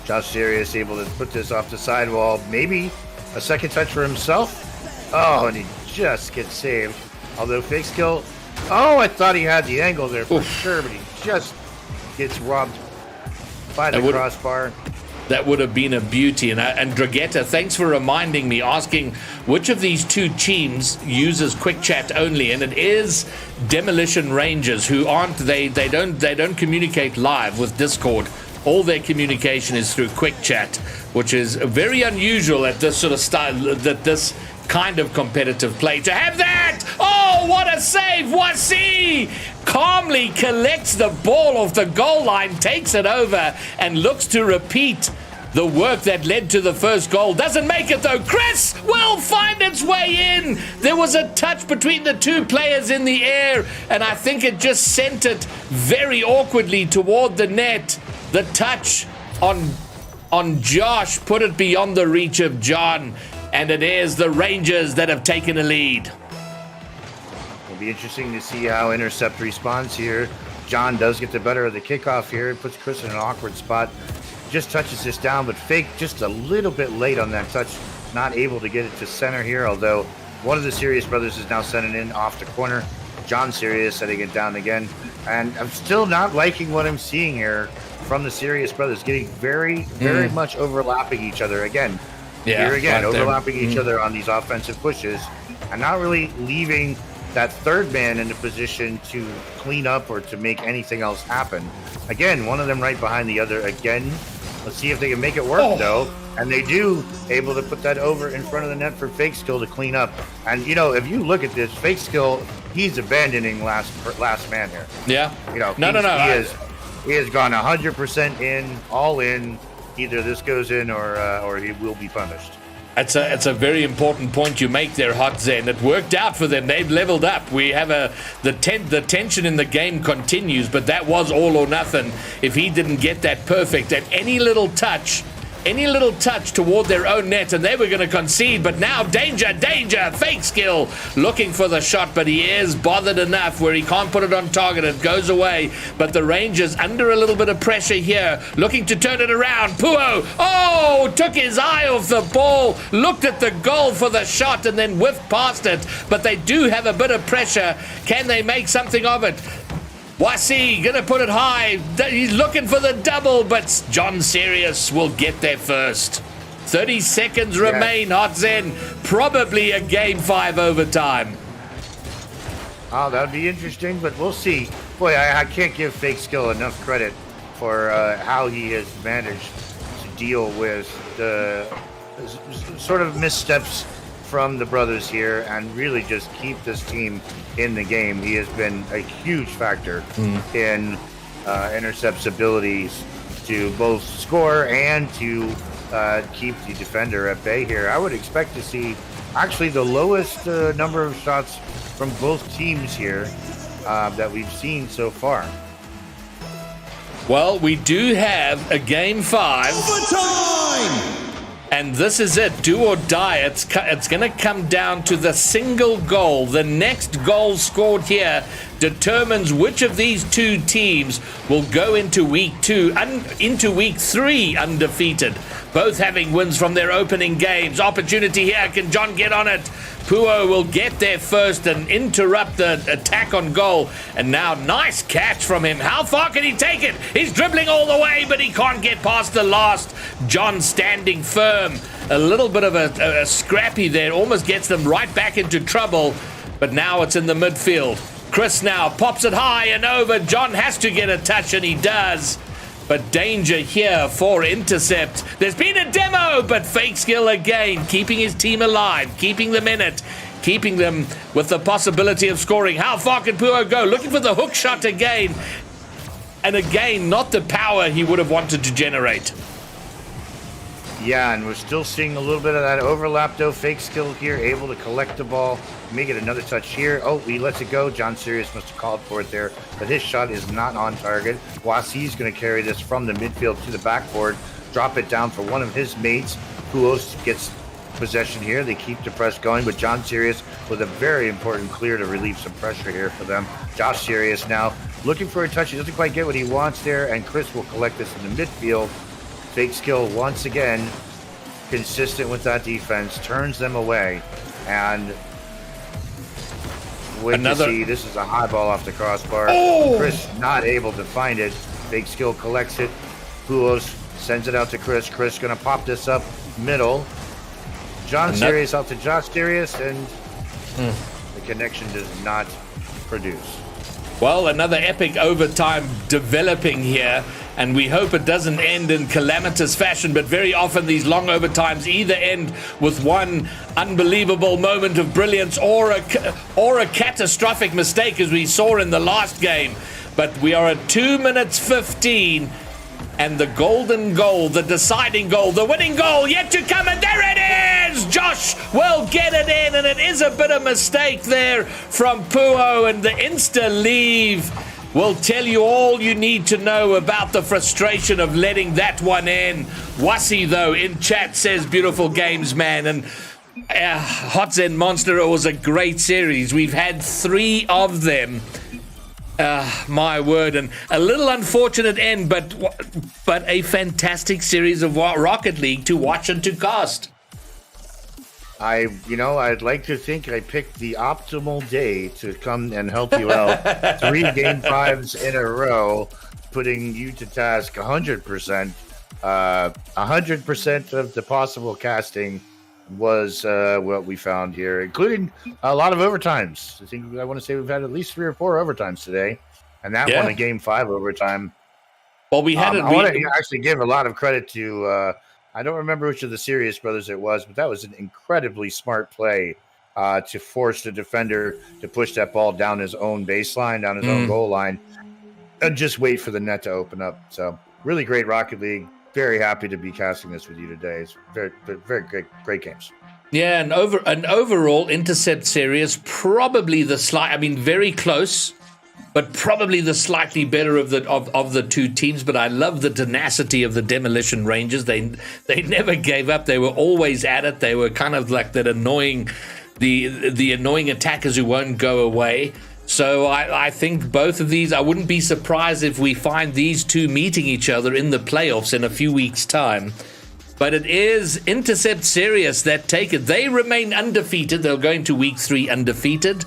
Josh Sirius able to put this off the sidewall. Maybe a second touch for himself. Oh, and he just gets saved. Although Fake Skill... Oh, I thought he had the angle there for sure, but he just gets robbed by the crossbar. That would have been a beauty. And Dragetta, thanks for reminding me, asking which of these two teams uses quick chat only, and it is Demolition Rangers, who aren't they don't communicate live with Discord. All their communication is through quick chat, which is very unusual at this sort of style, that this kind of competitive play. To have that! Oh, what a save! Wasi calmly collects the ball off the goal line, takes it over, and looks to repeat the work that led to the first goal. Doesn't make it, though. Chris will find its way in. There was a touch between the two players in the air, and I think it just sent it very awkwardly toward the net. The touch on Josh put it beyond the reach of John, and it is the Rangers that have taken a lead. It'll be interesting to see how Intercept responds here. John does get the better of the kickoff here. It puts Chris in an awkward spot. Just touches this down, but Fake just a little bit late on that touch. Not able to get it to center here, although one of the Sirius Brothers is now sending in off the corner. John Sirius setting it down again. And I'm still not liking what I'm seeing here from the Sirius brothers, getting very, very much overlapping each other again. Here again, overlapping each other on these offensive pushes and not really leaving that third man in a position to clean up or to make anything else happen. Again, one of them right behind the other again. Let's see if they can make it work, though. And they do, able to put that over in front of the net for Fake Skill to clean up. And, you know, if you look at this, Fake Skill, he's abandoning last man here. Yeah. You know, No. He has gone 100% in, all in. Either this goes in or he will be punished. It's a very important point you make there, Hot Zen. It worked out for them. They've leveled up. We have the tension in the game continues, but that was all or nothing if he didn't get that perfect. And any little touch toward their own net, and they were going to concede. But now, danger! Fake Skill looking for the shot, but he is bothered enough where he can't put it on target. It goes away, but the Rangers under a little bit of pressure here, looking to turn it around. Puo, took his eye off the ball, looked at the goal for the shot, and then whiffed past it. But they do have a bit of pressure. Can they make something of it? Wasi gonna put it high. He's looking for the double, but John Sirius will get there first. 30 seconds remain, Hot Zen. Probably a Game 5 overtime. Oh, that would be interesting, but we'll see. Boy, I can't give Fake Skill enough credit for how he has managed to deal with the sort of missteps from the brothers here and really just keep this team in the game. He has been a huge factor in Intercept's abilities to both score and to keep the defender at bay here. I would expect to see actually the lowest number of shots from both teams here that we've seen so far. Well, we do have a Game 5. Overtime! And this is it, do or die. It's going to come down to the single goal. The next goal scored here determines which of these two teams will go into week 3 undefeated. Both having wins from their opening games. Opportunity here. Can John get on it? Puo will get there first and interrupt the attack on goal. And now, nice catch from him. How far can he take it? He's dribbling all the way, but he can't get past the last. John standing firm. A little bit of a scrappy there. Almost gets them right back into trouble. But now it's in the midfield. Chris now pops it high and over. John has to get a touch, and he does. But danger here for Intercept. There's been a demo, but Fake Skill again, keeping his team alive, keeping them in it, keeping them with the possibility of scoring. How far can Puo go? Looking for the hook shot again. And again, not the power he would have wanted to generate. Yeah, and we're still seeing a little bit of that overlap, though. Fake Skill here, able to collect the ball, may get another touch here. Oh, he lets it go. John Sirius must have called for it there, but his shot is not on target. Wasi's going to carry this from the midfield to the backboard, drop it down for one of his mates. Puos gets possession here. They keep the press going, but John Sirius with a very important clear to relieve some pressure here for them. Josh Sirius now looking for a touch. He doesn't quite get what he wants there, and Chris will collect this in the midfield. Fake Skill once again consistent with that defense, turns them away, and to see this is a high ball off the crossbar. Chris not able to find it. Fake Skill collects it. Puos sends it out to Chris. Chris gonna pop this up middle. John Sirius out to Josh Sirius, and the connection does not produce. Well, another epic overtime developing here, and we hope it doesn't end in calamitous fashion, but very often these long overtimes either end with one unbelievable moment of brilliance or a catastrophic mistake, as we saw in the last game. But we are at 2 minutes 15, and the golden goal, the deciding goal, the winning goal yet to come, and there it is! Josh will get it in, and it is a bit of mistake there from Puo, and the insta leave will tell you all you need to know about the frustration of letting that one in. Wasi, though, in chat says, beautiful games, man, and Hot Zen Monster, it was a great series. We've had 3 of them. My word, and a little unfortunate end, but a fantastic series of Rocket League to watch and to cast. I'd like to think I picked the optimal day to come and help you out. 3 game 5s in a row, putting you to task 100%. 100% of the possible casting was what we found here, including a lot of overtimes. I want to say we've had at least 3 or 4 overtimes today, and that one a game 5 overtime. Well, we had I want to actually give a lot of credit to. I don't remember which of the Sirius brothers it was, but that was an incredibly smart play to force the defender to push that ball down his own baseline, down his own goal line, and just wait for the net to open up. So really great Rocket League. Very happy to be casting this with you today. It's very, very great games. Yeah, and overall Intercept Series, probably very close, but probably the slightly better of the 2 teams. But I love the tenacity of the Demolition Rangers. They never gave up. They were always at it. They were kind of like that annoying, the annoying attackers who won't go away. So I think both of these, I wouldn't be surprised if we find these 2 meeting each other in the playoffs in a few weeks' time. But it is Intercept Sirius that take it. They remain undefeated. They'll go into week 3 undefeated.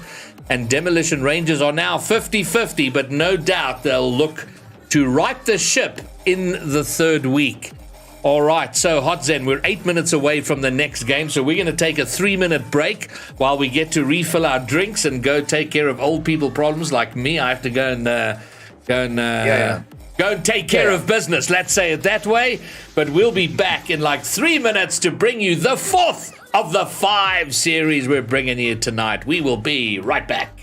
And Demolition Rangers are now 50-50, but no doubt they'll look to right the ship in the 3rd week. All right, so Hot Zen, we're 8 minutes away from the next game, so we're going to take a 3-minute break while we get to refill our drinks and go take care of old people problems like me. I have to go and take care of business, let's say it that way. But we'll be back in like 3 minutes to bring you the 4th of the 5 series we're bringing you tonight. We will be right back.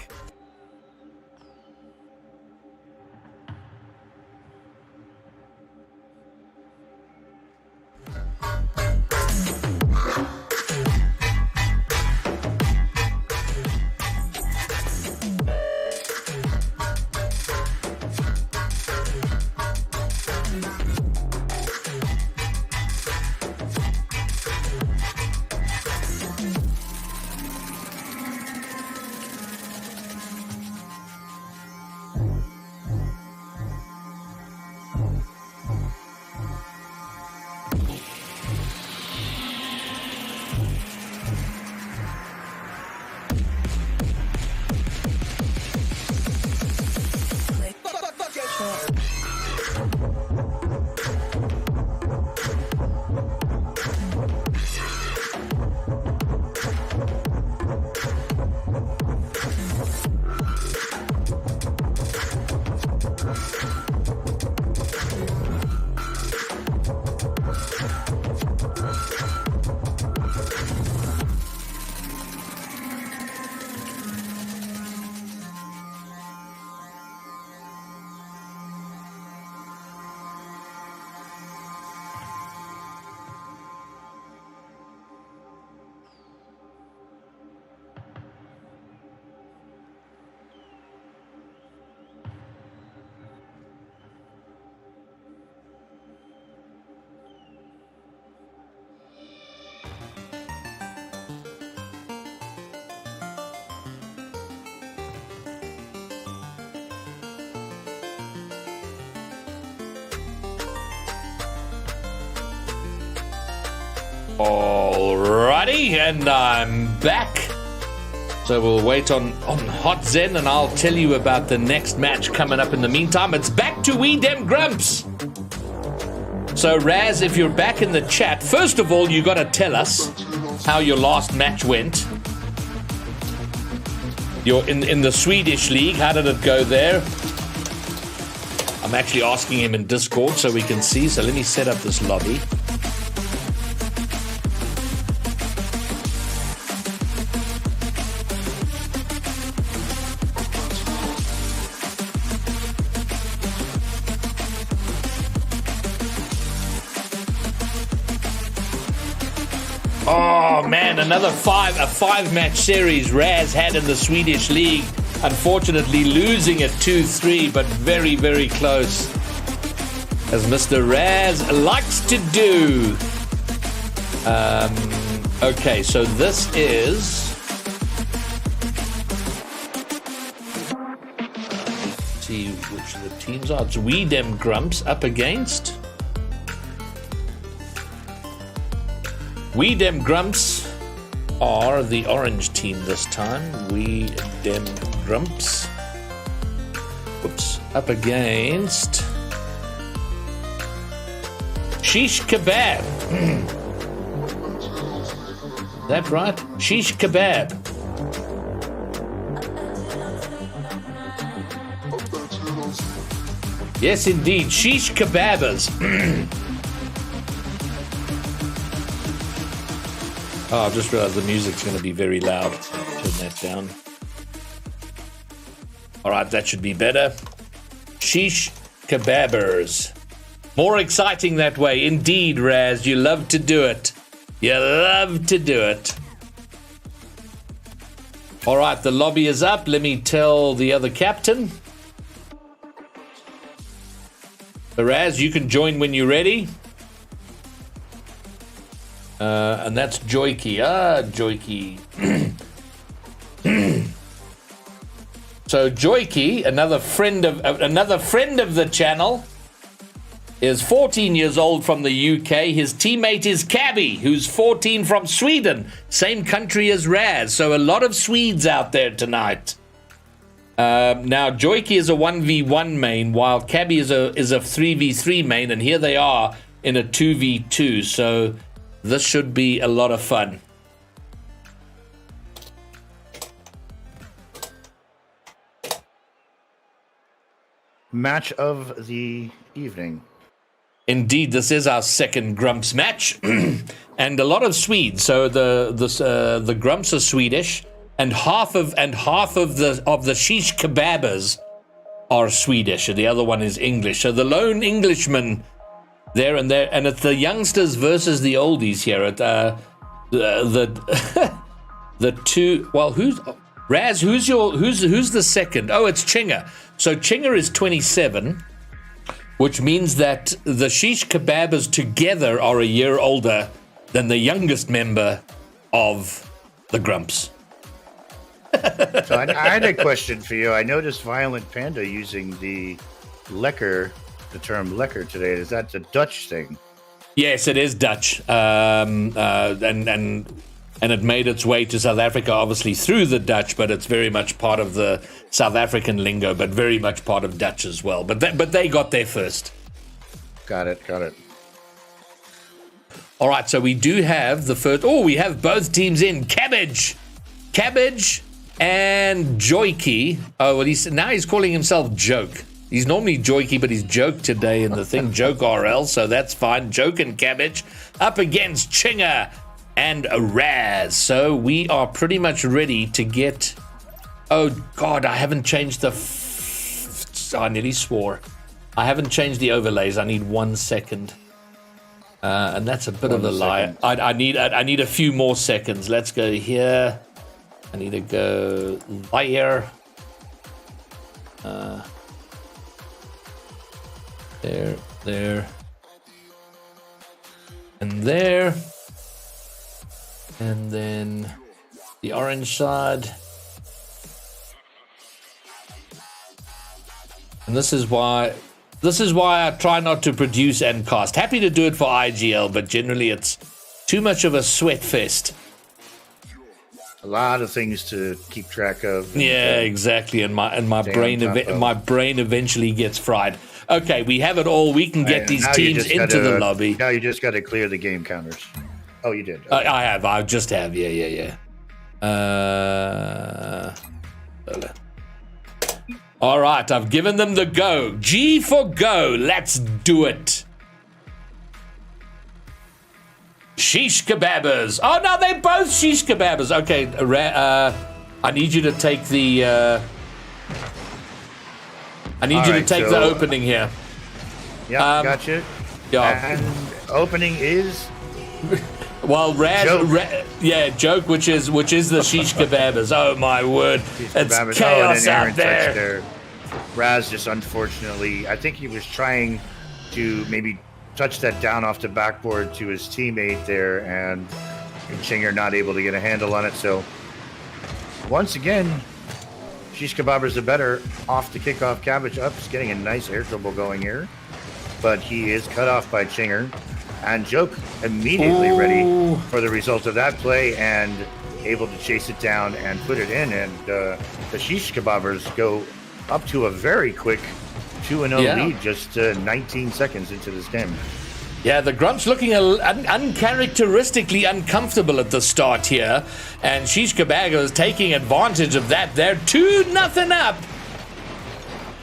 Alrighty, and I'm back. So we'll wait on Hot Zen, and I'll tell you about the next match coming up in the meantime. It's back to We Dem Grumps. So Raz, if you're back in the chat, first of all, you got to tell us how your last match went. You're in the Swedish league. How did it go there? I'm actually asking him in Discord so we can see. So let me set up this lobby. Oh man, another a 5-match series Raz had in the Swedish league. Unfortunately losing at 2-3, but very, very close, as Mr. Raz likes to do. Okay, so this is... let's see which of the teams are. It's We Dem Grumps up against... We Dem Grumps are the orange team this time. We dem grumps. Whoops. Up against Shish Kebab. Is that right? Shish Kebab. Yes, indeed. Shish Kebabers. Oh, I've just realized the music's going to be very loud. Turn that down. All right, that should be better. Shish Kebabers. More exciting that way. Indeed, Raz. You love to do it. You love to do it. All right, the lobby is up. Let me tell the other captain. So, Raz, you can join when you're ready. And that's Joikey. Joikey. So Joikey, another friend of the channel, is 14 years old from the UK. His teammate is Cabby, who's 14 from Sweden, same country as Raz. So a lot of Swedes out there tonight. Now Joikey is a 1v1 main, while Cabby is a 3v3 main, and here they are in a 2v2. So this should be a lot of fun. Match of the evening. Indeed, this is our second Grumps match, and a lot of Swedes. So the Grumps are Swedish, and half of the Shish Kebabers are Swedish, and the other one is English. So the lone Englishman there, and it's the youngsters versus the oldies here. At the two. Well, who's Raz? Who's the second? Oh, it's Chinga. So Chinga is 27, which means that the Shish Kebabers together are a year older than the youngest member of the Grumps. So I had a question for you. I noticed Violent Panda using the term lekker today. Is that the Dutch thing? Yes, it is Dutch, and it made its way to South Africa, obviously through the Dutch, but it's very much part of the South African lingo, but very much part of Dutch as well. But they got there first. Got it. All right, so we do have the first. Oh, we have both teams in. Cabbage, and Joikey. Oh, well, he's calling himself Joke. He's normally Joikey, but he's Joke today in the thing, Joke RL, so that's fine. Joke and Cabbage up against Chinga and Raz. So we are pretty much ready to get. Oh God, I haven't changed I nearly swore. I haven't changed the overlays. I need 1 second, and that's a bit of a lie. I need a few more seconds. Let's go here. I need to go there. There, and there. And then the orange side. And this is why I try not to produce and cast. Happy to do it for IGL, but generally it's too much of a sweat fest. A lot of things to keep track of. Yeah, exactly. And my brain eventually gets fried. Okay, we have it all. We can get these teams into the lobby. Now you just got to clear the game counters. Oh, you did. Okay. I have. I just have. Yeah. All right. I've given them the go. G for go. Let's do it. Shish Kebabers. Oh, no, they're both Shish Kebabers. Okay. I need you to take the... the opening here. Yeah, gotcha. Yeah. And opening is... Well, Joke, which is the Shish Kebabers. Oh my word, it's chaos out there. Raz just unfortunately, I think he was trying to maybe touch that down off the backboard to his teammate there, and Chinger not able to get a handle on it. So once again, Shish Kebabers are better off the kickoff. Cabbage up, is getting a nice air dribble going here, but he is cut off by Chinger. And Joke immediately ready for the result of that play, and able to chase it down and put it in. And the Shish Kebabbers go up to a very quick 2-0 lead just 19 seconds into this game. Yeah, the Grumps looking uncharacteristically uncomfortable at the start here, and Shish Kebab is taking advantage of that. They're 2-0 up,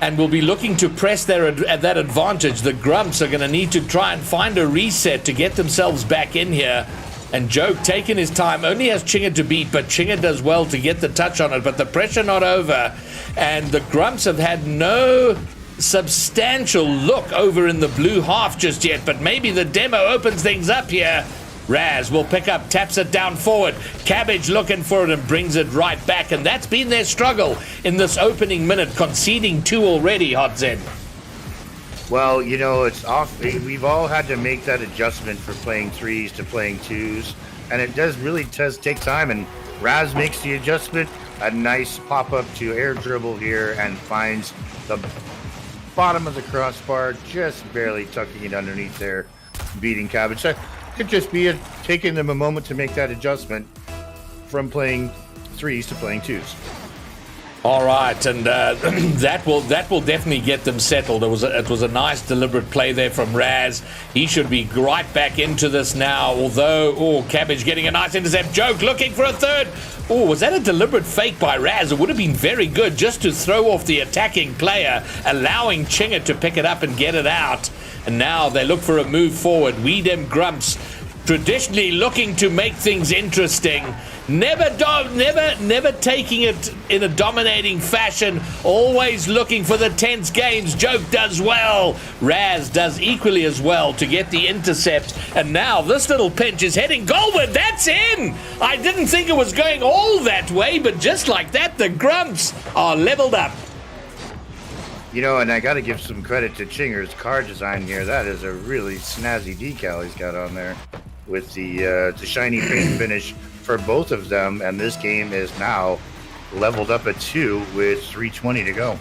and will be looking to press that advantage. The Grumps are going to need to try and find a reset to get themselves back in here. And Joke taking his time, only has Chinga to beat, but Chinga does well to get the touch on it, but the pressure not over. And the Grumps have had no substantial look over in the blue half just yet, but maybe the demo opens things up here. Raz will pick up, taps it down forward. Cabbage looking for it and brings it right back, and that's been their struggle in this opening minute, conceding 2 already, Hot Zen. Well, you know, it's off. We've all had to make that adjustment for playing 3s to playing 2s, and it does take time, and Raz makes the adjustment. A nice pop-up to air dribble here and finds the bottom of the crossbar, just barely tucking it underneath there, beating Cabbage. That could just be taking them a moment to make that adjustment from playing 3s to playing 2s. All right, and that will definitely get them settled. It was a nice deliberate play there from Raz. He should be right back into this now. Although, Cabbage getting a nice intercept. Joke looking for a third. Oh, was that a deliberate fake by Raz? It would have been very good just to throw off the attacking player, allowing Chinga to pick it up and get it out. And now they look for a move forward. We them Grumps traditionally looking to make things interesting. Never taking it in a dominating fashion, always looking for the tense games. Joke does well. Raz does equally as well to get the intercept. And now this little pinch is heading goalward. That's in! I didn't think it was going all that way, but just like that, the Grumps are leveled up. You know, and I got to give some credit to Chinger's car design here. That is a really snazzy decal he's got on there with the shiny paint finish for both of them, and this game is now leveled up at 2 with 3:20 to go.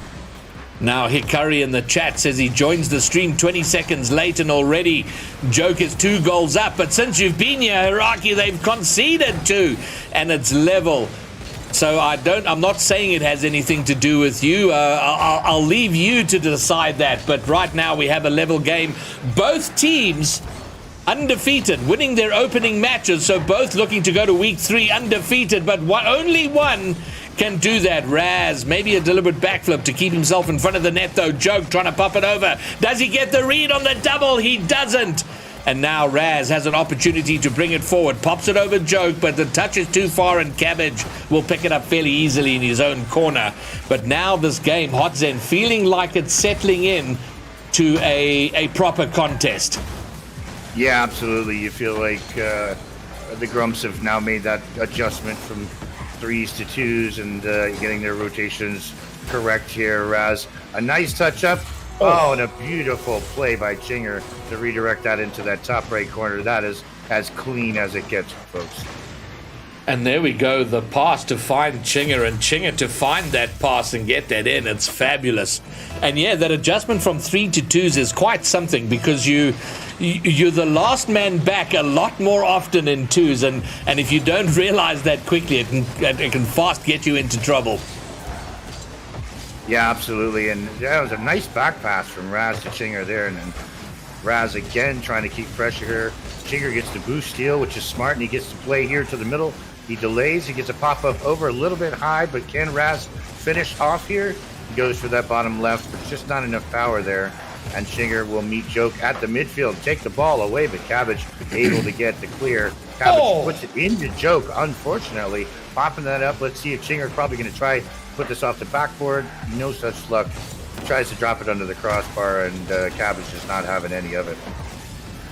Now Hikari in the chat says he joins the stream 20 seconds late, and already Joke is 2 goals up, but since you've been here, Hiraki, they've conceded 2, and it's level. So I'm not saying it has anything to do with you. I'll leave you to decide that, but right now we have a level game. Both teams undefeated, winning their opening matches, so both looking to go to week 3 undefeated, but only one can do that. Raz, maybe a deliberate backflip to keep himself in front of the net, though. Joke trying to pop it over. Does he get the read on the double? He doesn't. And now Raz has an opportunity to bring it forward. Pops it over Joke, but the touch is too far, and Cabbage will pick it up fairly easily in his own corner. But now this game, Hot Zen, feeling like it's settling in to a proper contest. Yeah, absolutely. You feel like the Grumps have now made that adjustment from 3s to 2s and getting their rotations correct here. Raz, a nice touch up. Oh, and a beautiful play by Chinger to redirect that into that top right corner. That is as clean as it gets, folks. And there we go, the pass to find Chinger, and Chinger to find that pass and get that in. It's fabulous. And yeah, that adjustment from 3 to 2s is quite something, because you're the last man back a lot more often in 2s, and if you don't realize that quickly, it can fast get you into trouble. Yeah, absolutely. And that was a nice back pass from Raz to Chinger there, and then Raz again trying to keep pressure here. Chinger gets the boost steal, which is smart, and he gets to play here to the middle. He delays, he gets a pop-up over a little bit high, but can Raz finish off here? He goes for that bottom left, but just not enough power there. And Chinger will meet Joke at the midfield, take the ball away, but Cabbage able to get the clear. Cabbage puts it into Joke, unfortunately. Popping that up, let's see if Chinger's probably going to try put this off the backboard. No such luck. Tries to drop it under the crossbar, and Cabbage is not having any of it.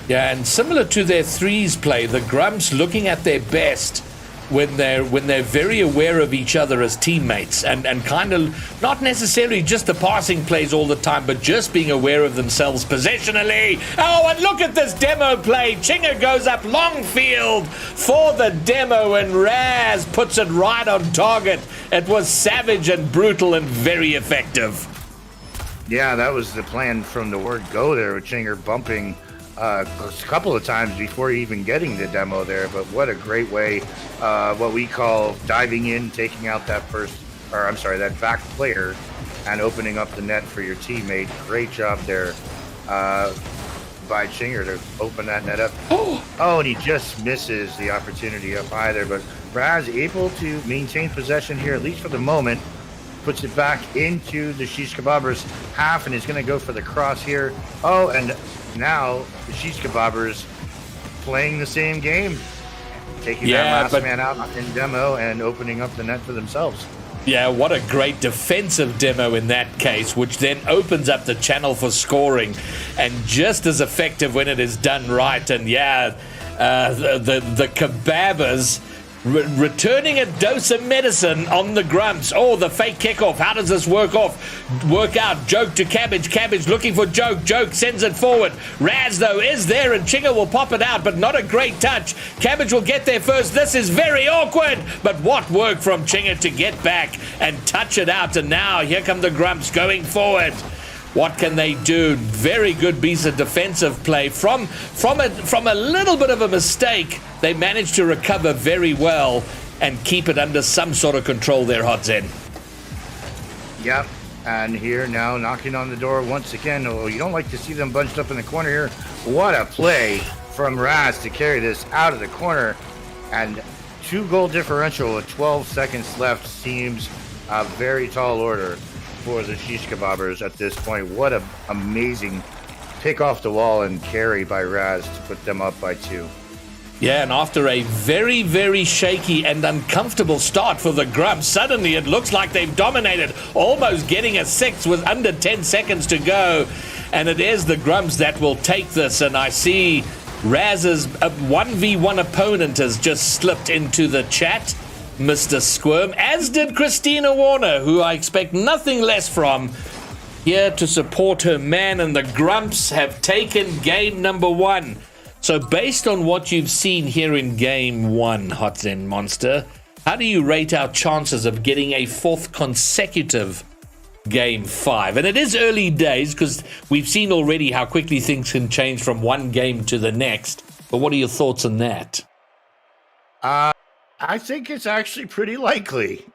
Yeah, and similar to their 3s play, the Grumps looking at their best when they're very aware of each other as teammates, and kind of not necessarily just the passing plays all the time, but just being aware of themselves positionally. Oh, and look at this demo play. Chinger goes up long field for the demo, and Raz puts it right on target. It was savage and brutal and very effective. Yeah, that was the plan from the word go there, with Chinger bumping a couple of times before even getting the demo there. But what a great way, what we call diving in, taking out that that back player and opening up the net for your teammate. Great job there by Chinger to open that net up. Oh, and he just misses the opportunity up high there. But Raz able to maintain possession here, at least for the moment. Puts it back into the Shish Kebabbers half and is going to go for the cross here. Oh, and now the Shish Kebabbers playing the same game. Taking that last man out in demo and opening up the net for themselves. Yeah, what a great defensive demo in that case, which then opens up the channel for scoring, and just as effective when it is done right. And the Kebabbers returning a dose of medicine on the Grumps. Oh, the fake kickoff. How does this work out? Joke to Cabbage. Cabbage looking for Joke. Joke sends it forward. Raz, though, is there, and Chinger will pop it out, but not a great touch. Cabbage will get there first. This is very awkward, but what work from Chinger to get back and touch it out. And now here come the Grumps going forward. What can they do? Very good piece of defensive play. From a little bit of a mistake, they managed to recover very well and keep it under some sort of control there, Hodzen. Yep, and here now knocking on the door once again. Oh, you don't like to see them bunched up in the corner here. What a play from Raz to carry this out of the corner. And 2-goal differential with 12 seconds left seems a very tall order for the Shish Kebabbers at this point. What an amazing pick off the wall and carry by Raz to put them up by 2. Yeah, and after a very, very shaky and uncomfortable start for the Grumps, suddenly it looks like they've dominated, almost getting a 6 with under 10 seconds to go. And it is the Grumps that will take this. And I see Raz's 1v1 opponent has just slipped into the chat, Mr. Squirm, as did Christina Warner, who I expect nothing less from, here to support her man. And the Grumps have taken game number 1. So based on what you've seen here in game 1, Hot Zen Monster, how do you rate our chances of getting a 4th consecutive game 5? And it is early days because we've seen already how quickly things can change from one game to the next. But what are your thoughts on that? I think it's actually pretty likely.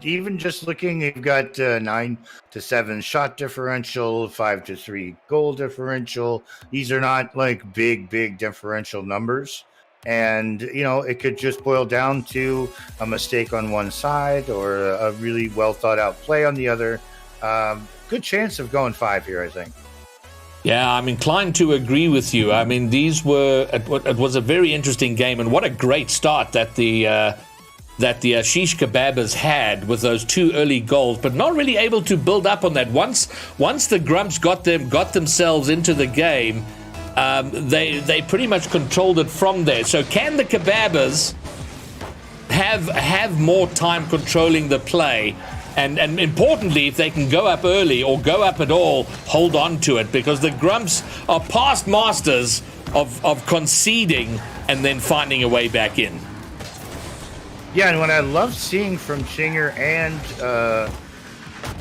Even just looking, you've got 9-7 shot differential, 5-3 goal differential. These are not like big differential numbers. And, it could just boil down to a mistake on one side or a really well thought out play on the other. Good chance of going 5 here, I think. Yeah, I'm inclined to agree with you. I mean, it was a very interesting game, and what a great start that the Shish Kebabbers had with those 2 early goals, but not really able to build up on that. Once the Grumps got themselves into the game, they pretty much controlled it from there. So can the Kebabbers have more time controlling the play? And importantly, if they can go up early or go up at all, hold on to it, because the Grumps are past masters of conceding and then finding a way back in. Yeah, and what I love seeing from Chinger and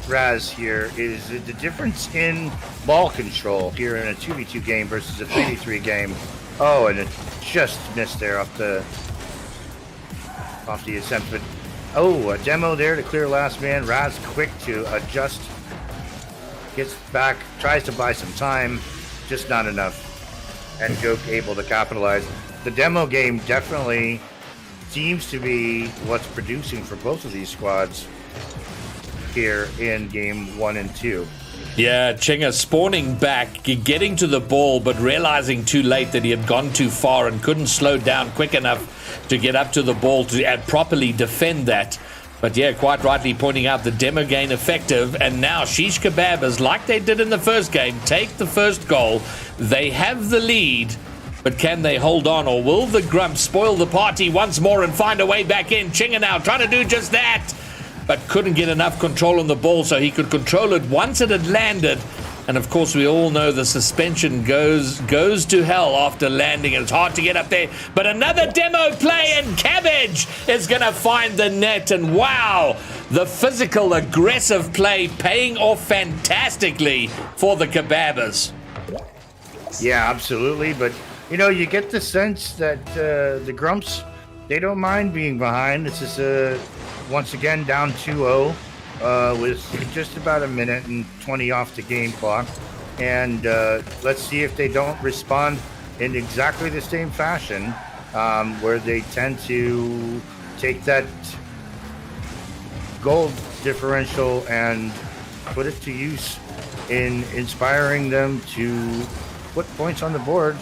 Raz here is the difference in ball control here in a 2v2 game versus a 3v3 game. Oh, and it just missed there off the attempt, but oh, a demo there to clear last man. Raz quick to adjust. Gets back, tries to buy some time. Just not enough. And Joke able to capitalize. The demo game definitely seems to be what's producing for both of these squads here in game 1 and 2. Yeah, Chinger spawning back, getting to the ball, but realizing too late that he had gone too far and couldn't slow down quick enough to get up to the ball to properly defend that. But yeah, quite rightly pointing out the demo game effective, and now Shish Kebabbers, like they did in the first game, take the first goal. They have the lead, but can they hold on, or will the Grumps spoil the party once more and find a way back in? Chinger now trying to do just that, but couldn't get enough control on the ball so he could control it once it had landed. And of course, we all know the suspension goes to hell after landing. It's hard to get up there. But another demo play, and Cabbage is going to find the net. And wow, the physical, aggressive play paying off fantastically for the Kebabbers. Yeah, absolutely. But, you get the sense that the Grumps, they don't mind being behind. This is, once again, down 2-0 with just about a minute and 20 off the game clock. And let's see if they don't respond in exactly the same fashion, where they tend to take that goal differential and put it to use in inspiring them to put points on the board.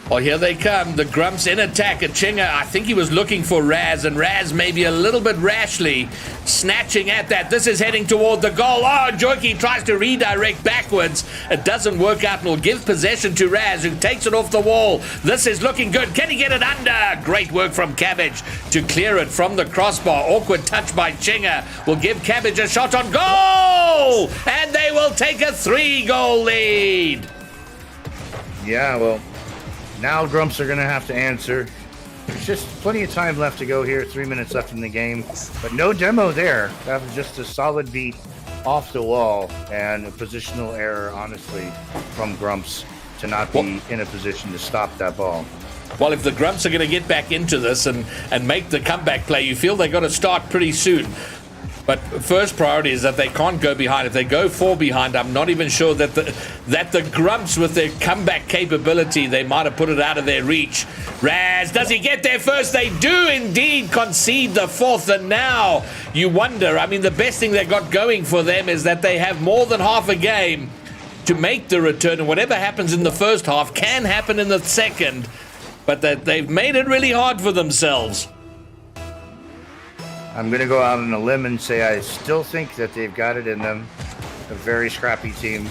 Well, here they come. The Grumps in attack. Chinga, I think he was looking for Raz, and Raz maybe a little bit rashly snatching at that. This is heading toward the goal. Oh, Joki tries to redirect backwards. It doesn't work out and will give possession to Raz, who takes it off the wall. This is looking good. Can he get it under? Great work from Cabbage to clear it from the crossbar. Awkward touch by Chinga will give Cabbage a shot on goal, and they will take a 3-goal lead. Yeah, well, now Grumps are going to have to answer. There's just plenty of time left to go here. 3 minutes left in the game. But no demo there. That was just a solid beat off the wall and a positional error, honestly, from Grumps to not be in a position to stop that ball. Well, if the Grumps are going to get back into this and make the comeback play, you feel they've got to start pretty soon. But first priority is that they can't go behind. If they go 4 behind, I'm not even sure that the Grumps, with their comeback capability, they might have put it out of their reach. Raz, does he get there first? They do indeed concede the 4th, and now you wonder. I mean, the best thing they got going for them is that they have more than half a game to make the return, and whatever happens in the first half can happen in the second, but that they've made it really hard for themselves. I'm going to go out on a limb and say I still think that they've got it in them. A very scrappy team,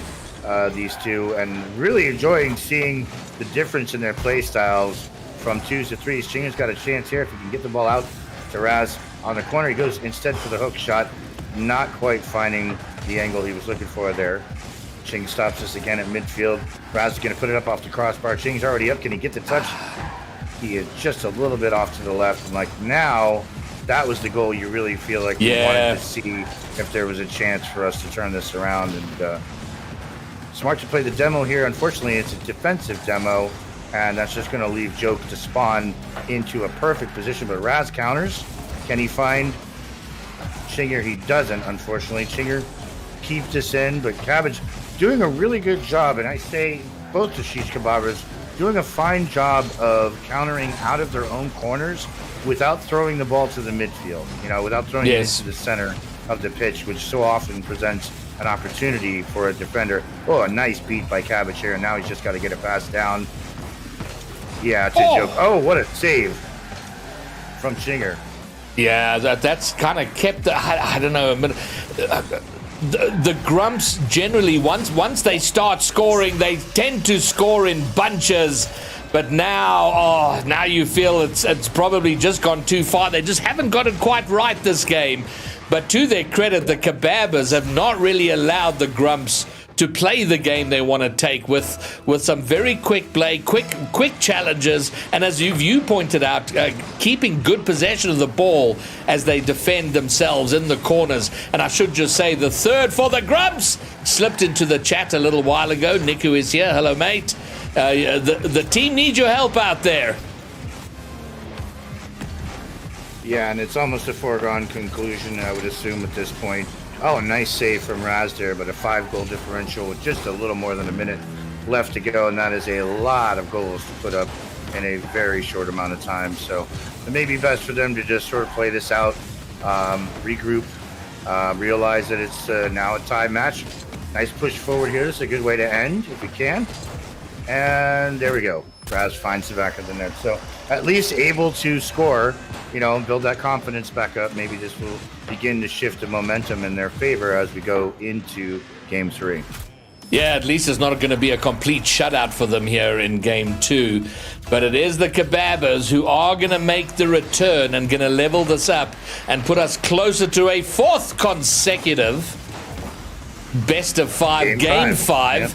these two, and really enjoying seeing the difference in their play styles from 2s to 3s. Chinga's got a chance here if he can get the ball out to Raz on the corner. He goes instead for the hook shot, not quite finding the angle he was looking for there. Ching stops us again at midfield. Raz is going to put it up off the crossbar. Ching's already up. Can he get the touch? He is just a little bit off to the left. And now, that was the goal you really feel like you wanted to see if there was a chance for us to turn this around. And smart to play the demo here. Unfortunately, it's a defensive demo, and that's just going to leave Joke to spawn into a perfect position. But Raz counters. Can he find Chinger? He doesn't, unfortunately. Chinger keeps this in, but Cabbage doing a really good job, and I say both the Shish Kebabers doing a fine job of countering out of their own corners without throwing the ball to the midfield, without throwing it into the center of the pitch, which so often presents an opportunity for a defender. Oh, a nice beat by Cabbage here, and now he's just got to get it passed down. Yeah, it's a joke. Oh, what a save from Chinger. Yeah, that's kind of kept, I don't know, the Grumps generally, once they start scoring, they tend to score in bunches. But now you feel it's probably just gone too far. They just haven't got it quite right this game. But to their credit, the Kebabers have not really allowed the Grumps to play the game they want to take with some very quick play, quick challenges, and as you pointed out, keeping good possession of the ball as they defend themselves in the corners. And I should just say the third for the Grumps slipped into the chat a little while ago. Niku is here. Hello, mate. The team needs your help out there. Yeah, and it's almost a foregone conclusion, I would assume, at this point. Oh, a nice save from Raz there, but a 5-goal differential with just a little more than a minute left to go, and that is a lot of goals to put up in a very short amount of time. So it may be best for them to just sort of play this out, regroup, realize that it's now a tie match. Nice push forward here. This is a good way to end, if we can. And there we go. Raz finds the back of the net. So at least able to score, build that confidence back up. Maybe this will begin to shift the momentum in their favor as we go into Game 3. Yeah, at least it's not going to be a complete shutout for them here in Game 2. But it is the Kebabers who are going to make the return and going to level this up and put us closer to a 4th consecutive best of 5 Game 5. Yep.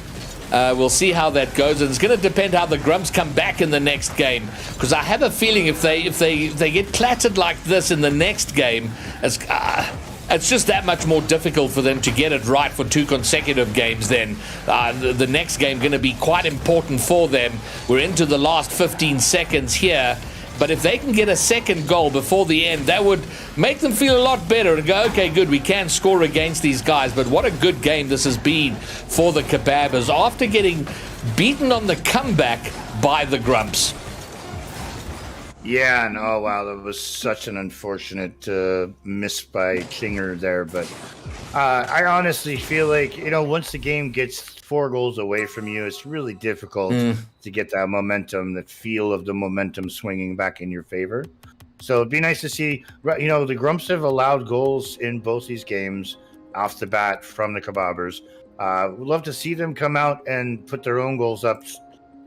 We'll see how that goes, and it's going to depend how the Grumps come back in the next game. Because I have a feeling if they get clattered like this in the next game, it's just that much more difficult for them to get it right for 2 consecutive games then. The next game going to be quite important for them. We're into the last 15 seconds here. But if they can get a second goal before the end, that would make them feel a lot better and go, okay, good, we can score against these guys. But what a good game this has been for the Kebabers after getting beaten on the comeback by the Grumps. Yeah, and oh wow, that was such an unfortunate miss by Chinger there. But I honestly feel like, once the game gets 4 goals away from you, it's really difficult to get that momentum, that feel of the momentum swinging back in your favor. So it'd be nice to see, the Grumps have allowed goals in both these games off the bat from the Kebabers. We'd love to see them come out and put their own goals up,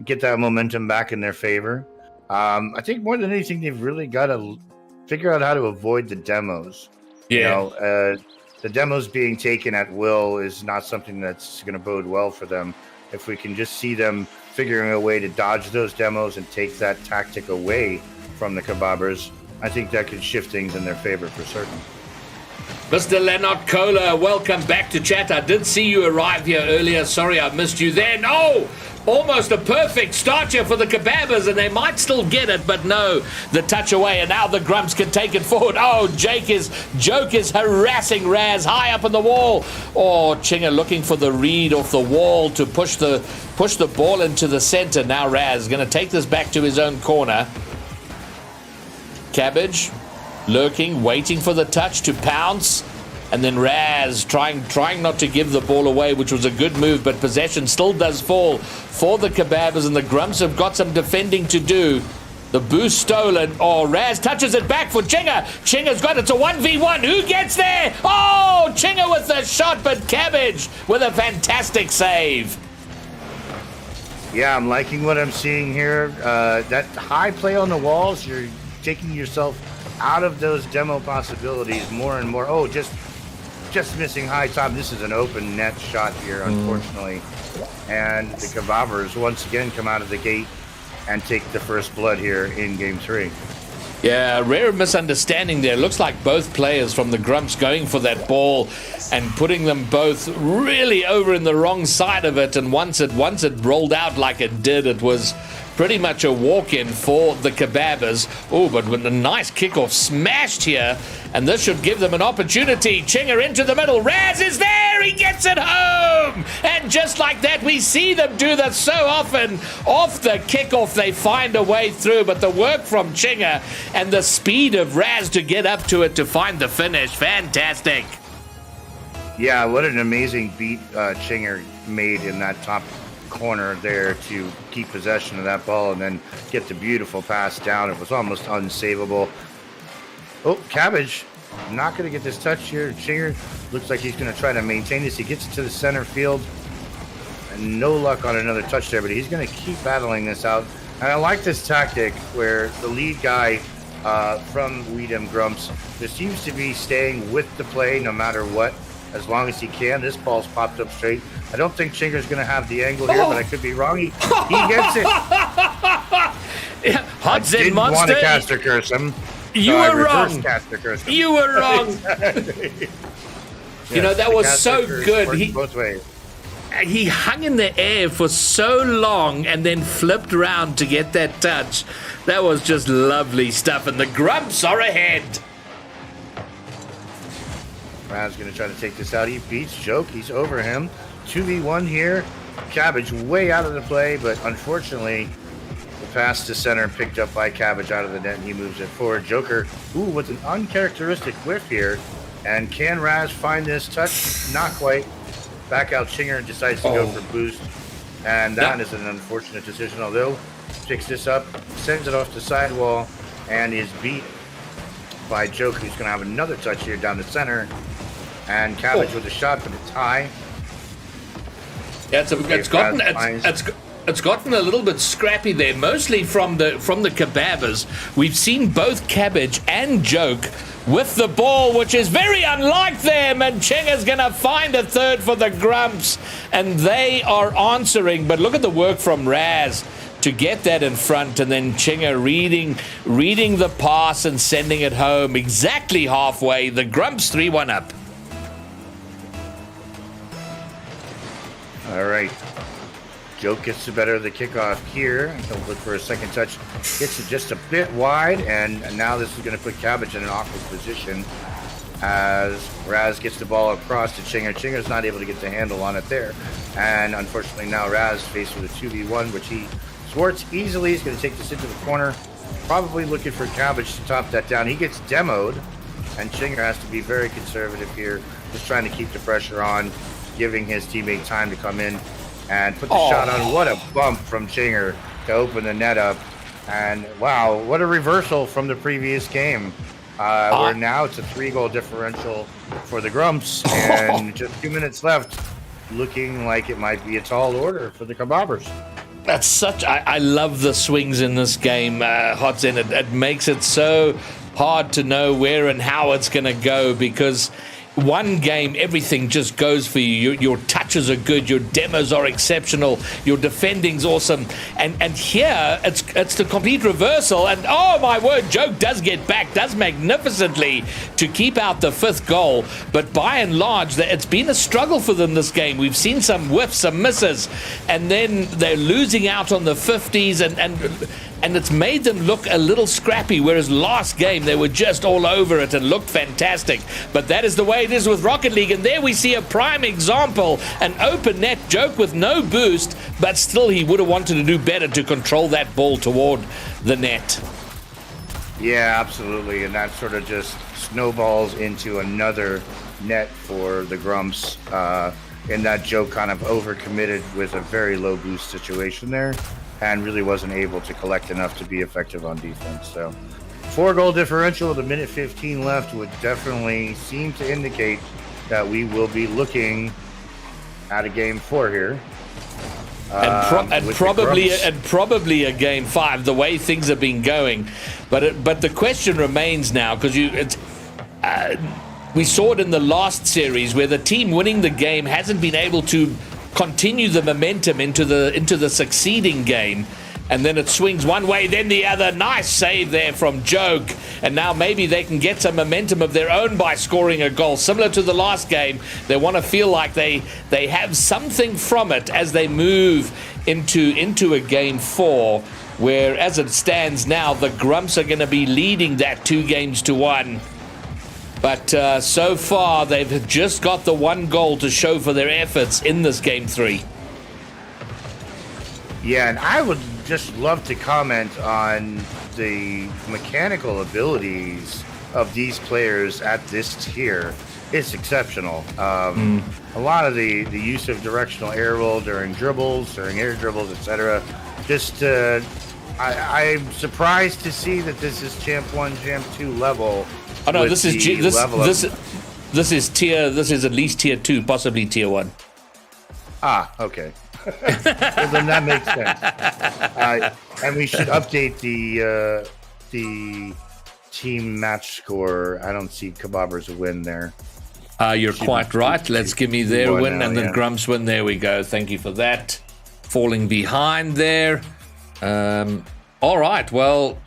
get that momentum back in their favor. I think more than anything, they've really got to figure out how to avoid the demos. Yeah. The demos being taken at will is not something that's going to bode well for them. If we can just see them figuring a way to dodge those demos and take that tactic away from the Kebabers, I think that could shift things in their favor for certain. Mr. Leonard Kohler, welcome back to chat. I did see you arrive here earlier. Sorry I missed you there. No! Almost a perfect start here for the Kebabers, and they might still get it, but no, the touch away, and now the Grumps can take it forward. Oh, Joke is harassing Raz high up on the wall. Oh, Chinger looking for the read off the wall to push the ball into the center. Now Raz going to take this back to his own corner. Cabbage lurking, waiting for the touch to pounce. And then Raz trying not to give the ball away, which was a good move, but possession still does fall for the Kebabers, and the Grumps have got some defending to do. The boost stolen. Oh, Raz touches it back for Chinger. Chinger's got it. It's a 1v1. Who gets there? Oh, Chinger with the shot, but Cabbage with a fantastic save. Yeah, I'm liking what I'm seeing here. That high play on the walls, you're taking yourself out of those demo possibilities more and more. Oh, just missing high top. This is an open net shot here, unfortunately. And the Kebabers once again come out of the gate and take the first blood here in game 3. Yeah, rare misunderstanding there. Looks like both players from the Grumps going for that ball and putting them both really over in the wrong side of it. And once it rolled out like it did, it was pretty much a walk-in for the Kebabers. Oh, but with a nice kickoff smashed here, and this should give them an opportunity. Chinger into the middle. Raz is there. He gets it home. And just like that, we see them do that so often. Off the kickoff, they find a way through, but the work from Chinger and the speed of Raz to get up to it to find the finish, fantastic. Yeah, what an amazing beat Chinger made in that top corner there to keep possession of that ball and then get the beautiful pass down. It was almost unsavable. Oh, Cabbage not going to get this touch here. Chinger looks like he's going to try to maintain this. He gets it to the center field and no luck on another touch there, but he's going to keep battling this out. And I like this tactic where the lead guy from Weedham Grumps just seems to be staying with the play no matter what, as long as he can. This ball's popped up straight. I don't think Chinger's going to have the angle here, but I could be wrong. He gets it. Yeah, I didn't want to caster curse him. You were wrong. You were wrong. That was so good. Both ways. He hung in the air for so long and then flipped around to get that touch. That was just lovely stuff. And the Grumps are ahead. Raz going to try to take this out. He beats Joke. He's over him. 2v1 here. Cabbage way out of the play, but unfortunately, the pass to center picked up by Cabbage out of the net, and he moves it forward. Joker, with an uncharacteristic whiff here. And can Raz find this touch? Not quite. Back out Chinger decides to go for boost. And that is an unfortunate decision, although picks this up, sends it off the sidewall, and is beat by Joke, who's going to have another touch here down the center. And Cabbage with a shot for the tie. Yeah, it's gotten a little bit scrappy there, mostly from the Kebabers. We've seen both Cabbage and Joke with the ball, which is very unlike them, and Chinger's going to find a third for the Grumps, and they are answering. But look at the work from Raz. to get that in front, and then Chinga reading the pass and sending it home exactly halfway. The Grumps 3-1 up. All right. Joke gets the better of the kickoff here. He'll look for a second touch. Gets it just a bit wide, and now this is going to put Cabbage in an awkward position as Raz gets the ball across to Chinga. Chinga's not able to get the handle on it there. And unfortunately now Raz faced with a 2v1, which he thwarts easily. He's going to take this into the corner. Probably looking for Cabbage to top that down. He gets demoed, and Chinga has to be very conservative here, just trying to keep the pressure on, giving his teammate time to come in and put the shot on. What a bump from Chinger to open the net up. And wow, what a reversal from the previous game. Where now it's a 3-goal differential for the Grumps. And just 2 minutes left, looking like it might be a tall order for the Kabobbers. That's such... I love the swings in this game, Hodson. It makes it so hard to know where and how it's going to go, because one game, everything just goes for you. Your touches are good. Your demos are exceptional. Your defending's awesome. And here, it's the complete reversal. And, oh, my word, Joke does get back, does magnificently to keep out the 5th goal. But by and large, it's been a struggle for them this game. We've seen some whiffs, some misses. And then they're losing out on the 50s. And it's made them look a little scrappy, whereas last game they were just all over it and looked fantastic. But that is the way it is with Rocket League, and there we see a prime example, an open net. Joke with no boost, but still he would have wanted to do better to control that ball toward the net. Yeah, absolutely, and that sort of just snowballs into another net for the Grumps, in that Joke kind of overcommitted with a very low boost situation there, and really wasn't able to collect enough to be effective on defense. So 4-goal differential with a minute 15 left would definitely seem to indicate that we will be looking at a game 4 here. And probably a game 5, the way things have been going. But the question remains now, because we saw it in the last series where the team winning the game hasn't been able to continue the momentum into the succeeding game, and then it swings one way, then the other. Nice save there from Joke, and now maybe they can get some momentum of their own by scoring a goal. Similar to the last game, they want to feel like they have something from it as they move into a game 4, where as it stands now, the Grumps are going to be leading that 2-1. But so far, they've just got the 1 goal to show for their efforts in this game 3. Yeah, and I would just love to comment on the mechanical abilities of these players at this tier. It's exceptional. A lot of the use of directional air roll during dribbles, during air dribbles, etc. Just, I'm surprised to see that this is Champ 1, Champ 2 level. Oh no, this is at least tier 2, possibly tier 1. Ah, okay. Well, then that makes sense. And we should update the team match score. I don't see Kabobbers a win there. You're quite right. Let's give me their win now, and then Grumps win. There we go. Thank you for that. Falling behind there. All right. Well,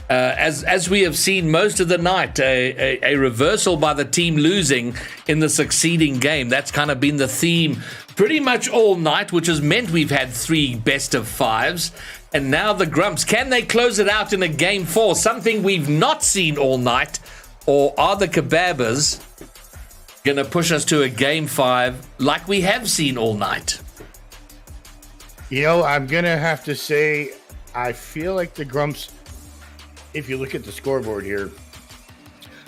as we have seen most of the night, a reversal by the team losing in the succeeding game. That's kind of been the theme pretty much all night, which has meant we've had 3 best of 5s. And now the Grumps, can they close it out in a game 4? Something we've not seen all night. Or are the Kabobbers going to push us to a game 5 like we have seen all night? You know, I'm going to have to say, I feel like the Grumps, if you look at the scoreboard here,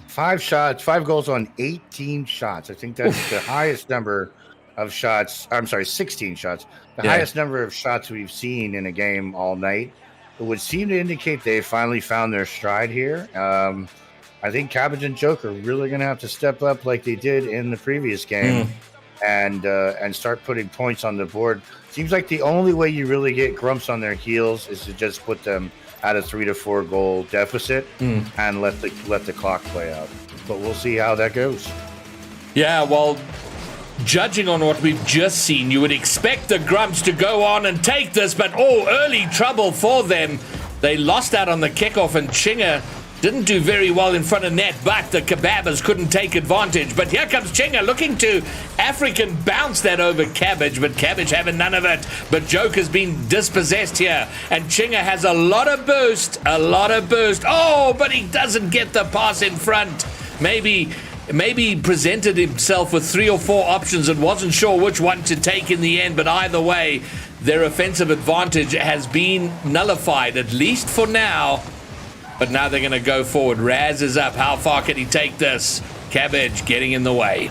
5 goals on 18 shots. I think that's the highest number of shots. I'm sorry, 16 shots. The highest number of shots we've seen in a game all night. It would seem to indicate they finally found their stride here. I think Cabbage and Joke are really going to have to step up like they did in the previous game and start putting points on the board. Seems like the only way you really get Grumps on their heels is to just put them at a 3 to 4 goal deficit and let the clock play out. But we'll see how that goes. Yeah, well, judging on what we've just seen, you would expect the Grumps to go on and take this, but early trouble for them. They lost out on the kickoff, and Chinga didn't do very well in front of net, but the Kebabers couldn't take advantage. But here comes Chinga looking to African bounce that over Cabbage, but Cabbage having none of it. But Joker's been dispossessed here, and Chinga has a lot of boost. But he doesn't get the pass in front. Maybe presented himself with 3 or 4 options and wasn't sure which one to take in the end, but either way, their offensive advantage has been nullified, at least for now. But now they're going to go forward. Raz is up. How far can he take this? Cabbage getting in the way.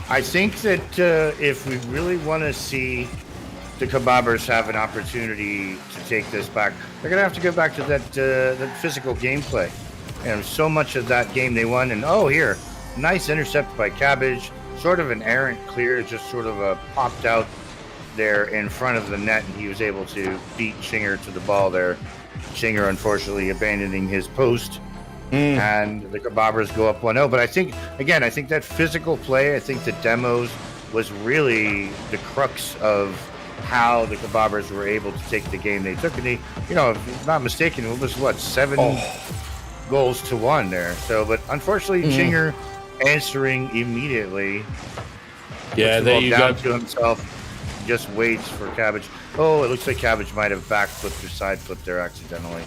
I think that if we really want to see the Kebabers have an opportunity to take this back, they're going to have to go back to that physical gameplay. And so much of that game they won. And here, nice intercept by Cabbage. Sort of an errant clear, just sort of popped out there in front of the net, and he was able to beat Chinger to the ball there. Chinger, unfortunately, abandoning his post, and the Kebabers go up 1-0. But I think that physical play, I think the demos was really the crux of how the Kebabers were able to take the game they took. And if I'm not mistaken, it was 7 goals to 1 there. So, but unfortunately, Chinger answering immediately. Yeah, there you go. To himself. Just waits for Cabbage. It looks like Cabbage might have backflipped or side flipped there accidentally.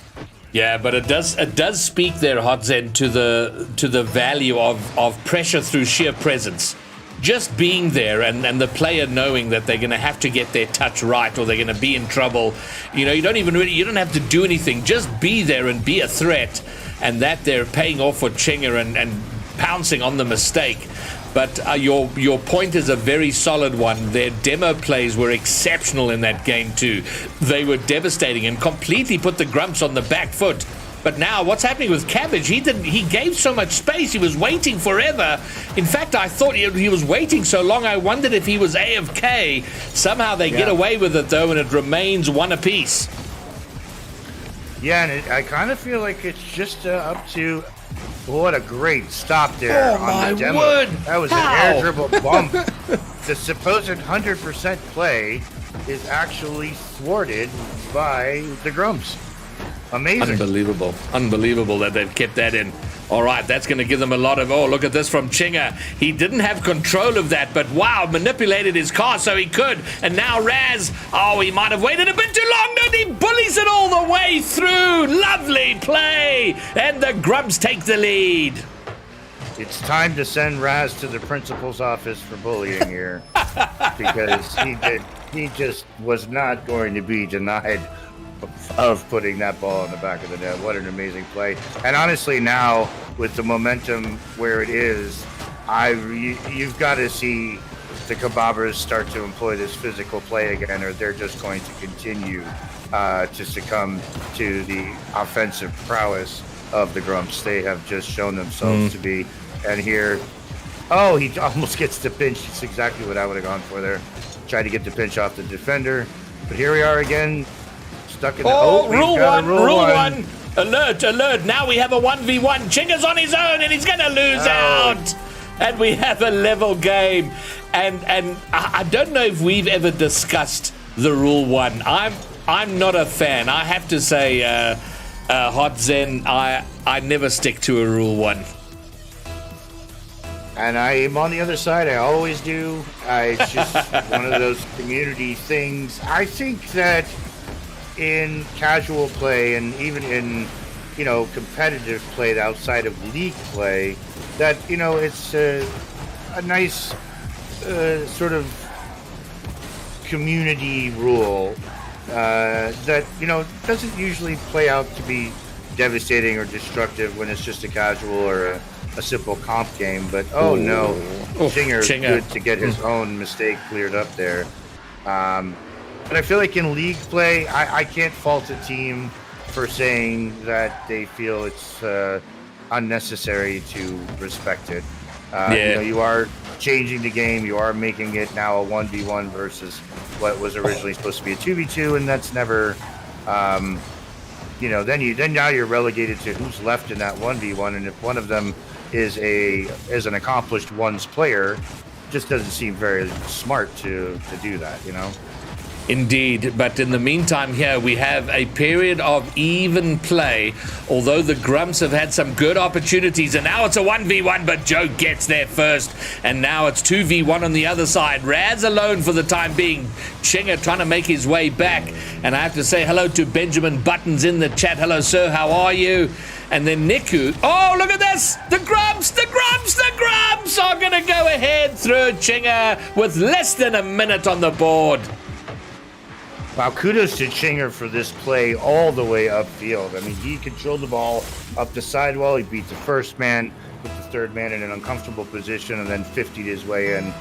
Yeah, but it does speak there, Hodzen, to the value of pressure through sheer presence. Just being there and the player knowing that they're going to have to get their touch right or they're going to be in trouble. You don't have to do anything. Just be there and be a threat, and that they're paying off for Chinger and pouncing on the mistake. But your point is a very solid one. Their demo plays were exceptional in that game too. They were devastating and completely put the Grumps on the back foot. But now what's happening with Cabbage? He gave so much space. He was waiting forever. In fact, I thought he was waiting so long, I wondered if he was AFK. Somehow they get away with it, though, and it remains 1 apiece. Yeah, and I kind of feel like it's just up to... What a great stop there on the demo. Word. That was an air dribble bump. The supposed 100% play is actually thwarted by the Grumps. Amazing. Unbelievable that they've kept that in. All right, that's going to give them a lot of... look at this from Chinger. He didn't have control of that, but wow, manipulated his car so he could. And now Raz, he might have waited a bit too long. No, he bullies it all the way through. Lovely play. And the Grumps take the lead. It's time to send Raz to the principal's office for bullying here. Because he just was not going to be denied of putting that ball in the back of the net. What an amazing play. And honestly, now with the momentum where it is, you've got to see the Kebabers start to employ this physical play again, or they're just going to continue to succumb to the offensive prowess of the Grumps. They have just shown themselves to be. And here, he almost gets the pinch. It's exactly what I would have gone for there. Tried to get the pinch off the defender. But here we are again. Stuck in the rule one. Alert. Now we have a 1v1. Chinga's on his own and he's going to lose out. And we have a level game. And I don't know if we've ever discussed the rule 1. I'm not a fan. I have to say, Hot Zen, I never stick to a rule 1. And I am on the other side. I always do. It's just one of those community things. I think that in casual play and even in, competitive play outside of league play, that, it's a nice sort of community rule that, doesn't usually play out to be devastating or destructive when it's just a casual or a simple comp game. But, Chinger's good to get his own mistake cleared up there. But I feel like in league play, I can't fault a team for saying that they feel it's unnecessary to respect it. You are changing the game. You are making it now a 1v1 versus what was originally supposed to be a 2v2, and that's never, then now you're relegated to who's left in that 1v1, and if one of them is an accomplished ones player, just doesn't seem very smart to do that, you know? Indeed, but in the meantime here we have a period of even play, although the Grumps have had some good opportunities, and now it's a 1v1, but Joe gets there first, and now it's 2v1 on the other side. Raz alone for the time being. Chinga trying to make his way back, and I have to say hello to Benjamin Buttons in the chat. Hello, sir, how are you? And then Niku. Oh, look at this! The Grumps are going to go ahead through Chinga with less than a minute on the board. Wow, kudos to Chinger for this play all the way upfield. I mean, he controlled the ball up the sidewall. He beat the first man, put the third man in an uncomfortable position, and then 50'd his way in.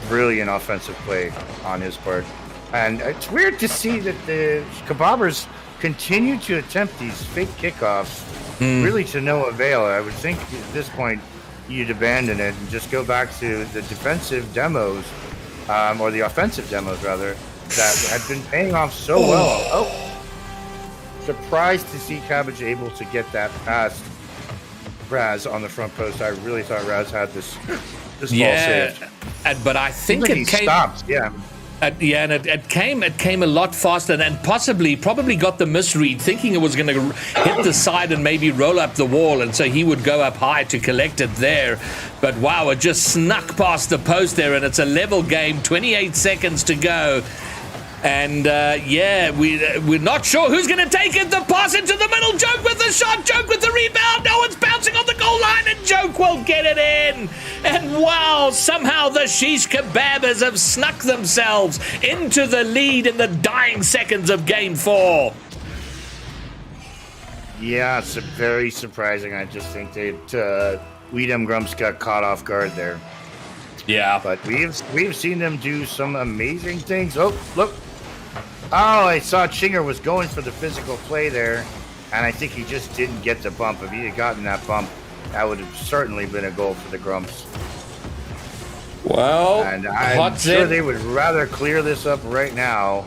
Brilliant offensive play on his part. And it's weird to see that the Kebabbers continue to attempt these fake kickoffs, really to no avail. I would think at this point you'd abandon it and just go back to the defensive demos, or the offensive demos, rather, that had been paying off so well. Oh, surprised to see Cabbage able to get that past Raz on the front post. I really thought Raz had this ball saved. But I think like it came. Stopped. Yeah. And it came a lot faster, and probably got the misread, thinking it was going to hit the side and maybe roll up the wall, and so he would go up high to collect it there. But wow, it just snuck past the post there, and it's a level game. 28 seconds to go. And we're not sure who's going to take it. The pass into the middle. Joke with the shot. Joke with the rebound. No one's bouncing on the goal line, and Joke will get it in. And wow, somehow the Shish Kebabbers have snuck themselves into the lead in the dying seconds of Game 4. Yeah, it's very surprising. I just think that Weedham Grumps got caught off guard there. Yeah, but we've seen them do some amazing things. Oh, look. Oh, I saw Chinger was going for the physical play there, and I think he just didn't get the bump. If he had gotten that bump, that would have certainly been a goal for the Grumps. Well, and I'm sure they would rather clear this up right now.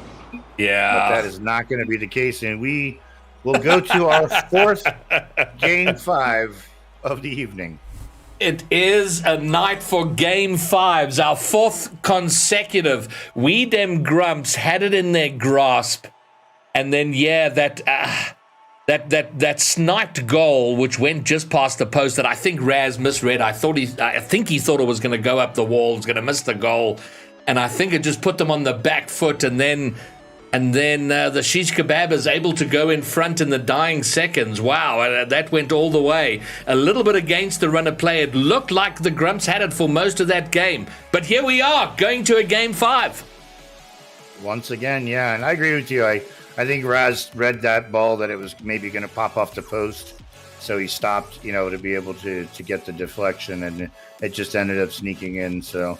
Yeah. But that is not going to be the case, and we will go to our fourth Game 5 of the evening. It is a night for Game 5s, our fourth consecutive. We dem Grumps had it in their grasp, and then that sniped goal, which went just past the post, that I think Raz misread. I think he thought it was going to go up the wall, it was going to miss the goal, and I think it just put them on the back foot, and then the Shish Kebab is able to go in front in the dying seconds. Wow, that went all the way. A little bit against the run of play. It looked like the Grumps had it for most of that game. But here we are, going to a Game 5. Once again, yeah, and I agree with you. I think Raz read that ball that it was maybe going to pop off the post, so he stopped, to be able to get the deflection, and it just ended up sneaking in. So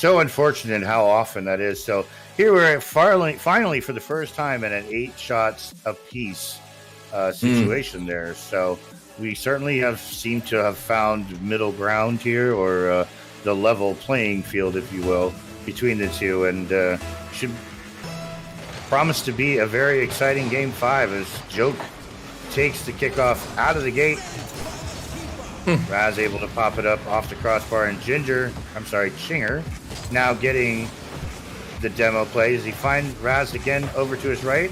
unfortunate how often that is. So here we're finally for the first time in an 8 shots apiece situation there. So we certainly seem to have found middle ground here, or the level playing field, if you will, between the two, and should promise to be a very exciting Game 5 as Joke takes the kickoff out of the gate. Raz able to pop it up off the crossbar, and Chinger now getting the demo play. Does he find Raz again over to his right?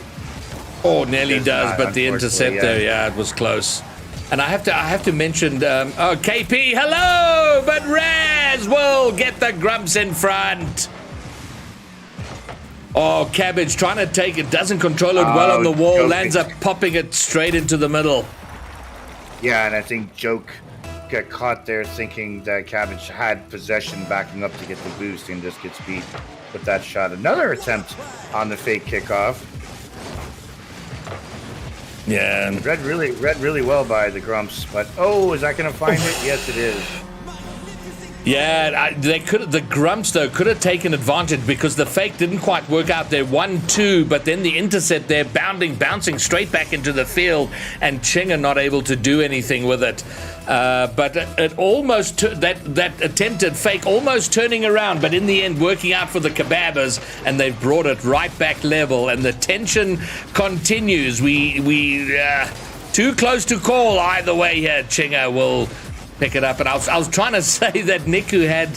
Oh, nearly does, but the intercept there, it was close. And I have to mention, KP, hello, but Raz will get the Grumps in front. Oh, Cabbage trying to take it, doesn't control it well on the wall, Joke lands up popping it straight into the middle. Yeah, and I think Joke got caught there thinking that Cabbage had possession backing up to get the boost, and just gets beat with that shot. Another attempt on the fake kickoff. Yeah. Read really well by the Grumps, but is that going to find it? Yes, it is. Yeah, the Grumps though could have taken advantage, because the fake didn't quite work out there. 1-2, but then the intercept there, bouncing straight back into the field, and Chinger not able to do anything with it. But it almost that attempted fake almost turning around, but in the end working out for the Kebabbers, and they've brought it right back level, and the tension continues. We too close to call either way here. Chinger will pick it up. And I was trying to say that Niku had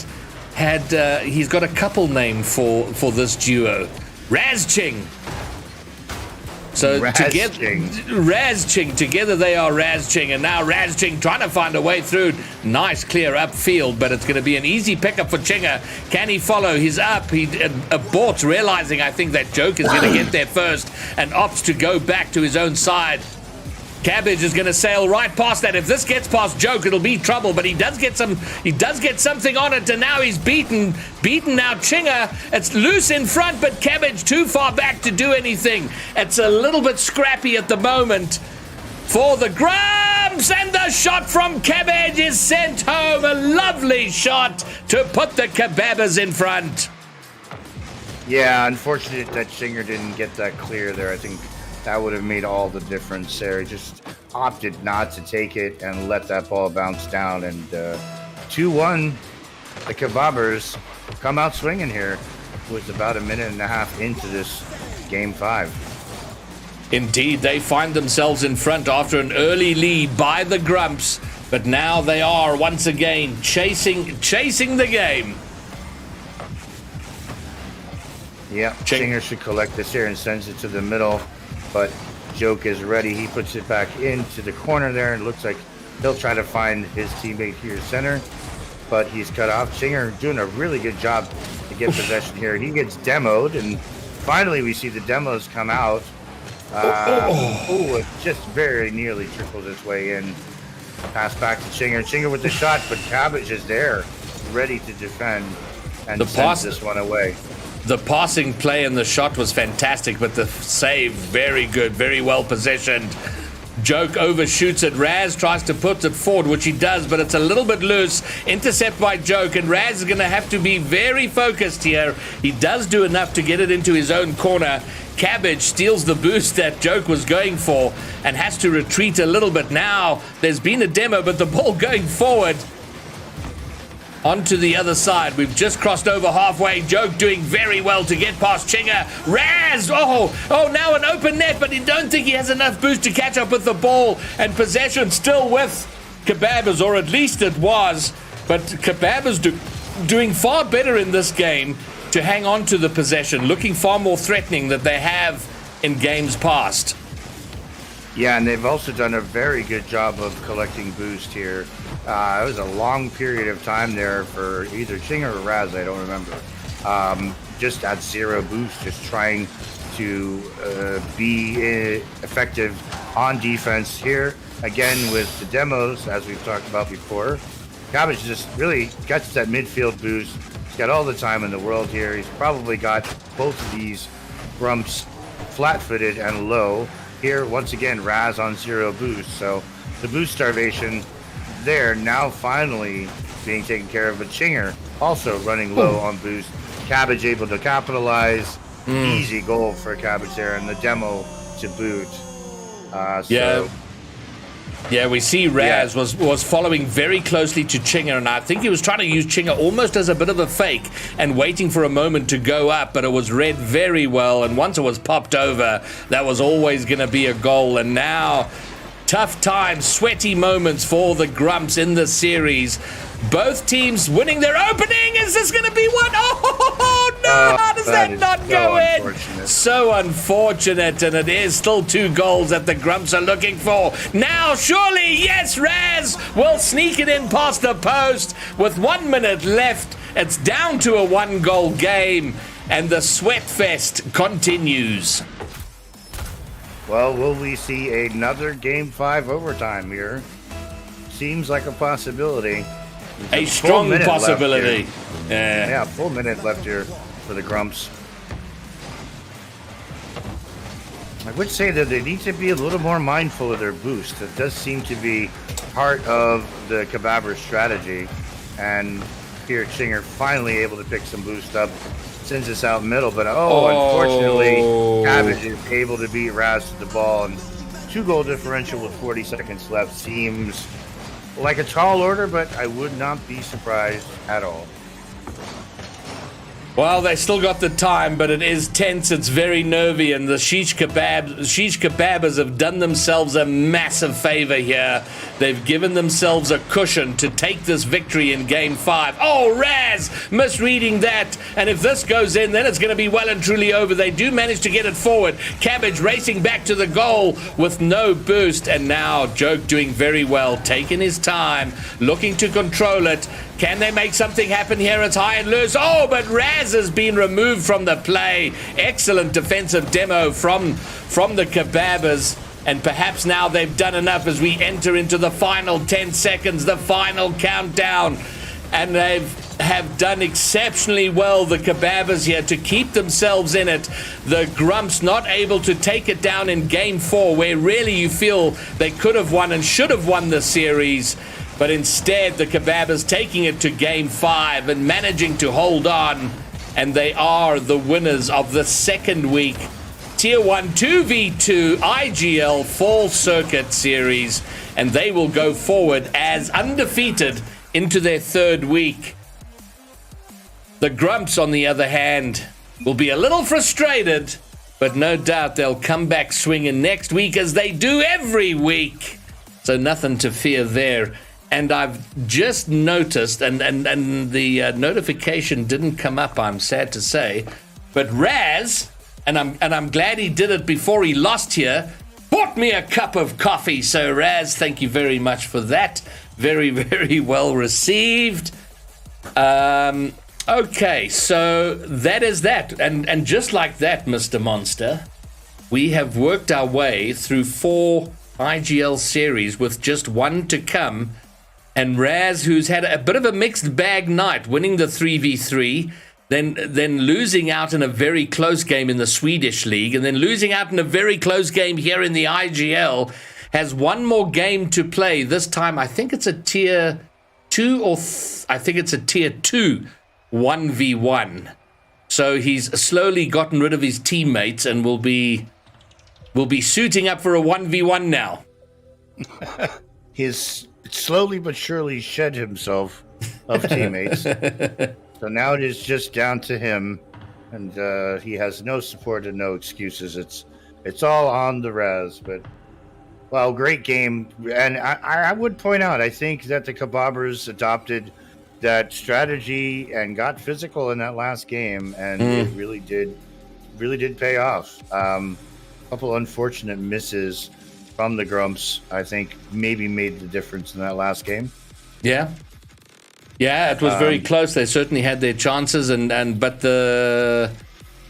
he's got a couple name for this duo, Razching. So Razching, together they are Razching, and now Razching trying to find a way through. Nice clear upfield, but it's going to be an easy pickup for Chinga. Can he follow? He's up. He aborts, realizing I think that Joke is going to get there first, and opts to go back to his own side. Cabbage is going to sail right past that. If this gets past Joke, it'll be trouble. But he does get something on it, and now he's beaten now Chinga. It's loose in front, but Cabbage too far back to do anything. It's a little bit scrappy at the moment for the Grumps, and the shot from Cabbage is sent home. A lovely shot to put the Kebabers in front. Yeah, unfortunate that Chinger didn't get that clear there. I think that would have made all the difference there. He just opted not to take it and let that ball bounce down. And 2-1, the Kebabers come out swinging here with about a minute and a half into this Game 5. Indeed, they find themselves in front after an early lead by the Grumps. But now they are once again chasing the game. Yeah, Chinger should collect this here and sends it to the middle. But Joke is ready. He puts it back into the corner there, and it looks like he'll try to find his teammate here center, but he's cut off. Chinger doing a really good job to get possession here. He gets demoed, and finally we see the demos come out. It just very nearly trickled its way in. Pass back to Chinger. Chinger with the shot, but Cabbage is there, ready to defend, and sends this one away. The passing play and the shot was fantastic, but the save, very good, very well positioned. Joke overshoots it. Raz tries to put it forward, which he does, but it's a little bit loose. Intercept by Joke, and Raz is going to have to be very focused here. He does do enough to get it into his own corner. Cabbage steals the boost that Joke was going for and has to retreat a little bit. Now there's been a demo, but the ball going forward onto the other side. We've just crossed over halfway. Joke doing very well to get past Chinga. Raz! Now an open net, but I don't think he has enough boost to catch up with the ball. And possession still with Kebabers, or at least it was. But Kebabers doing far better in this game to hang on to the possession, looking far more threatening than they have in games past. Yeah, and they've also done a very good job of collecting boost here. It was a long period of time there for either Chinger or Raz, I don't remember. Just at zero boost, just trying to be effective on defense here. Again, with the demos, as we've talked about before, Cabbage just really gets that midfield boost. He's got all the time in the world here. He's probably got both of these Grumps flat-footed and low. Here, once again, Raz on zero boost. So the boost starvation there now finally being taken care of. But Chinger also running low on boost. Cabbage able to capitalize. Easy goal for Cabbage there, and the demo to boot. Yeah, we see Raz was following very closely to Chinger, and I think he was trying to use Chinger almost as a bit of a fake and waiting for a moment to go up, but it was read very well, and once it was popped over, that was always going to be a goal. And now, tough times, sweaty moments for the Grumps in the series. Both teams winning their opening. Is this going to be one? Oh, no, how does that not go in? So unfortunate, and it is still 2 goals that the Grumps are looking for. Now, surely, yes, Raz will sneak it in past the post. With 1 minute left, it's down to a 1-goal game, and the sweat fest continues. Well, will we see another Game 5 overtime here? Seems like a possibility. A strong possibility. Yeah, full minute left here for the Grumps. I would say that they need to be a little more mindful of their boost. It does seem to be part of the Kebaber strategy. And here Chinger finally able to pick some boost up. Sends us out middle, but unfortunately, Cabbage is able to beat Raz to the ball. And 2-goal differential with 40 seconds left seems like a tall order, but I would not be surprised at all. Well, they still got the time, but it is tense. It's very nervy, and the Shish Kebabers have done themselves a massive favor here. They've given themselves a cushion to take this victory in Game 5. Oh, Raz misreading that, and if this goes in, then it's going to be well and truly over. They do manage to get it forward. Cabbage racing back to the goal with no boost, and now Joke doing very well, taking his time, looking to control it. Can they make something happen here? It's high and loose. Oh, but Raz has been removed from the play. Excellent defensive demo from the Kebabers. And perhaps now they've done enough as we enter into the final 10 seconds, the final countdown. And they have done exceptionally well, the Kebabers here, to keep themselves in it. The Grumps not able to take it down in Game 4, where really you feel they could have won and should have won the series. But instead, the Kebabers taking it to Game 5 and managing to hold on. And they are the winners of the second week Tier 1 2v2 IGL Fall Circuit Series. And they will go forward as undefeated into their third week. The Grumps, on the other hand, will be a little frustrated, but no doubt they'll come back swinging next week as they do every week. So nothing to fear there. And I've just noticed, and the notification didn't come up, I'm sad to say, but Raz, and I'm glad he did it before he lost here, bought me a cup of coffee. So Raz, thank you very much for that. Very, very well received. Okay, so that is that. And just like that, Mr. Monster, we have worked our way through 4 IGL series with just one to come. And Raz, who's had a bit of a mixed bag night, winning the 3v3, then losing out in a very close game in the Swedish league, and then losing out in a very close game here in the IGL, has one more game to play. This time, I think it's a tier 2 I think it's a tier 2 1v1. So he's slowly gotten rid of his teammates and will be suiting up for a 1v1 now. He's slowly but surely shed himself of teammates. So now it is just down to him, and he has no support and no excuses. It's all on the Raz. But well, great game. And I would point out, I think that the Kebabers adopted that strategy and got physical in that last game, and it really did pay off. A couple unfortunate misses from the Grumps, I think, maybe made the difference in that last game. Yeah, it was very close. They certainly had their chances, but the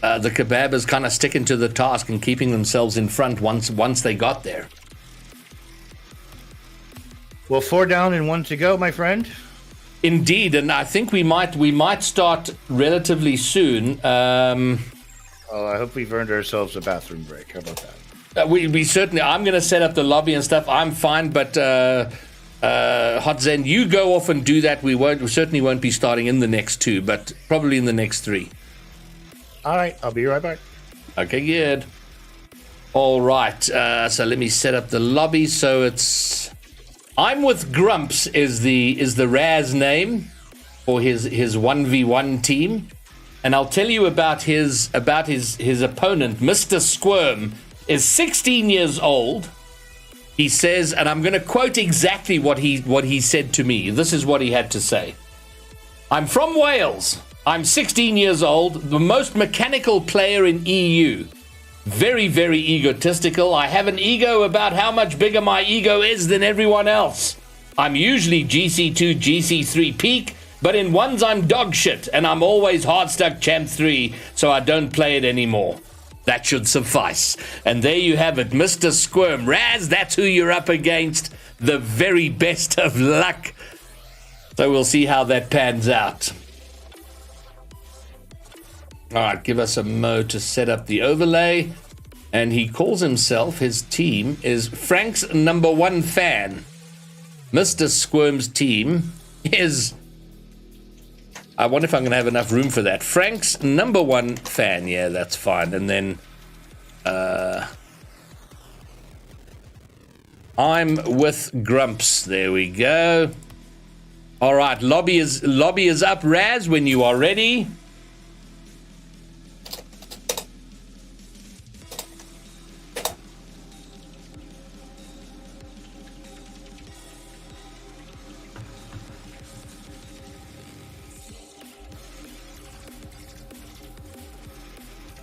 Kebabers kind of sticking to the task and keeping themselves in front once they got there. Well, 4 down and 1 to go, my friend. Indeed, and I think we might start relatively soon. Well, I hope we've earned ourselves a bathroom break. How about that? We certainly. I'm going to set up the lobby and stuff. I'm fine, but Hot Zen, you go off and do that. We certainly won't be starting in the next 2, but probably in the next 3. All right, I'll be right back. Okay, good. All right. So let me set up the lobby. So it's I'm with Grumps is the Raz name for his 1v1 team, and I'll tell you about his opponent, Mr. Squirm. Is 16 years old. He says, and I'm going to quote exactly what he said to me. This is what he had to say. I'm from Wales. I'm 16 years old, the most mechanical player in EU. Very, very egotistical. I have an ego about how much bigger my ego is than everyone else. I'm usually GC2, GC3 peak, but in ones I'm dog shit, and I'm always hard stuck champ 3, so I don't play it anymore. That should suffice. And there you have it, Mr. Squirm. Raz, that's who you're up against. The very best of luck. So we'll see how that pans out. All right, give us a mo to set up the overlay. And he calls himself, his team is Frank's number 1 fan. Mr. Squirm's team is... I wonder if I'm going to have enough room for that. Frank's number 1 fan. Yeah, that's fine. And then I'm with Grumps. There we go. All right, lobby is up, Raz, when you are ready.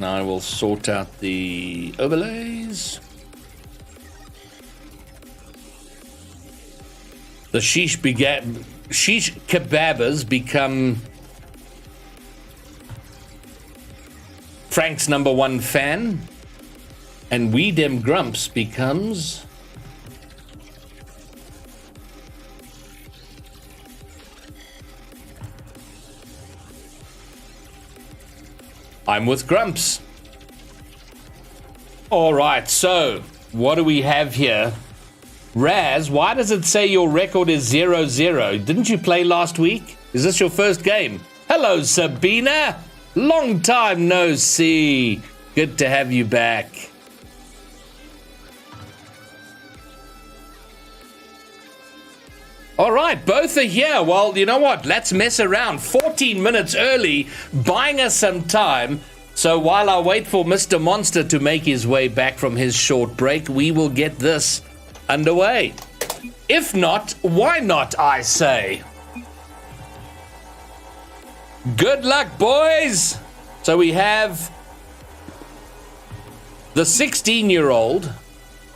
Now I will sort out the overlays. The shish kebabers become Frank's #1 fan, and We Dem Grumps becomes I'm with Grumps. All right, so what do we have here? Raz, why does it say your record is 0-0? Didn't you play last week? Is this your first game? Hello, Sabina. Long time no see. Good to have you back. All right, both are here. Well, you know what? Let's mess around. 14 minutes early, buying us some time. So while I wait for Mr. Monster to make his way back from his short break, we will get this underway. If not, why not, I say? Good luck, boys. So we have the 16-year-old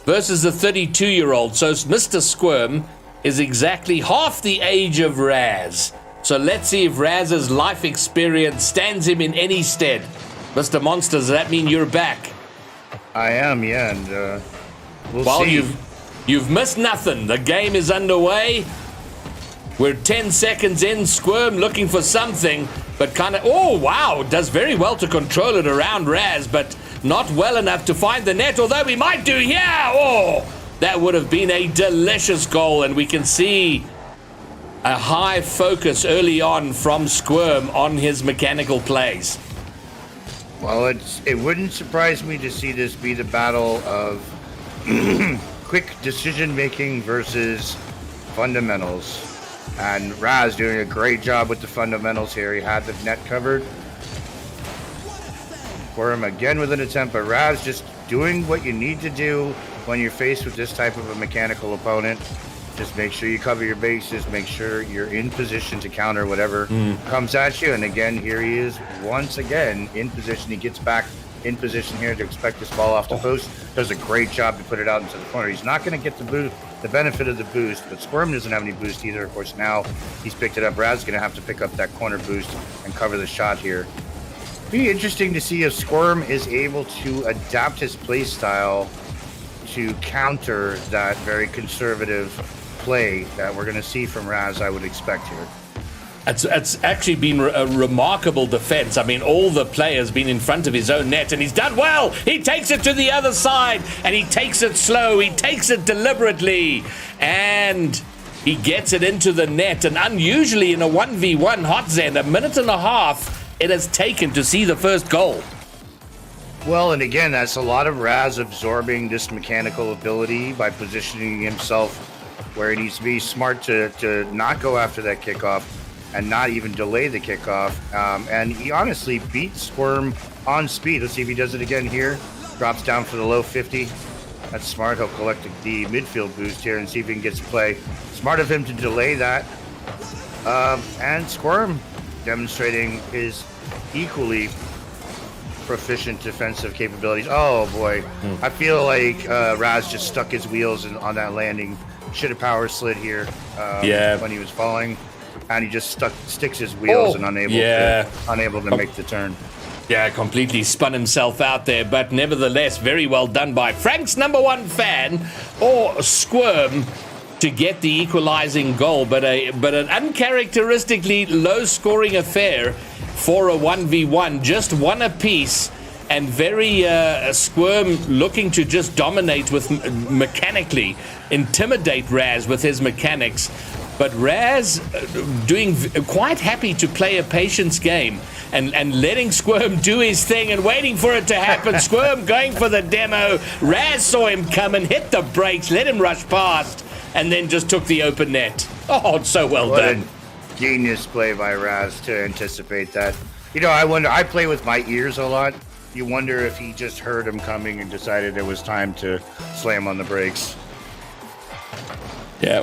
versus the 32-year-old. So Mr. Squirm is exactly half the age of Raz. So let's see if Raz's life experience stands him in any stead. Mr. Monster, does that mean you're back? I am, yeah, and we'll see. Well, you've missed nothing. The game is underway. We're 10 seconds in. Squirm looking for something, but kind of, oh, wow, does very well to control it around Raz, but not well enough to find the net, although we might do here. Oh, that would have been a delicious goal, and we can see a high focus early on from Squirm on his mechanical plays. Well, it wouldn't surprise me to see this be the battle of quick decision-making versus fundamentals. And Raz doing a great job with the fundamentals here. He had the net covered. Squirm again with an attempt, but Raz just doing what you need to do when you're faced with this type of a mechanical opponent. Just make sure you cover your bases, make sure you're in position to counter whatever comes at you. And again, here he is once again in position. He gets back in position here to expect this ball off the post. Does a great job to put it out into the corner. He's not going to get the benefit of the boost, but Squirm doesn't have any boost either. Of course, now he's picked it up. Raz's going to have to pick up that corner boost and cover the shot here. Be interesting to see if Squirm is able to adapt his play style to counter that very conservative play that we're going to see from Raz, I would expect here. It's actually been a remarkable defense. I mean, all the players been in front of his own net, and he's done well. He takes it to the other side, and he takes it slow. He takes it deliberately, and he gets it into the net. And unusually in a 1v1 hot zen, a minute and a half it has taken to see the first goal. Well, and again, that's a lot of Raz absorbing this mechanical ability by positioning himself where he needs to be. Smart to not go after that kickoff and not even delay the kickoff. And he honestly beat Squirm on speed. Let's see if he does it again here. Drops down for the low 50. That's smart. He'll collect the midfield boost here and see if he can get some play. Smart of him to delay that. And Squirm demonstrating his equally proficient defensive capabilities. Oh boy, I feel like Raz just stuck his wheels on that landing. Should have power slid here when he was falling, and he just sticks his wheels and unable to make the turn. Yeah, completely spun himself out there, but nevertheless, very well done by Frank's #1 fan, or Squirm, to get the equalizing goal, but an uncharacteristically low-scoring affair for a 1v1, just one apiece, and very Squirm looking to just dominate with mechanically, intimidate Raz with his mechanics, but Raz doing quite happy to play a patience game and letting Squirm do his thing and waiting for it to happen. Squirm going for the demo. Raz saw him come and hit the brakes, let him rush past, and then just took the open net. Oh, it's so well done. A genius play by Raz to anticipate that. You know, I wonder, I play with my ears a lot. You wonder if he just heard him coming and decided it was time to slam on the brakes. Yeah,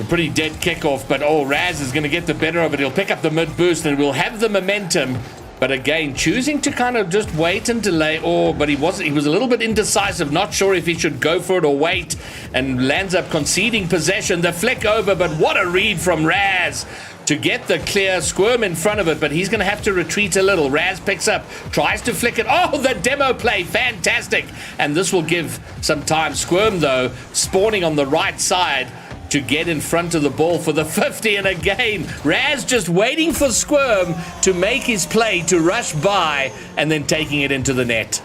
pretty dead kickoff, but Raz is going to get the better of it. He'll pick up the mid boost and we'll have the momentum But again, choosing to kind of just wait and delay, but he was a little bit indecisive, not sure if he should go for it or wait, and lands up conceding possession. The flick over, but what a read from Raz to get the clear. Squirm in front of it, but he's going to have to retreat a little. Raz picks up, tries to flick it. Oh, the demo play, fantastic. And this will give some time. Squirm, though, spawning on the right side to get in front of the ball for the 50. And again, Raz just waiting for Squirm to make his play, to rush by, and then taking it into the net.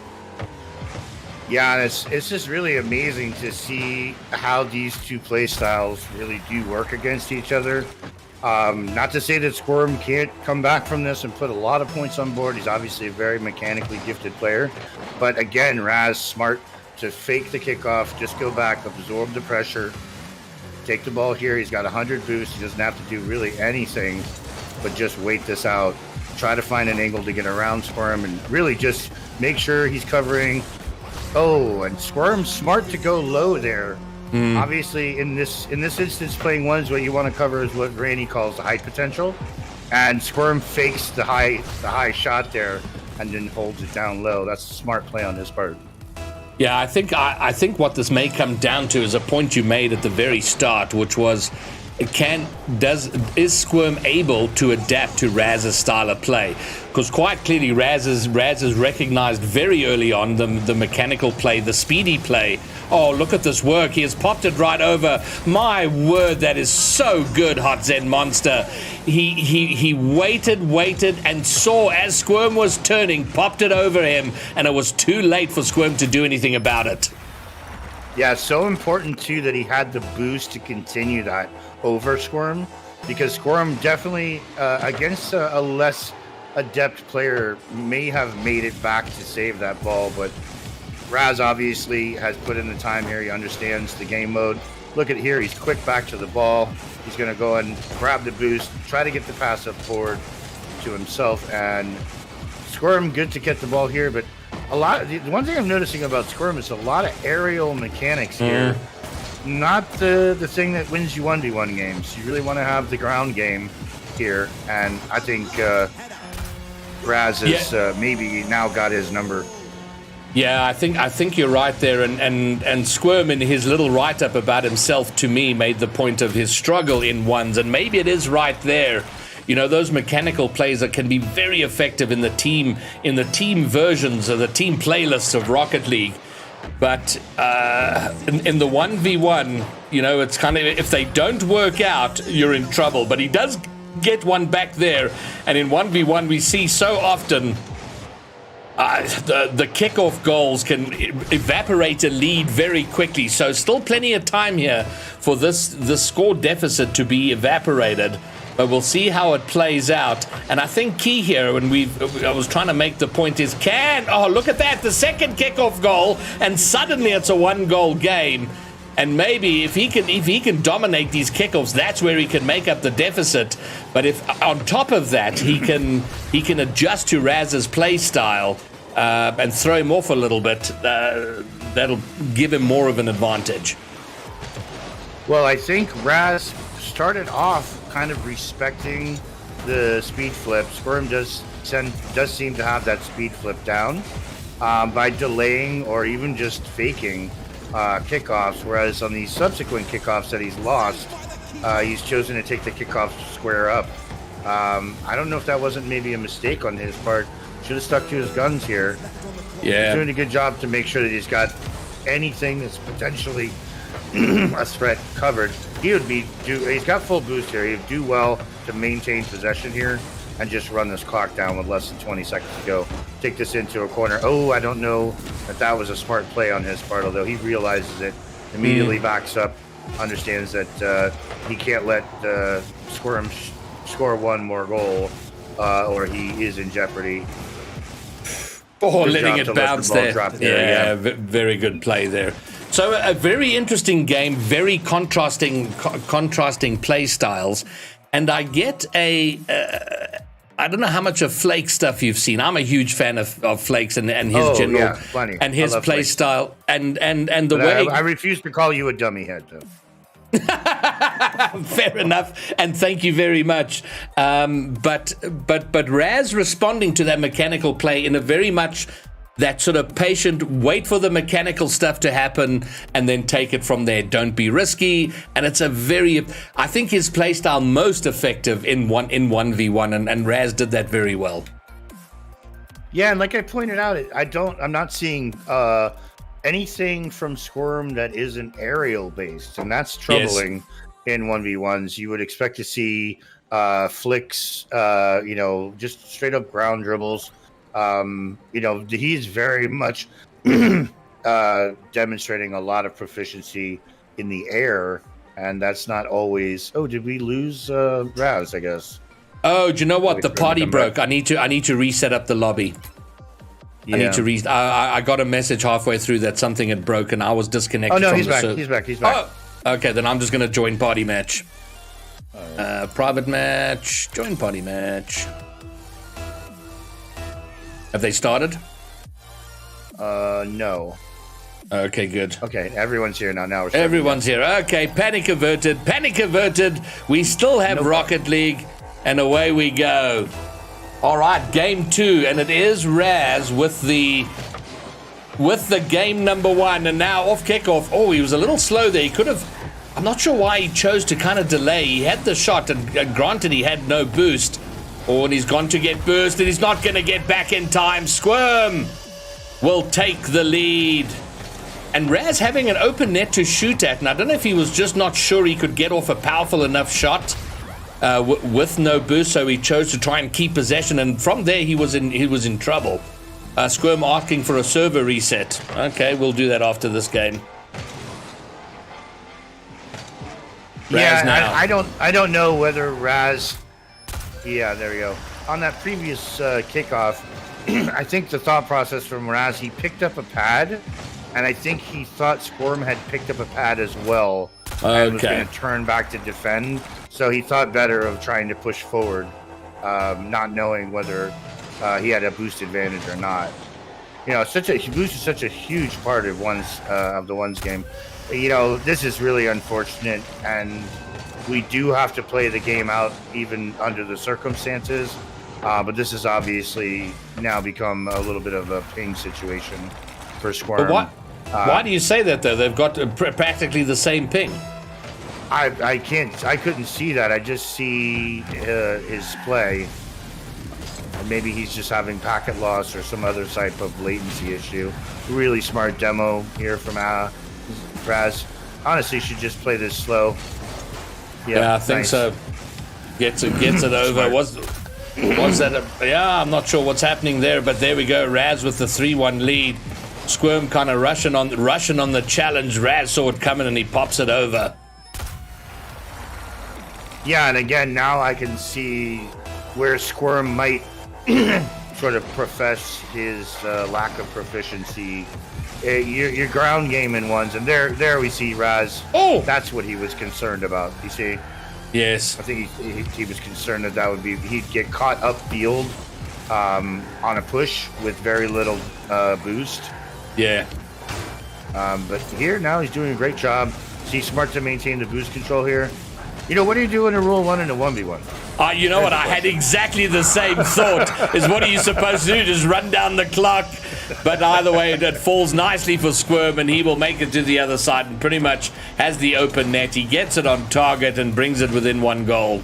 Yeah, it's just really amazing to see how these two play styles really do work against each other. Not to say that Squirm can't come back from this and put a lot of points on board. He's obviously a very mechanically gifted player. But again, Raz smart to fake the kickoff, just go back, absorb the pressure, take the ball here. He's got 100 boost. He doesn't have to do really anything but just wait this out. Try to find an angle to get around Squirm and really just make sure he's covering. Oh, and Squirm's smart to go low there. Obviously, in this instance, playing ones, what you want to cover is what Randy calls the height potential. And Squirm fakes the high shot there and then holds it down low. That's a smart play on his part. Yeah, I think what this may come down to is a point you made at the very start, which was, is Squirm able to adapt to Raz's style of play? Because quite clearly Raz has recognized very early on the mechanical play, the speedy play. Oh, look at this work. He has popped it right over. My word, that is so good, Hot Zen Monster. He waited, and saw as Squirm was turning, popped it over him, and it was too late for Squirm to do anything about it. Yeah, it's so important, too, that he had the boost to continue that over Squirm, because Squirm definitely, against a less adept player, may have made it back to save that ball, but Raz obviously has put in the time here. He understands the game mode. Look at here. He's quick back to the ball. He's going to go and grab the boost, try to get the pass up forward to himself. And Squirm, good to get the ball here. But the one thing I'm noticing about Squirm is a lot of aerial mechanics here. Not the thing that wins you 1v1 games. You really want to have the ground game here. And I think Raz has maybe now got his number. Yeah, I think you're right there, and Squirm in his little write-up about himself to me made the point of his struggle in ones, and maybe it is right there. You know, those mechanical plays that can be very effective in the team versions or the team playlists of Rocket League. But in the 1v1, you know, it's kind of, if they don't work out, you're in trouble. But he does get one back there, and in 1v1 we see so often the kickoff goals can evaporate a lead very quickly. So still plenty of time here for the score deficit to be evaporated. But we'll see how it plays out. And I think key here, when I was trying to make the point, is look at that, the second kickoff goal, and suddenly it's a 1-goal game. And maybe if he can dominate these kickoffs, that's where he can make up the deficit. But if on top of that he can adjust to Raz's play style and throw him off a little bit, that'll give him more of an advantage. Well, I think Raz started off kind of respecting the speed flip. Squirm does seem to have that speed flip down by delaying or even just faking kickoffs, whereas on these subsequent kickoffs that he's lost, he's chosen to take the kickoff square up. I don't know if that wasn't maybe a mistake on his part. Should have stuck to his guns here. Yeah, he's doing a good job to make sure that he's got anything that's potentially a threat covered. He's got full boost here. He'd do well to maintain possession here and just run this clock down with less than 20 seconds to go. Take this into a corner. Oh, I don't know that was a smart play on his part, although he realizes it, immediately backs up, understands that he can't let Squirm score one more goal or he is in jeopardy. Oh, letting it bounce there. Yeah, very good play there. So a very interesting game, very contrasting play styles. And I get I don't know how much of Flake stuff you've seen. I'm a huge fan of Flakes and his general plenty. And his play Flake style and the but way I refuse to call you a dummy head though. Fair enough, and thank you very much. But Raz responding to that mechanical play in a very much that sort of patient, wait for the mechanical stuff to happen and then take it from there. Don't be risky. And it's I think his play style most effective in 1v1, and Raz did that very well. Yeah, and like I pointed out, I'm not seeing anything from Squirm that isn't aerial based, and that's troubling in 1v1s. You would expect to see flicks, just straight up ground dribbles. He's very much demonstrating a lot of proficiency in the air, and that's not always. Oh, did we lose Raz? I guess. Oh, do you know what? The party broke. I need to reset up the lobby. Yeah. I need to I got a message halfway through that something had broken. I was disconnected. Oh no, from he's back. He's back. Oh, okay. Then I'm just going to join party match. Private match. Join party match. Have they started? No. Okay, good. Okay, everyone's here now. Everyone's here. Okay, panic averted. Panic averted. We still have Rocket League, and away we go. All right, game 2, and it is Raz with the game number 1, and now off kickoff. Oh, he was a little slow there. He could have. I'm not sure why he chose to kind of delay. He had the shot, and granted, he had no boost. Oh, and he's gone to get burst, and he's not going to get back in time. Squirm will take the lead. And Raz having an open net to shoot at, and I don't know if he was just not sure he could get off a powerful enough shot with no boost, so he chose to try and keep possession, and from there he was in trouble. Squirm asking for a server reset. Okay, we'll do that after this game. Raz now. I don't know whether Raz. Yeah, there we go. On that previous kickoff, I think the thought process from Raz, he picked up a pad, and I think he thought Squirm had picked up a pad as well, and was going to turn back to defend. So he thought better of trying to push forward, not knowing whether he had a boost advantage or not. Boost is such a huge part of the ones game. This is really unfortunate, and we do have to play the game out even under the circumstances, but this has obviously now become a little bit of a ping situation for Squirm. But why do you say that, though? They've got practically the same ping. I couldn't see that. I just see his play. Maybe he's just having packet loss or some other type of latency issue. Really smart demo here from Raz. Honestly, should just play this slow. Yeah, I think so. Gets it over. Was that I'm not sure what's happening there, but there we go. Raz with the 3-1 lead. Squirm kind of rushing on the challenge. Raz saw it coming and he pops it over. Yeah, and again, now I can see where Squirm might sort of profess his lack of proficiency. Your ground game in ones, and there we see Raz. Oh, that's what he was concerned about. You see? Yes. I think he was concerned that would be he'd get caught upfield on a push with very little boost. Yeah. But here now he's doing a great job. He's smart to maintain the boost control here. What do you do in a rule 1 and a 1v1? You know what? I had exactly the same thought. Is what are you supposed to do? Just run down the clock? But either way, it falls nicely for Squirm, and he will make it to the other side and pretty much has the open net. He gets it on target and brings it within 1 goal.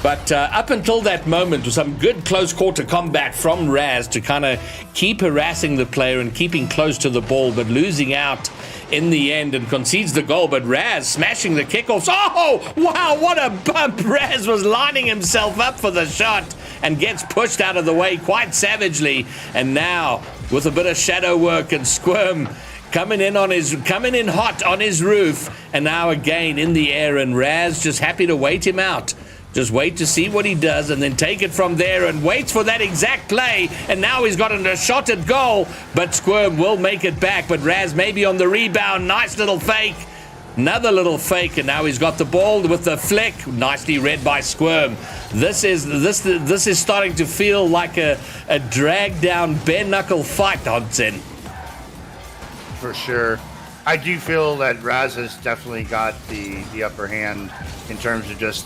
But up until that moment, some good close quarter combat from Raz to kind of keep harassing the player and keeping close to the ball, but losing out in the end and concedes the goal. But Raz smashing the kickoffs. Oh, wow, what a bump. Raz was lining himself up for the shot and gets pushed out of the way quite savagely. And now, with a bit of shadow work and Squirm coming in hot on his roof, and now again in the air, and Raz just happy to wait him out. Just wait to see what he does and then take it from there and waits for that exact play. And now he's got a shot at goal, but Squirm will make it back. But Raz maybe on the rebound. Nice little fake. Another little fake, and now he's got the ball with the flick. Nicely read by Squirm. This is starting to feel like a drag down bare knuckle fight, Hodgson. For sure. I do feel that Raz has definitely got the upper hand in terms of just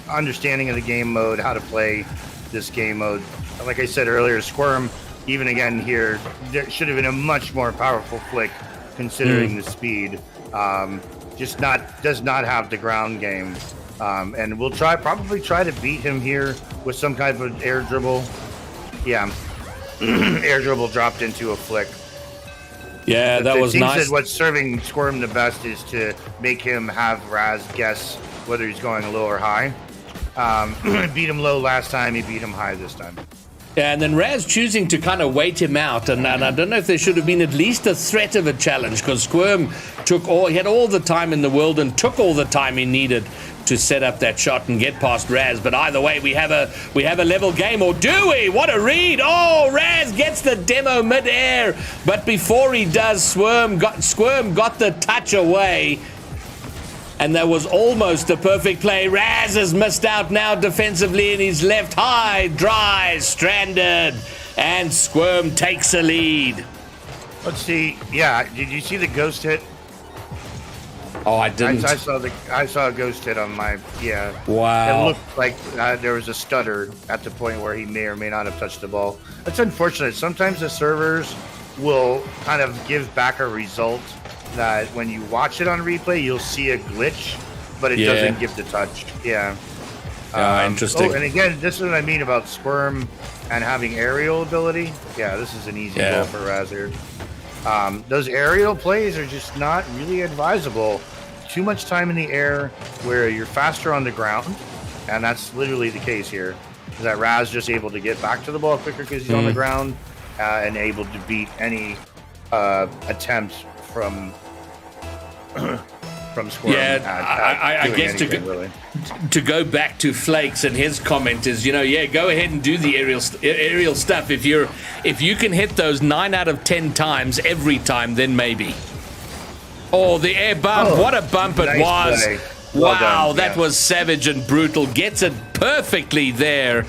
understanding of the game mode, how to play this game mode. Like I said earlier, Squirm, even again here, there should have been a much more powerful flick considering the speed. Does not have the ground game. And we'll probably try to beat him here with some kind of air dribble. Yeah. Air dribble dropped into a flick. Yeah, that was nice. It seems that what's serving Squirm the best is to make him have Raz guess whether he's going low or high. Beat him low last time, he beat him high this time. Yeah, and then Raz choosing to kind of wait him out, and I don't know if there should have been at least a threat of a challenge, because Squirm he had all the time in the world and took all the time he needed to set up that shot and get past Raz. But either way, we have a level game, or do we? What a read! Oh, Raz gets the demo midair, but before he does, Squirm got the touch away. And that was almost a perfect play. Raz has missed out now defensively, and he's left high, dry, stranded, and Squirm takes a lead. Let's see. Yeah, did you see the ghost hit? Oh, I didn't. I saw a ghost hit on my. Yeah. Wow. It looked like there was a stutter at the point where he may or may not have touched the ball. That's unfortunate. Sometimes the servers will kind of give back a result that when you watch it on replay, you'll see a glitch, but it doesn't give the touch. Yeah. Interesting. Oh, and again, this is what I mean about Squirm and having aerial ability. Yeah, this is an easy goal for Razir. Those aerial plays are just not really advisable. Too much time in the air where you're faster on the ground, and that's literally the case here. Is that Raz just able to get back to the ball quicker because he's on the ground and able to beat any attempt from Squirm. I guess to go back to Flakes, and his comment is, go ahead and do the aerial stuff. If you can hit those 9 out of 10 times every time, then maybe. Oh, the air bump! What a bump it was! Play. Well wow, done. that was savage and brutal. Gets it perfectly there,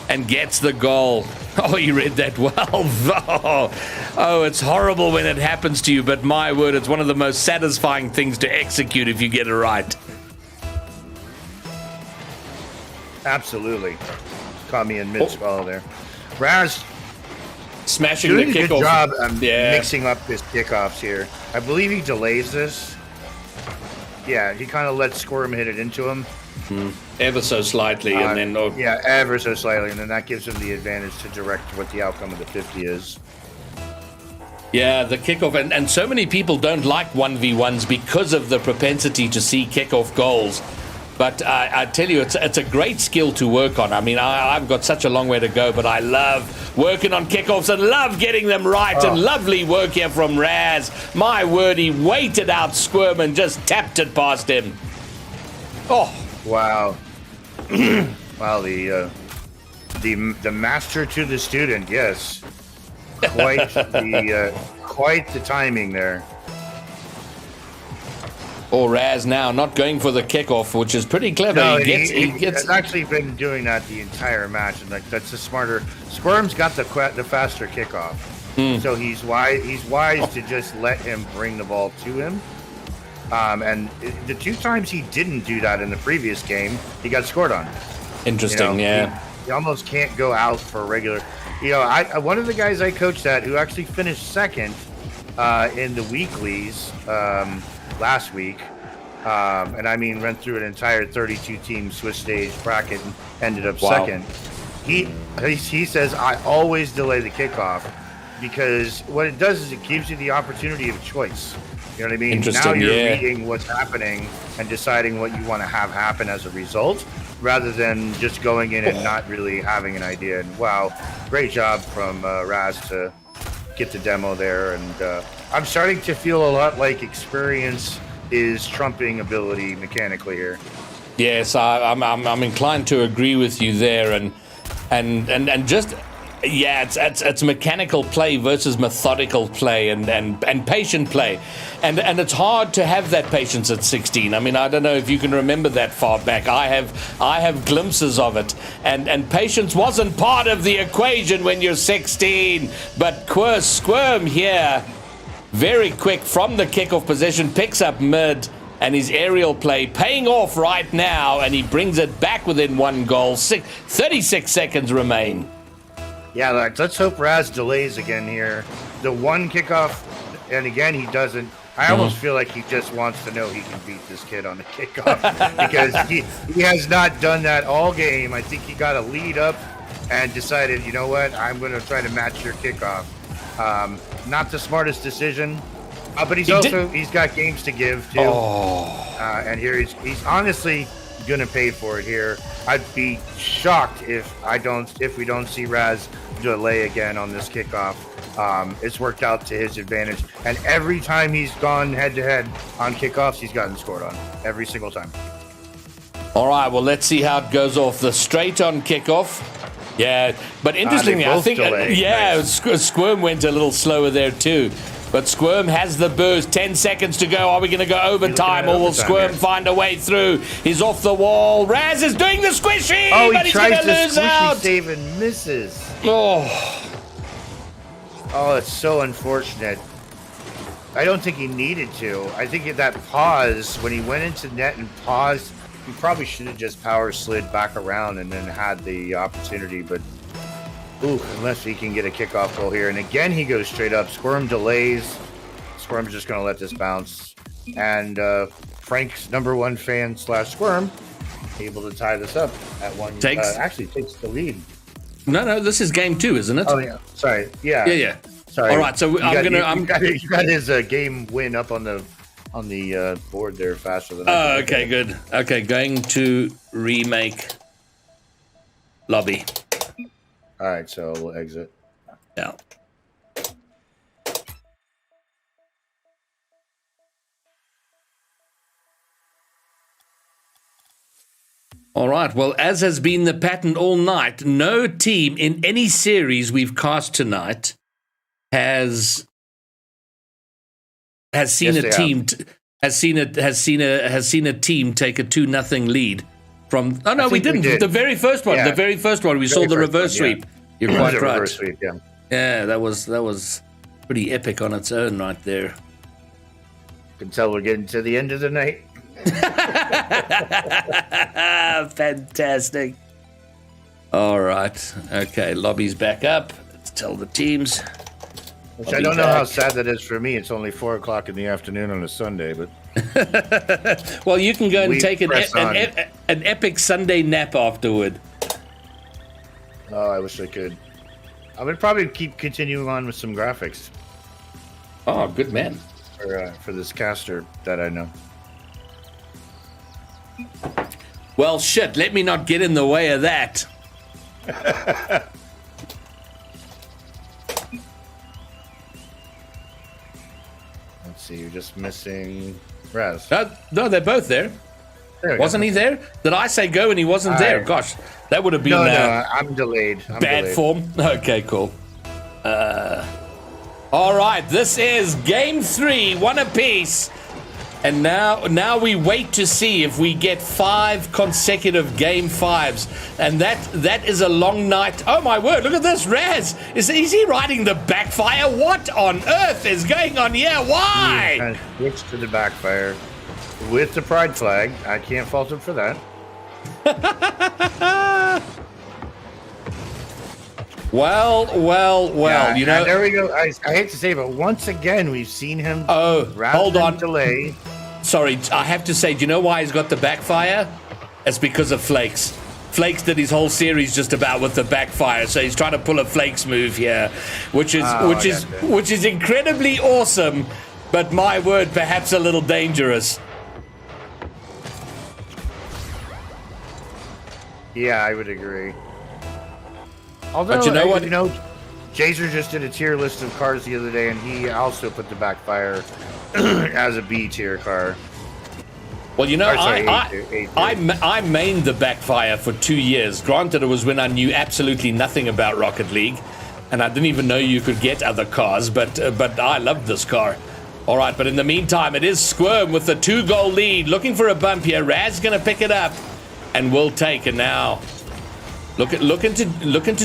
and gets the goal. Oh, you read that well. Oh, it's horrible when it happens to you, but my word, it's one of the most satisfying things to execute if you get it right. Absolutely. Caught me in mid-swallow there. Raz smashing doing the kickoff. a good job mixing up his kickoffs here. I believe he delays this. Yeah, he kind of lets Squirm hit it into him. Ever so slightly, and then... Yeah, ever so slightly, and then that gives him the advantage to direct what the outcome of the 50 is. Yeah, the kickoff, and so many people don't like 1v1s because of the propensity to see kickoff goals. But I tell you, it's a great skill to work on. I mean, I've got such a long way to go, but I love working on kickoffs and love getting them right. And lovely work here from Raz. My word, he waited out Squirm and just tapped it past him. Oh, wow. Wow, the master to the student, yes. Quite the timing there. Or Raz now not going for the kickoff, which is pretty clever. No, he gets. He's actually been doing that the entire match, and that's the smarter. Squirm's got the faster kickoff, so he's wise to just let him bring the ball to him. And the 2 times he didn't do that in the previous game, he got scored on. Interesting, He almost can't go out for a regular. One of the guys I coached who actually finished second in the weeklies last week, and I mean went through an entire 32-team Swiss stage bracket and ended up second. He says, I always delay the kickoff because what it does is it gives you the opportunity of choice. You know what I mean? Now you're reading what's happening and deciding what you want to have happen as a result, rather than just going in and not really having an idea. And wow, great job from Raz to get the demo there. And I'm starting to feel a lot like experience is trumping ability mechanically here. Yes, I'm inclined to agree with you there, and just. Yeah, it's mechanical play versus methodical play and patient play. And it's hard to have that patience at 16. I mean, I don't know if you can remember that far back. I have glimpses of it. And patience wasn't part of the equation when you're 16. But Squirm here, very quick from the kickoff position, picks up mid, and his aerial play paying off right now, and he brings it back within 1 goal. 36 seconds remain. Yeah, let's hope Raz delays again here. The one kickoff, and again, he doesn't. I almost feel like he just wants to know he can beat this kid on the kickoff because he has not done that all game. I think he got a lead up and decided, you know what, I'm going to try to match your kickoff. Not the smartest decision, but he's got games to give too. And here he's honestly going to pay for it here. I'd be shocked if we don't see Raz delay again on this kickoff. It's worked out to his advantage, and every time he's gone head-to-head on kickoffs, he's gotten scored on every single time. All right, well, let's see how it goes off. The straight-on kickoff. Yeah, but interestingly, I think, Squirm went a little slower there too. But Squirm has the boost. 10 seconds to go. Are we going to go overtime, or will Squirm find a way through? He's off the wall. Raz is doing the squishy, but he's going to lose out. Save and misses. Oh, it's so unfortunate. I don't think he needed to. I think that pause, when he went into net and paused, he probably should have just power slid back around and then had the opportunity. But, unless he can get a kickoff goal here. And again, he goes straight up. Squirm delays. Squirm's just going to let this bounce. And Frank's #1 fan / Squirm able to tie this up at one. Actually takes the lead. No, this is game 2, isn't it? Oh, yeah. Sorry. Yeah. Yeah. Sorry. All right, so you got his game win up on the board there faster than I did. Okay, good. Okay, going to remake lobby. All right, so we'll exit. Yeah. All right. Well, as has been the pattern all night, no team in any series we've cast tonight has seen a team take a 2-0 lead from. Oh no, we didn't. The very first one. Yeah. The very first one. We saw the reverse sweep. Yeah. You're quite right. Reverse sweep, yeah. Yeah, that was pretty epic on its own right there. Can tell we're getting to the end of the night. Fantastic. All right. Okay, lobby's back up. Let's tell the teams. Which I don't know how sad that is for me. It's only 4:00 in the afternoon on a Sunday, but well, you can go and take an epic Sunday nap afterward. Oh, I wish I could. I would probably keep continuing on with some graphics. Oh, good man. For this caster that I know. Well, shit, let me not get in the way of that. Let's see, you're just missing Raz. No, they're both there. Wasn't he there? Did I say go and he wasn't there? Gosh, that would have been no, I'm delayed. Bad form. Okay, cool. All right, this is game 3, 1 apiece. And now we wait to see if we get 5 consecutive game 5s. And that is a long night. Oh, my word. Look at this. Raz. Is he riding the backfire? What on earth is going on here? Why? Kind of switched to the backfire with the pride flag. I can't fault him for that. Well. Yeah, you know. There we go. I hate to say, but once again, we've seen him. Hold on. Delay. Sorry, I have to say, do you know why he's got the backfire? It's because of Flakes. Flakes did his whole series just about with the backfire, so he's trying to pull a Flakes move here, which is incredibly awesome, but my word, perhaps a little dangerous. Yeah, I would agree. Although, but you know what? Jazer just did a tier list of cars the other day, and he also put the backfire as a B tier car. Well, you know, I mained the backfire for 2 years. Granted, it was when I knew absolutely nothing about Rocket League, and I didn't even know you could get other cars, but I loved this car. All right, but in the meantime, it is Squirm with the 2-goal lead, looking for a bump here. Raz going to pick it up, and will take it now. Looking to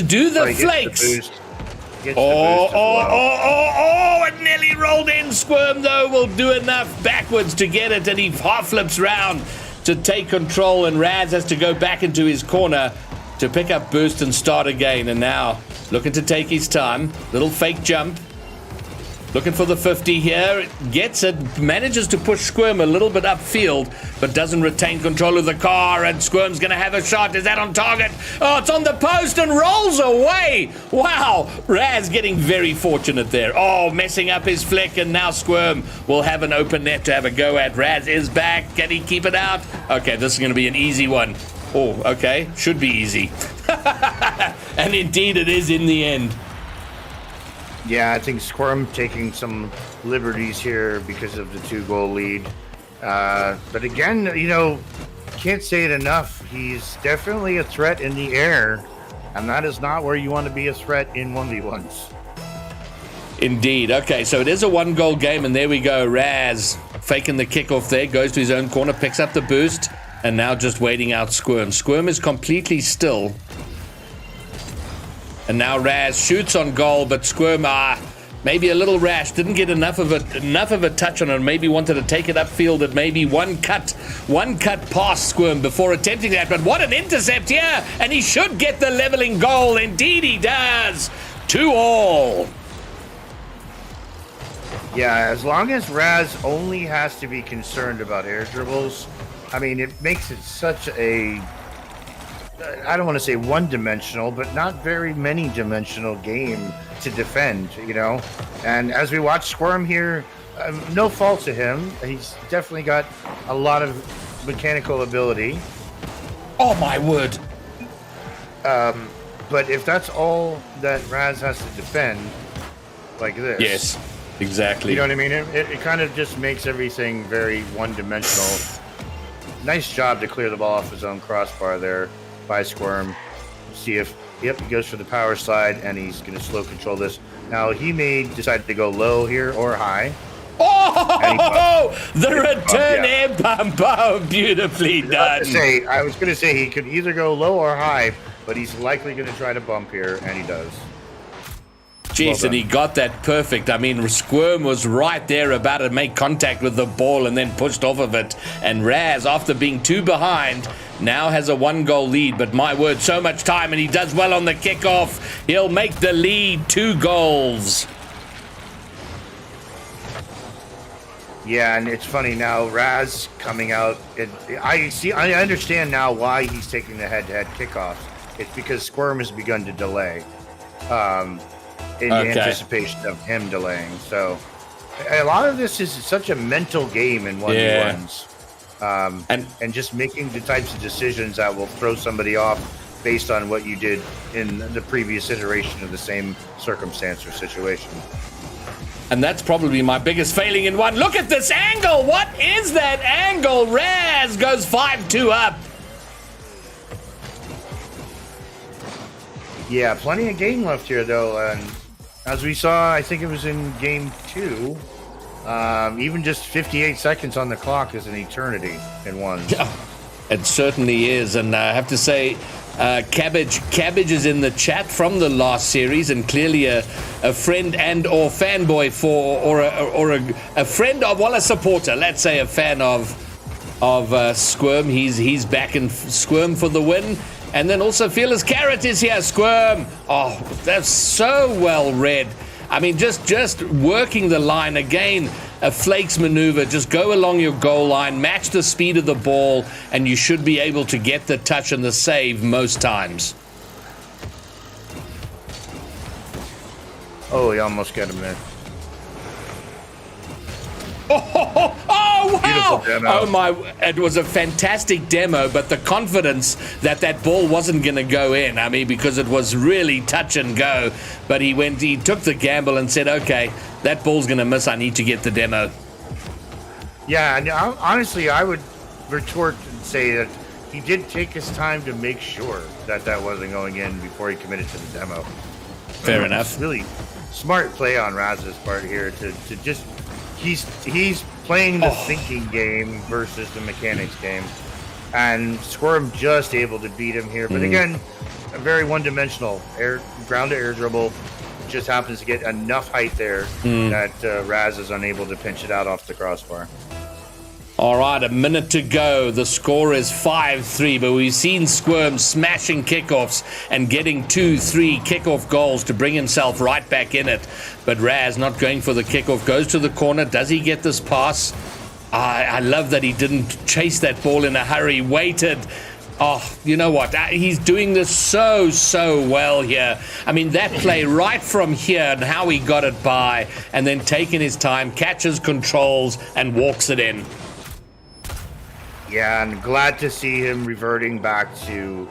do the Flakes. Gets the boost as well. It nearly rolled in. Squirm, though, will do enough backwards to get it, and he half flips round to take control, and Raz has to go back into his corner to pick up boost and start again. And now looking to take his time. Little fake jump. Looking for the 50 here. Gets it. Manages to push Squirm a little bit upfield, but doesn't retain control of the car. And Squirm's going to have a shot. Is that on target? Oh, it's on the post and rolls away. Wow. Raz getting very fortunate there. Oh, messing up his flick. And now Squirm will have an open net to have a go at. Raz is back. Can he keep it out? Okay, this is going to be an easy one. Oh, okay. Should be easy. And indeed it is in the end. Yeah, I think Squirm taking some liberties here because of the 2-goal lead. But again, can't say it enough. He's definitely a threat in the air, and that is not where you want to be a threat in 1v1s. Indeed. Okay, so it is a 1-goal game, and there we go. Raz faking the kickoff there, goes to his own corner, picks up the boost, and now just waiting out Squirm. Squirm is completely still. And now Raz shoots on goal, but Squirm, maybe a little rash. Didn't get enough of a touch on it. Maybe wanted to take it upfield at maybe one cut past Squirm before attempting that. But what an intercept here! And he should get the leveling goal. Indeed he does. 2-2. Yeah, as long as Raz only has to be concerned about air dribbles, I mean, it makes it such a, I don't want to say one-dimensional, but not very many-dimensional game to defend, And as we watch Squirm here, no fault to him. He's definitely got a lot of mechanical ability. Oh, my word. But if that's all that Raz has to defend, like this. Yes, exactly. You know what I mean? It kind of just makes everything very one-dimensional. Nice job to clear the ball off his own crossbar there by Squirm. See if, he goes for the power slide, and he's going to slow control this. Now, he may decide to go low here or high. Oh, the return air pump. Oh, beautifully done. I was going to say he could either go low or high, but he's likely going to try to bump here, and he does. Jeez, and he got that perfect. I mean, Squirm was right there about to make contact with the ball and then pushed off of it. And Raz, after being 2 behind, now has a 1-goal lead. But my word, so much time, and he does well on the kickoff. He'll make the lead 2 goals. Yeah, and it's funny now, Raz coming out. I understand now why he's taking the head-to-head kickoffs. It's because Squirm has begun to delay. In anticipation of him delaying. So a lot of this is such a mental game in 1v1s. And just making the types of decisions that will throw somebody off based on what you did in the previous iteration of the same circumstance or situation. And that's probably my biggest failing in one. Look at this angle! What is that angle? Raz goes 5-2 up. Yeah, plenty of game left here, though. And as we saw, I think it was in game 2, even just 58 seconds on the clock is an eternity in one. Yeah, it certainly is. And I have to say, Cabbage is in the chat from the last series, and clearly a friend and or fanboy or a friend of, well, a supporter, let's say a fan of Squirm. He's back in Squirm for the win. And then also Fearless Carrot is here. Squirm. Oh, that's so well read. I mean, just working the line again. A flakes maneuver. Just go along your goal line, match the speed of the ball, and you should be able to get the touch and the save most times. Oh, he almost got him there. Oh, wow! Demo. Oh my! It was a fantastic demo, but the confidence that ball wasn't going to go in. I mean, because it was really touch and go. But he took the gamble and said, "Okay, that ball's going to miss. I need to get the demo." Yeah, and honestly, I would retort and say that he did take his time to make sure that wasn't going in before he committed to the demo. Fair enough. Really smart play on Raz's part here to just. He's playing the thinking game versus the mechanics game, and Squirm just able to beat him here. But again, a very one-dimensional ground to air dribble, just happens to get enough height there that Raz is unable to pinch it out off the crossbar. All right, a minute to go. The score is 5-3, but we've seen Squirm smashing kickoffs and getting 2-3 kickoff goals to bring himself right back in it. But Raz not going for the kickoff, goes to the corner. Does he get this pass? I love that he didn't chase that ball in a hurry, waited. Oh, you know what? He's doing this so well here. I mean, that play right from here and how he got it by and then taking his time, catches, controls, and walks it in. Yeah, and glad to see him reverting back to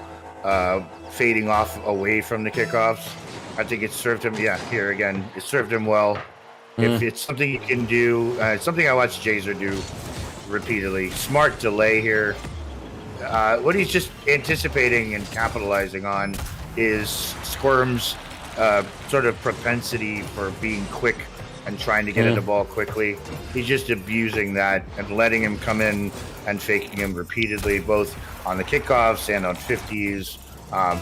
fading off away from the kickoffs. I think it served him, here again, it served him well. If it's something he can do, it's something I watched Jazer do repeatedly. Smart delay here. What he's just anticipating and capitalizing on is Squirm's sort of propensity for being quick and trying to get at the ball quickly. He's just abusing that and letting him come in and faking him repeatedly, both on the kickoffs and on 50s.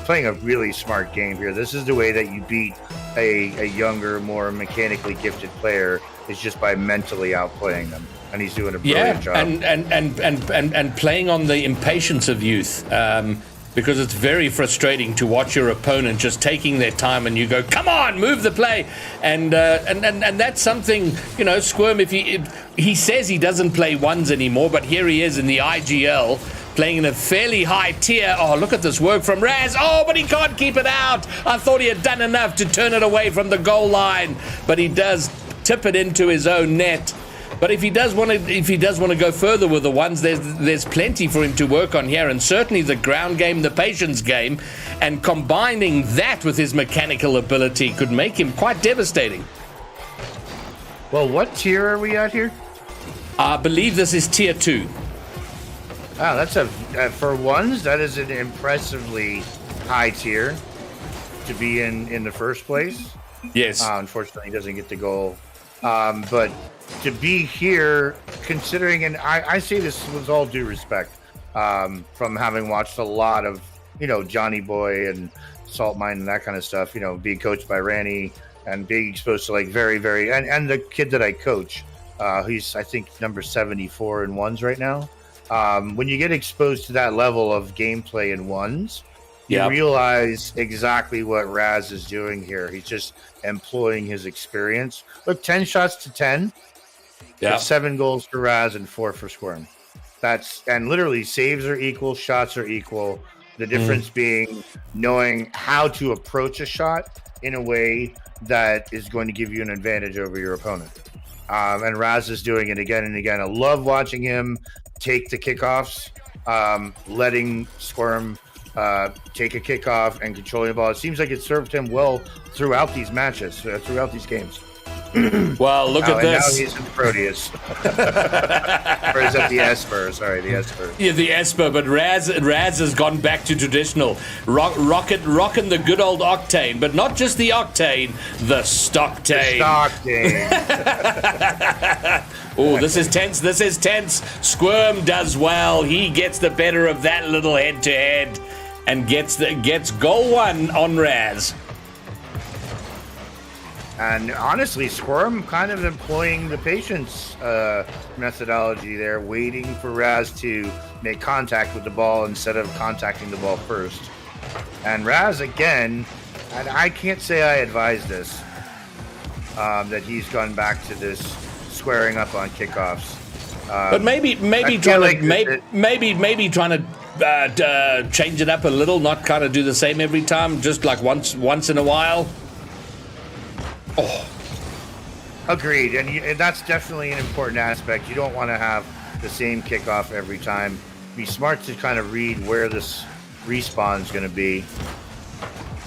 Playing a really smart game here. This is the way that you beat a younger, more mechanically gifted player, is just by mentally outplaying them. And he's doing a brilliant job. And playing on the impatience of youth. Because it's very frustrating to watch your opponent just taking their time and you go, come on, move the play. And that's something, Squirm, if he says he doesn't play ones anymore, but here he is in the IGL playing in a fairly high tier. Oh, look at this work from Raz. Oh, but he can't keep it out. I thought he had done enough to turn it away from the goal line, but he does tip it into his own net. But if he does want to go further with the ones, there's plenty for him to work on here, and certainly the ground game, the patience game, and combining that with his mechanical ability could make him quite devastating. Well, what tier are we at here? I believe this is tier 2. Wow, that's for ones, that is an impressively high tier to be in the first place. Yes. Unfortunately, he doesn't get the goal. But to be here, considering, and I say this with all due respect, from having watched a lot of, Johnny Boy and Salt Mine and that kind of stuff, being coached by Ranny and being exposed to like very, very, and the kid that I coach, he's, I think, number 74 in ones right now. When you get exposed to that level of gameplay in ones, you realize exactly what Raz is doing here. He's just employing his experience. Look, 10 shots to 10. Yeah. 7 goals for Raz and 4 for Squirm. And literally saves are equal, shots are equal. The difference being knowing how to approach a shot in a way that is going to give you an advantage over your opponent. And Raz is doing it again and again. I love watching him take the kickoffs, letting Squirm take a kickoff and controlling the ball. It seems like it served him well throughout these matches, throughout these games. Well, look at this. Now he's in the Proteus. Or is that the Esper? Sorry, the Esper. Yeah, the Esper, but Raz has gone back to traditional. Rocking the good old Octane, but not just the Octane, the Stocktane. Oh, this is tense. Squirm does well. He gets the better of that little head-to-head and gets goal 1 on Raz. And honestly, Squirm kind of employing the patience methodology there, waiting for Raz to make contact with the ball instead of contacting the ball first. And Raz, again, and I can't say I advise this, that he's gone back to this squaring up on kickoffs. But maybe trying to change it up a little, not kind of do the same every time, just like once in a while. Oh. Agreed, and that's definitely an important aspect. You don't want to have the same kickoff every time. Be smart to kind of read where this respawn is going to be.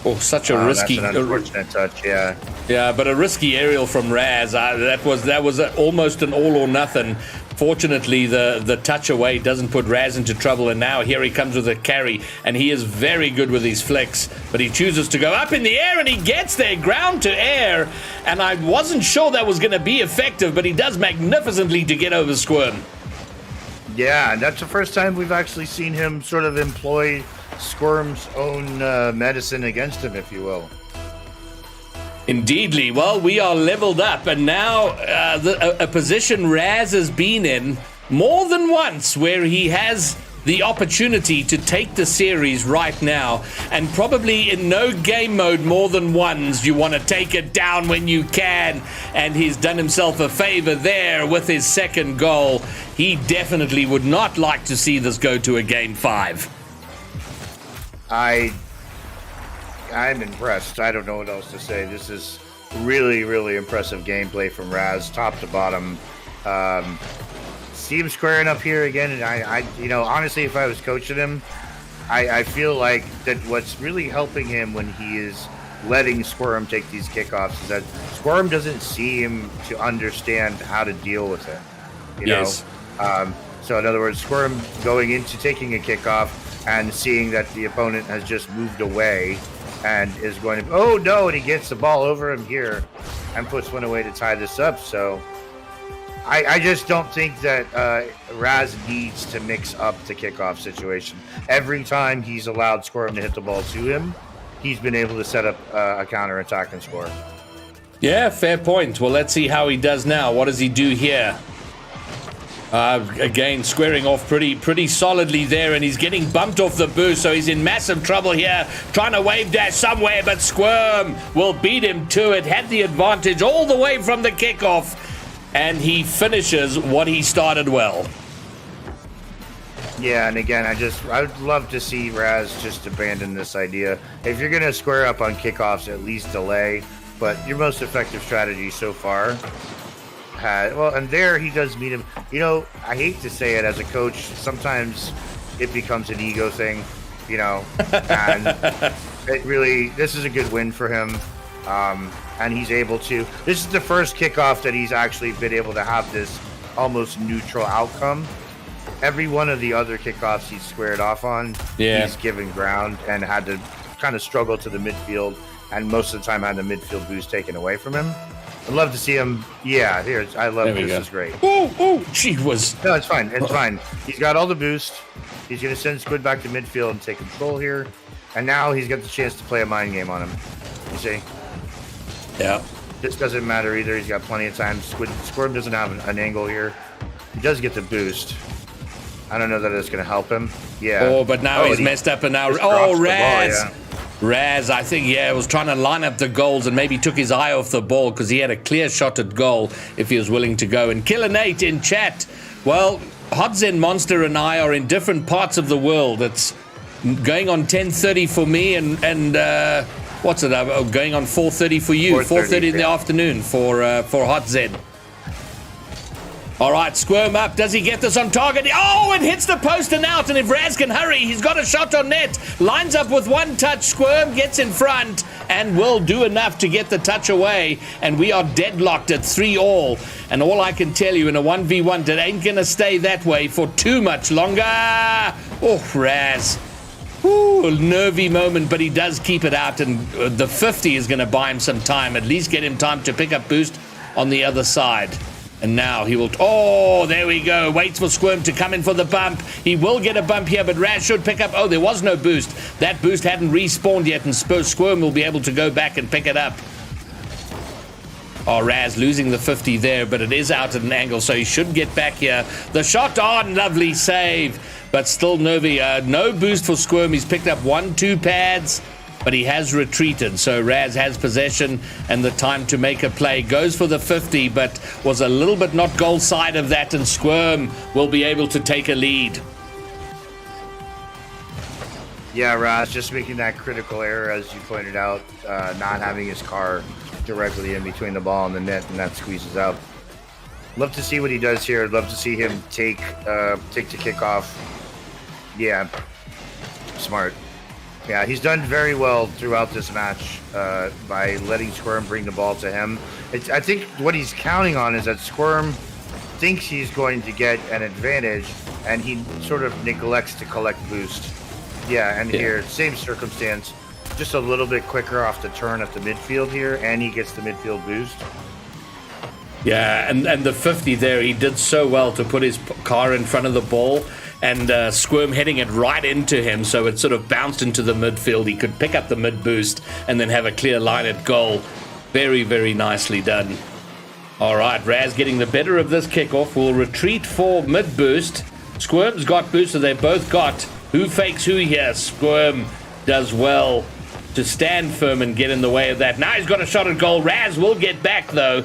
Oh, such a risky, that's an unfortunate touch, yeah. Yeah, but a risky aerial from Raz. That was almost an all or nothing. Fortunately, the touch away doesn't put Raz into trouble, and now here he comes with a carry, and he is very good with his flicks, but he chooses to go up in the air, and he gets there, ground to air, and I wasn't sure that was going to be effective, but he does magnificently to get over Squirm. Yeah, and that's the first time we've actually seen him sort of employ Squirm's own medicine against him, if you will. Indeedly. Well, we are leveled up, and now a position Raz has been in more than once where he has the opportunity to take the series right now, and probably in no game mode more than once you want to take it down when you can, and he's done himself a favor there with his second goal. He definitely would not like to see this go to a game 5. I'm impressed. I don't know what else to say. This is really, really impressive gameplay from Raz, top to bottom. See him squaring up here again, and I honestly, if I was coaching him, I feel like that what's really helping him when he is letting Squirm take these kickoffs is that Squirm doesn't seem to understand how to deal with it. You know? So in other words, Squirm going into taking a kickoff and seeing that the opponent has just moved away and is going to, oh no, and he gets the ball over him here and puts one away to tie this up. So I just don't think that Raz needs to mix up the kickoff situation. Every time he's allowed Squirm to hit the ball to him, he's been able to set up a counterattack and score. Yeah, fair point. Well, let's see how he does now. What does he do here? Again, squaring off pretty solidly there, and he's getting bumped off the boost, so he's in massive trouble here, trying to wave dash somewhere, but Squirm will beat him to it, had the advantage all the way from the kickoff, and he finishes what he started well. Yeah, and again, I would love to see Raz just abandon this idea. If you're going to square up on kickoffs, at least delay, but your most effective strategy so far and there he does meet him. You know, I hate to say it as a coach, sometimes it becomes an ego thing, you know, and this is a good win for him. And he's able to, this is the first kickoff that he's actually been able to have this almost neutral outcome. Every one of the other kickoffs he's squared off on, he's given ground and had to kind of struggle to the midfield, and most of the time had the midfield boost taken away from him. I'd love to see him. Yeah, here. I love this. This is great. Oh, gee whiz. No, it's fine. It's fine. He's got all the boost. He's going to send Squid back to midfield and take control here. And now he's got the chance to play a mind game on him. You see? Yeah. This doesn't matter either. He's got plenty of time. Squirm doesn't have an angle here. He does get the boost. I don't know that it's going to help him. Yeah. Oh, but now he's messed up, and now Raz. Raz, I think, was trying to line up the goals and maybe took his eye off the ball because he had a clear shot at goal if he was willing to go. And Killer Nate in chat, well, Hodzen Monster and I are in different parts of the world. It's going on 10:30 for me, and what's it? Going on 4:30 for you. 4:30 in the afternoon for Hodzen. All right, Squirm up. Does he get this on target? Oh, it hits the post and out. And if Raz can hurry, he's got a shot on net. Lines up with one touch. Squirm gets in front and will do enough to get the touch away. And we are deadlocked at 3-all. And all I can tell you in a 1v1, it ain't going to stay that way for too much longer. Oh, Raz. Ooh, a nervy moment, but he does keep it out. And the 50 is going to buy him some time. At least get him time to pick up boost on the other side. And now he will... Oh, there we go. Waits for Squirm to come in for the bump. He will get a bump here, but Raz should pick up... Oh, there was no boost. That boost hadn't respawned yet, and Squirm will be able to go back and pick it up. Oh, Raz losing the 50 there, but it is out at an angle, so he should get back here. The shot on. Lovely save, but still nervy. No boost for Squirm. He's picked up 1-2 pads, but he has retreated, so Raz has possession and the time to make a play. Goes for the 50, but was a little bit not goal side of that, and Squirm will be able to take a lead. Yeah, Raz just making that critical error, as you pointed out, not having his car directly in between the ball and the net, and that squeezes out. Love to see what he does here. Love to see him take the kickoff. Yeah, smart. Yeah, he's done very well throughout this match by letting Squirm bring the ball to him. I think what he's counting on is that Squirm thinks he's going to get an advantage, and he sort of neglects to collect boost. Yeah, and here, same circumstance, just a little bit quicker off the turn at the midfield here, and he gets the midfield boost. Yeah, and the 50 there, he did so well to put his car in front of the ball, and Squirm heading it right into him, so it sort of bounced into the midfield. He could pick up the mid boost and then have a clear line at goal. Very, very nicely done. All right, Raz getting the better of this kickoff. Will retreat for mid boost. Squirm's got boost, so they both got. Who fakes who here? Squirm does well to stand firm and get in the way of that. Now he's got a shot at goal. Raz will get back, though.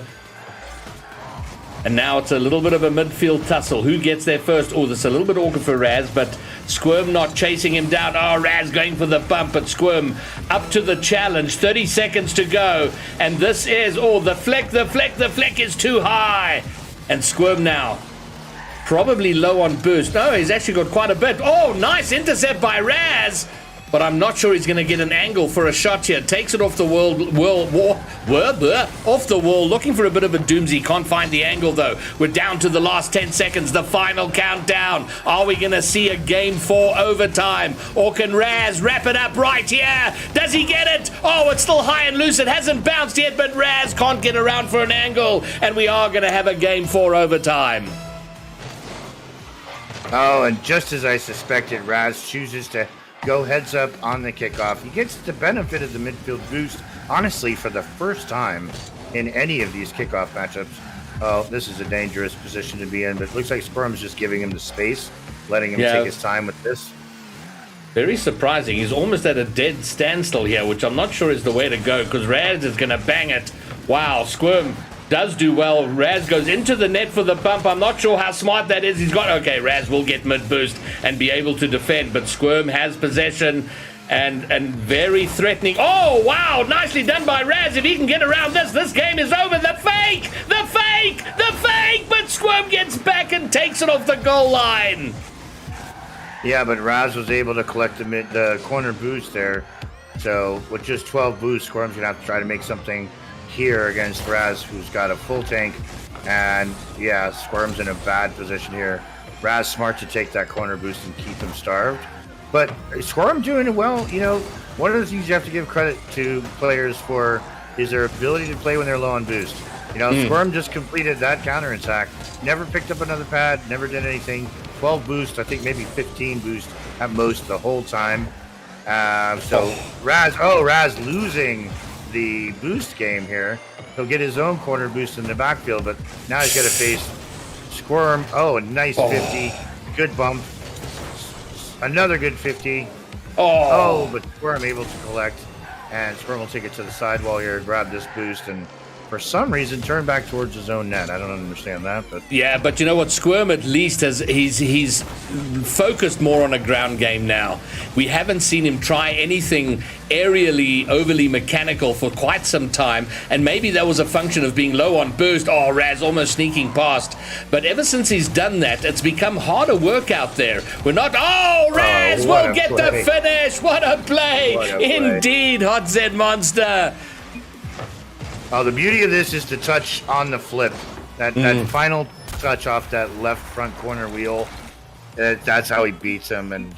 And now it's a little bit of a midfield tussle. Who gets there first? Oh, this is a little bit awkward for Raz, but Squirm not chasing him down. Oh, Raz going for the bump, but Squirm up to the challenge. 30 seconds to go. And this is, the flick is too high. And Squirm now probably low on boost. No, he's actually got quite a bit. Oh, nice intercept by Raz. But I'm not sure he's going to get an angle for a shot here. Takes it off the off the wall, looking for a bit of a doozy. Can't find the angle, though. We're down to the last 10 seconds, the final countdown. Are we going to see a game 4 overtime? Or can Raz wrap it up right here? Does he get it? Oh, it's still high and loose. It hasn't bounced yet, but Raz can't get around for an angle. And we are going to have a game 4 overtime. Oh, and just as I suspected, Raz chooses to go heads up on the kickoff. He gets the benefit of the midfield boost, honestly, for the first time in any of these kickoff matchups. Oh, this is a dangerous position to be in, but it looks like Squirm's just giving him the space, letting him take his time with this. Very surprising. He's almost at a dead standstill here, which I'm not sure is the way to go, because Raz is going to bang it. Wow, Squirm does do well. Raz goes into the net for the bump. I'm not sure how smart that is. Okay, Raz will get mid boost and be able to defend, but Squirm has possession and very threatening. Oh, wow, nicely done by Raz. If he can get around this game is over. The fake, but Squirm gets back and takes it off the goal line. Yeah, but Raz was able to collect the corner boost there. So with just 12 boosts, Squirm's going to have to try to make something here against Raz, who's got a full tank. And yeah, Squirm's in a bad position here. Raz smart to take that corner boost and keep him starved. But Squirm doing it well. One of the things you have to give credit to players for is their ability to play when they're low on boost. Squirm just completed that counterattack. Never picked up another pad, never did anything. 12 boost, I think maybe 15 boost at most the whole time. Raz losing the boost game here. He'll get his own corner boost in the backfield, but now he's got to face Squirm. Oh, a nice 50. Good bump. Another good 50. But Squirm able to collect, and Squirm will take it to the sidewall here, grab this boost, and for some reason turn back towards his own net. I don't understand that, but yeah, but you know what, Squirm at least he's focused more on a ground game now. We haven't seen him try anything aerially overly mechanical for quite some time, and maybe that was a function of being low on boost. Raz almost sneaking past, but ever since he's done that, it's become harder work out there. We're not Raz will get the finish. What a play indeed, Hot Z Monster. Oh, the beauty of this is to touch on the flip. That final touch off that left front corner wheel. That's how he beats him. And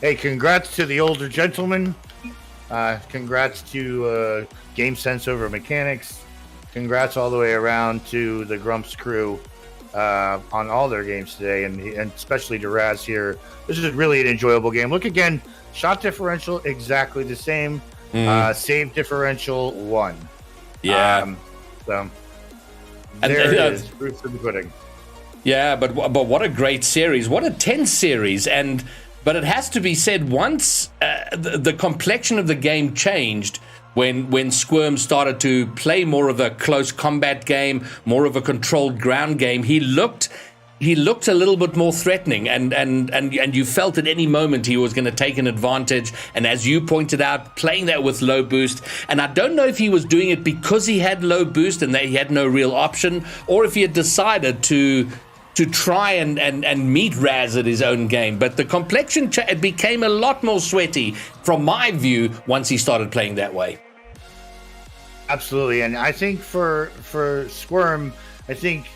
hey, congrats to the older gentleman. Congrats to Game Sense over Mechanics. Congrats all the way around to the Grumps crew on all their games today, and especially to Raz here. This is really an enjoyable game. Look again, shot differential exactly the same. Save differential 1. Yeah. There it is. Proof of the pudding. Yeah, but what a great series. What a tense series. But it has to be said, once the complexion of the game changed when Squirm started to play more of a close combat game, more of a controlled ground game, he looked a little bit more threatening, and you felt at any moment he was going to take an advantage. And as you pointed out, playing that with low boost, and I don't know if he was doing it because he had low boost and that he had no real option, or if he had decided to try and meet Raz at his own game. But the complexion it became a lot more sweaty from my view once he started playing that way. Absolutely, and I think for Squirm, I think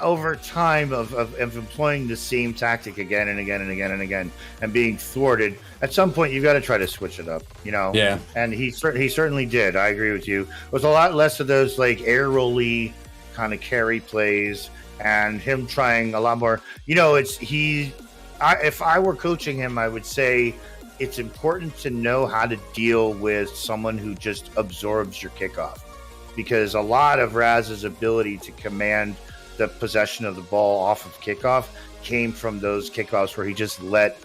over time of employing the same tactic again and again and again and again and being thwarted, at some point you've got to try to switch it up, Yeah. And he certainly did. I agree with you. With a lot less of those like air rolly kind of carry plays, and him trying a lot more. If I were coaching him, I would say it's important to know how to deal with someone who just absorbs your kickoff. because a lot of Raz's ability to command the possession of the ball off of kickoff came from those kickoffs where he just let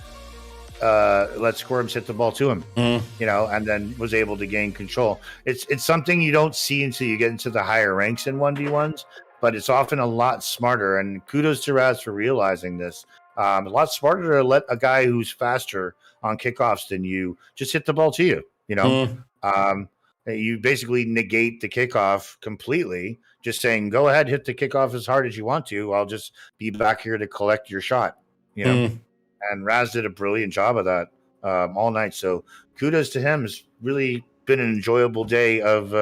Squirms hit the ball to him, and then was able to gain control. It's something you don't see until you get into the higher ranks in 1v1s, but it's often a lot smarter. And kudos to Raz for realizing this. A lot smarter to let a guy who's faster on kickoffs than you just hit the ball to you. You basically negate the kickoff completely, just saying, go ahead, hit the kickoff as hard as you want to. I'll just be back here to collect your shot, And Raz did a brilliant job of that all night. So kudos to him. It's really been an enjoyable day of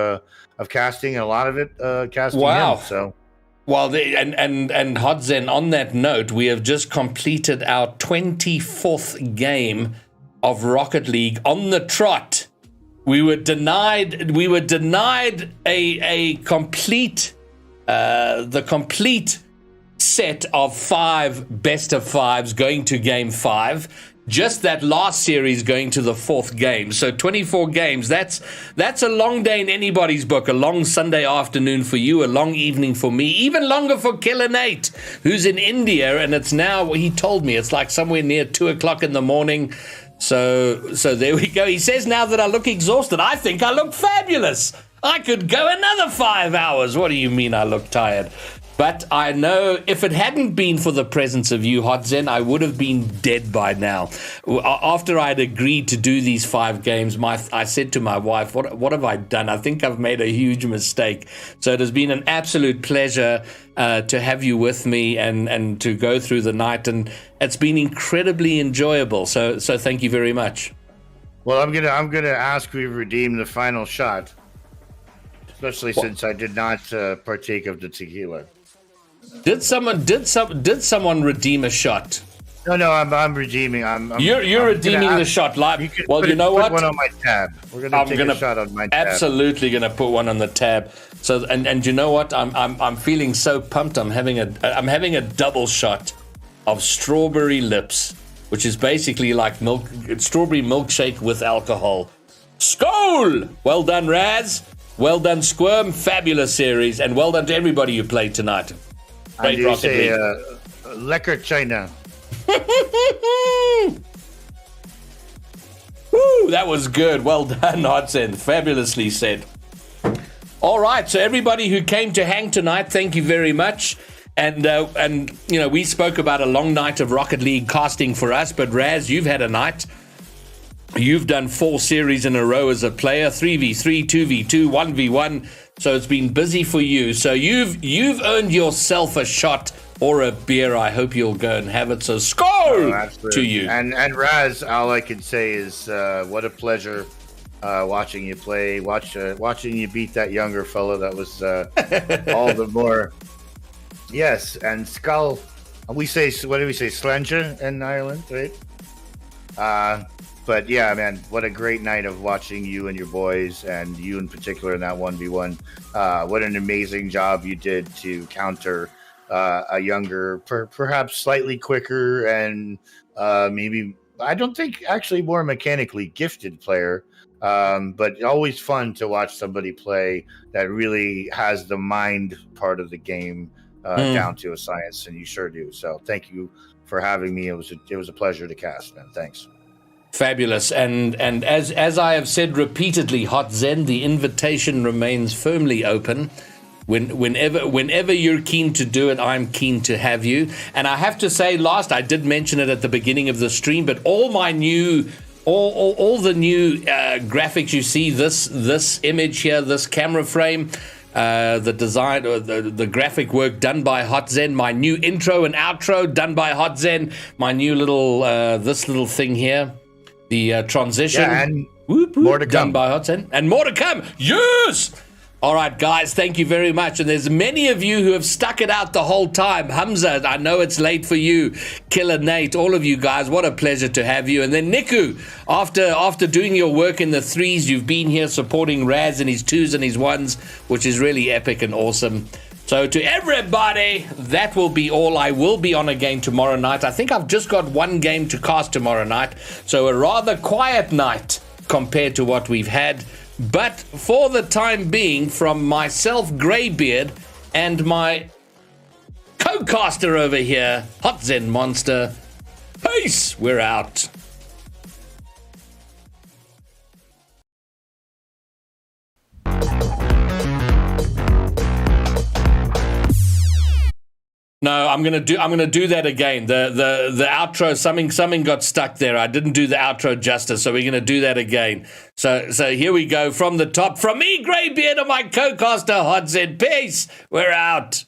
casting, and a lot of it casting him. So. Well, and Hot Zen, on that note, we have just completed our 24th game of Rocket League on the trot. We were denied a complete the complete set of 5 best of 5s going to game 5. Just that last series going to the 4th game. So 24 games, that's a long day in anybody's book. A long Sunday afternoon for you, a long evening for me, even longer for Killer Nate, who's in India, and it's now, he told me, it's like somewhere near 2 o'clock in the morning. So there we go. He says, now that I look exhausted, I think I look fabulous. I could go another 5 hours. What do you mean I look tired? But I know if it hadn't been for the presence of you, Hot Zen, I would have been dead by now. After I'd agreed to do these 5 games, I said to my wife, what have I done? I think I've made a huge mistake. So it has been an absolute pleasure to have you with me and to go through the night. And it's been incredibly enjoyable. So thank you very much. Well, I'm gonna ask we redeem the final shot, especially since I did not partake of the tequila. Did someone redeem a shot? No, I'm redeeming. You're redeeming the shot live. Well, you know what? Put one on my tab. We're gonna take a shot on my tab. Absolutely gonna put one on the tab. So and you know what? I'm feeling so pumped. I'm having a double shot of strawberry lips, which is basically like strawberry milkshake with alcohol. Skål! Well done, Raz. Well done, Squirm. Fabulous series, and well done to everybody who played tonight. Great Rocket League. Lekker China. Woo, that was good. Well done, Hodson. Fabulously said. All right, so everybody who came to hang tonight, thank you very much. And we spoke about a long night of Rocket League casting for us, but Raz, you've had a night. You've done 4 series in a row as a player, 3v3, 2v2, 1v1. So it's been busy for you. So you've earned yourself a shot or a beer. I hope you'll go and have it. So skål to you. And Raz, all I can say is what a pleasure watching you play, watching you beat that younger fellow. That was all the more. Yes, and skull. We say, what do we say, Slanja in Ireland, right? But yeah, man, what a great night of watching you and your boys, and you in particular in that 1v1. What an amazing job you did to counter a younger, perhaps slightly quicker, and maybe, I don't think actually more mechanically gifted player. But always fun to watch somebody play that really has the mind part of the game down to a science, and you sure do. So thank you for having me. It was a pleasure to cast, man. Thanks. Fabulous. And as I have said repeatedly, Hot Zen, the invitation remains firmly open. Whenever you're keen to do it, I'm keen to have you. And I have to say, I did mention it at the beginning of the stream, but all my new all the new graphics you see, this image here, this camera frame, the design, the graphic work done by Hot Zen, my new intro and outro done by Hot Zen, my new little this little thing here, the transition, and more to come, done by Hot Zen, and more to come. Yes. All right, guys, thank you very much. And there's many of you who have stuck it out the whole time. Hamza, I know it's late for you. Killer Nate, all of you guys, what a pleasure to have you. And then Niku, after doing your work in the 3s, you've been here supporting Raz in his 2s and his 1s, which is really epic and awesome. So to everybody, that will be all. I will be on again tomorrow night. I think I've just got one game to cast tomorrow night. So a rather quiet night compared to what we've had. But for the time being, from myself, Greybeard, and my co-caster over here, Hot Zen Monster, peace, we're out. No, I'm gonna do that again. The outro, something got stuck there. I didn't do the outro justice, so we're gonna do that again. So here we go from the top. From me, Greybeard, and my co-caster Hot Zen. Peace. We're out.